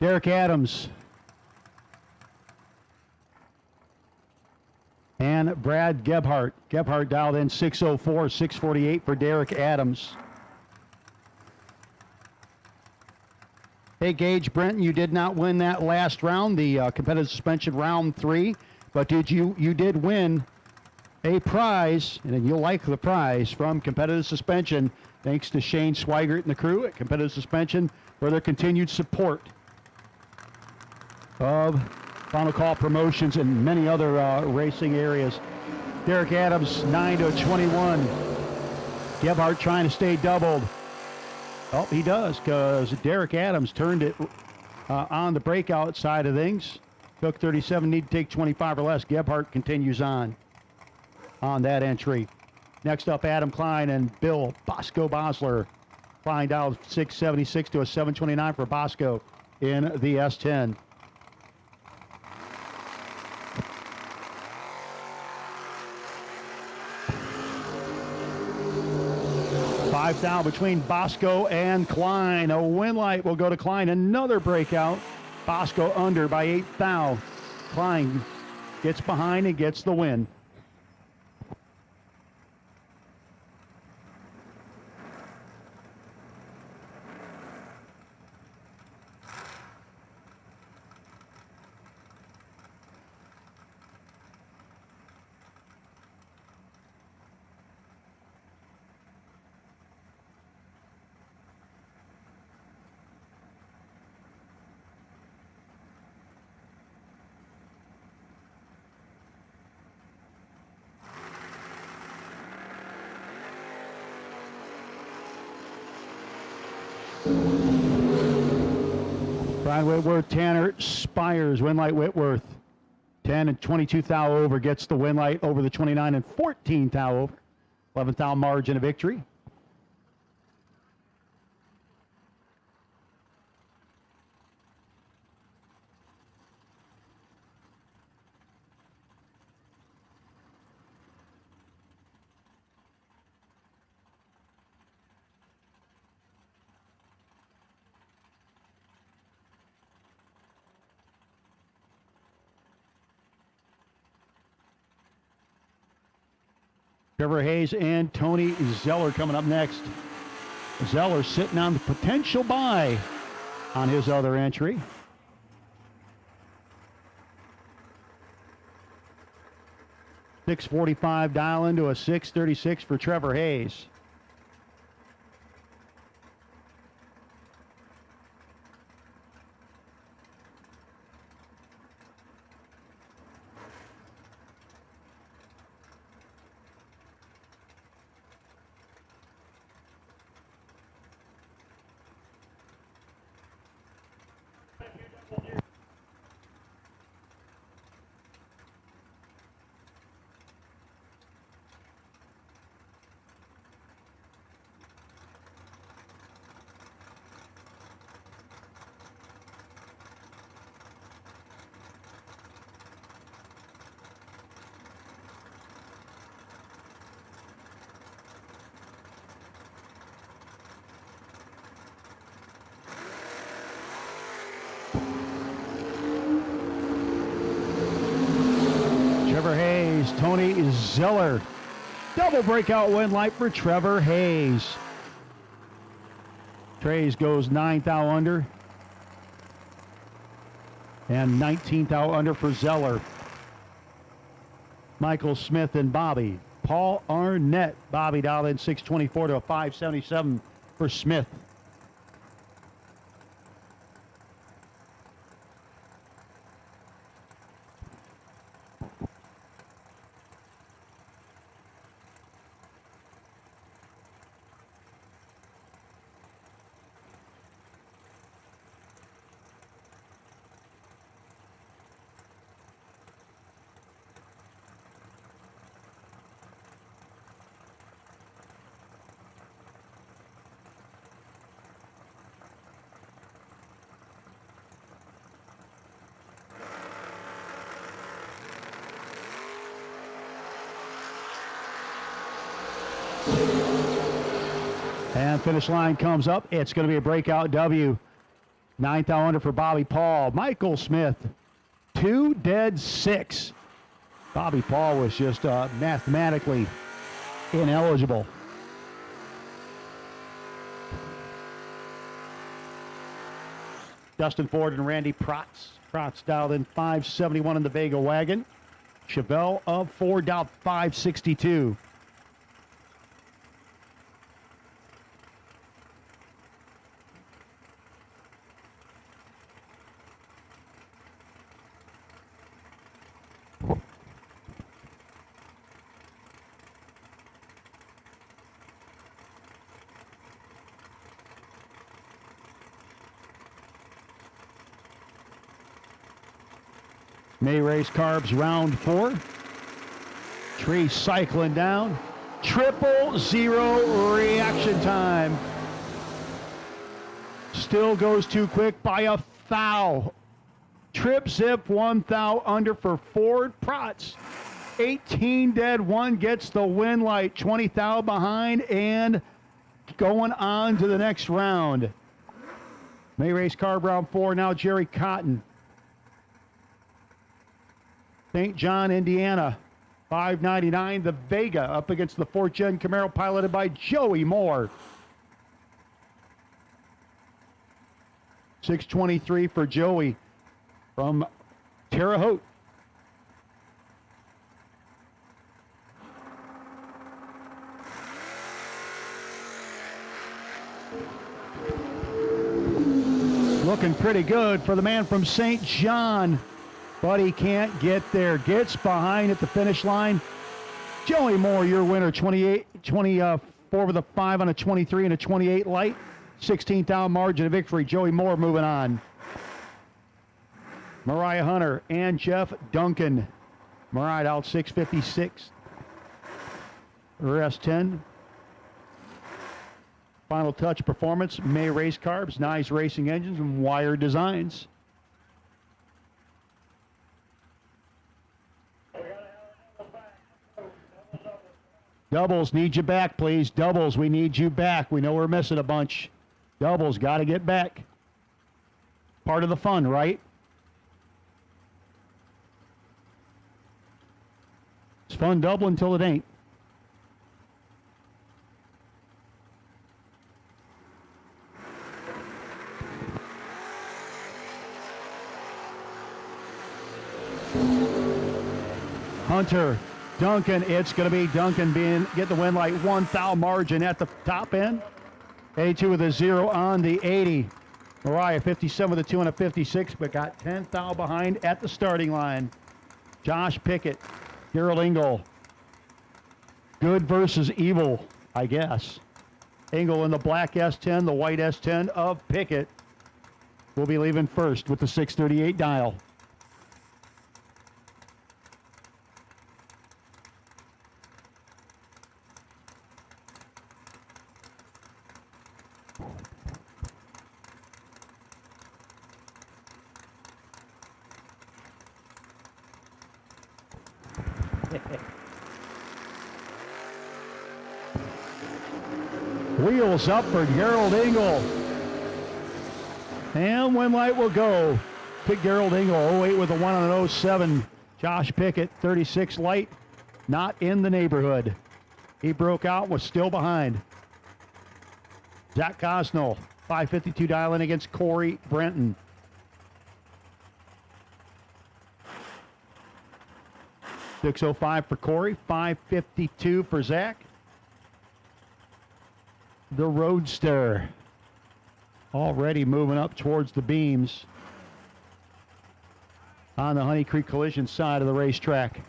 Derek Adams and Brad Gebhardt. Gebhardt dialed in 604, 648 for Derek Adams. Hey, Gage Brenton, you did not win that last round, the competitive suspension round 3, but you did win a prize, and you'll like the prize from competitive suspension, thanks to Shane Swigert and the crew at competitive suspension for their continued support of Final Call Promotions and many other racing areas. Derek Adams, 9-21. Gebhardt trying to stay doubled. Oh, he does, because Derek Adams turned it on the breakout side of things. Took 37, need to take 25 or less. Gebhardt continues on that entry. Next up, Adam Klein and Bill Bosco Bosler. Klein dialed 676 to a 729 for Bosco in the S10. Five down between Bosco and Klein. A win light will go to Klein. Another breakout. Bosco under by 8 thou. Klein gets behind and gets the win. Brian Whitworth, Tanner Spires, win light Whitworth. 10 and 22 thou over gets the win light over the 29 and 14 thou over. 11 thou margin of victory. Trevor Hayes and Tony Zeller coming up next. Zeller sitting on the potential bye on his other entry. .645 dial into a 636 for Trevor Hayes. Zeller. Double breakout win light for Trevor Hayes. Trays goes 9th thou under. And 19th thou under for Zeller. Michael Smith and Bobby. Paul Arnett. Bobby dialed in 624 to a 577 for Smith. And finish line comes up. It's going to be a breakout W. 9th thou under for Bobby Paul. Michael Smith, 2 dead 6. Bobby Paul was just mathematically ineligible. Dustin Ford and Randy Protz. Protz dialed in 571 in the Vega wagon. Chevelle of Ford dialed 562. May race carbs round 4. Tree cycling down. 000 reaction time. Still goes too quick by a thou. Trip zip 1 thou under for Ford Protz. 18 dead 1 gets the win light. 20 thou behind and going on to the next round. May race carb round 4. Now Jerry Cotton. St. John, Indiana, 599. The Vega up against the 4th Gen Camaro piloted by Joey Moore. 623 for Joey from Terre Haute. Looking pretty good for the man from St. John. But he can't get there. Gets behind at the finish line. Joey Moore, your winner, 24 with a 5 on a 23 and a 28 light. 16th down margin of victory. Joey Moore moving on. Mariah Hunter and Jeff Duncan. Mariah out 656. Rest 10. Final touch performance. May race carbs, nice racing engines, and wire designs. Doubles, need you back, please. Doubles, we need you back. We know we're missing a bunch. Doubles, got to get back. Part of the fun, right? It's fun double until it ain't. Hunter. Duncan, it's going to be Duncan get the win light. 1 thou margin at the top end. 82 with a 0 on the 80. Mariah 57 with a 2 and a 56, but got 10 thou behind at the starting line. Josh Pickett, Gerald Engel. Good versus evil, I guess. Engel in the black S10, the white S10 of Pickett. Will be leaving first with the 638 dial. Wheels up for Gerald Engel. And win light will go. Pick Gerald Engel, 08 with a 1 on an 07. Josh Pickett, 36 light. not in the neighborhood. He broke out, was still behind. Zach Gosnell, 552 dialing against Corey Brenton. .605 for Corey, 552 for Zach. The Roadster already moving up towards the beams on the Honey Creek Collision side of the racetrack.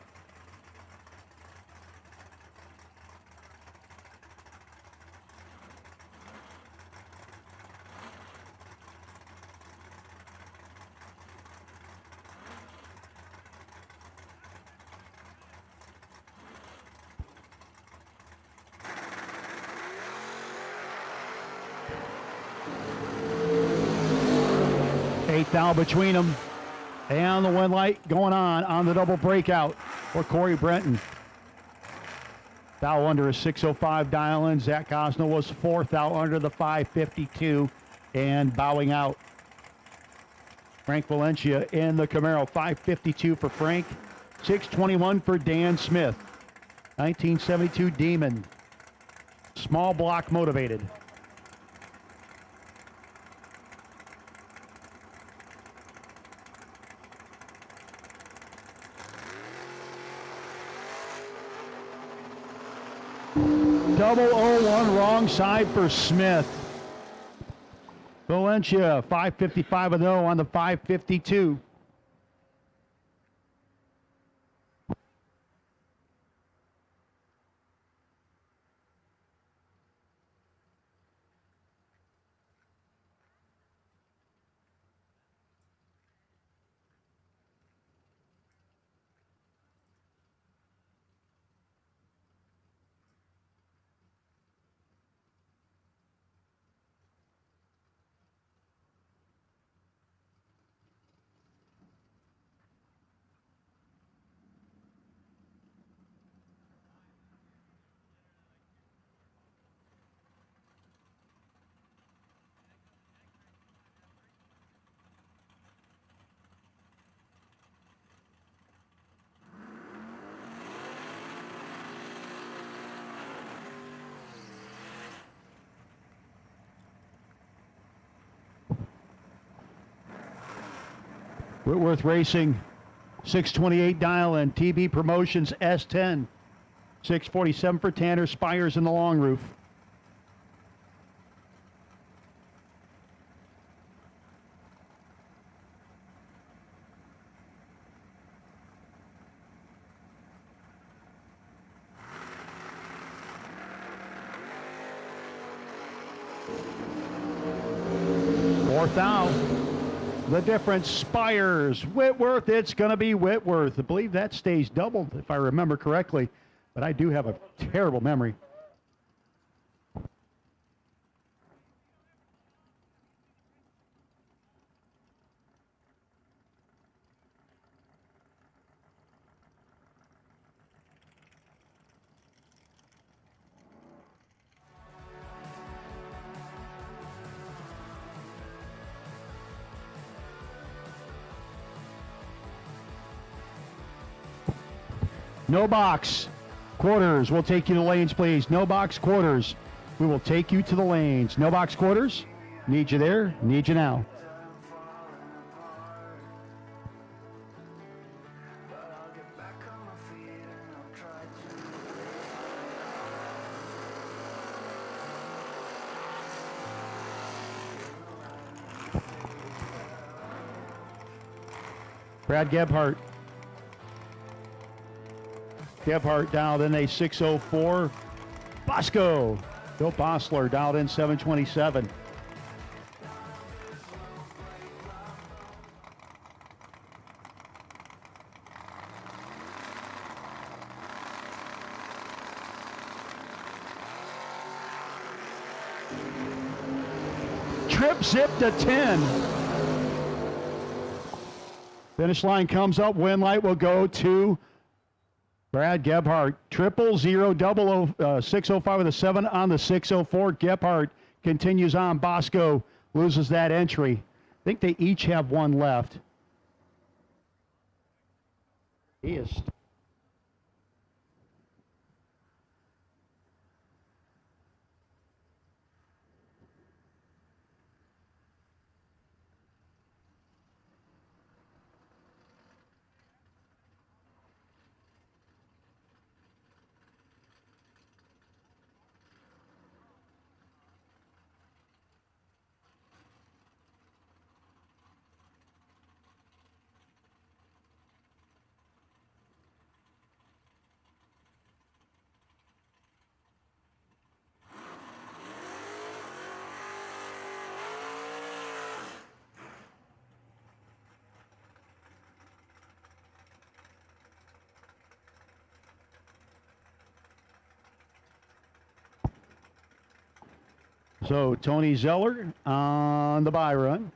Eighth thou between them. And the one light going on the double breakout for Corey Brenton. Thou under a 605 dial in. Zach Gosnell was fourth out under the 552 and bowing out. Frank Valencia in the Camaro, 552 for Frank, 621 for Dan Smith. 1972 Demon. Small block motivated. Double 0-1 wrong side for Smith. Valencia 555 0 on the 552. Whitworth Racing, 628 dial in. TB Promotions S10. 647 for Tanner Spires in the long roof. Fourth out. The difference, Spires, Whitworth, it's going to be Whitworth. I believe that stays doubled, if I remember correctly, but I do have a terrible memory. No box. Quarters. We'll take you to the lanes, please. No box quarters. We will take you to the lanes. No box quarters. Need you there. Need you now. Brad Gebhardt. Gebhardt dialed in a 604. Bosco. Bill Bossler dialed in 727. Trip zip to 10. Finish line comes up. Win light will go to Brad Gebhardt. 605 with a 7 on the 604. Gebhardt continues on. Bosco loses that entry. I think they each have one left. He is. So Tony Zeller on the bye run.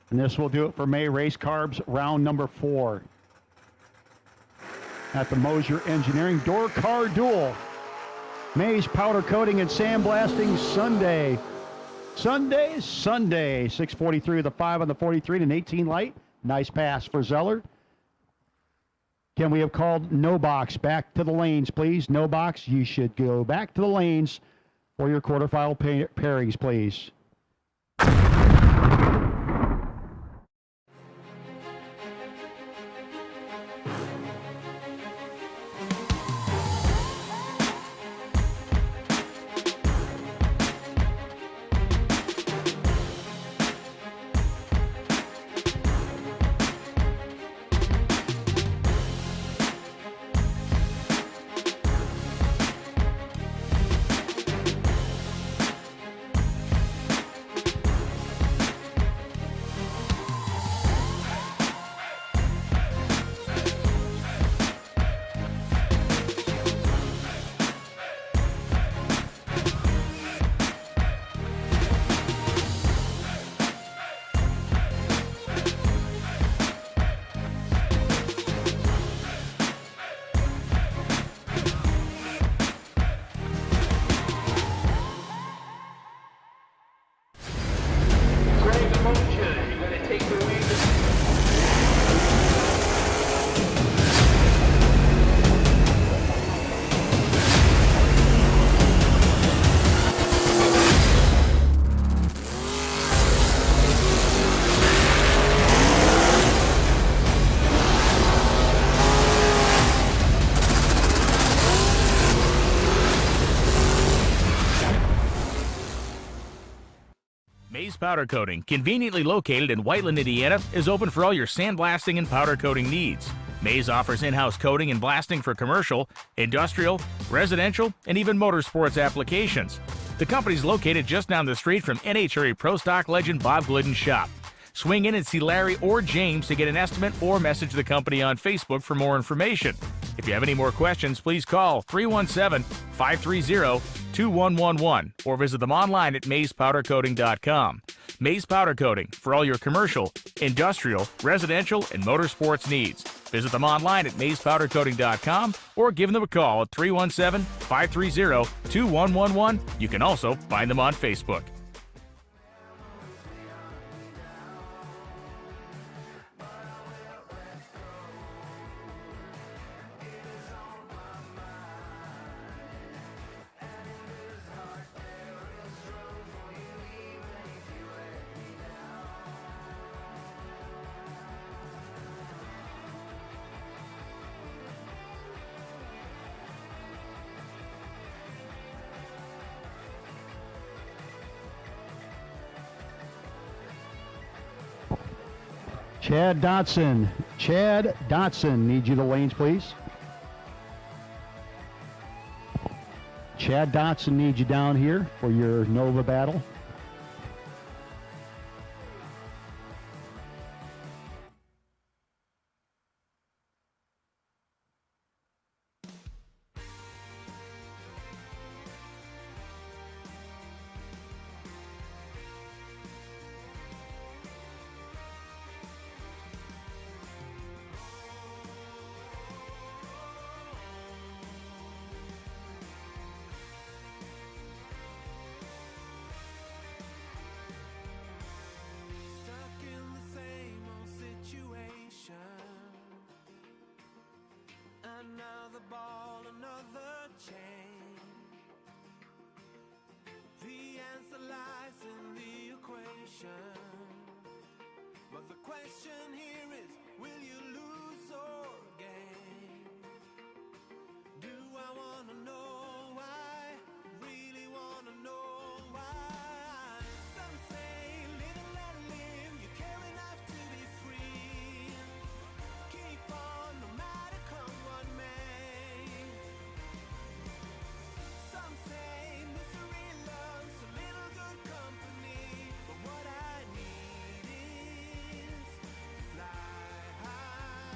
And this will do it for May Race Carbs round number 4 at the Moser Engineering Door Car Duel. May's powder coating and sandblasting Sunday. Sunday. 6:43 with the 5 on the 43 and an 18 light. Nice pass for Zeller. Can we have called no box? Back to the lanes, please. No box. You should go back to the lanes for your quarterfinal pairings, please. Mays Powder Coating, conveniently located in Whiteland, Indiana, is open for all your sandblasting and powder coating needs. Mays offers in-house coating and blasting for commercial, industrial, residential, and even motorsports applications. The company's located just down the street from NHRA Pro Stock legend Bob Glidden's shop. Swing in and see Larry or James to get an estimate or message the company on Facebook for more information. If you have any more questions, please call 317-530-2111 or visit them online at mayspowdercoating.com. Mays Powder Coating for all your commercial, industrial, residential, and motorsports needs. Visit them online at mayspowdercoating.com or give them a call at 317-530-2111. You can also find them on Facebook. Chad Dodson. Chad Dodson. Need you the lanes, please. Chad Dodson needs you down here for your Nova battle. Stuck in the same old situation. Another ball, another chain. The answer lies in the equation. But the question here is, will you lose or gain? Do I wanna know why? Really wanna know why? Some say live and let live. You care enough to be free. Keep on no matter come what may. Some say misery loves a little good company. But what I need is to fly high.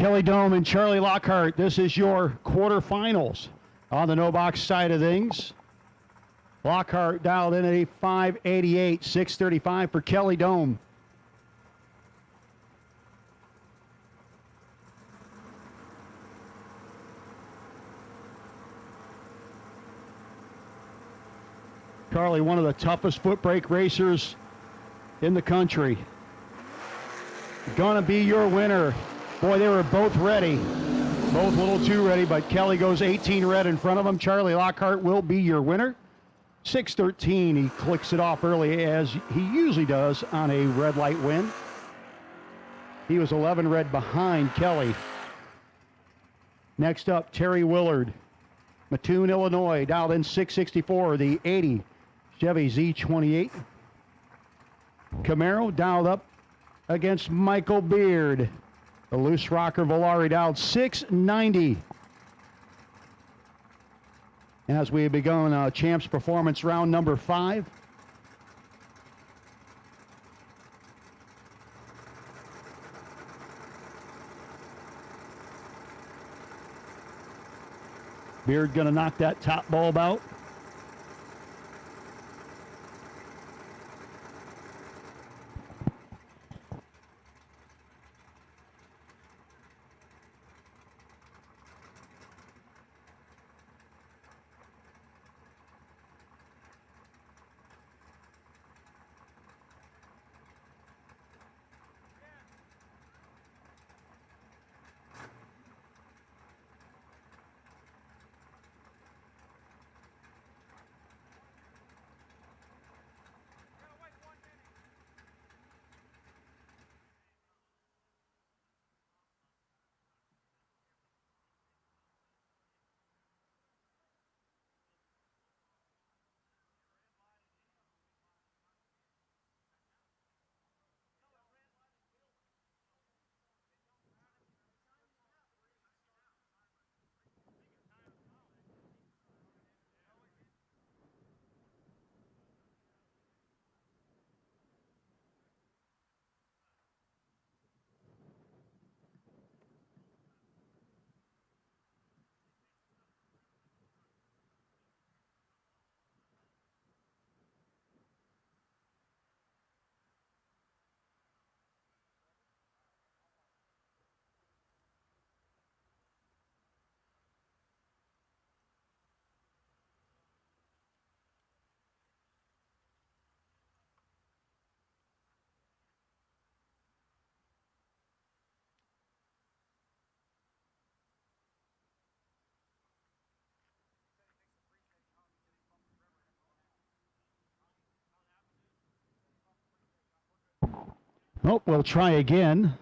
Kelly Dome and Charlie Lockhart, this is your quarterfinals on the no box side of things. Lockhart dialed in at a 588, 635 for Kelly Dome. Carly, one of the toughest foot brake racers in the country. Gonna be your winner. Boy, they were both ready. Both a little too ready, but Kelly goes 18 red in front of him. Charlie Lockhart will be your winner. 6:13, he clicks it off early as he usually does on a red light win. He was 11 red behind Kelly. Next up, Terry Willard, Mattoon, Illinois, dialed in 664, the 80 Chevy Z28. Camaro dialed up against Michael Beard. The loose rocker Volare dialed 690. As we have begun Champs Performance round number 5. Beard gonna knock that top bulb out. Oh, we'll try again.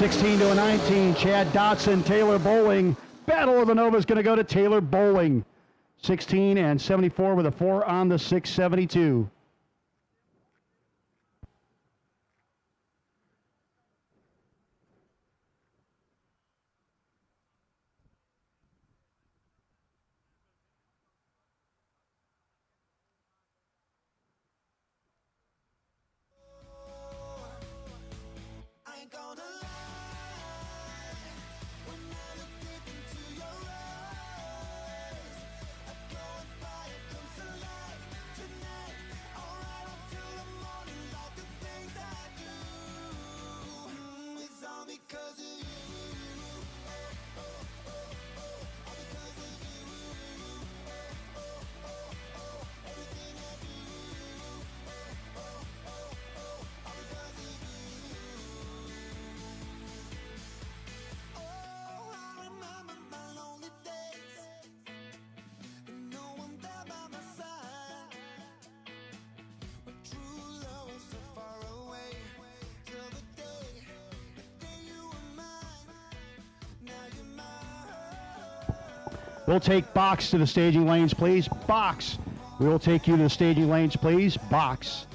16 to a 19. Chad Dodson, Taylor Bowling. Battle of the Nova is going to go to Taylor Bowling. 16 and 74 with a 4 on the 672. We'll take Box to the staging lanes, please. Box. We will take you to the staging lanes, please. Box.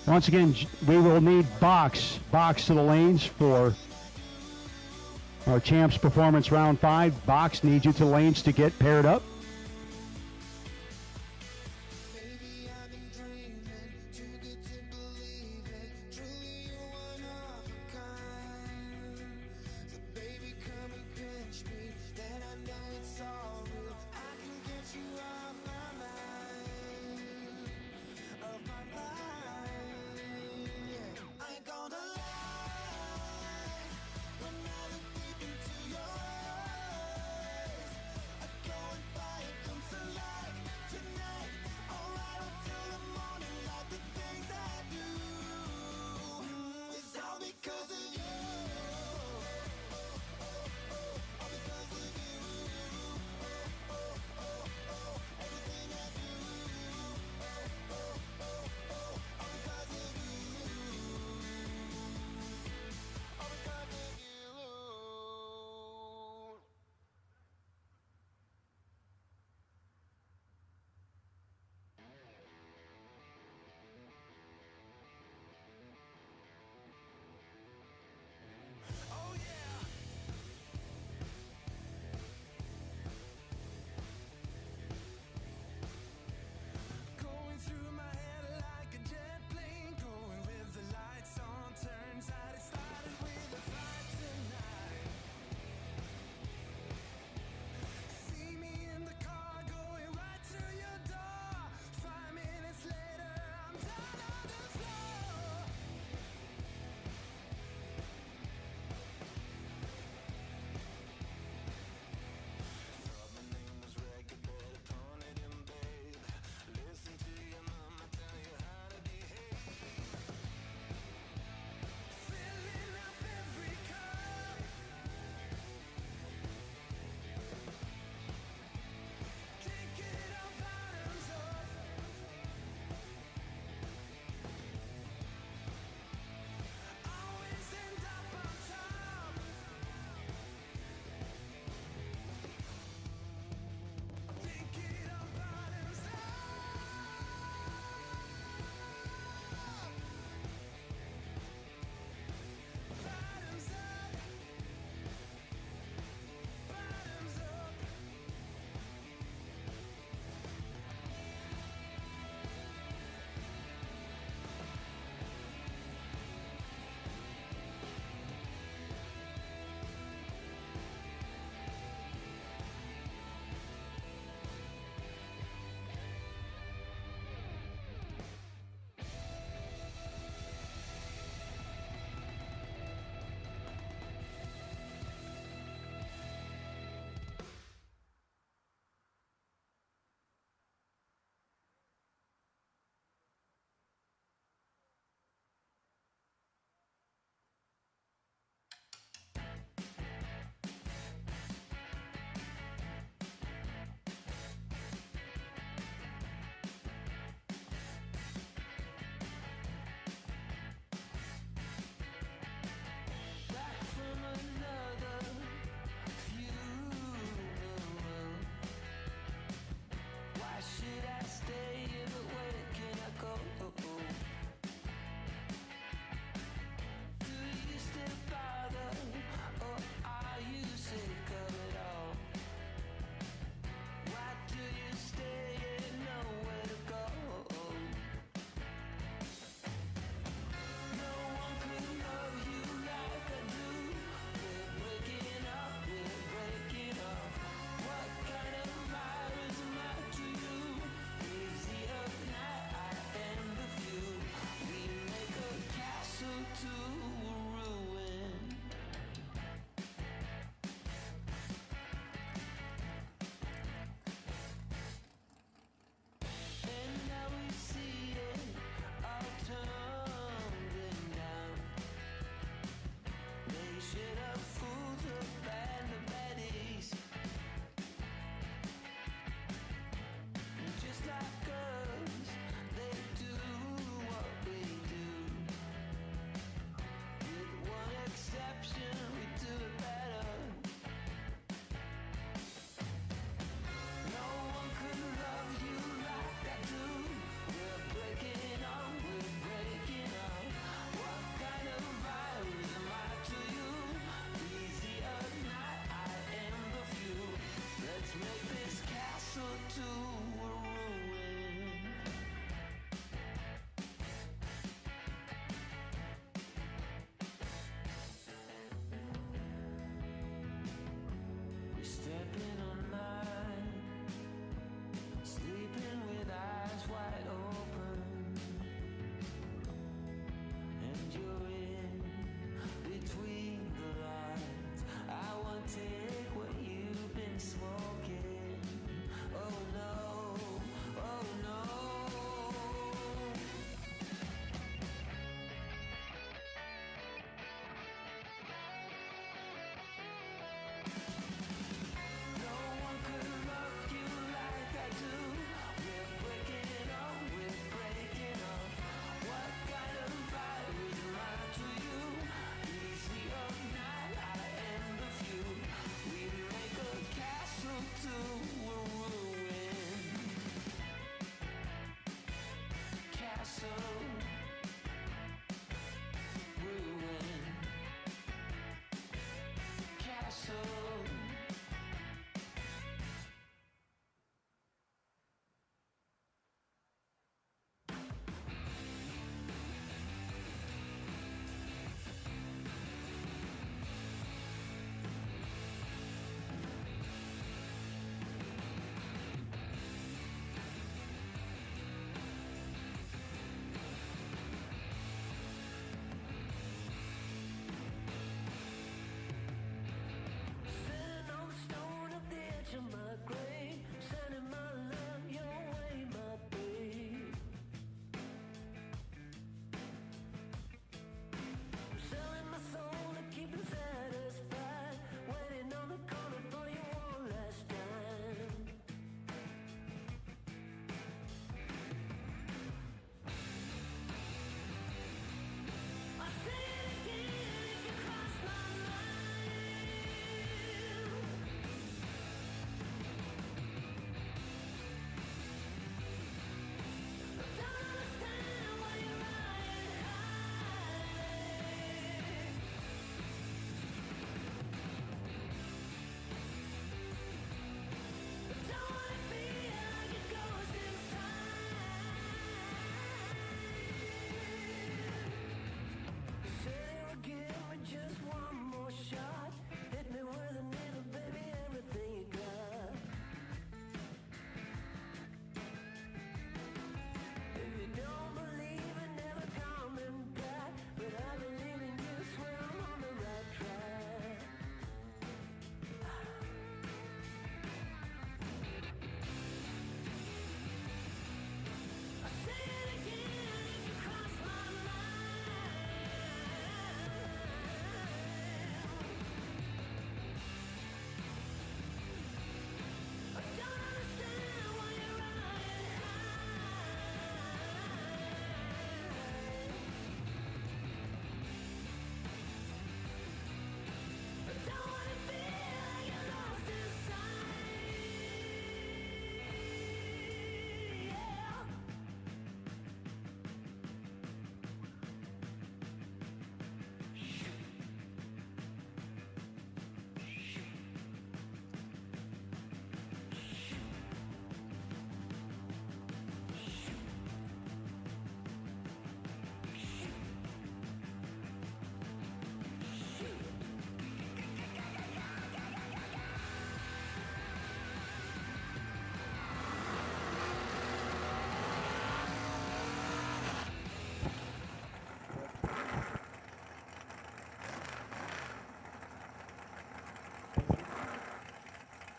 Once again, we will need Box to the lanes for our Champs Performance Round 5. Box needs you to the lanes to get paired up.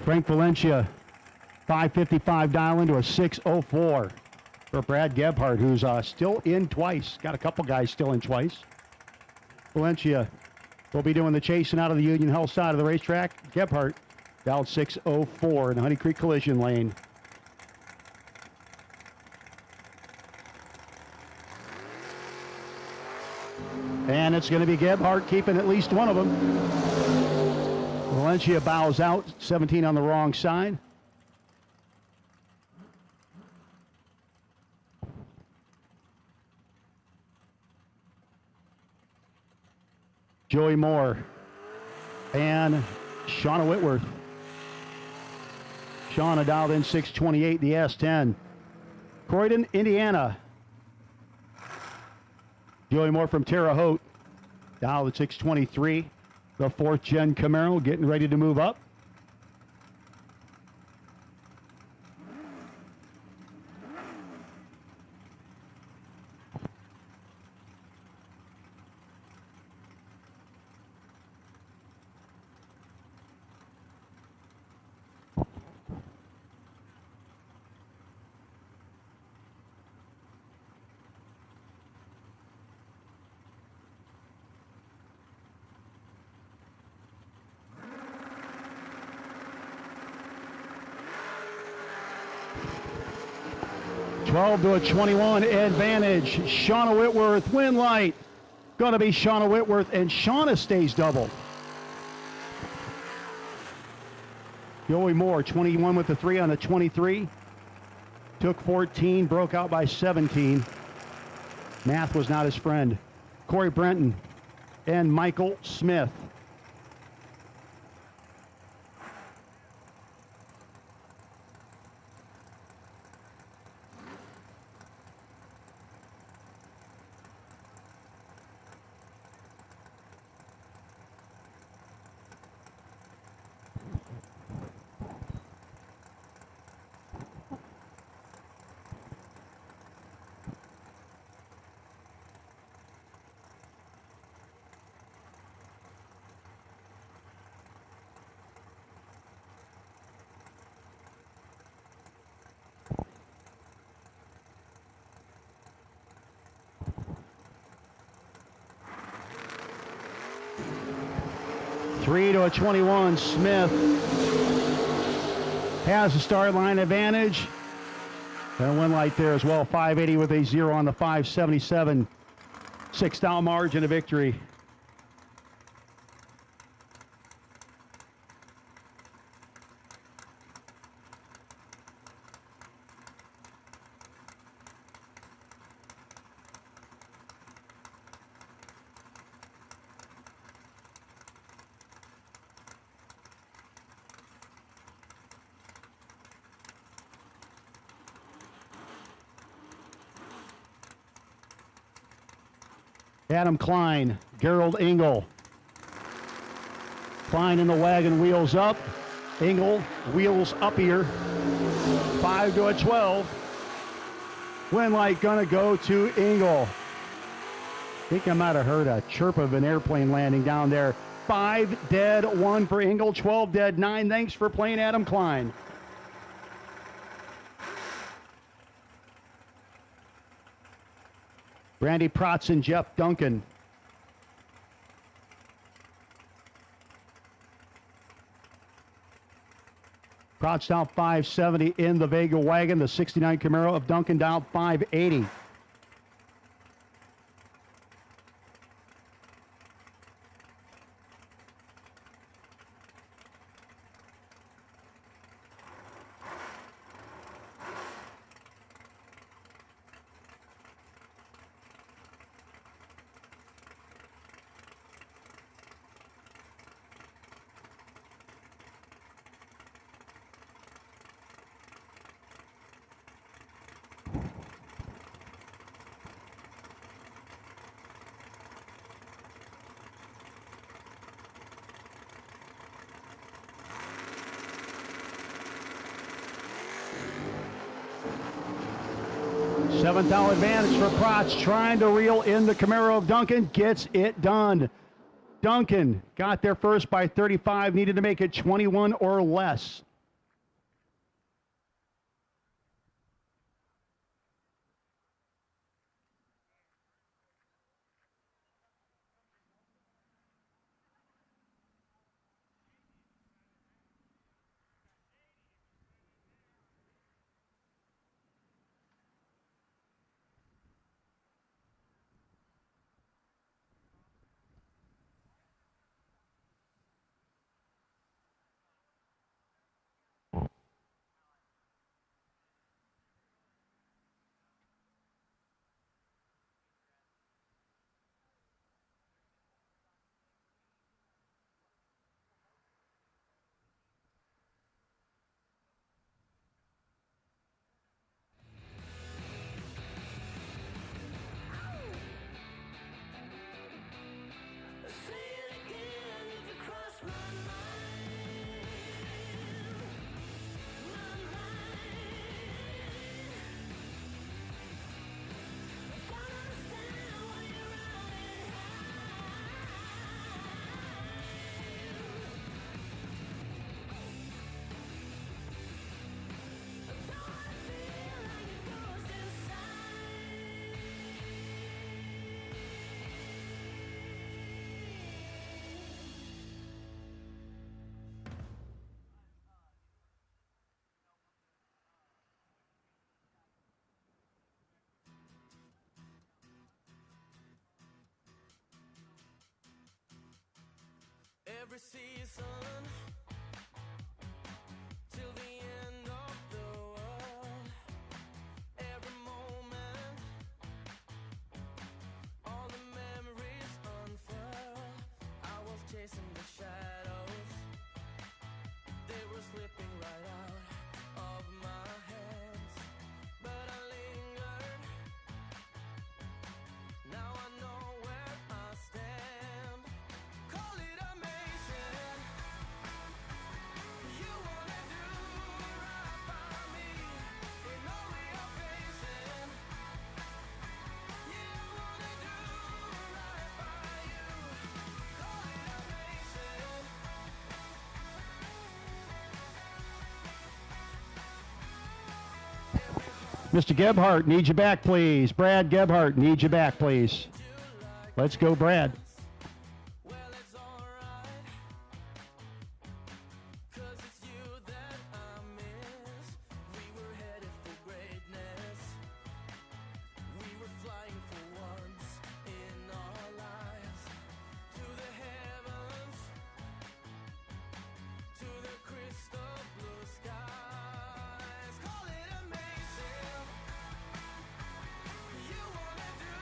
Frank Valencia, 5:55 dial into a 6:04 for Brad Gebhardt, who's still in twice. Got a couple guys still in twice. Valencia will be doing the chasing out of the Union Health side of the racetrack. Gebhardt dialed 6:04 in the Honey Creek collision lane. And it's going to be Gebhardt keeping at least one of them. Valencia bows out, 17 on the wrong side. Joey Moore and Shauna Whitworth. Shauna dialed in 6:28, the S10. Croydon, Indiana. Joey Moore from Terre Haute, dialed at 6:23. The 4th gen Camaro getting ready to move up. Twelve to a 21 advantage. Shauna Whitworth, win light. Going to be Shauna Whitworth, and Shauna stays double. Joey Moore, 21 with the 3 on the 23. Took 14, broke out by 17. Math was not his friend. Corey Brenton and Michael Smith. Three to a 21. Smith has the start line advantage. And one light there as well. 580 with a 0 on the 577. 6-down margin of victory. Adam Klein, Gerald Engel. Klein in the wagon, wheels up. Engel, wheels up here. 5 to a 12. Win light gonna go to Engel. I think I might have heard a chirp of an airplane landing down there. 5 dead, 1 for Engel, 12 dead, 9. Thanks for playing, Adam Klein. Randy Protz and Jeff Duncan. Protz down 570 in the Vega wagon. The 69 Camaro of Duncan down 580. $7 advantage for Protz, trying to reel in the Camaro of Duncan, gets it done. Duncan got there first by 35, needed to make it 21 or less. season till the end of the world. Every moment, all the memories unfurl. I was chasing the shadows, they were slipping right out of my hands, but I lingered. Now I know where I stand. Call it amazing. You wanna do right by me in all we are facing. You wanna do right by you. Call it amazing. Mr. Gebhardt, need you back, please. Brad Gebhardt, need you back, please. Let's go, Brad. Well, it's alright, 'cause it's you that I miss. We were headed for greatness. We were flying for once in our lives. To the heavens, to the crystal blue skies. Call it amazing. You wanna do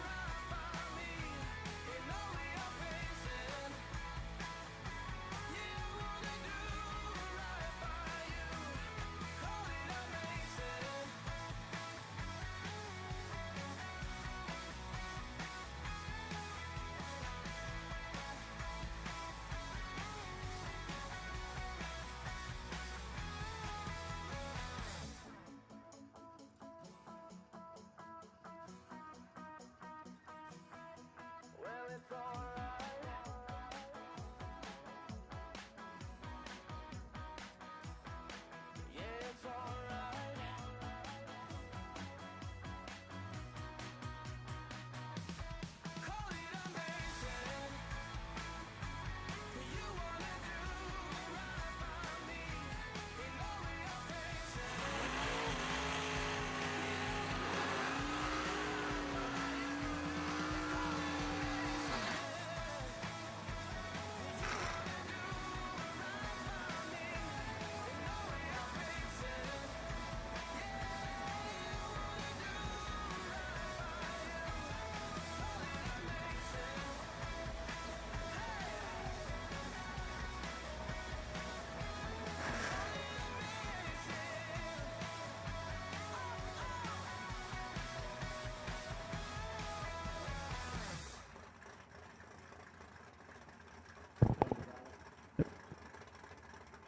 right by me in all we are facing. You wanna do right by you. Call it amazing. Well, it's alright. Yeah, it's alright. Call it amazing. You wanna do right by me in all we are facing.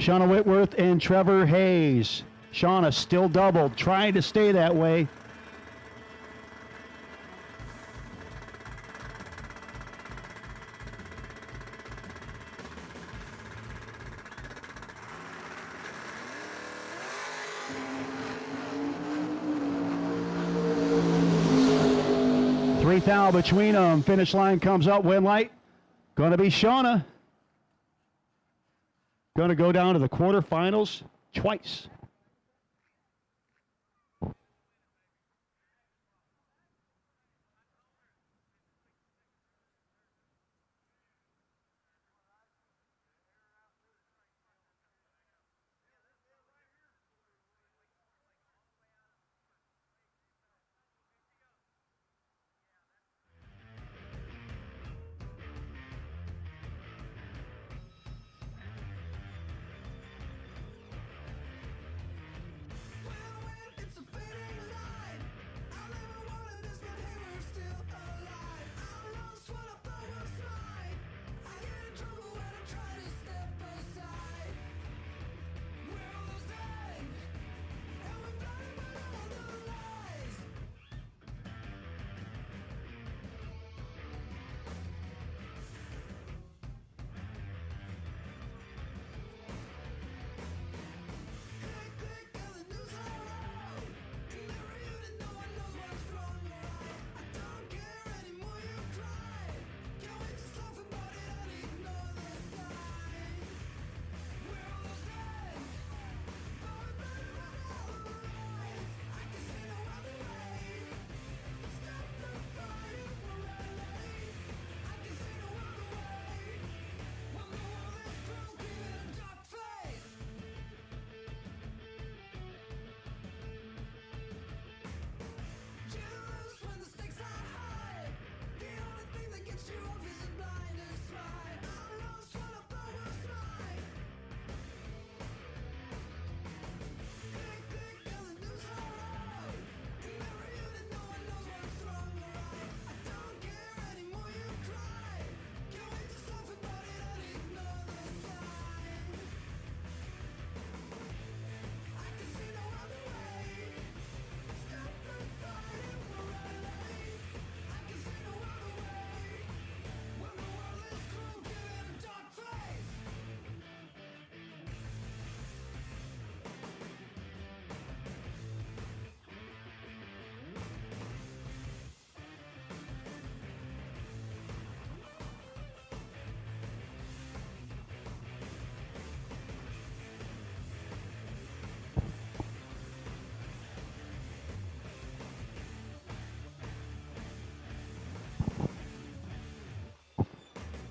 Shauna Whitworth and Trevor Hayes. Shauna still doubled, trying to stay that way. Three thou between them. Finish line comes up. Win light. Going to be Shauna. Going to go down to the quarterfinals twice.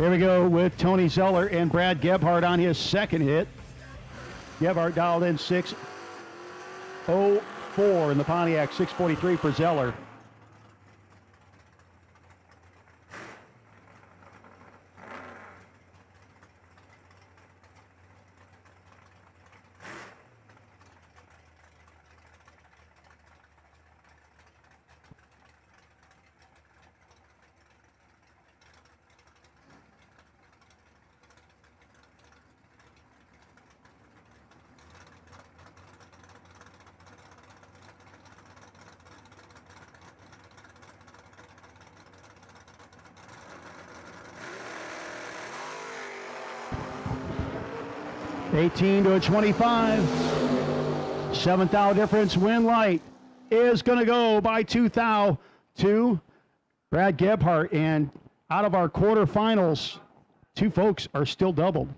Here we go with Tony Zeller and Brad Gebhardt on his second hit. Gebhardt dialed in 6:04 in the Pontiac, 6:43 for Zeller. $18 to a $25. Seventh thou difference. Win light is going to go by 2 thou to Brad Gebhardt. And out of our quarterfinals, 2 folks are still doubled.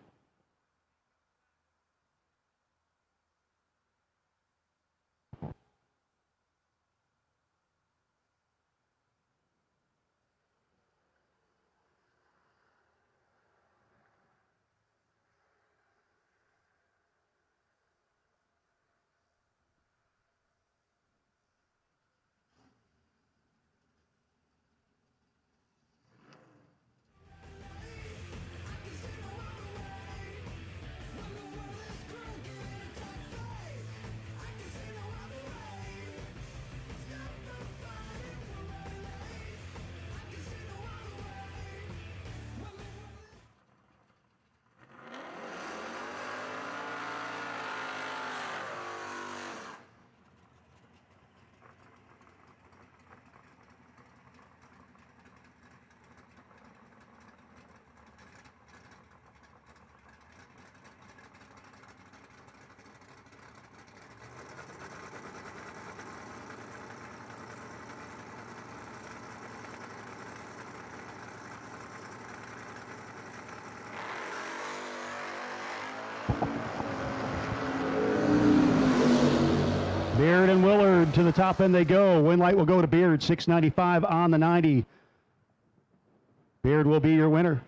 Beard and Willard to the top end they go. Win light will go to Beard, 695 on the 90. Beard will be your winner.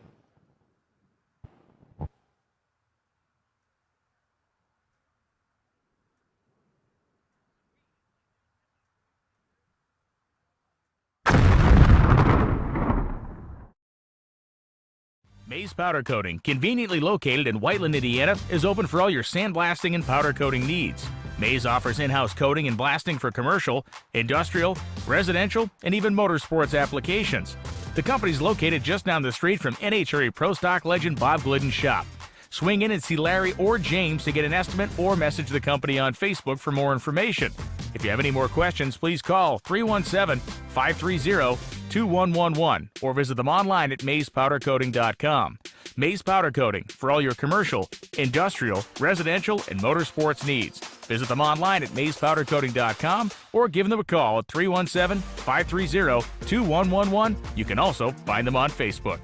Mays Powder Coating, conveniently located in Whiteland, Indiana, is open for all your sandblasting and powder coating needs. Mays offers in-house coating and blasting for commercial, industrial, residential, and even motorsports applications. The company's located just down the street from NHRA Pro Stock legend Bob Glidden's shop. Swing in and see Larry or James to get an estimate or message the company on Facebook for more information. If you have any more questions, please call 317-530-2111 or visit them online at mayspowdercoating.com. Mays Powder Coating for all your commercial, industrial, residential, and motorsports needs. Visit them online at mayspowdercoating.com or give them a call at 317-530-2111. You can also find them on Facebook.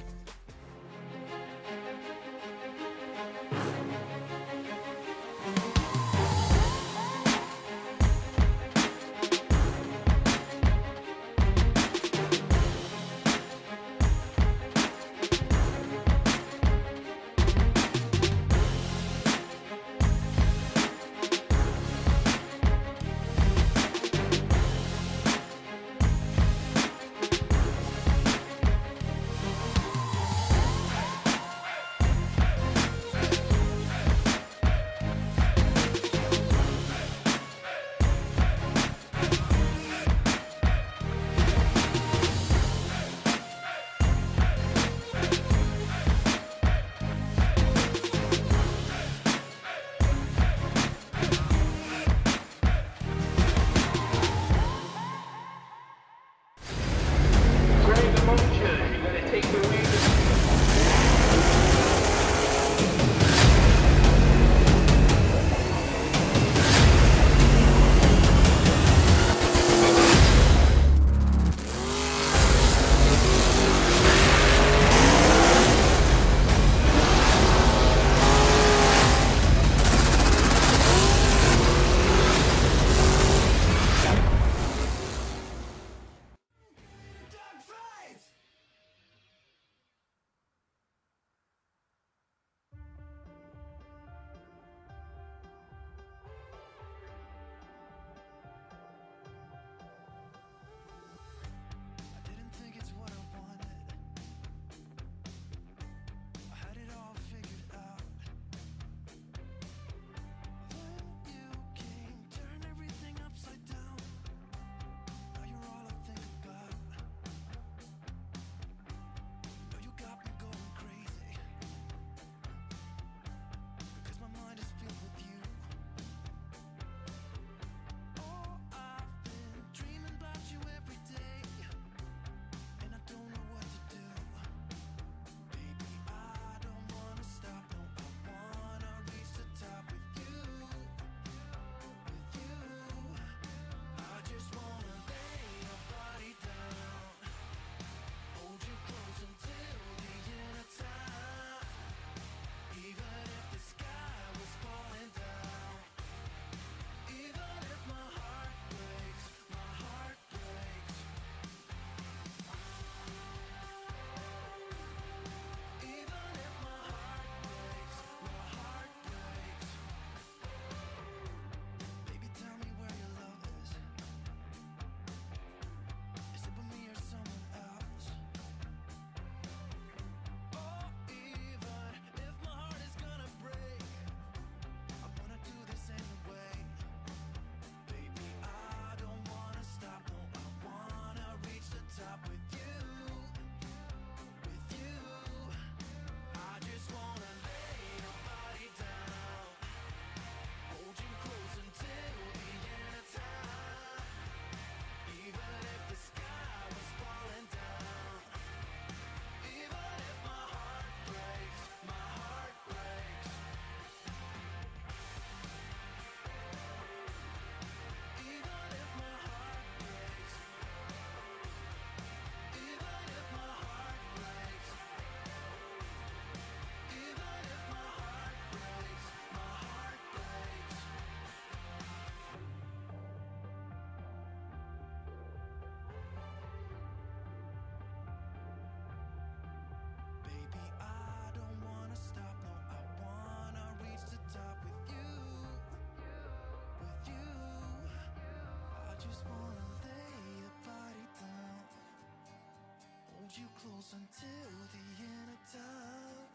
you close until the end of time.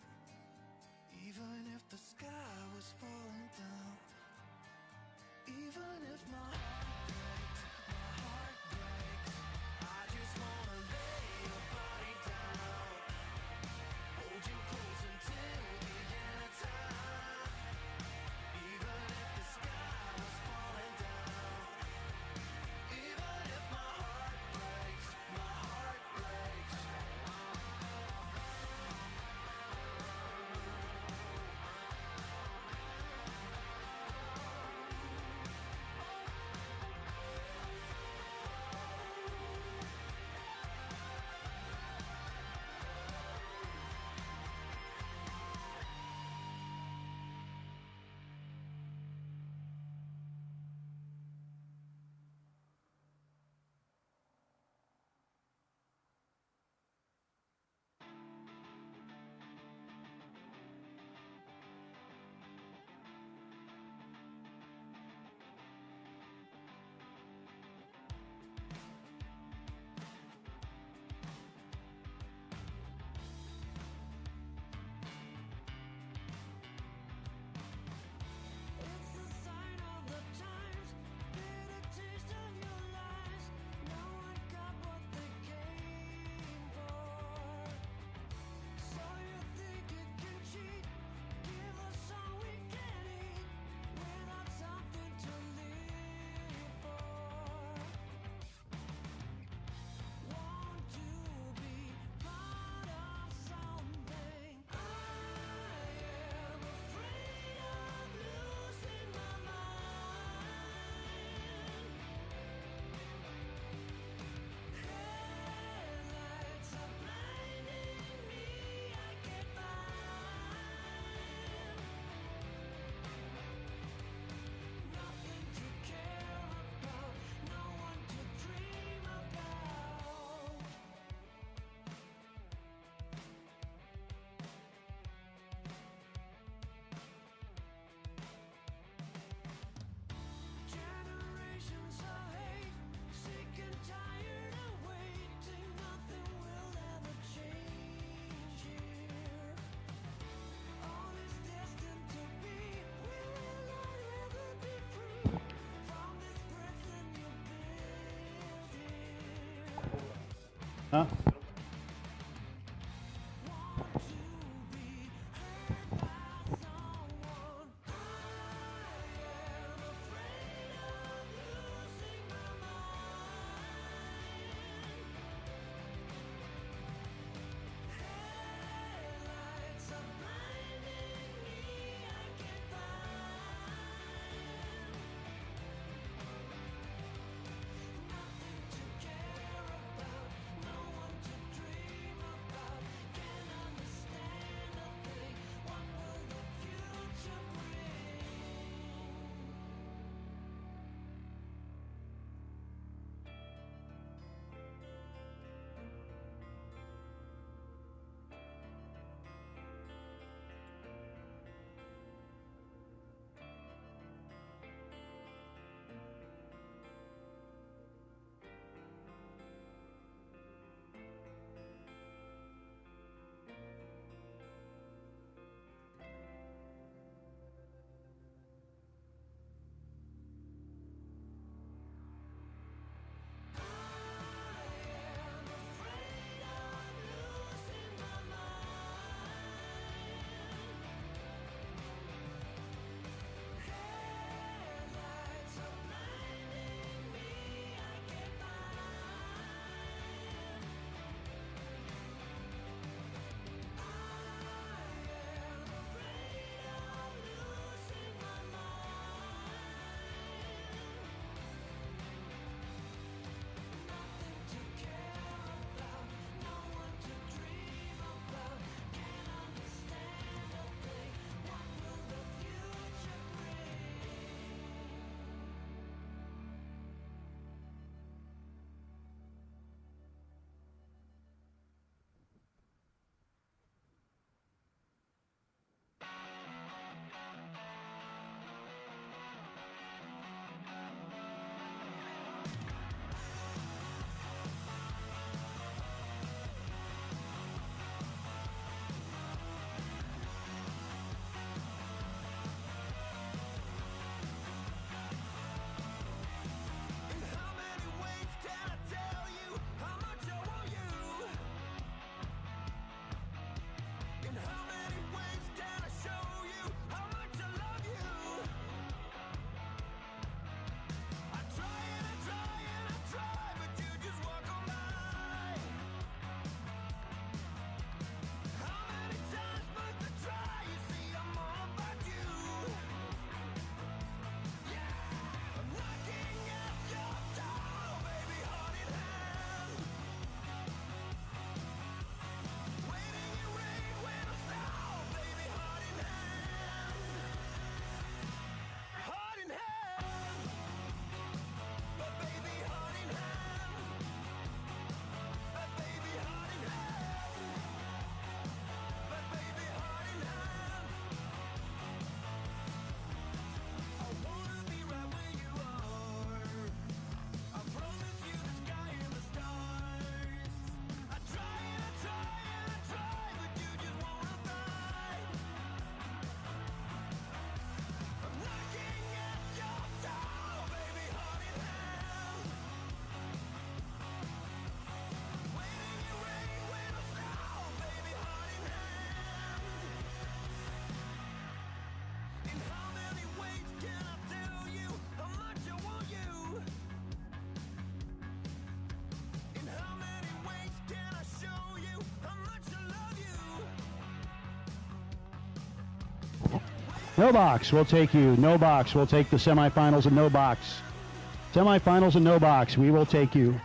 Even if the sky was falling down. Even if my heart breaks, I just wanna lay your body down. Hold you close until the end of time. Even if the sky was falling down. Even if my heart breaks, my heart breaks. It's the sign of the times, bitter taste of your lies. No one got what they came for. So you think you can cheat? Give us all we can eat, without something to live for. Want to be part of something. I am afraid of losing my mind. Headlights are blinding me, I can't find nothing to care about, no one to dream about. Generations of hate, sick and tired of waiting, nothing will ever change here. All is destined to be, we will not ever be free from this prison you built here. Huh? Want to be heard by someone. I am afraid of losing my mind. Headlights are blinding me, I can't find nothing to care about, no one to No box, we'll take you. No box, we'll take the semifinals and no box. Semifinals and no box, we will take you.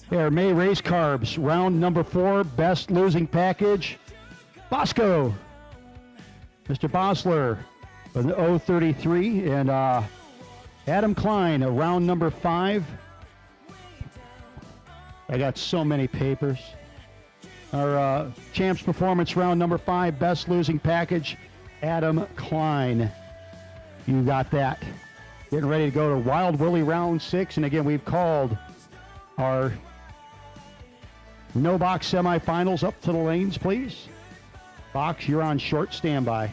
There, May Race Carbs, round number 4, best losing package. Bosco, Mr. Bosler, with an 033, and Adam Klein, round number 5. I got so many papers. Our Champs Performance, round number 5, best losing package, Adam Klein. You got that. Getting ready to go to Wild Willie round 6, and again, we've called our no box semifinals. Up to the lanes, please. Box, you're on short standby.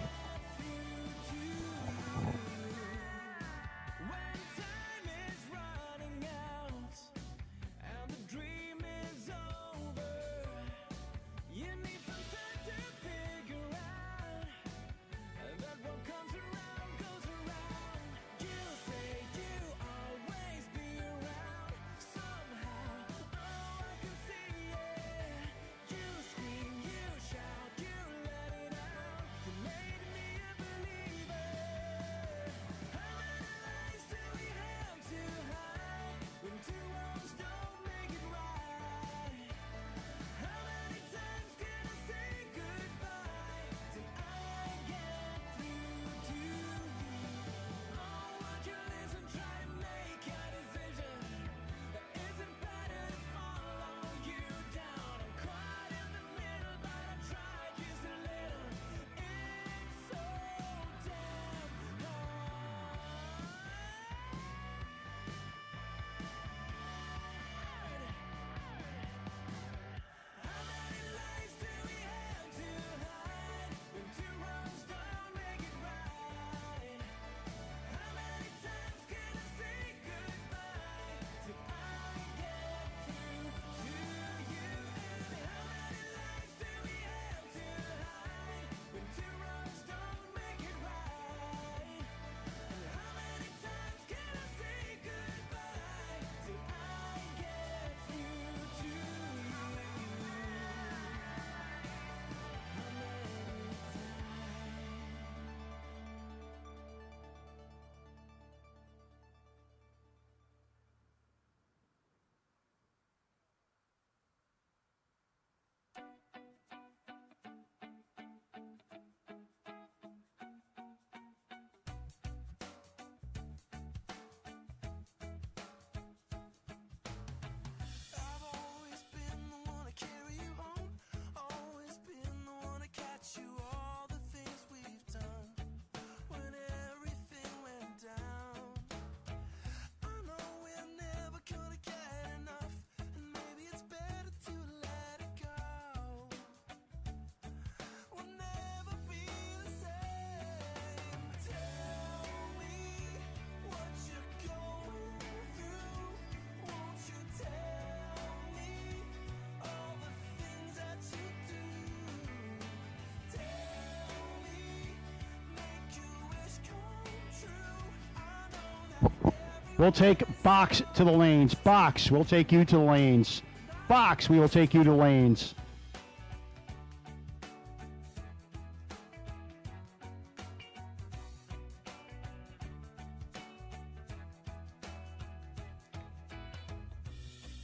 We'll take Box to the lanes. Box, we'll take you to the lanes. Box, we will take you to lanes.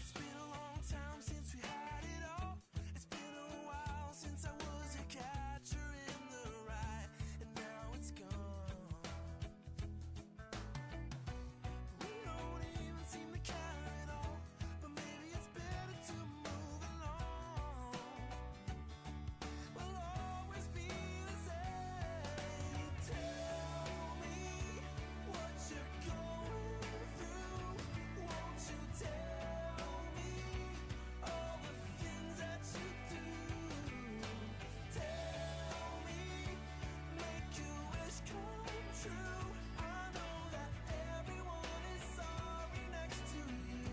It's been a long time since we had it all. It's been a while since I was a catcher in the rye, and now it's gone. We don't even seem to care at all, but maybe it's better to move along. We'll always be the same. Tell me what you're going through. Won't you tell me all the things that you do? Tell me, make your wish come true. I know that everyone is sorry next to you,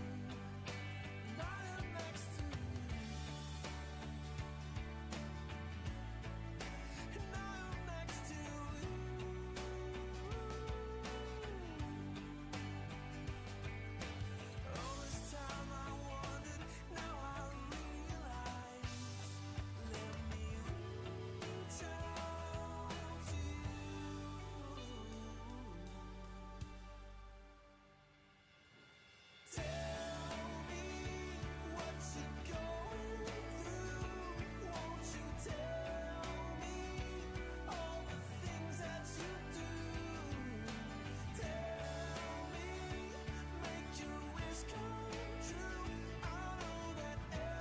and I am next to you, and I am next to you. All this time I wondered, now I realize. Let me reach out to you. Tell me what you're going through. Won't you tell me all the things that you do? Tell me, make your wish come true. I know that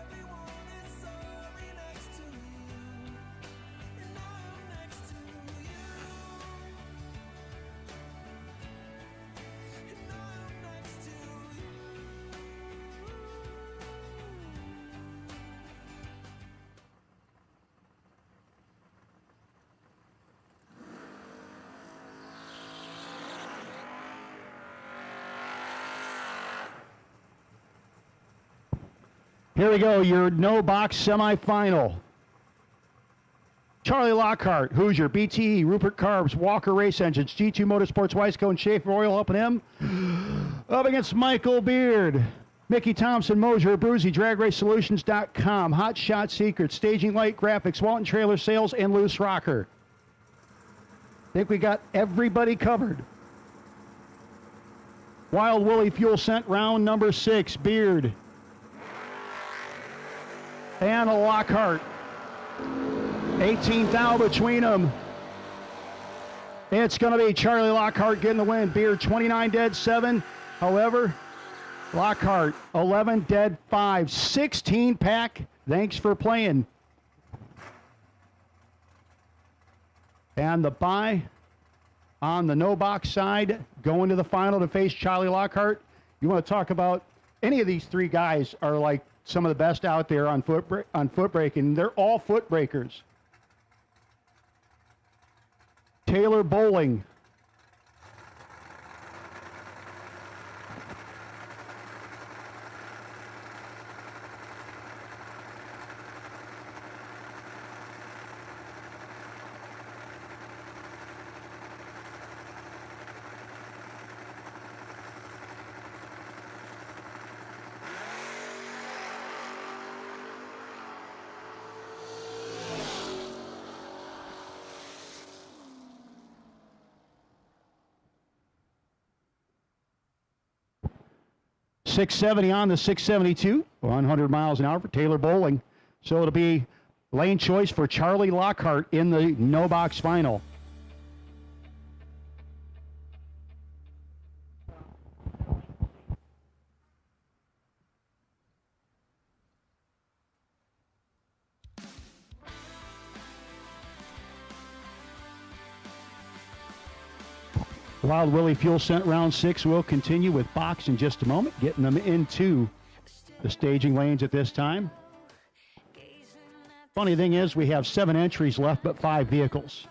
everyone is sorry next to you, and I am next to you, and I am next to you. Here we go, your no box semifinal. Charlie Lockhart, Hoosier, BTE, Rupert Carbs, Walker Race Engines, G2 Motorsports, Weisco, and Schaefer Oil helping him. Up against Michael Beard, Mickey Thompson, Moser, Bruzy, DragRaceSolutions.com, Hot Shot Secrets, Staging Light Graphics, Walton Trailer Sales, and Loose Rocker. I think we got everybody covered. Wild Willie Fuel Scent, round number 6, Beard. And a Lockhart. 18th out between them. It's going to be Charlie Lockhart getting the win. Beard 29 dead 7. However, Lockhart 11 dead 5. 16 pack. Thanks for playing. And the bye on the no box side going to the final to face Charlie Lockhart. You want to talk about any of these three guys are like some of the best out there on foot braking. They're all foot breakers. Taylor Bowling. .670 on the 672, 100 miles an hour for Taylor Bowling. So it'll be lane choice for Charlie Lockhart in the no box final. Wild Willie Fuel Scent round 6 will continue with Box in just a moment, getting them into the staging lanes at this time. Funny thing is, we have 7 entries left, but 5 vehicles.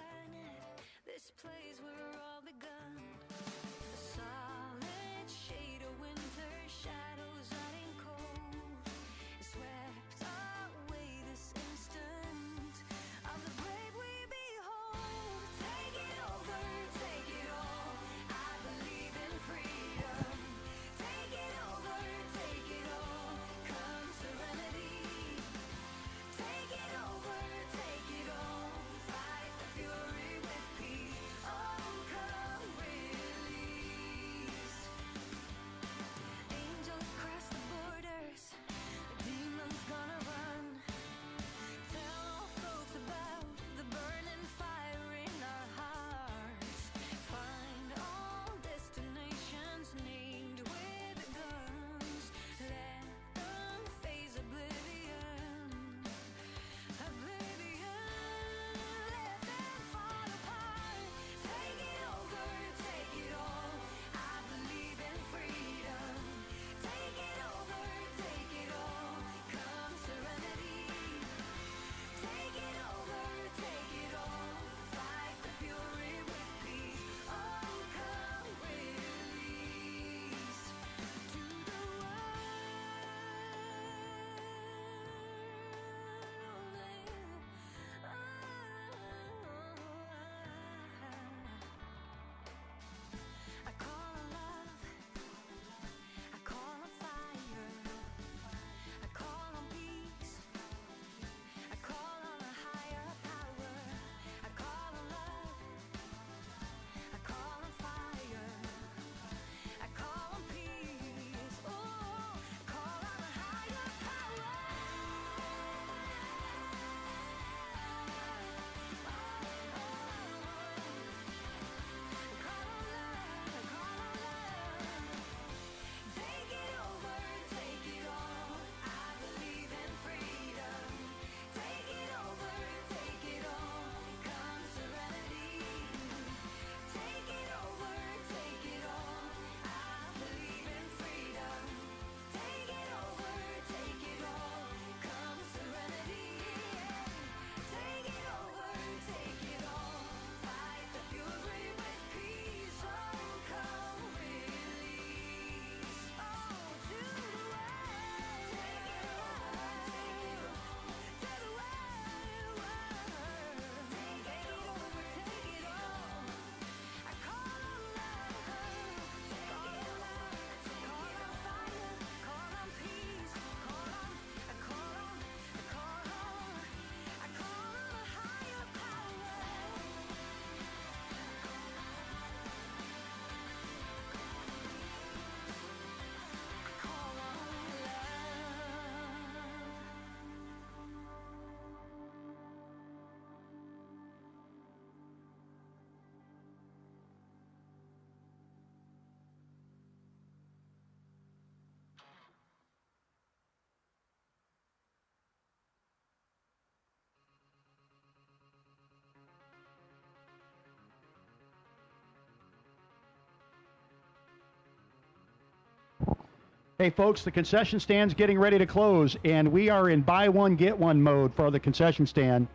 Hey, folks, the concession stand's getting ready to close, and we are in buy one, get one mode for the concession stand.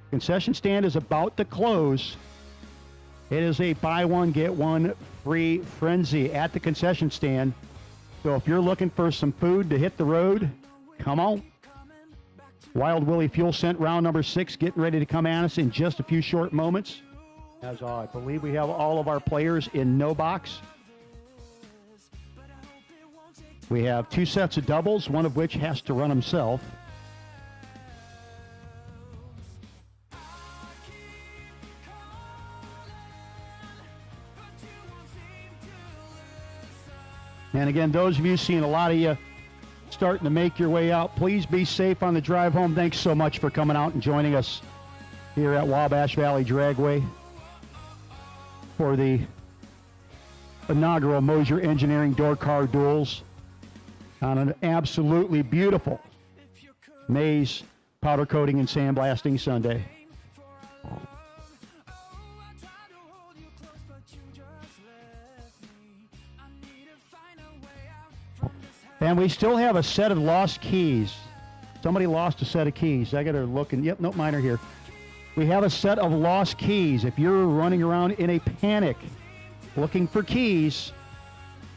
Concession stand is about to close. It is a buy one, get one free frenzy at the concession stand. So if you're looking for some food to hit the road, come on. Wild Willie Fuel Scent round number 6 getting ready to come at us in just a few short moments. As I believe we have all of our players in no box. We have 2 sets of doubles, one of which has to run himself. And again, those of you seeing a lot of you starting to make your way out, please be safe on the drive home. Thanks so much for coming out and joining us here at Wabash Valley Dragway for the inaugural Moser Engineering Door Car Duels on an absolutely beautiful maize powder coating and sandblasting Sunday. And we still have a set of lost keys. Somebody lost a set of keys. I got to look and, yep, nope, mine are here. We have a set of lost keys. If you're running around in a panic looking for keys,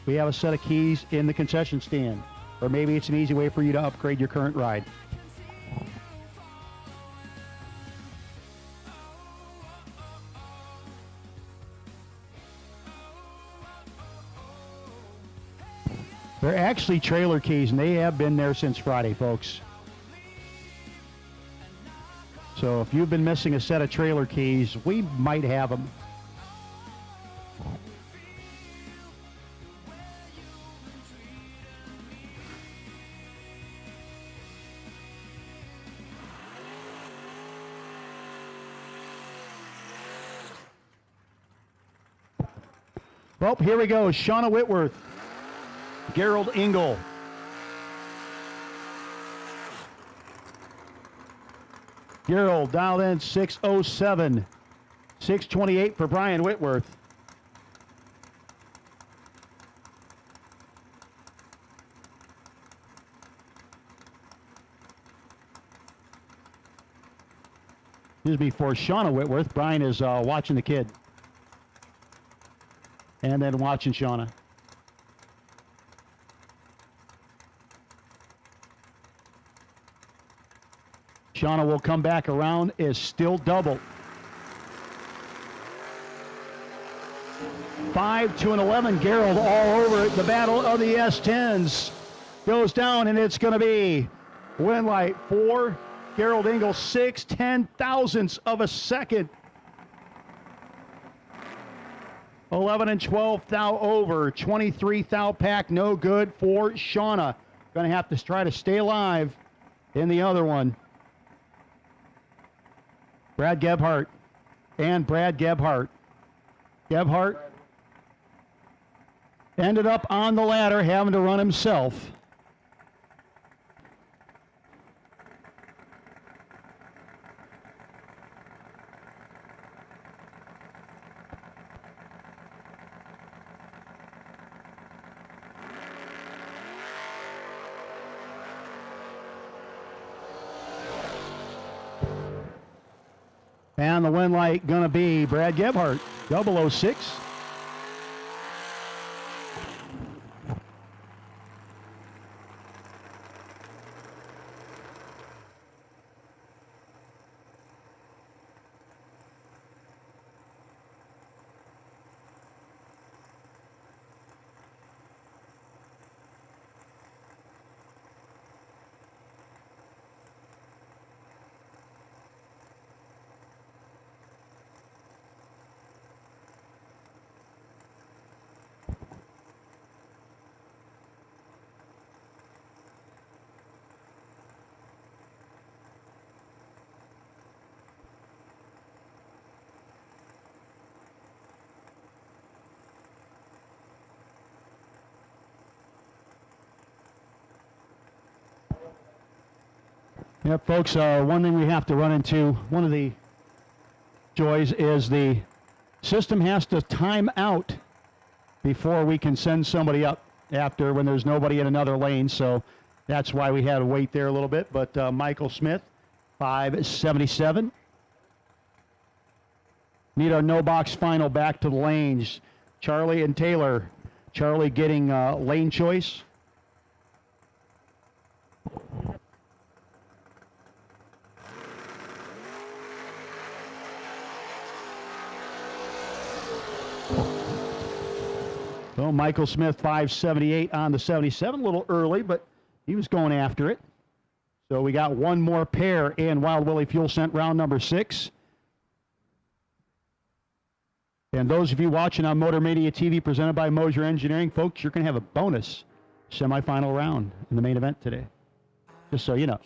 we have a set of keys in the concession stand. Or maybe it's an easy way for you to upgrade your current ride. They're actually trailer keys, and they have been there since Friday, folks. So if you've been missing a set of trailer keys, we might have them. Well, here we go. Shauna Whitworth. Gerald Engel. Gerald dialed in 607. 628 for Brian Whitworth. Excuse me, for Shauna Whitworth. Brian is watching the kid. And then watching Shauna. Shauna will come back around, is still double. 5 to an 11. Gerald all over it. The battle of the S10s goes down, and it's going to be Winlight 4, Gerald Engel 6, 10,000ths of a second. 11 and 12 thou over. 23 thou pack, no good for Shauna. Going to have to try to stay alive in the other one. Brad Gebhardt and Brad Gebhardt. Gebhardt ended up on the ladder having to run himself. And the win light going to be Brad Gebhardt, 006. Yep, folks, one thing we have to run into, one of the joys is the system has to time out before we can send somebody up after when there's nobody in another lane, so that's why we had to wait there a little bit. But Michael Smith, 577. Need our no box final back to the lanes. Charlie and Taylor. Charlie getting lane choice. So Michael Smith, 578 on the 77. A little early, but he was going after it. So we got one more pair in Wild Willie Fuel Scent round number 6. And those of you watching on Motor Mania TV presented by Moser Engineering, folks, you're going to have a bonus semifinal round in the main event today. Just so you know.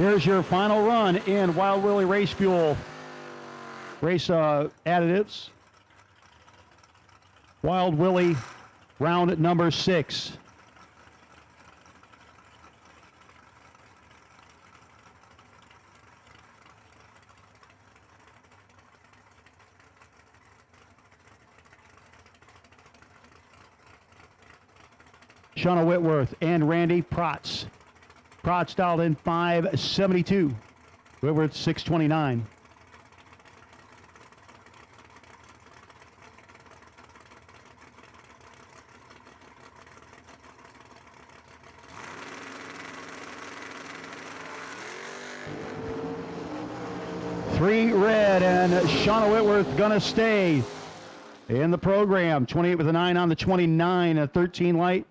Here's your final run in Wild Willie Race Fuel race additives. Wild Willie, round number 6. Shauna Whitworth and Randy Protz. Protz dialed in 572. Whitworth 629. Three red, and Shauna Whitworth gonna stay in the program. 28 with a 9 on the 29, a 13 light.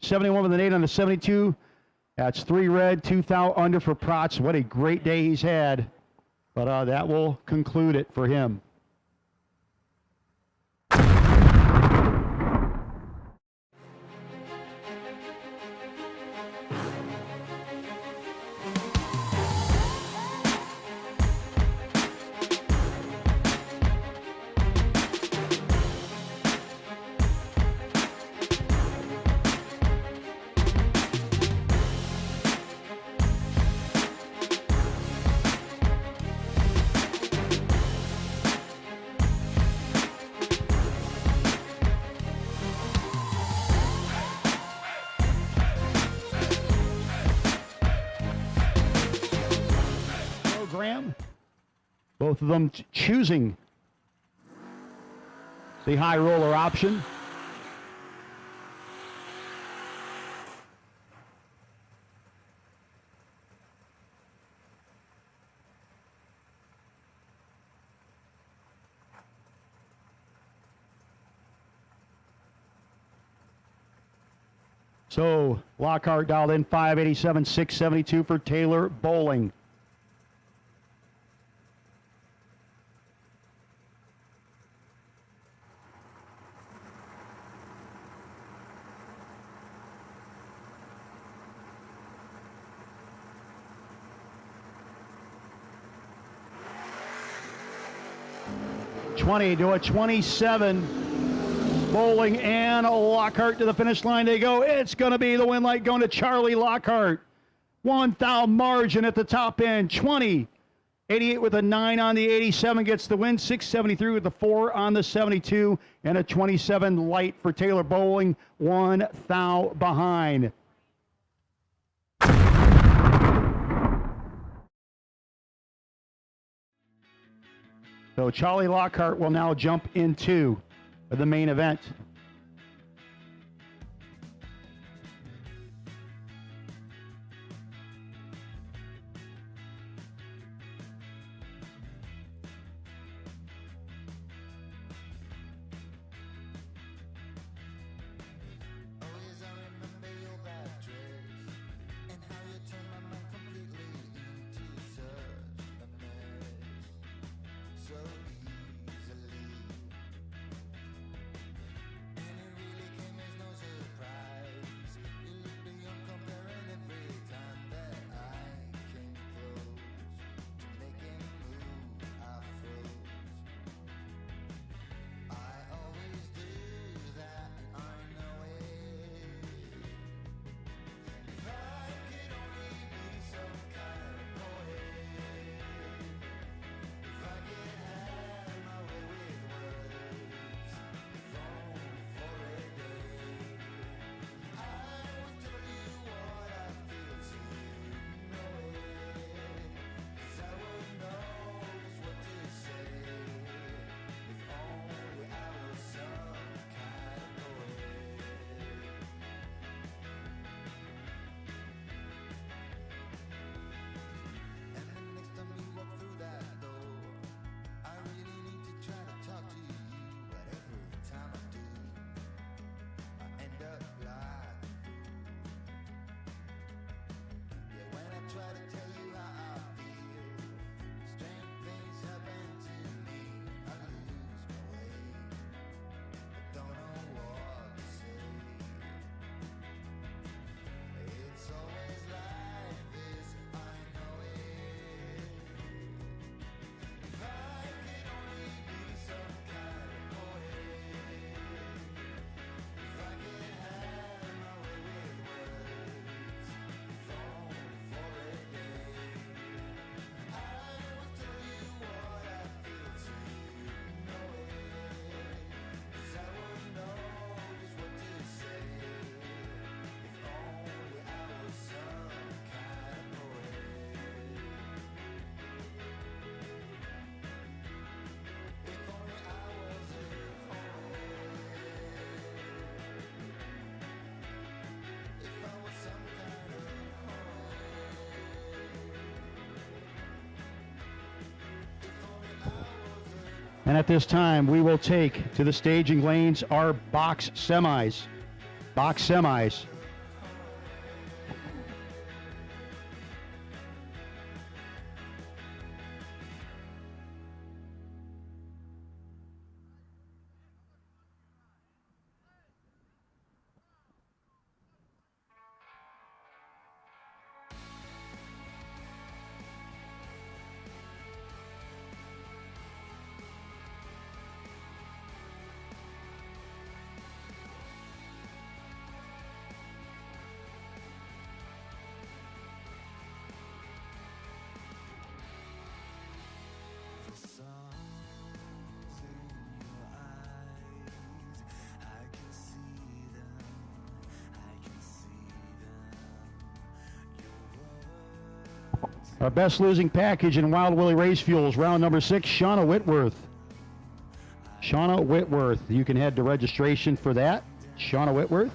71 with an 8 on the 72. That's 3 red, 2 thou under for Protz. What a great day he's had. But that will conclude it for him. Both of them choosing the high roller option. So Lockhart dialed in 587, 672 for Taylor Bowling. To a 27. Bowling and Lockhart to the finish line they go. It's going to be the win light going to Charlie Lockhart. 1 thou margin at the top end. 20. 88 with a 9 on the 87 gets the win. 673 with the 4 on the 72. And a 27 light for Taylor Bowling. 1 thou behind. So Charlie Lockhart will now jump into the main event. And at this time, we will take to the staging lanes our box semis. Box semis. Our best losing package in Wild Willie Race Fuels, round number 6, Shauna Whitworth. Shauna Whitworth. You can head to registration for that. Shauna Whitworth.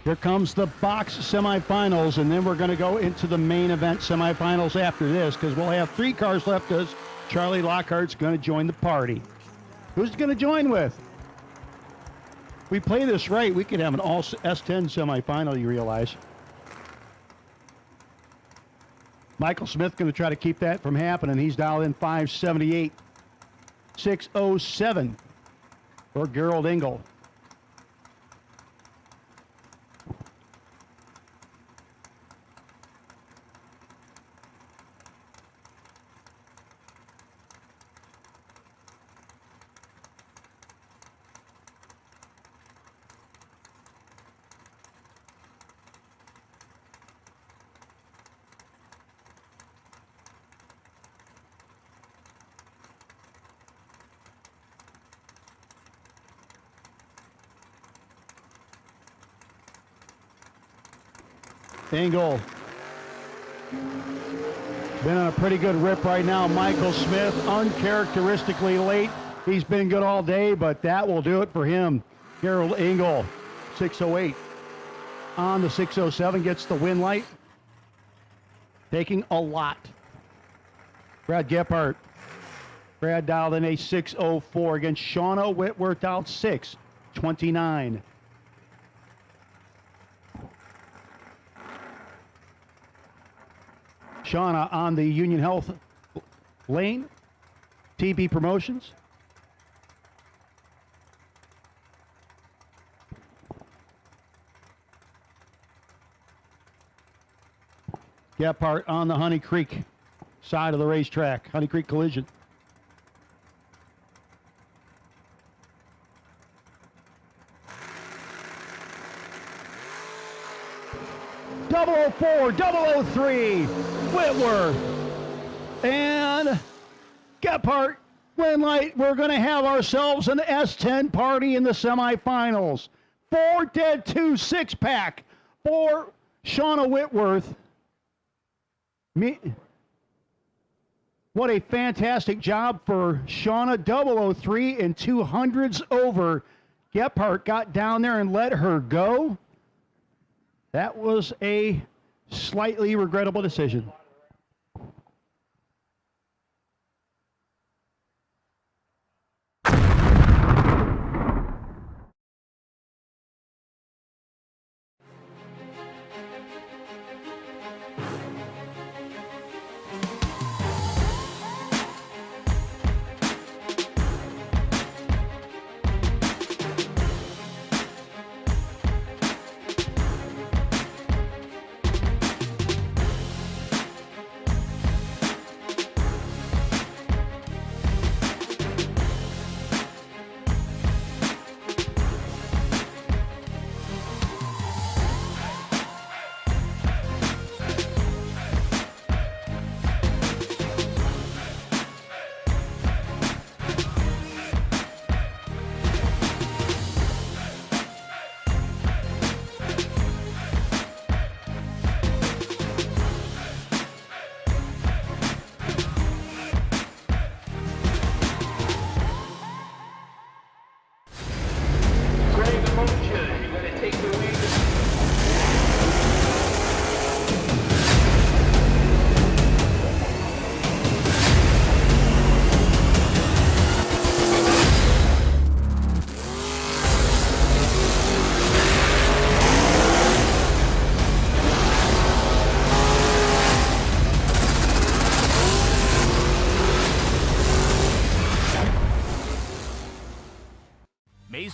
Here comes the box semifinals, and then we're going to go into the main event semifinals after this, because we'll have 3 cars left as Charlie Lockhart's going to join the party. Who's going to join with? If we play this right, we could have an all S10 semifinal, you realize. Michael Smith going to try to keep that from happening. He's dialed in 578 607 for Gerald Engel. Engel been on a pretty good rip right now. Michael Smith, uncharacteristically late. He's been good all day, but that will do it for him. Harold Engel, 608. On the 607, gets the win light. Taking a lot. Brad Gebhardt. Brad dialed in a 604 against Shauna Whitworth, dialed 629. Shauna on the Union Health lane. TB Promotions. Gebhardt on the Honey Creek side of the racetrack. Honey Creek Collision. .004, 003, Whitworth, and Gebhardt, win light. We're going to have ourselves an S10 party in the semifinals. 4 dead 2 6-pack for Shauna Whitworth. What a fantastic job for Shauna. 003 and 200s over. Gebhardt got down there and let her go. That was a slightly regrettable decision.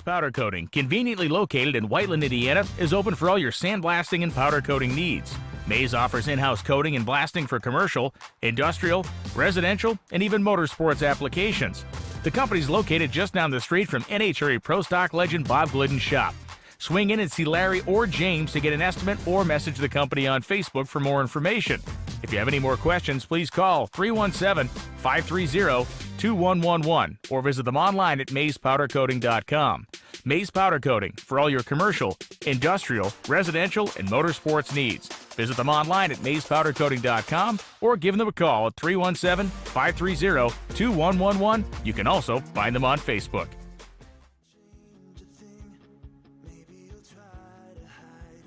Powder Coating, conveniently located in Whiteland, Indiana, is open for all your sandblasting and powder coating needs. Mays offers in-house coating and blasting for commercial, industrial, residential, and even motorsports applications. The company's located just down the street from NHRA Pro Stock legend Bob Glidden's shop. Swing in and see Larry or James to get an estimate or message the company on Facebook for more information. If you have any more questions, please call 317-530-2111 or visit them online at mayspowdercoating.com. Mays Powder Coating for all your commercial, industrial, residential, and motorsports needs. Visit them online at mayspowdercoating.com or give them a call at 317-530-2111. You can also find them on Facebook. Maybe you'll try to hide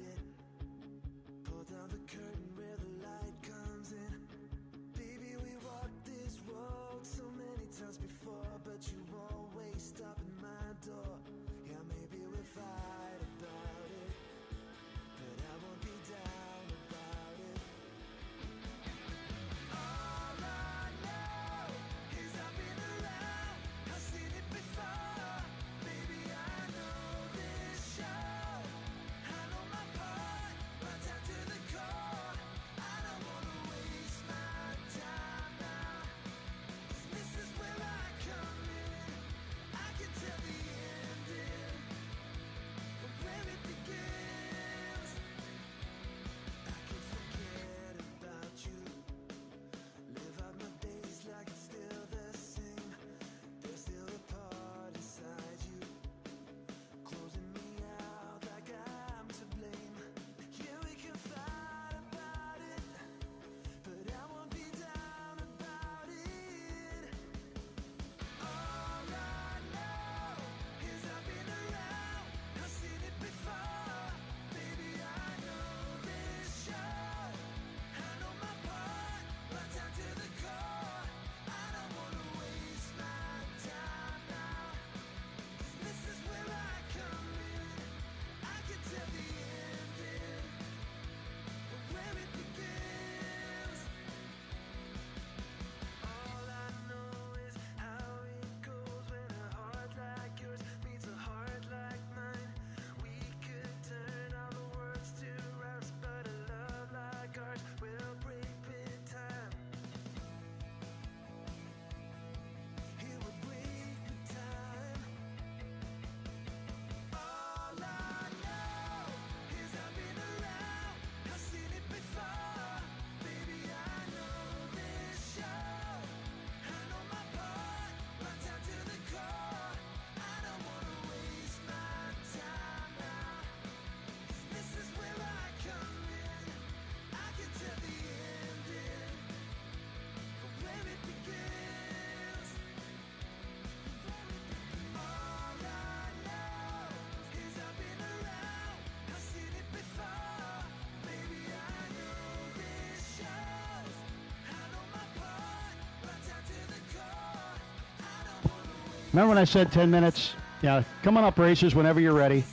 Remember when I said 10 minutes? Yeah, come on up, racers, whenever you're ready.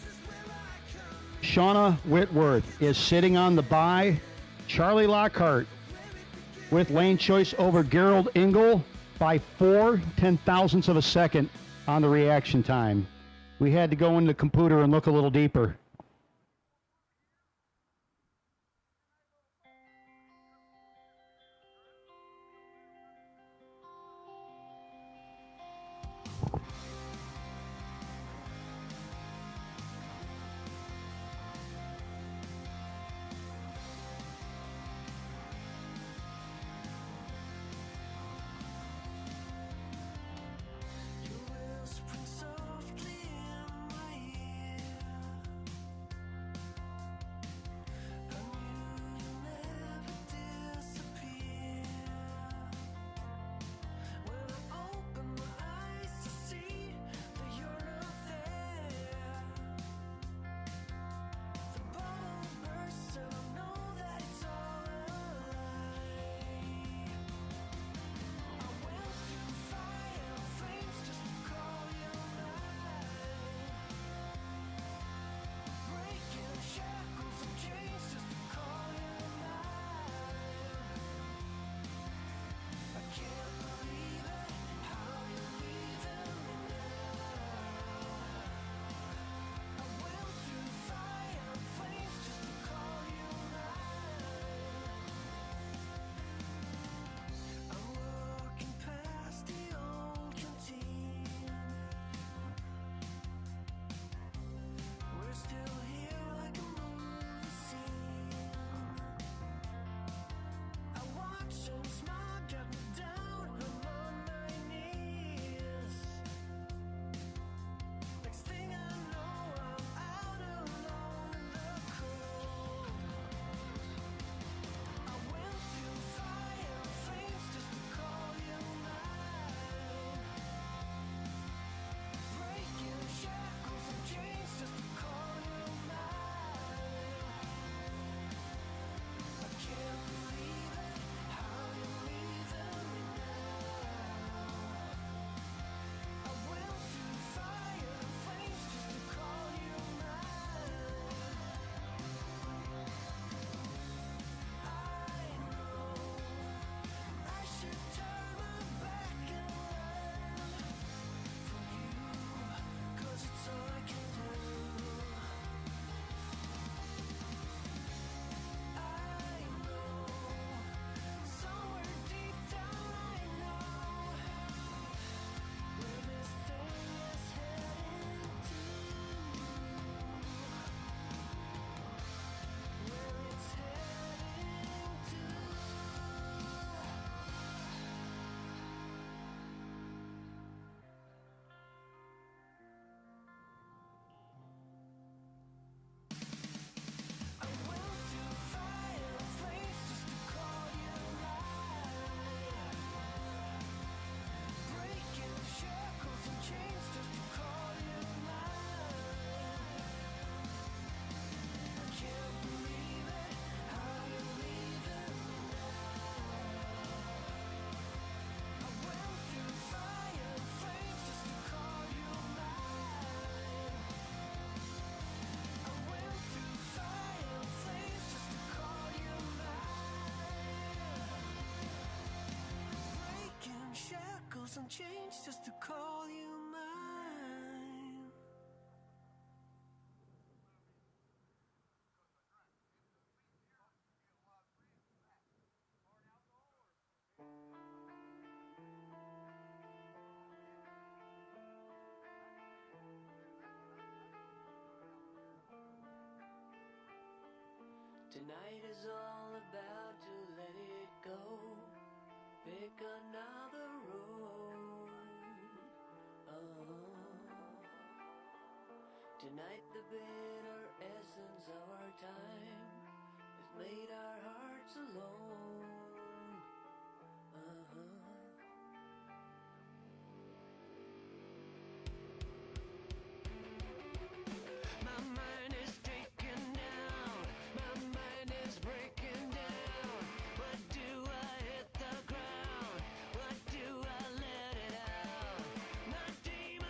Shauna Whitworth is sitting on the bye. Charlie Lockhart with lane choice over Gerald Engel by 4/10,000ths of a second on the reaction time. We had to go in the computer and look a little deeper. Some change just to call you mine. Tonight is all about to let it go. Pick another road. Tonight the bitter essence of our time has made our hearts alone. My mind is taken down. My mind is breaking down. What do I hit the ground? What do I let it out? My demons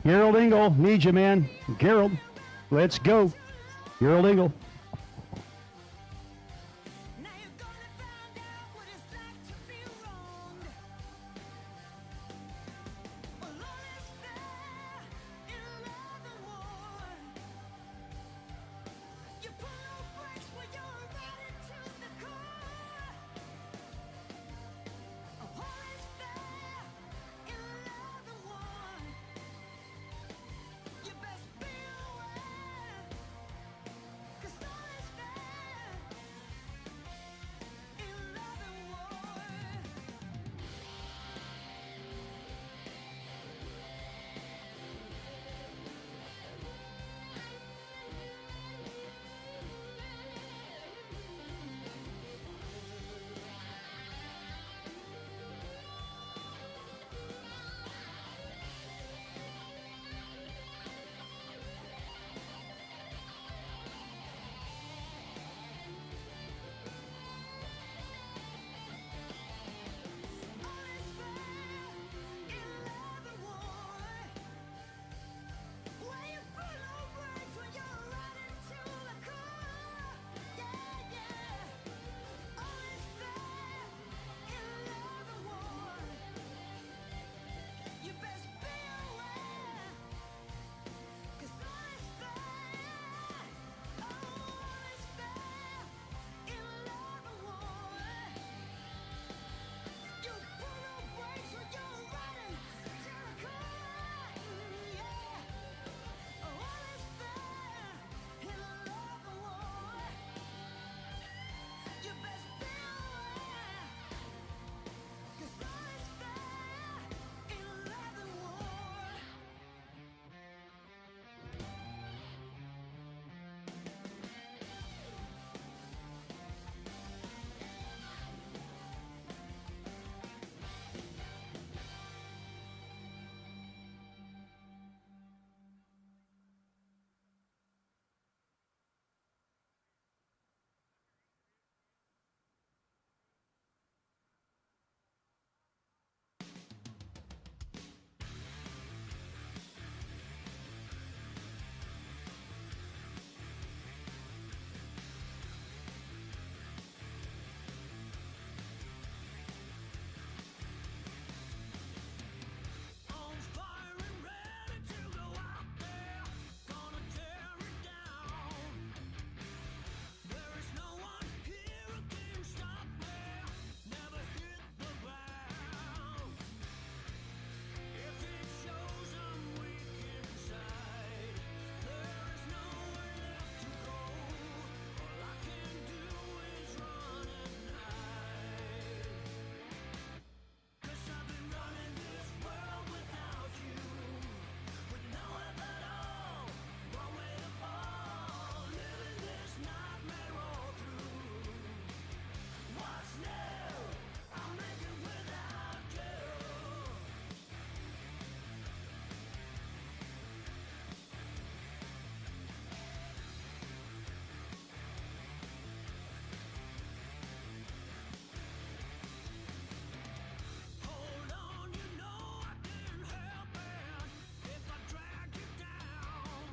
Gerald Engel, need you, man. Gerald, let's go. Gerald Engel. Now you're gonna find out what it's like to be wronged. Well, all is fair in love and war. You pull no brakes when you're riding to the core. All is fair in love and war. You best be aware, 'cause all is fair in love and war. All is fair in love and war. Where you put no brakes when you're riding to the core. Yeah, yeah. All is fair in love and war. You best be aware, 'cause all is fair. Oh, all is fair in love and war. You pull no brakes when you're riding to the core. Yeah. All is fair in love and war. You best be aware, 'cause all is fair in love and war. On fire and ready to go out there, gonna tear it down. There is no one here who can stop me, never hit the ground. If it shows I'm weak inside, there is nowhere left to go. All I can do is run and hide. 'Cause I've been running this world without you, with no help at all, one way to fall, living this nightmare all through. What's new? I'll make it without you. Hold on, you know I can't help it if I drag you down.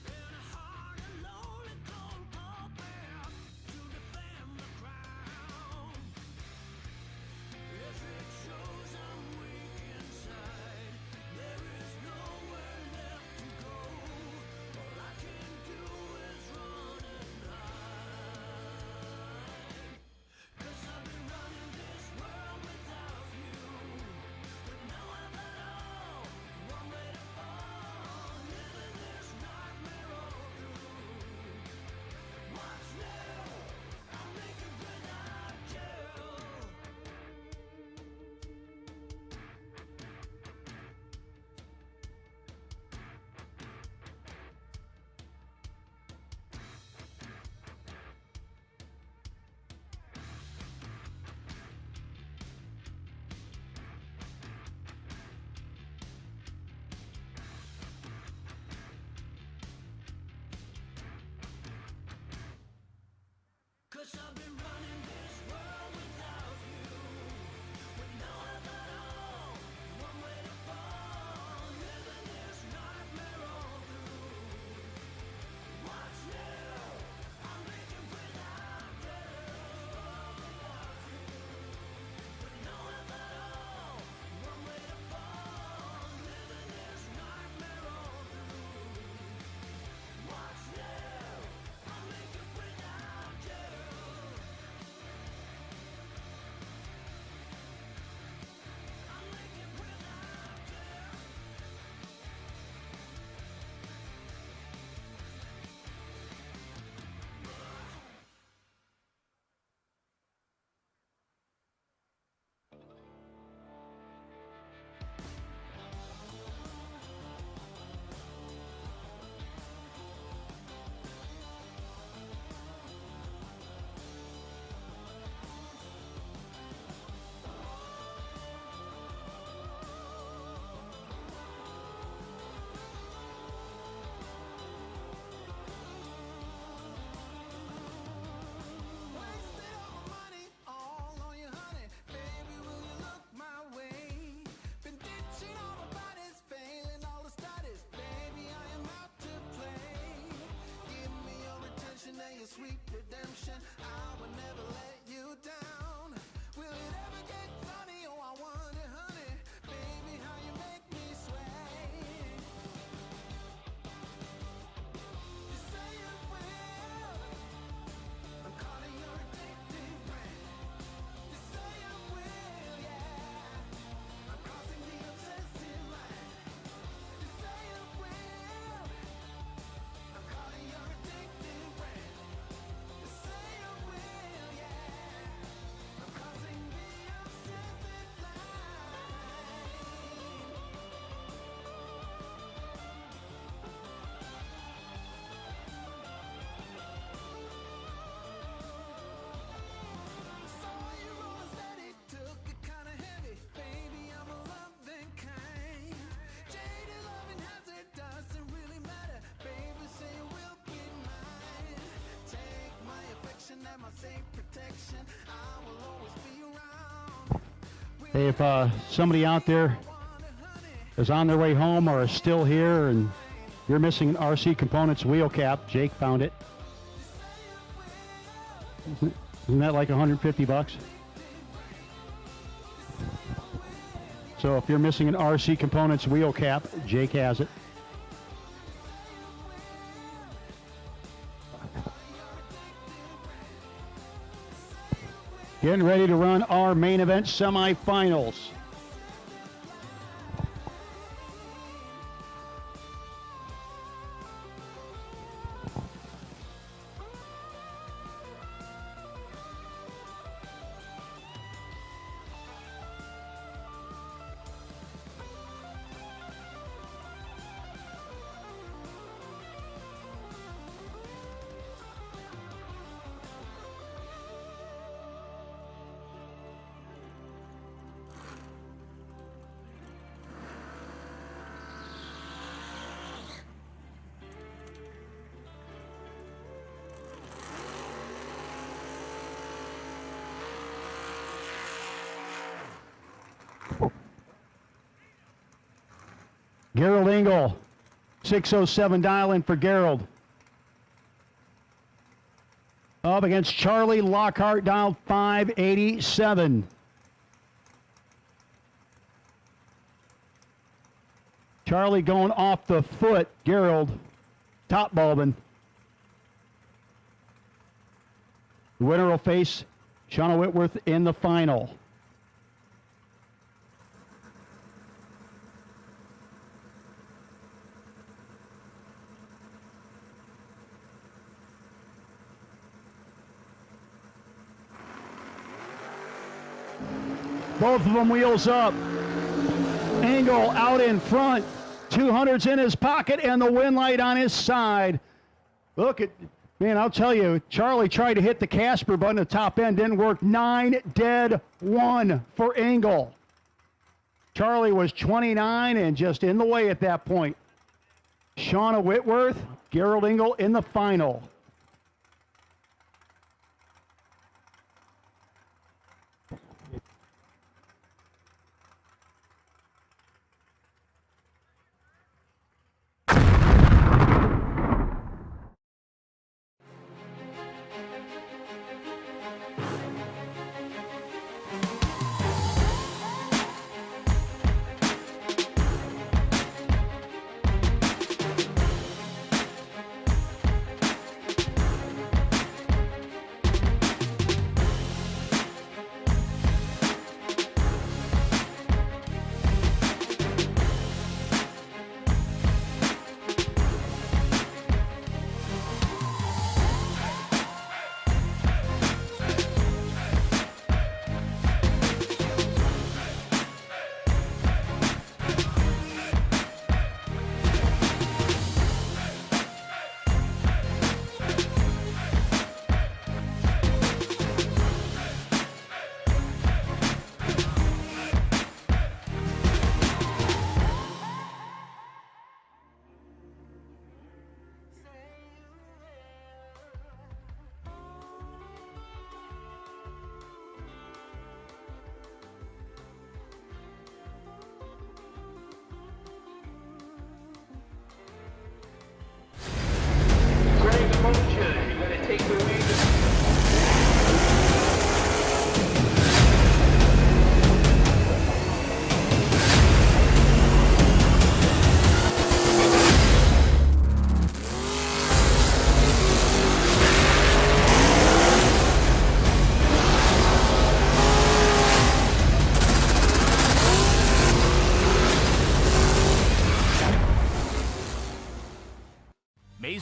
In a hard and lonely cold pulpit to defend the crown. If it shows I'm weak inside, there is nowhere left to go. All I can do is run and hide. 'Cause I've been running this world without you, with no help at all, one way to fall, living this nightmare all through. What's new? I'll make it without you. Cause I've been running this world without you, with no help at all, one way to fall, living Hey, if somebody out there is on their way home or is still here and you're missing an RC Components wheel cap, Jake found it. Isn't that like 150 bucks? So if you're missing an RC Components wheel cap, Jake has it. Getting ready to run our main event semifinals. Gerald Engel, 607 dial in for Gerald. Up against Charlie Lockhart, dial 587. Charlie going off the foot, Gerald top bulbing. The winner will face Shauna Whitworth in the final. Both of them wheels up. Engel out in front. 200's in his pocket and the wind light on his side. Look at, man, I'll tell you, Charlie tried to hit the Casper button at the top end. Didn't work. 9 dead, 1 for Engel. Charlie was 29 and just in the way at that point. Shauna Whitworth, Gerald Engel in the final.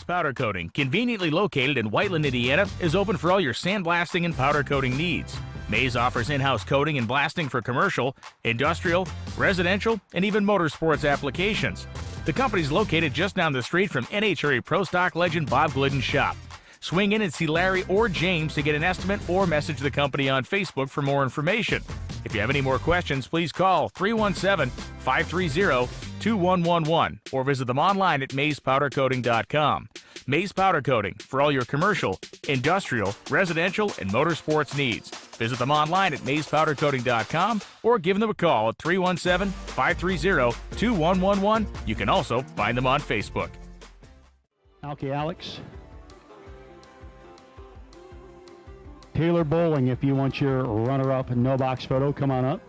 Powder Coating, conveniently located in Whiteland, Indiana, is open for all your sandblasting and powder coating needs. Mays offers in-house coating and blasting for commercial, industrial, residential, and even motorsports applications. The company is located just down the street from NHRA Pro Stock legend Bob Glidden's shop. Swing in and see Larry or James to get an estimate or message the company on Facebook for more information. If you have any more questions, please call 317-530-2600. 2111 or visit them online at mazepowdercoating.com. Maze Powder Coating for all your commercial, industrial, residential, and motorsports needs. Visit them online at mazepowdercoating.com or give them a call at 317-530-2111. You can also find them on Facebook. Okay, Alex. Taylor Bowling, if you want your runner-up and no box photo, come on up.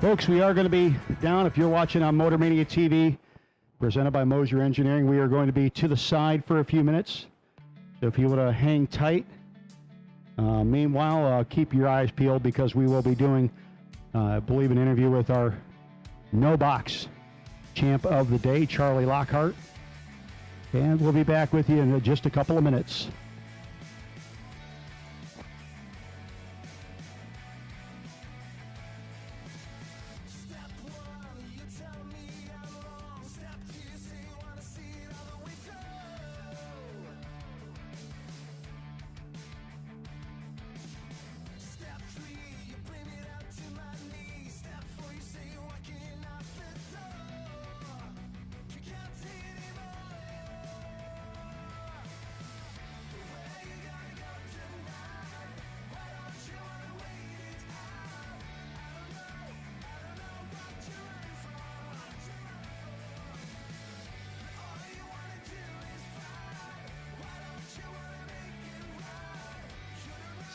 Folks, we are going to be down, if you're watching on Motor Mania TV, presented by Moser Engineering, we are going to be to the side for a few minutes. So if you want to hang tight, meanwhile, keep your eyes peeled because we will be doing, I believe, an interview with our no box champ of the day, Charlie Lockhart. And we'll be back with you in just a couple of minutes.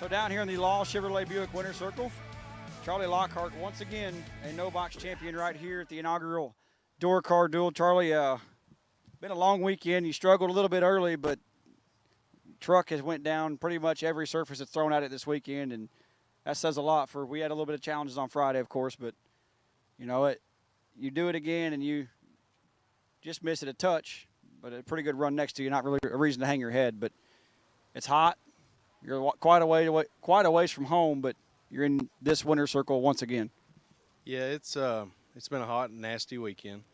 So down here in the Law Chevrolet Buick Winter Circle, Charlie Lockhart once again a no-box champion right here at the inaugural door car duel. Charlie, been a long weekend. You struggled a little bit early, but truck has went down pretty much every surface that's thrown at it this weekend, and that says a lot. For we had a little bit of challenges on Friday, of course, but you know it. You do it again, and you just miss it a touch, but a pretty good run next to you. Not really a reason to hang your head, but it's hot. You're quite a ways from home, but you're in this winter circle once again. Yeah, it's been a hot and nasty weekend.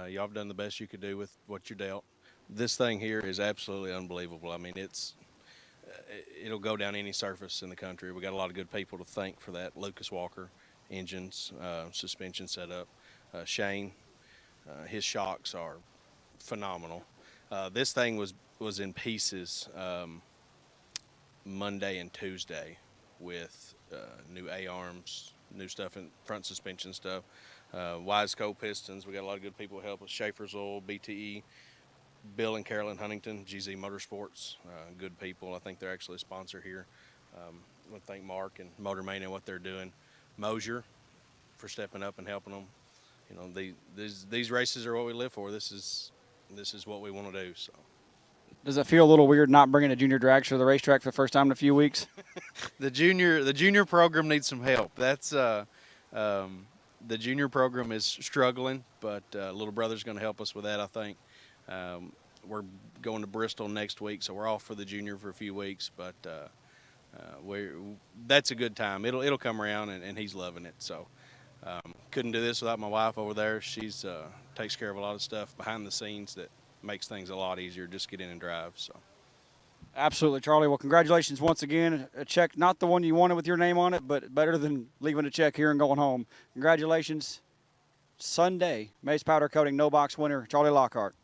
Y'all have done the best you could do with what you dealt. This thing here is absolutely unbelievable. I mean, it'll go down any surface in the country. We got a lot of good people to thank for that. Lucas Walker, engines, suspension setup. Shane, his shocks are phenomenal. This thing was in pieces Monday and Tuesday with new A-arms, new stuff in front suspension stuff, Wiseco pistons. We got a lot of good people to help us. Schaefer's Oil, BTE, Bill and Carolyn Huntington, GZ Motorsports, good people. I think they're actually a sponsor here. I want to thank Mark and Motor Mania what they're doing. Moser for stepping up and helping them. You know, these races are what we live for. This is what we want to do. So. Does it feel a little weird not bringing a junior dragster to the racetrack for the first time in a few weeks? The junior program needs some help. That's the junior program is struggling, but little brother's going to help us with that, I think. We're going to Bristol next week, so we're off for the junior for a few weeks, but that's a good time. It'll come around, and he's loving it. So couldn't do this without my wife over there. She's takes care of a lot of stuff behind the scenes that makes things a lot easier. Just get in and drive. So. Absolutely, Charlie. Well, congratulations once again. A check, not the one you wanted with your name on it, but better than leaving a check here and going home. Congratulations. Sunday, Mays Powder Coating No Box winner, Charlie Lockhart.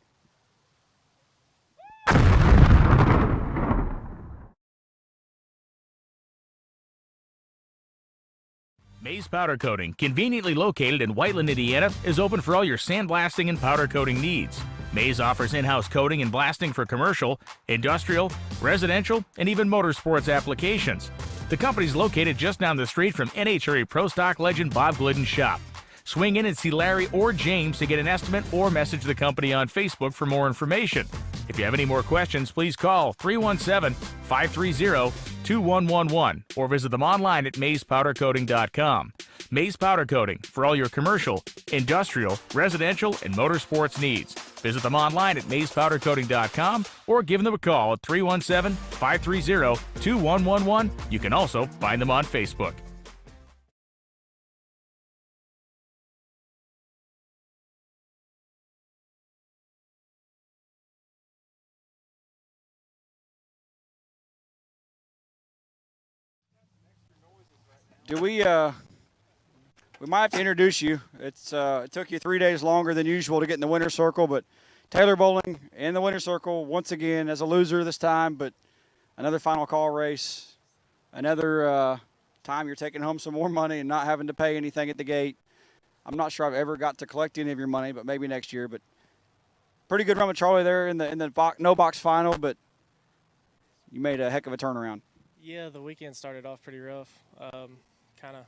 Mays Powder Coating, conveniently located in Whiteland, Indiana, is open for all your sandblasting and powder coating needs. Mays offers in-house coating and blasting for commercial, industrial, residential, and even motorsports applications. The company's located just down the street from NHRA Pro Stock legend Bob Glidden's shop. Swing in and see Larry or James to get an estimate or message the company on Facebook for more information. If you have any more questions, please call 317-530-2111 or visit them online at mayspowdercoating.com. Mays Powder Coating for all your commercial, industrial, residential, and motorsports needs. Visit them online at mayspowdercoating.com or give them a call at 317-530-2111. You can also find them on Facebook. We might have to introduce you. It took you 3 days longer than usual to get in the winter circle, but Taylor Bowling in the winter circle once again as a loser this time, but another final call race, another time you're taking home some more money and not having to pay anything at the gate. I'm not sure I've ever got to collect any of your money, but maybe next year. But pretty good run with Charlie there in the no box final, but you made a heck of a turnaround. Yeah, the weekend started off pretty rough. Kind of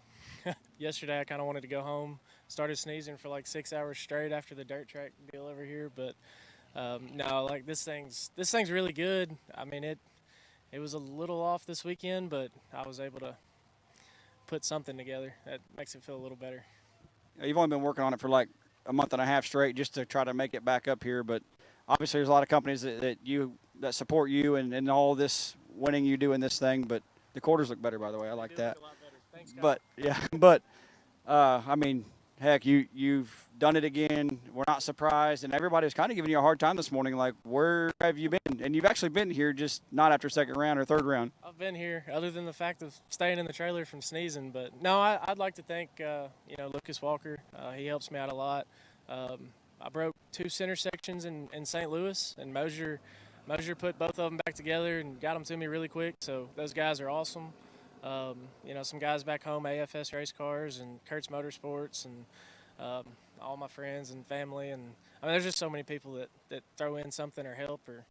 Yesterday I kind of wanted to go home. Started sneezing for like 6 hours straight after the dirt track deal over here, but no, like this thing's really good. I mean, it was a little off this weekend, but I was able to put something together that makes it feel a little better. You've only been working on it for like a month and a half straight just to try to make it back up here, but obviously there's a lot of companies that support you and all this winning you doing this thing, but the quarters look better, by the way. I like that. Look a lot better. Thanks, guys. But yeah, but I mean, heck, you've done it again. We're not surprised, and everybody's kind of giving you a hard time this morning. Like, where have you been? And you've actually been here, just not after second round or third round. I've been here, other than the fact of staying in the trailer from sneezing. But no, I'd like to thank Lucas Walker. He helps me out a lot. I broke 2 center sections in St. Louis, and Moser put both of them back together and got them to me really quick. So those guys are awesome. Some guys back home, AFS Race Cars and Kurtz Motorsports, and all my friends and family. And I mean, there's just so many people that throw in something or help or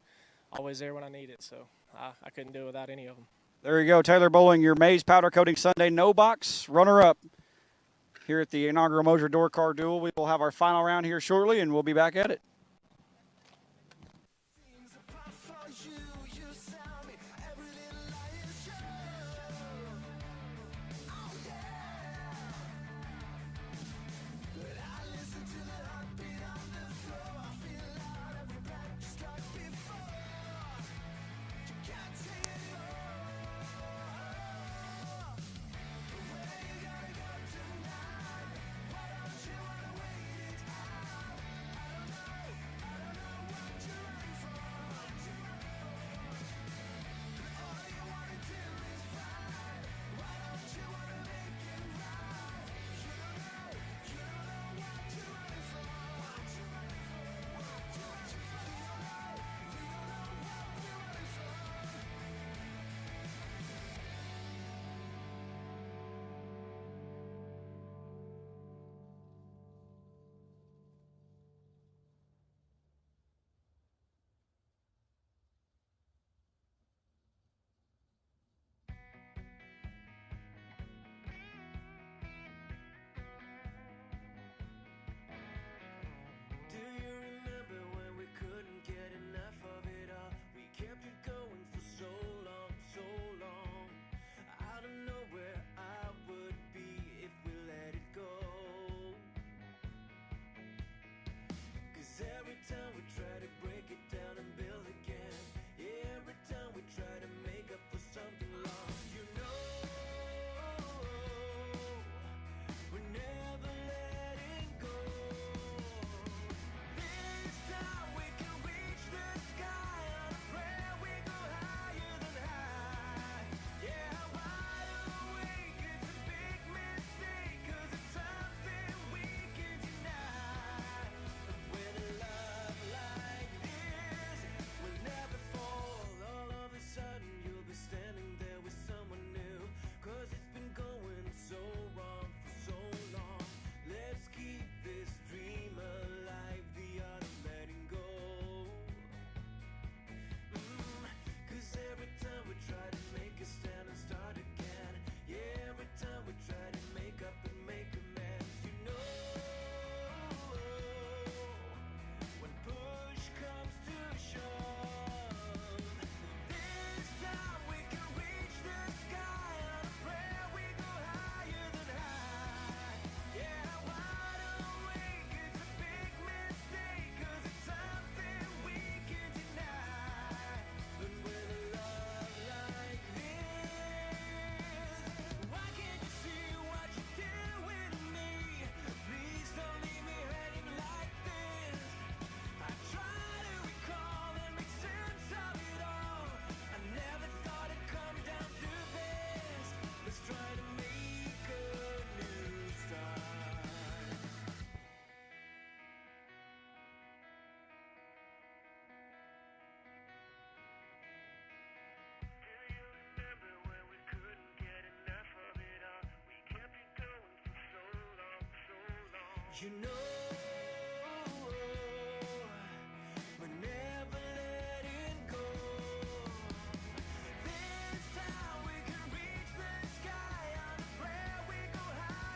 always there when I need it. So I couldn't do it without any of them. There you go, Taylor Bowling, your Maze Powder Coating Sunday No Box runner-up here at the Inaugural Moser Door Car Duel. We will have our final round here shortly, and we'll be back at it. You know, we're never letting go. This time we can reach the sky on a prayer. We go higher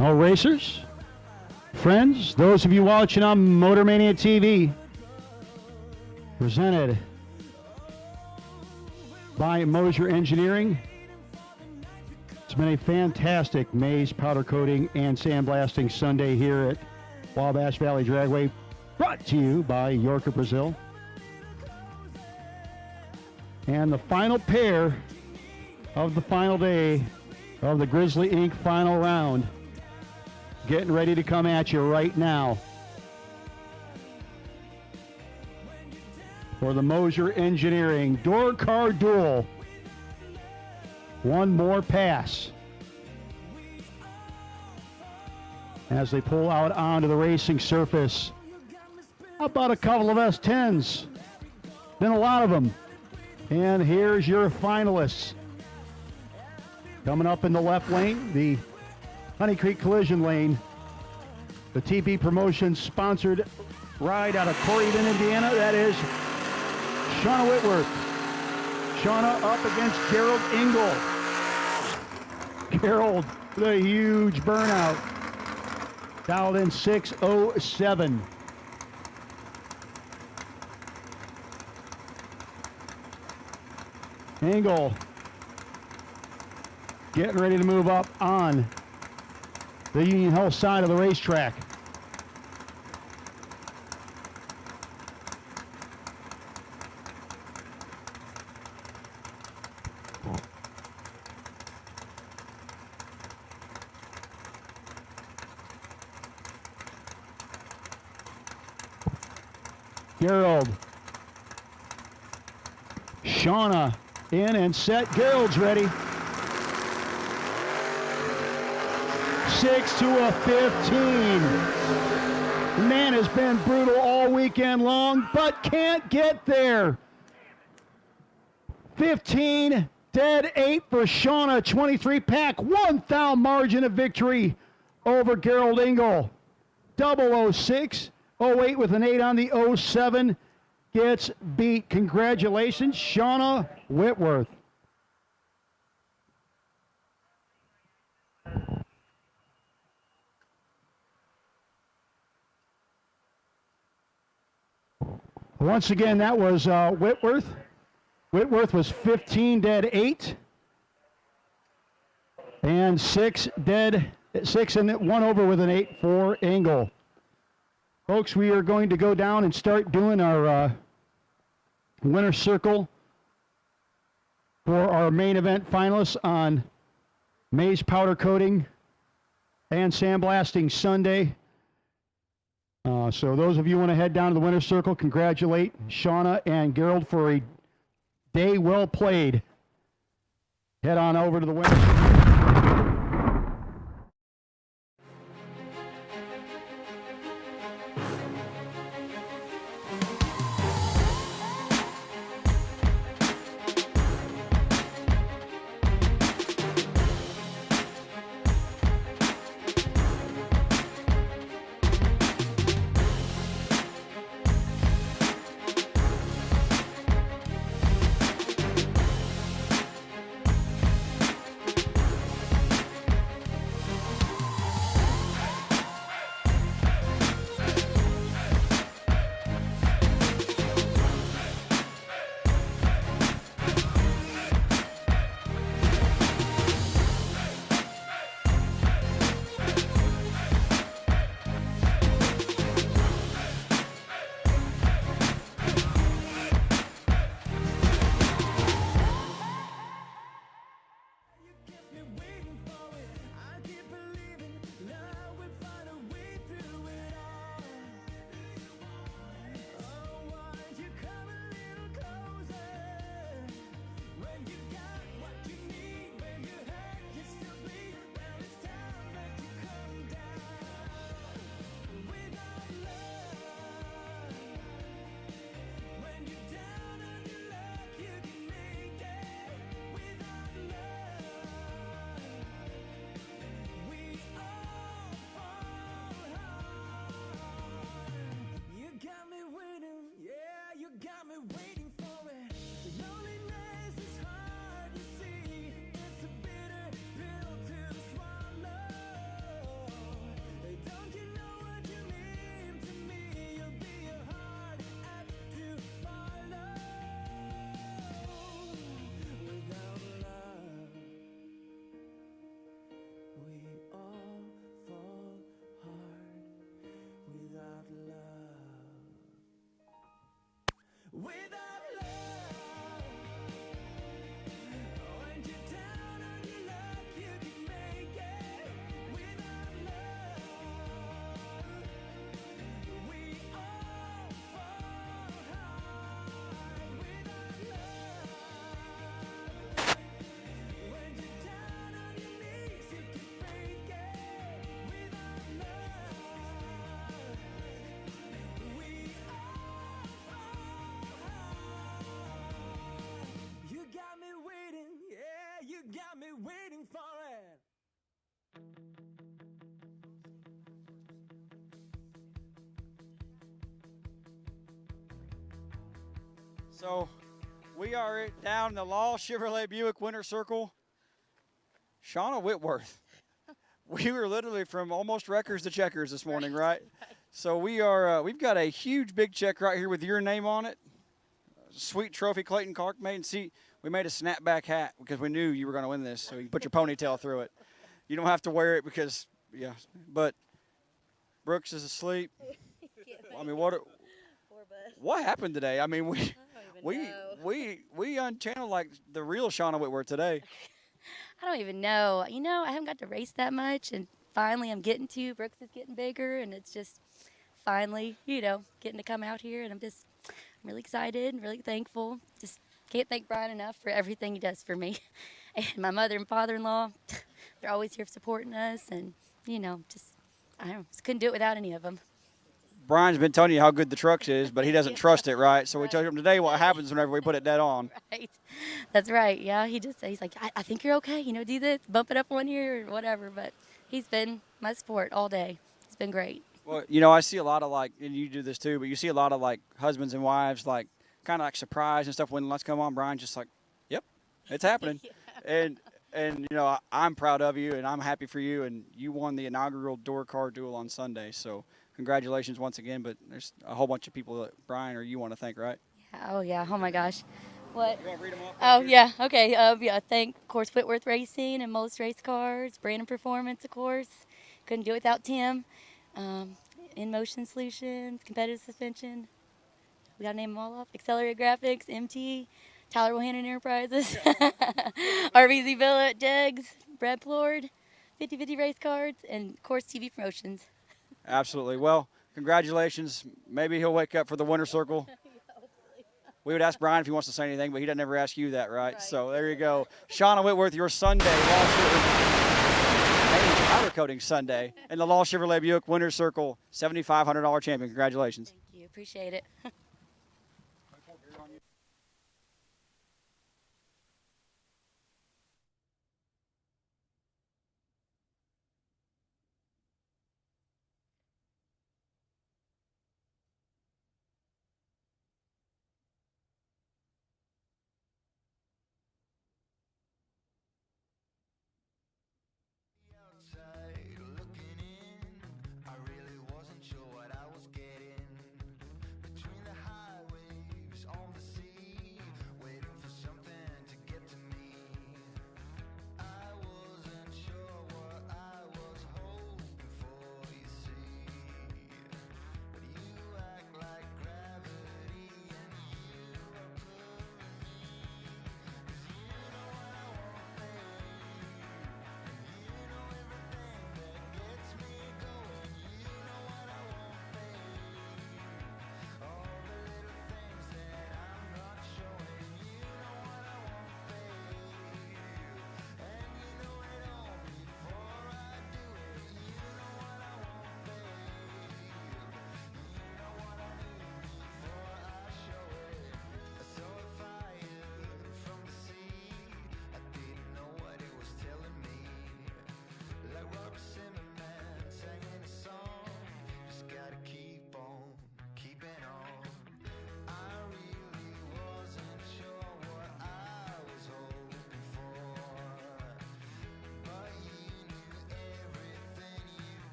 All racers, friends, those of you watching on Motor Mania TV, presented by Moser Engineering. It's been a fantastic maize powder coating and sandblasting Sunday here at Wabash Valley Dragway, brought to you by Yorka, Brazil. And the final pair of the final day of the Grizzly Inc. final round, getting ready to come at you right now. For the Moser Engineering Door Car Duel. One more pass as they pull out onto the racing surface. How about a couple of S10s? Been a lot of them. And here's your finalists. Coming up in the left lane, the Honey Creek Collision Lane. The TP Promotions sponsored ride out of Corydon, Indiana. That is Shauna Whitworth. Shauna up against Gerald Engel. Gerald with a huge burnout. Dialed in 6:07. Engel getting ready to move up on the Union Hill side of the racetrack. Gerald. Shauna in and set. Gerald's ready. 6 to a 15. Man has been brutal all weekend long, but can't get there. 15, dead 8 for Shauna. 23 pack, 1 thou margin of victory over Gerald Engel. 006. 08 with an 8 on the 07 gets beat. Congratulations, Shauna Whitworth. Once again, that was Whitworth. Whitworth was 15 dead 8 and 6 dead 6 and 1 over with an 8 for Engel. Folks, we are going to go down and start doing our winner circle for our main event finalists on maize powder coating and sandblasting Sunday. So those of you who want to head down to the winner circle, congratulate Shauna and Gerald for a day well played. Head on over to the winner circle. waiting for it. So we are down in the Law Chevrolet Buick Winter Circle. Shauna Whitworth. We were literally from almost wreckers to checkers this morning, right? So we are. We've got a huge big check right here with your name on it. Sweet trophy Clayton Clark made. And see, we made a snapback hat because we knew you were going to win this. So you can put your ponytail through it. You don't have to wear it because, yeah. But Brooks is asleep. I mean, what happened today? I mean, we unchanneled like the real Shauna Whitworth today. I don't even know. You know, I haven't got to race that much, and finally I'm getting to. Brooks is getting bigger, and it's just finally, you know, getting to come out here, and I'm really excited and really thankful. Just can't thank Brian enough for everything he does for me. And my mother and father-in-law, they're always here supporting us, and, you know, I don't know, just couldn't do it without any of them. Brian's been telling you how good the truck is, but he doesn't trust it, right? So we told him today what happens whenever we put it dead on. Right. That's right. Yeah, he's like, I think you're okay. You know, do this, bump it up one here or whatever. But he's been my support all day. It's been great. Well, you know, I see a lot of like, and you do this too, but you see a lot of like husbands and wives like kind of like surprised and stuff when let's come on. Brian's just like, yep, it's happening. Yeah. And you know, I'm proud of you and I'm happy for you. And you won the inaugural door car duel on Sunday. So congratulations once again. But there's a whole bunch of people that Brian or you want to thank, right? Yeah, oh, yeah. Oh, my gosh. What? You want to read them off? Oh, yeah. Okay. Yeah, thank, of course, Whitworth Racing and Most Race Cars, Brandon Performance, of course. Couldn't do it without Tim. In Motion Solutions, Competitive Suspension. We got to name them all off. Accelerated Graphics, MT, Tyler Wilhannon Enterprises, RVZ Billet, Jegs, Brad Plord, 50/50 Race Cards, and, of course, TV Promotions. Absolutely. Well, congratulations. Maybe he'll wake up for the winter circle. We would ask Brian if he wants to say anything, but he doesn't ever ask you that, right? So there you go. Shauna Whitworth, your Sunday powder coating Sunday in the Law Chevrolet Buick Winter Circle $7,500 champion. Congratulations. Thank you. Appreciate it. Looking in, I really wasn't sure what I was getting. Between the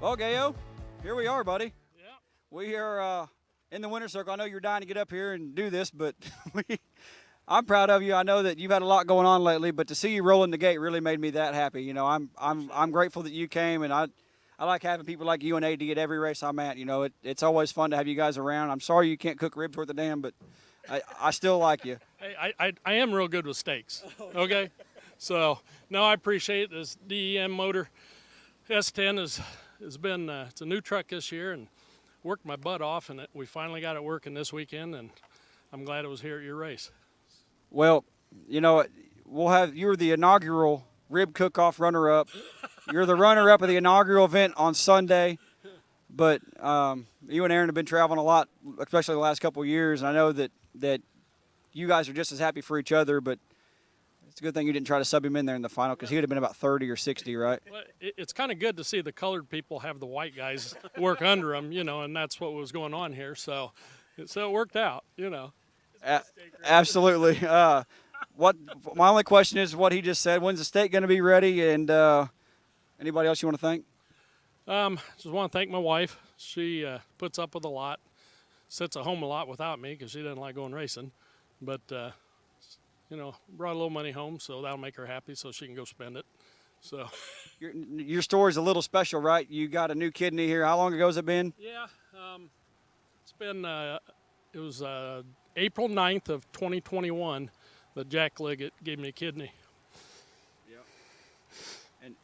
Well, Gayo, here we are, buddy. Yeah. We are in the winter circle. I know you're dying to get up here and do this, but I'm proud of you. I know that you've had a lot going on lately, but to see you rolling the gate really made me that happy. You know, I'm grateful that you came, and I like having people like you and AD at every race I'm at. You know, it's always fun to have you guys around. I'm sorry you can't cook ribs worth a damn, but I still like you. Hey, I am real good with steaks. Okay, so no, I appreciate this DEM motor. S10 has been it's a new truck this year, and worked my butt off, and we finally got it working this weekend, and I'm glad it was here at your race. Well, you know, you were the inaugural rib cook-off runner-up. You're the runner-up of the inaugural event on Sunday, but you and Aaron have been traveling a lot, especially the last couple of years, and I know that you guys are just as happy for each other, but it's a good thing you didn't try to sub him in there in the final, because he would have been about 30 or 60, right? Well, it's kind of good to see the colored people have the white guys work under them, you know, and that's what was going on here. So it worked out, you know. Absolutely. My only question is what he just said. When's the steak going to be ready? And anybody else you want to thank? Just want to thank my wife. She puts up with a lot, sits at home a lot without me because she doesn't like going racing, but you know, brought a little money home, so that'll make her happy so she can go spend it. So your story's a little special, right? You got a new kidney here. How long ago has it been? Yeah, it's been it was April 9th of 2021 that Jack Liggett gave me a kidney.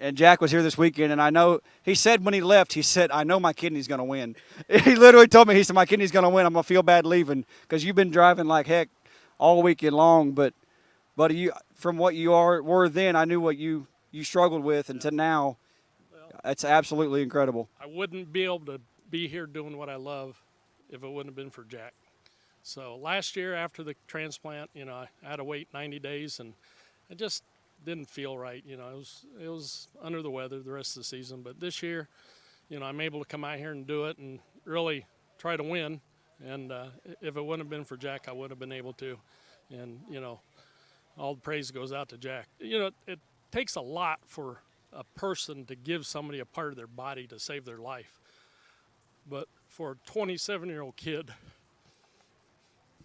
And Jack was here this weekend, and I know he said when he left, he said, I know my kidney's going to win. He literally told me, he said, my kidney's going to win. I'm going to feel bad leaving, because you've been driving like heck all weekend long. But you, from what you were then, I knew what you struggled with, and to now, it's absolutely incredible. I wouldn't be able to be here doing what I love if it wouldn't have been for Jack. So last year after the transplant, you know, I had to wait 90 days, and I just didn't feel right. You know, it was under the weather the rest of the season. But this year, you know, I'm able to come out here and do it and really try to win. And if it wouldn't have been for Jack, I wouldn't have been able to. And, you know, all the praise goes out to Jack. You know, it takes a lot for a person to give somebody a part of their body to save their life. But for a 27-year-old kid.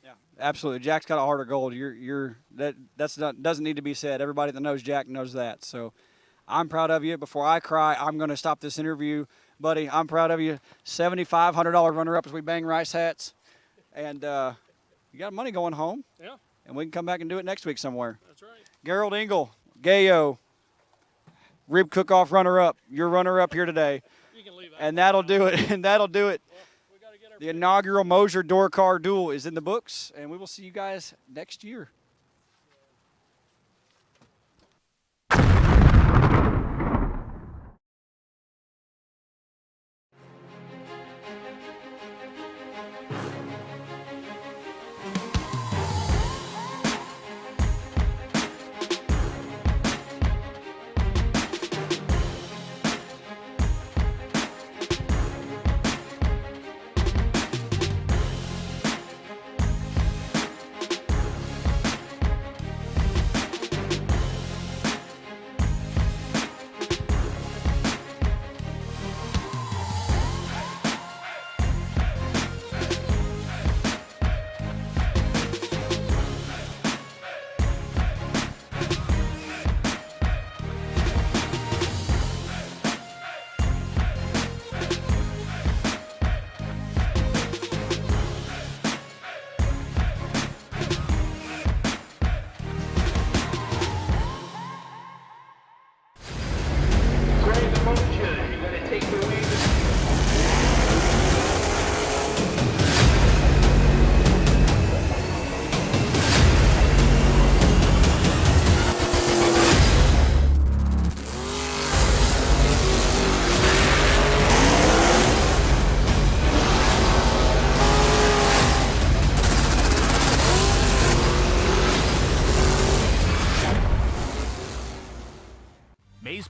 Yeah, absolutely. Jack's got a heart of gold. Doesn't need to be said. Everybody that knows Jack knows that. So I'm proud of you. Before I cry, I'm going to stop this interview. Buddy, I'm proud of you. $7,500 runner-up as we bang rice hats. And you got money going home. Yeah. And we can come back and do it next week somewhere. That's right. Gerald Engel, Gayo, rib cook-off runner-up. You're runner-up here today. You can leave that. And that'll do it. And that'll do it. The inaugural Moser door car duel is in the books, and we will see you guys next year.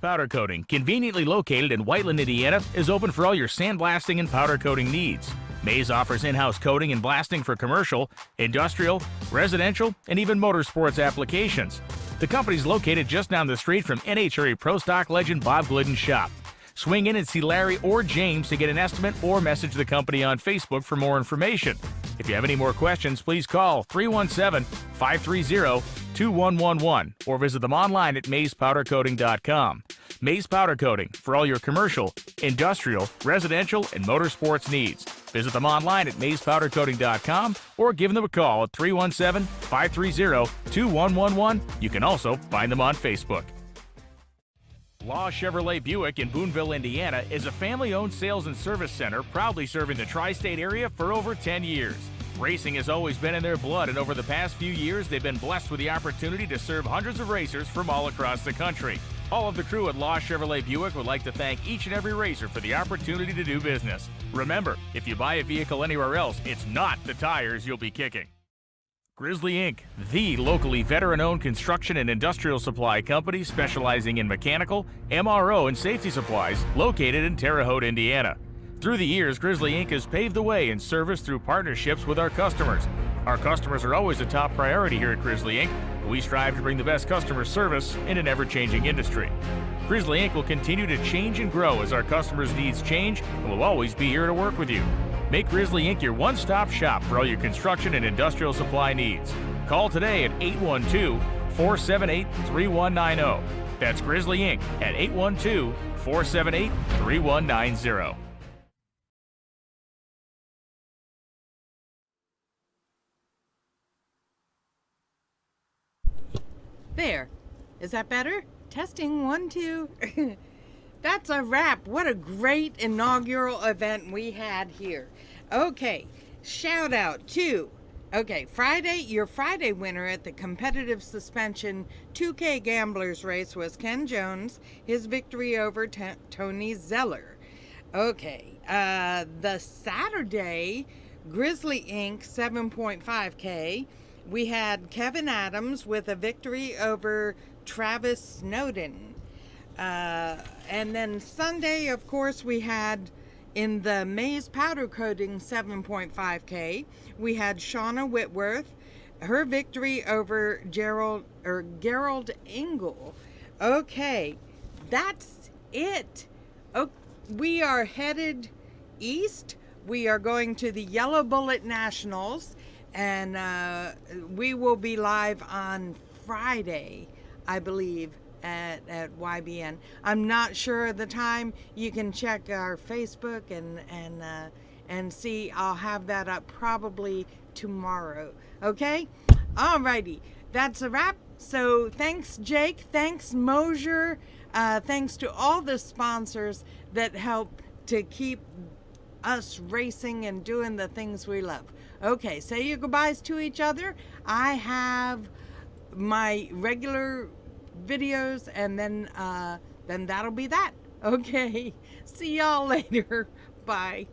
Powder Coating, conveniently located in Whiteland, Indiana, is open for all your sandblasting and powder coating needs. Mays offers in-house coating and blasting for commercial, industrial, residential, and even motorsports applications. The company is located just down the street from NHRA Pro Stock legend Bob Glidden's shop. Swing in and see Larry or James to get an estimate or message the company on Facebook for more information. If you have any more questions, please call 317-530-2111 or visit them online at mazepowdercoating.com. Maze Powder Coating for all your commercial, industrial, residential, and motorsports needs. Visit them online at mazepowdercoating.com or give them a call at 317-530-2111. You can also find them on Facebook. Law Chevrolet Buick in Boonville, Indiana is a family-owned sales and service center proudly serving the tri-state area for over 10 years. Racing has always been in their blood, and over the past few years, they've been blessed with the opportunity to serve hundreds of racers from all across the country. All of the crew at Law Chevrolet Buick would like to thank each and every racer for the opportunity to do business. Remember, if you buy a vehicle anywhere else, it's not the tires you'll be kicking. Grizzly Inc., the locally veteran-owned construction and industrial supply company specializing in mechanical, MRO, and safety supplies located in Terre Haute, Indiana. Through the years, Grizzly Inc. has paved the way in service through partnerships with our customers. Our customers are always a top priority here at Grizzly Inc. We strive to bring the best customer service in an ever-changing industry. Grizzly Inc. will continue to change and grow as our customers' needs change and will always be here to work with you. Make Grizzly Inc. your one-stop shop for all your construction and industrial supply needs. Call today at 812-478-3190. That's Grizzly Inc. at 812-478-3190. There. Is that better? Testing 1, 2. That's a wrap. What a great inaugural event we had here. Okay, shout out to, your Friday winner at the competitive suspension 2K Gamblers race was Ken Jones, his victory over Tony Zeller. Okay, the Saturday Grizzly Inc. 7.5K, we had Kevin Adams with a victory over Travis Snowden. And then Sunday, of course, we had in the Maze Powder Coating 7.5K, we had Shauna Whitworth, her victory over Gerald Engel. Okay, that's it. Oh, we are headed east. We are going to the Yellow Bullet Nationals, and we will be live on Friday, I believe, at YBN. I'm not sure of the time. You can check our Facebook and see. I'll have that up probably tomorrow. Okay? Alrighty. That's a wrap. So thanks, Jake. Thanks, Moser. Thanks to all the sponsors that help to keep us racing and doing the things we love. Okay, say your goodbyes to each other. I have my regular videos, and then that'll be that. Okay, see y'all later. Bye.